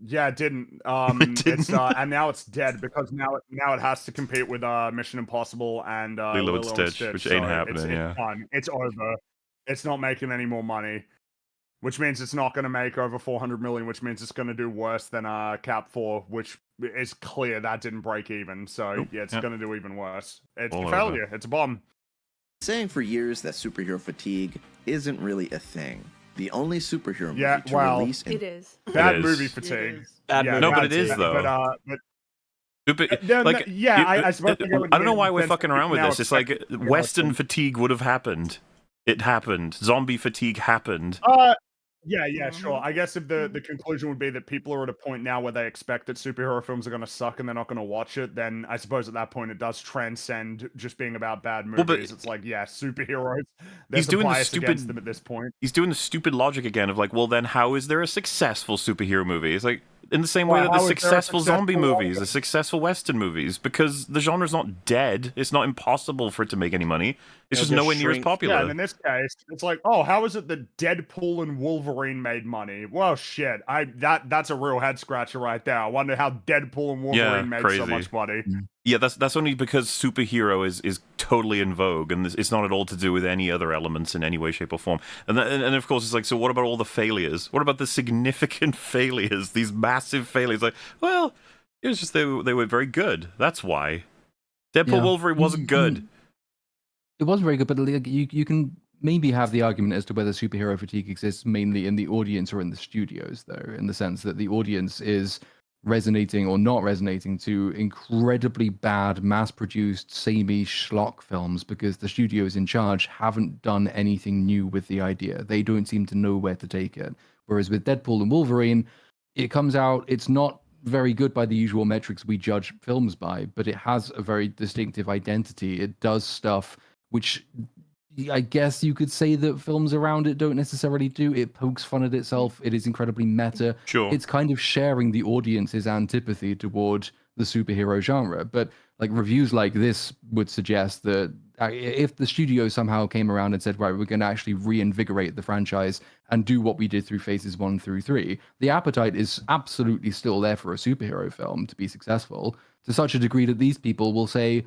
yeah, it didn't. It's and now it's dead because now it has to compete with Mission Impossible and Lilo and Stitch, which ain't happening, yeah. It's done. It's over. It's not making any more money, which means it's not going to make over 400 million, which means it's going to do worse than Cap 4, which is clear that didn't break even. So yeah, it's going to do even worse. It's All a over. failure. It's a bomb. Saying for years that superhero fatigue isn't really a thing. The only superhero movie Yeah, to well, release in It is. Bad It is. movie fatigue. Bad movie No, but bad it is fatigue. though. But Stupid, no, like, yeah, I suppose they go I don't know why we're against fucking around with now this. It's like expecting- Western fatigue would have happened. It happened. Zombie fatigue happened. Yeah, sure. I guess if the conclusion would be that people are at a point now where they expect that superhero films are going to suck and they're not going to watch it, then I suppose at that point it does transcend just being about bad movies. Well, but it's like, yeah, superheroes. There's He's doing a the bias against stupid. them at this point. He's doing the stupid logic again of like, well, then how is there a successful superhero movie? It's like in the same way Well, that how the is there a successful zombie successful movies, the successful Western movies, because the genre's not dead. It's not impossible for it to make any money. It's just nowhere near as popular. Yeah, and in this case, it's like, oh, how is it that Deadpool and Wolverine made money? Well, shit, that's a real head scratcher right there. I wonder how Deadpool and Wolverine made so much money. Yeah, that's only because superhero is totally in vogue, and it's not at all to do with any other elements in any way, shape, or form. And of course, it's like, so what about all the failures? What about the significant failures? These massive failures? Like, well, it was just they were very good. That's why. Deadpool Wolverine wasn't good. It wasn't very good, but like, you can maybe have the argument as to whether superhero fatigue exists mainly in the audience or in the studios, though, in the sense that the audience is resonating or not resonating to incredibly bad, mass-produced, samey schlock films because the studios in charge haven't done anything new with the idea. They don't seem to know where to take it. Whereas with Deadpool and Wolverine, it comes out, it's not very good by the usual metrics we judge films by, but it has a very distinctive identity. It does stuff which I guess you could say that films around it don't necessarily do. It pokes fun at itself. It is incredibly meta. Sure. It's kind of sharing the audience's antipathy toward the superhero genre. But like reviews like this would suggest that if the studio somehow came around and said, right, we're going to actually reinvigorate the franchise and do what we did through phases 1 through 3, the appetite is absolutely still there for a superhero film to be successful, to such a degree that these people will say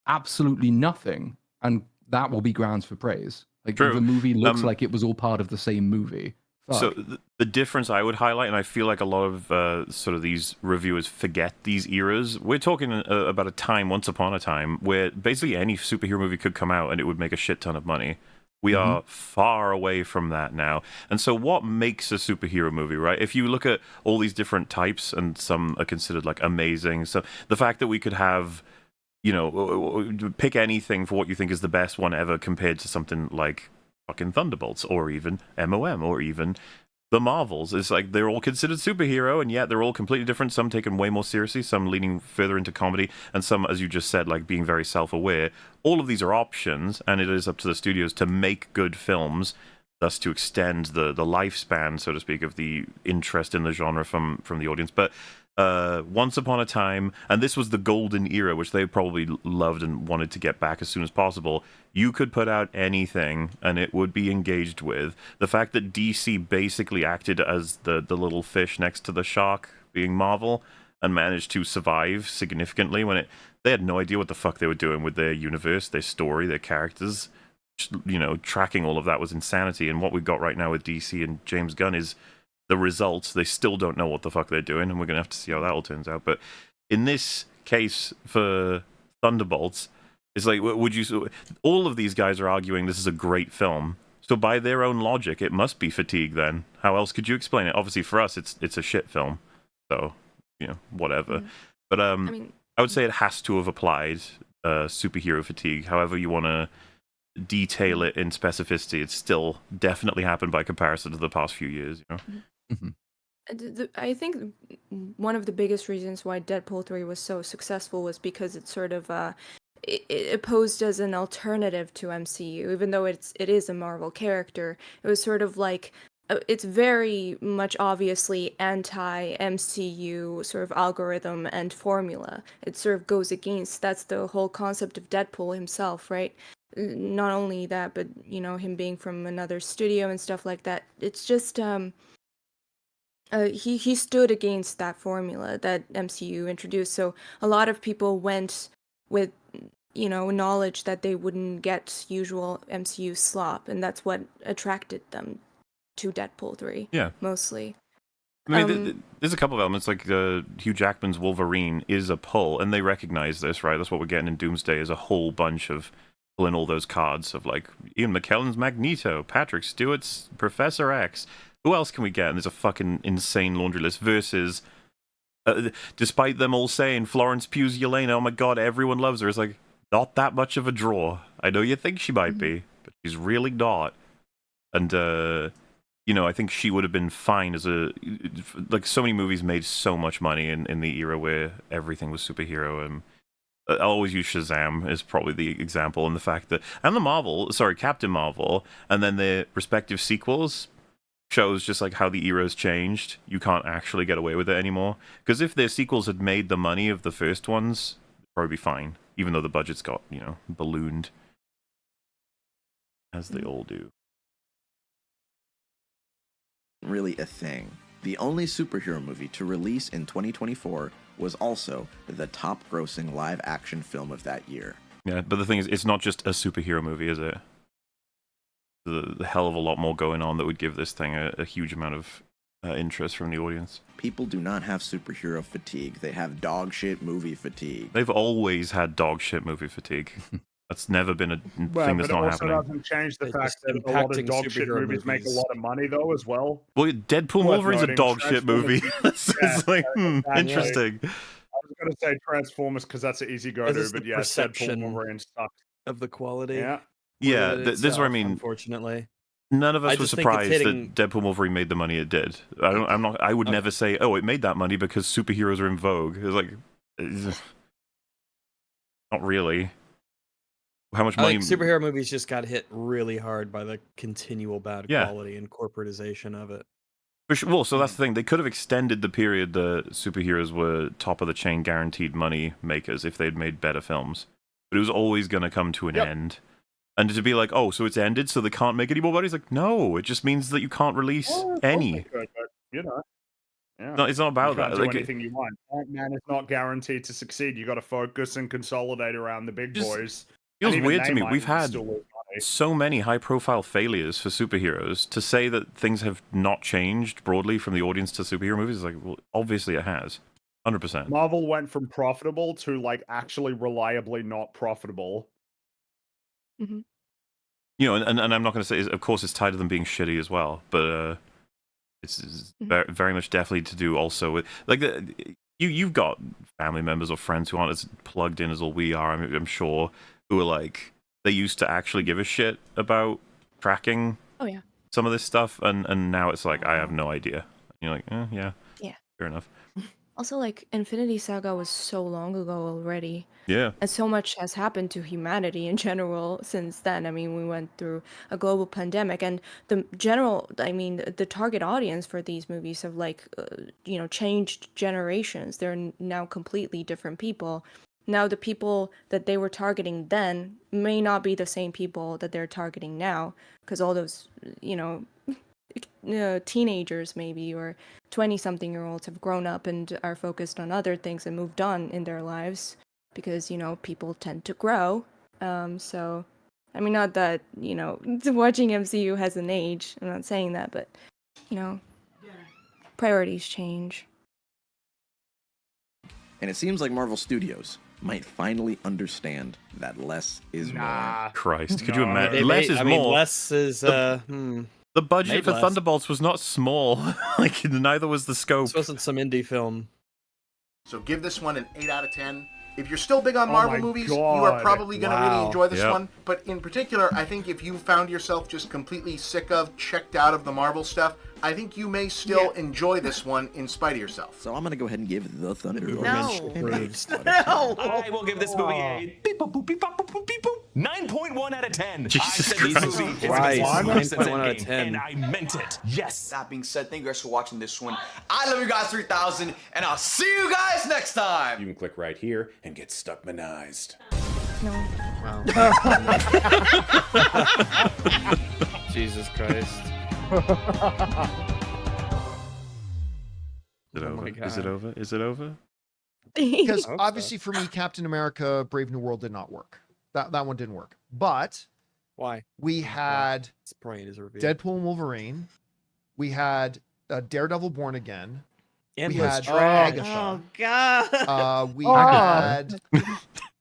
absolutely nothing, and that will be grounds for praise. Like True. the movie looks like it was all part of the same movie. So Fuck. the difference I would highlight, and I feel like a lot of sort of these reviewers forget these eras. We're talking about a time, once upon a time, where basically any superhero movie could come out and it would make a shit ton of money. We are far away from that now. And so what makes a superhero movie, right? If you look at all these different types, and some are considered like amazing, so the fact that we could have, you know, pick anything for what you think is the best one ever compared to something like fucking Thunderbolts or even MOM or even the Marvels. It's like they're all considered superhero, and yet they're all completely different. Some taken way more seriously, some leaning further into comedy, and some, as you just said, like being very self-aware. All of these are options, and it is up to the studios to make good films, thus to extend the lifespan, so to speak, of the interest in the genre from the audience. But Once upon a time, and this was the golden era, which they probably loved and wanted to get back as soon as possible, you could put out anything and it would be engaged with. The fact that DC basically acted as the little fish next to the shark, being Marvel, and managed to survive significantly when they had no idea what the fuck they were doing with their universe, their story, their characters. You know, tracking all of that was insanity, and what we've got right now with DC and James Gunn is the results. They still don't know what the fuck they're doing, and we're gonna have to see how that all turns out. But in this case for Thunderbolts, it's like, would you? All of these guys are arguing this is a great film, so by their own logic, it must be fatigue. Then how else could you explain it? Obviously, for us, it's a shit film, so you know, whatever. But I would say it has to have applied superhero fatigue. However you want to detail it in specificity, it's still definitely happened by comparison to the past few years. You know. I think one of the biggest reasons why Deadpool 3 was so successful was because it sort of it posed as an alternative to MCU, even though it is a Marvel character. It was sort of like it's very much obviously anti-MCU sort of algorithm and formula. It sort of goes against, that's the whole concept of Deadpool himself, right? Not only that, but you know, him being from another studio and stuff like that. It's just he stood against that formula that MCU introduced. So a lot of people went with, you know, knowledge that they wouldn't get usual MCU slop, and that's what attracted them to Deadpool 3. Yeah, mostly. I mean, there's a couple of elements, like Hugh Jackman's Wolverine is a pull, and they recognize this, right? That's what we're getting in Doomsday, is a whole bunch of pulling all those cards of, like, Ian McKellen's Magneto, Patrick Stewart's Professor X. Who else can we get? And there's a fucking insane laundry list, versus, despite them all saying Florence Pugh's Yelena, oh my god, everyone loves her, it's like, not that much of a draw. I know you think she might be, but she's really not. And, you know, I think she would have been fine as like, so many movies made so much money in the era where everything was superhero, and I'll always use Shazam as probably the example, and the fact that, and Captain Marvel, and then their respective sequels shows just like how the era's changed. You can't actually get away with it anymore, because if their sequels had made the money of the first ones, they'd probably be fine, even though the budgets got, you know, ballooned, as they all do. Really a thing. The only superhero movie to release in 2024 was also the top-grossing live-action film of that year. Yeah, but the thing is, it's not just a superhero movie, is it? The hell of a lot more going on that would give this thing a huge amount of interest from the audience. People do not have superhero fatigue. They have dog shit movie fatigue. They've always had dog shit movie fatigue. That's never been a thing that's not happening. It also doesn't change the fact that a lot of dog shit movies make a lot of money, though, as well. Well, Deadpool Wolverine's a dog shit movie. It's like, interesting. I was going to say Transformers because that's an easy go-to, but yeah, Deadpool Wolverine sucks. Of the quality. Yeah, this is what I mean. Unfortunately, none of us were surprised that Deadpool Wolverine made the money it did. I would never say, oh, it made that money because superheroes are in vogue. It's like, not really. How much money? Superhero movies just got hit really hard by the continual bad quality and corporatization of it. For sure. Well, so that's the thing. They could have extended the period the superheroes were top of the chain guaranteed money makers if they'd made better films. But it was always going to come to an end. And to be like, oh, so it's ended, so they can't make any more money? It's like, no, it just means that you can't release any. Could, but, you know. Yeah. No, it's not about you can't that. Do anything you want. Ant-Man is not guaranteed to succeed. You got to focus and consolidate around the big boys. Feels weird to me. We've had so many high-profile failures for superheroes. To say that things have not changed broadly from the audience to superhero movies is like, well, obviously it has. 100%. Marvel went from profitable to, like, actually reliably not profitable. Mm-hmm. You know, and I'm not going to say, of course, it's tied to them being shitty as well, but it's very much definitely to do also with, like, you've got family members or friends who aren't as plugged in as all we are, I'm sure, who are like, they used to actually give a shit about tracking some of this stuff, and now it's like, I have no idea. And you're like, yeah, fair enough. Also, like, Infinity Saga was so long ago already. Yeah. And so much has happened to humanity in general since then. I mean, we went through a global pandemic, and the target audience for these movies have, like, changed generations. They're now completely different people. Now, the people that they were targeting then may not be the same people that they're targeting now, because all those, teenagers maybe or 20-something-year-olds have grown up and are focused on other things and moved on in their lives because people tend to grow. So I mean, not that watching MCU has an age, I'm not saying that, but priorities change. And it seems like Marvel Studios might finally understand that less is more. Christ, could you imagine? Less is more. Less is The budget made for less. Thunderbolts was not small. Like, neither was the scope. This wasn't some indie film. So give this one an 8 out of 10. If you're still big on Oh Marvel my movies, you are God. probably going to really Wow. enjoy this Yep. one. But in particular, I think if you found yourself just completely sick of, checked out of the Marvel stuff, I think you may still enjoy this one in spite of yourself. So I'm going to go ahead and give the Thunderbolts. No. I will give this movie a beep, boop, boop, beep, boop, boop, boop, beep, boop. 9.1 out of 10. Jesus I said this Christ. movie is Christ. going to be since 9.1 out of Endgame, 10. and I meant it. Yes. That being said, thank you guys for watching this one. I love you guys 3000, and I'll see you guys next time. You can click right here and get Stuckmanized. No. Wow. Jesus Christ. Is it Oh over? my Is it God. over? Is it over? Because I hope obviously for me, Captain America: Brave New World did not work. That one didn't work. But Why? we had It's probably his review. Deadpool and Wolverine. We had Daredevil Born Again. And we Liz had Truss. Agatha. Oh God. We Agatha. had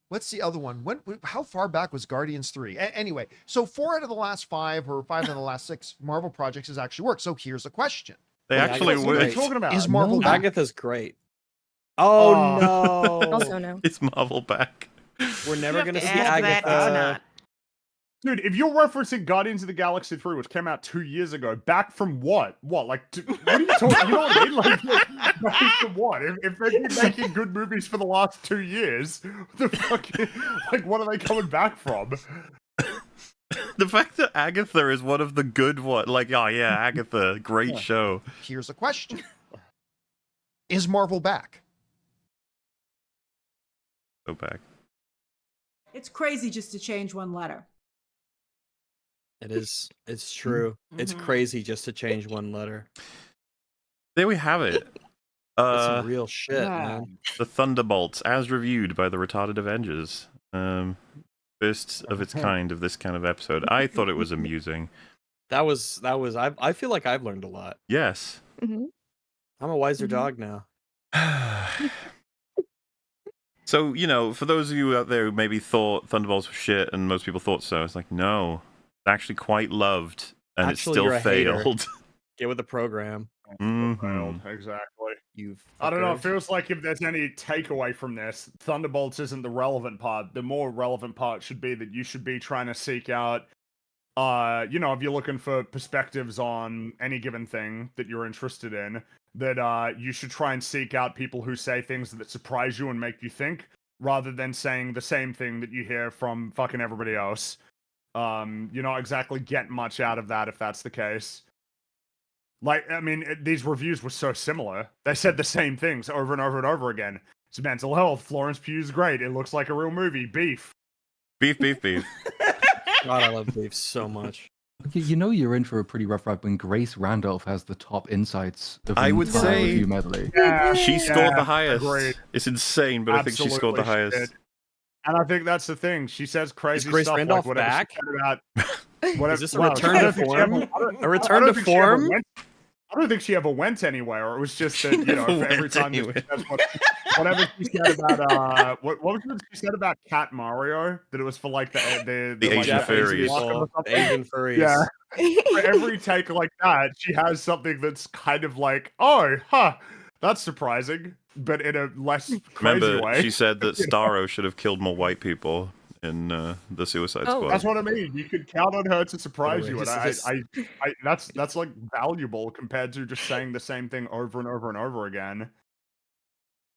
what's the other one? How far back was Guardians 3? Anyway, so 4 out of the last 5 or 5 out of the last 6 Marvel projects has actually worked. So here's a question. They Yeah, actually Agatha's What are you worked. talking about? Is Marvel No, back? Agatha's great. Oh Oh. no. Also no. It's Marvel back. We're never You have gonna to see add that, Agatha. it's not. Dude, if you're referencing Guardians of the Galaxy 3, which came out 2 years ago, back from what? What, like, what are you talking? You know what I mean? Like, back from what? If they've been making good movies for the last 2 years, what the fuck? Like, what are they coming back from? The fact that Agatha is one of the good one, like, oh yeah, Agatha, great show. Here's a question. Is Marvel back? Go back. It's crazy just to change one letter. It is. It's true. It's Mhm. crazy just to change one letter. There we have it. That's some real shit, Yeah. man. The Thunderbolts, as reviewed by the retarded Avengers. First of its kind of this kind of episode. I thought it was amusing. That was. I feel like I've learned a lot. Yes. Hmm. I'm a wiser Mhm. dog now. So, for those of you out there who maybe thought Thunderbolts was shit and most people thought so, it's like, no. It's actually quite loved and Actually, it still you're a hater. failed. Get with the program. Mhm. Exactly. You. I don't know. It fuckers. feels like if there's any takeaway from this, Thunderbolts isn't the relevant part. The more relevant part should be that you should be trying to seek out, if you're looking for perspectives on any given thing that you're interested in, that you should try and seek out people who say things that surprise you and make you think, rather than saying the same thing that you hear from fucking everybody else. You're not exactly getting much out of that if that's the case. Like, I mean, these reviews were so similar. They said the same things over and over and over again. It's mental health. Florence Pugh's great. It looks like a real movie. Beef. Beef, beef, beef. God, I love beef so much. You know you're in for a pretty rough ride when Grace Randolph has the top insights of the I would entire say- review medley. She scored the highest. agreed. It's insane, but I think she scored the Absolutely she highest. did. And I think that's the thing. She says crazy Grace stuff Randolph like whatever back? she said about whatever. Is this a well, return I to don't think she ever- form? I don't- A return I don't to think she ever form? went- I don't think she ever went anywhere. It was just that, never for every went time that anywhere. she says whatever she said about what was it she said about Cat Mario? That it was for like the The like, Asian the furries. block or something? Asian furries. Yeah. For every take like that, she has something that's kind of like, oh, huh, that's surprising, but in a less crazy Remember, way. she said that You know? Starro should have killed more white people in the Suicide Squad. That's what I mean. You could count on her to surprise you, and Outrageous. that's like valuable compared to just saying the same thing over and over and over again.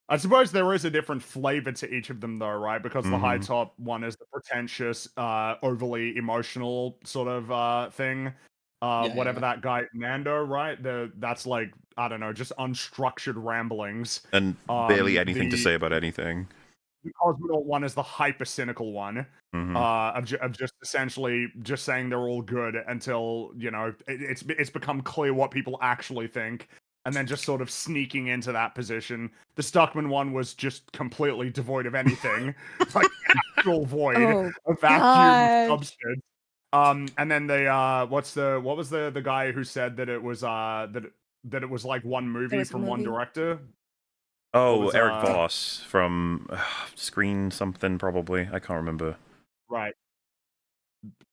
I suppose there is a different flavor to each of them, though, right? Because the high Mhm. top one is the pretentious, overly emotional sort of thing. Whatever that guy Nando, right? That's like, I don't know, just unstructured ramblings. And barely anything to The say about anything. Cosmonaut one is the hyper cynical one. Mhm. Of just essentially just saying they're all good until it's become clear what people actually think, and then just sort of sneaking into that position. The Stuckman one was just completely devoid of anything, like actual void, Oh, a vacuum God. substance. And then what was the guy who said that it was that it was like one It movie was a from one movie. director? Oh, was, Eric Voss from Screen something, probably. I can't remember. Right.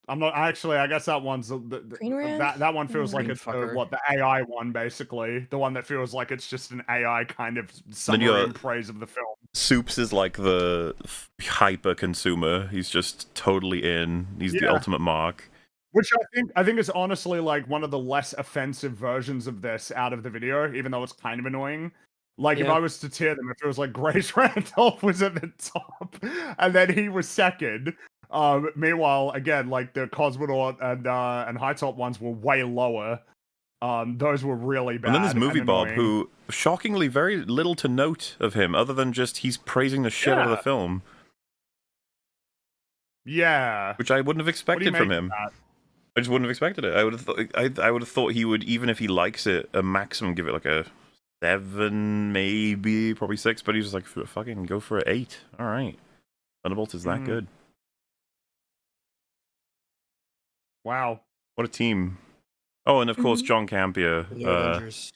I'm not actually. I guess that one's Green Rand? that one feels like Green it's fucker. the AI one, basically, the one that feels like it's just an AI kind of Then summary you're- and praise of the film. Soups is like the hyper consumer. He's just totally in. He's the Yeah. ultimate mark. Which I think is honestly like one of the less offensive versions of this out of the video, even though it's kind of annoying. Like if Yeah. I was to tier them, it feels like Grace Randolph was at the top, and then he was second. Meanwhile, again, like the Cosmonaut and High Top ones were way lower. Those were really bad. And then there's Movie Bob, annoying. who shockingly very little to note of him, other than just he's praising the shit out of the Yeah. film, Yeah. which I wouldn't have What do you expected from make of him. that? I just wouldn't have expected it. I would have thought I would have thought he would, even if he likes it, a maximum give it like a 7, maybe probably 6. But he's just like, fucking go for an 8. All right, Thunderbolts is that Mhm. good. Wow. What a team! Oh, and of course Mhm. John Campea. The Avengers.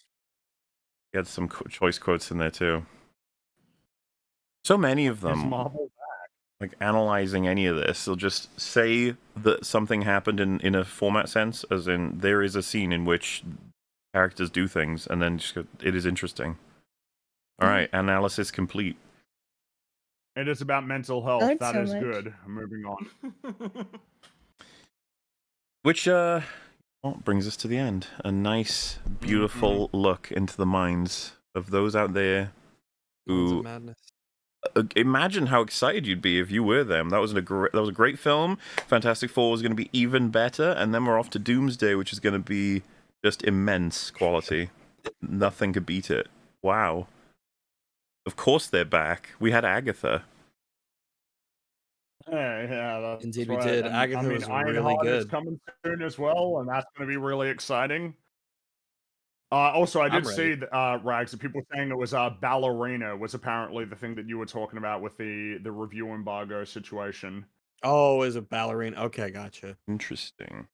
He had some choice quotes in there too. So many of Is them. Marvel Like analyzing any of this, they'll just say that something happened in a format sense, as in there is a scene in which characters do things, and then just go, it is interesting. All right, analysis complete. It is about mental health. learned That so is much. good. Moving on. Which well, brings us to the end. A nice, beautiful look into the minds of those out there Sons who of Madness. imagine how excited you'd be if you were them. That was a great film. Fantastic Four was going to be even better, and then we're off to Doomsday, which is going to be just immense quality. Nothing could beat it. Wow. Of course they're back. We had Agatha. Yeah, that's Indeed we right. did. And, Agatha I mean, was really Ironheart is good. coming soon as well, and that's going to be really exciting. Also, I did I'm see ready. Rags, that people saying it was Ballerina was apparently the thing that you were talking about with the review embargo situation. Oh, is it ballerina? Okay, gotcha. Interesting.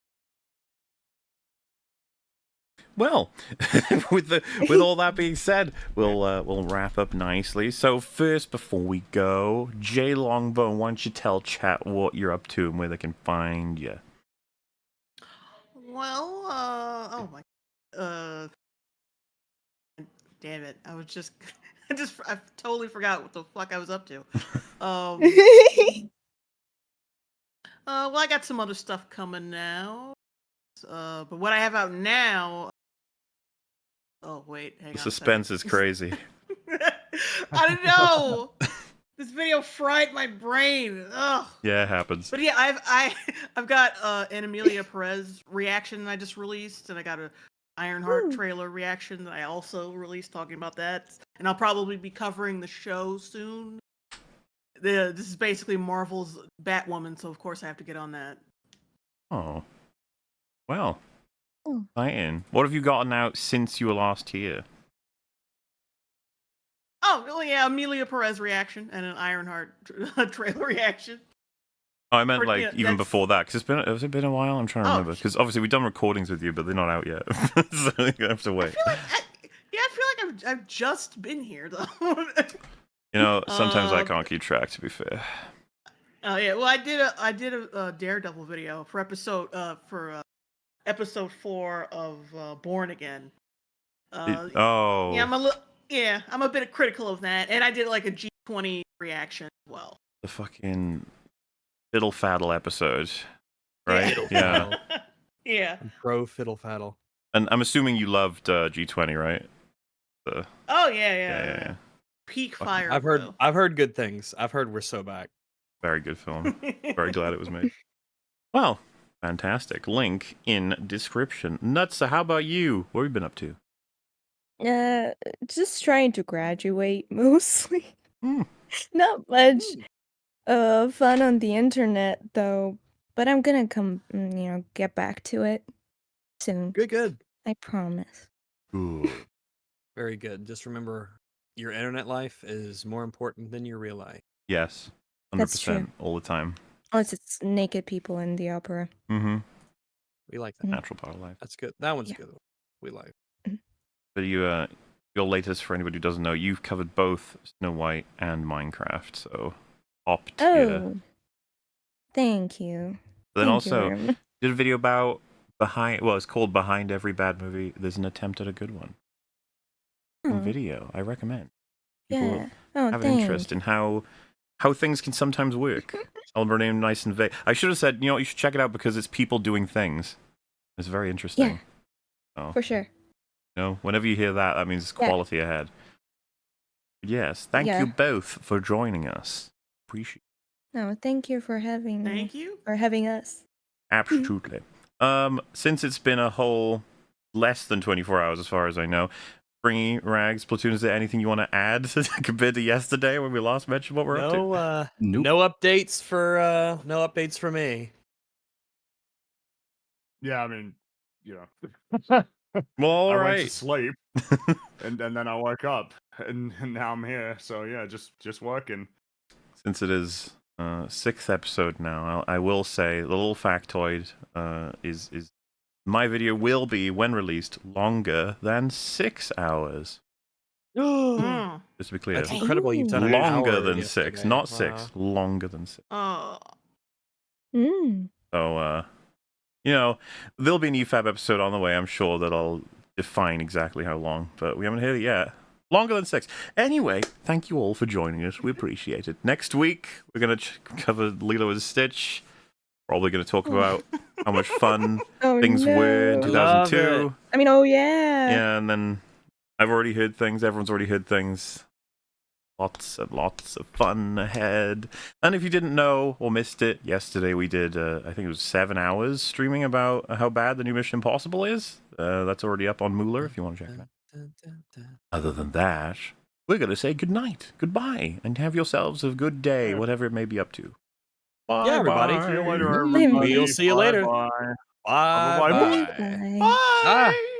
Well, with all that being said, we'll wrap up nicely. So first, before we go, Jay Longbone, why don't you tell chat what you're up to and where they can find you? Well, oh my, damn it! I was just, I totally forgot what the fuck I was up to. Well, I got some other stuff coming now. But what I have out now. Oh wait, hang on. The suspense is crazy. I don't know. This video fried my brain. Ugh. Yeah, it happens. But yeah, I've got an Amelia Perez reaction I just released, and I got a Ironheart trailer reaction that I also released talking about that, and I'll probably be covering the show soon. This is basically Marvel's Batwoman, so of course I have to get on that. Oh, well, exciting. What have you gotten out since you were last here? Oh, well, yeah, Amelia Perez reaction and an Ironheart trailer reaction. Oh, I meant Or, like yeah, even that's- before that, because has it been a while? I'm trying to remember. Because obviously we've done recordings with you, but they're not out yet, so you have to wait. I feel like I've just been here though. You know, sometimes I can't keep track. To be fair. Oh yeah, well I did a Daredevil video for episode 4 of Born Again. Oh. Yeah, I'm a bit critical of that, and I did like a G20 reaction as well. The fucking fiddle faddle episode, right? Yeah. Yeah. I'm pro fiddle faddle. And I'm assuming you loved G20, right? Oh yeah. Peak fire. I've heard good things. I've heard we're so back. Very good film. Very glad it was made. Well, fantastic. Link in description. Nutsa, how about you? What have you been up to? Just trying to graduate mostly. Hmm. Not much fun on the internet though, but I'm gonna get back to it soon. Good. I promise. Good. Very good. Just remember, your internet life is more important than your real life. Yes. 100% That's true. all the time. Unless it's naked people in the opera. Mm-hmm. We like that. Natural part of life. That's good. That one's good. We like. But your latest, for anybody who doesn't know, you've covered both Snow White and Minecraft, so top tier. Oh, thank you. But then Thank you also very much. did a video about it's called Behind Every Bad Movie. There's an attempt at a good one. Oh. Video, I recommend. People Yeah. Oh, have an interest in how things can sometimes work. I'll name nice and vague. I should have said, you should check it out because it's people doing things. It's very interesting. Yeah. Oh. For sure. Whenever you hear that, that means it's quality ahead. Yes, thank you both for joining us. Appreciate it. No, thank you for having me. Thank you. For having us. Absolutely. Since it's been a whole less than 24 hours as far as I know, Springy, Rags, Platoon, is there anything you want to add compared to yesterday when we last mentioned what we're up to? No updates for me. Yeah, I mean, Well, all I went right. to sleep, and then I woke up, and now I'm here. So yeah, just working. Since it is 6th episode now, I will say the little factoid is my video will be, when released, longer than 6 hours. Just to be clear, That's incredible. You've done an hour longer than yesterday. 6, not Wow. 6, longer than 6. Oh. So, there'll be an EFAP episode on the way. I'm sure that I'll define exactly how long, but we haven't heard it yet. Longer than 6. Anyway, thank you all for joining us. We appreciate it. Next week, we're going to cover Lilo and Stitch. Probably going to talk about how much fun things were in 2002. I mean, yeah. Yeah, and then I've already heard things. Everyone's already heard things. Lots and lots of fun ahead. And if you didn't know or missed it, yesterday we did, I think it was 7 hours streaming about how bad the new Mission Impossible is. That's already up on Mooler if you want to check it out. Other than that, we're going to say goodnight, goodbye, and have yourselves a good day, whatever it may be up to. Bye, Yeah, everybody. bye. See you later, everybody. We'll see you later. Bye. Bye. Bye. Bye. Bye. Bye.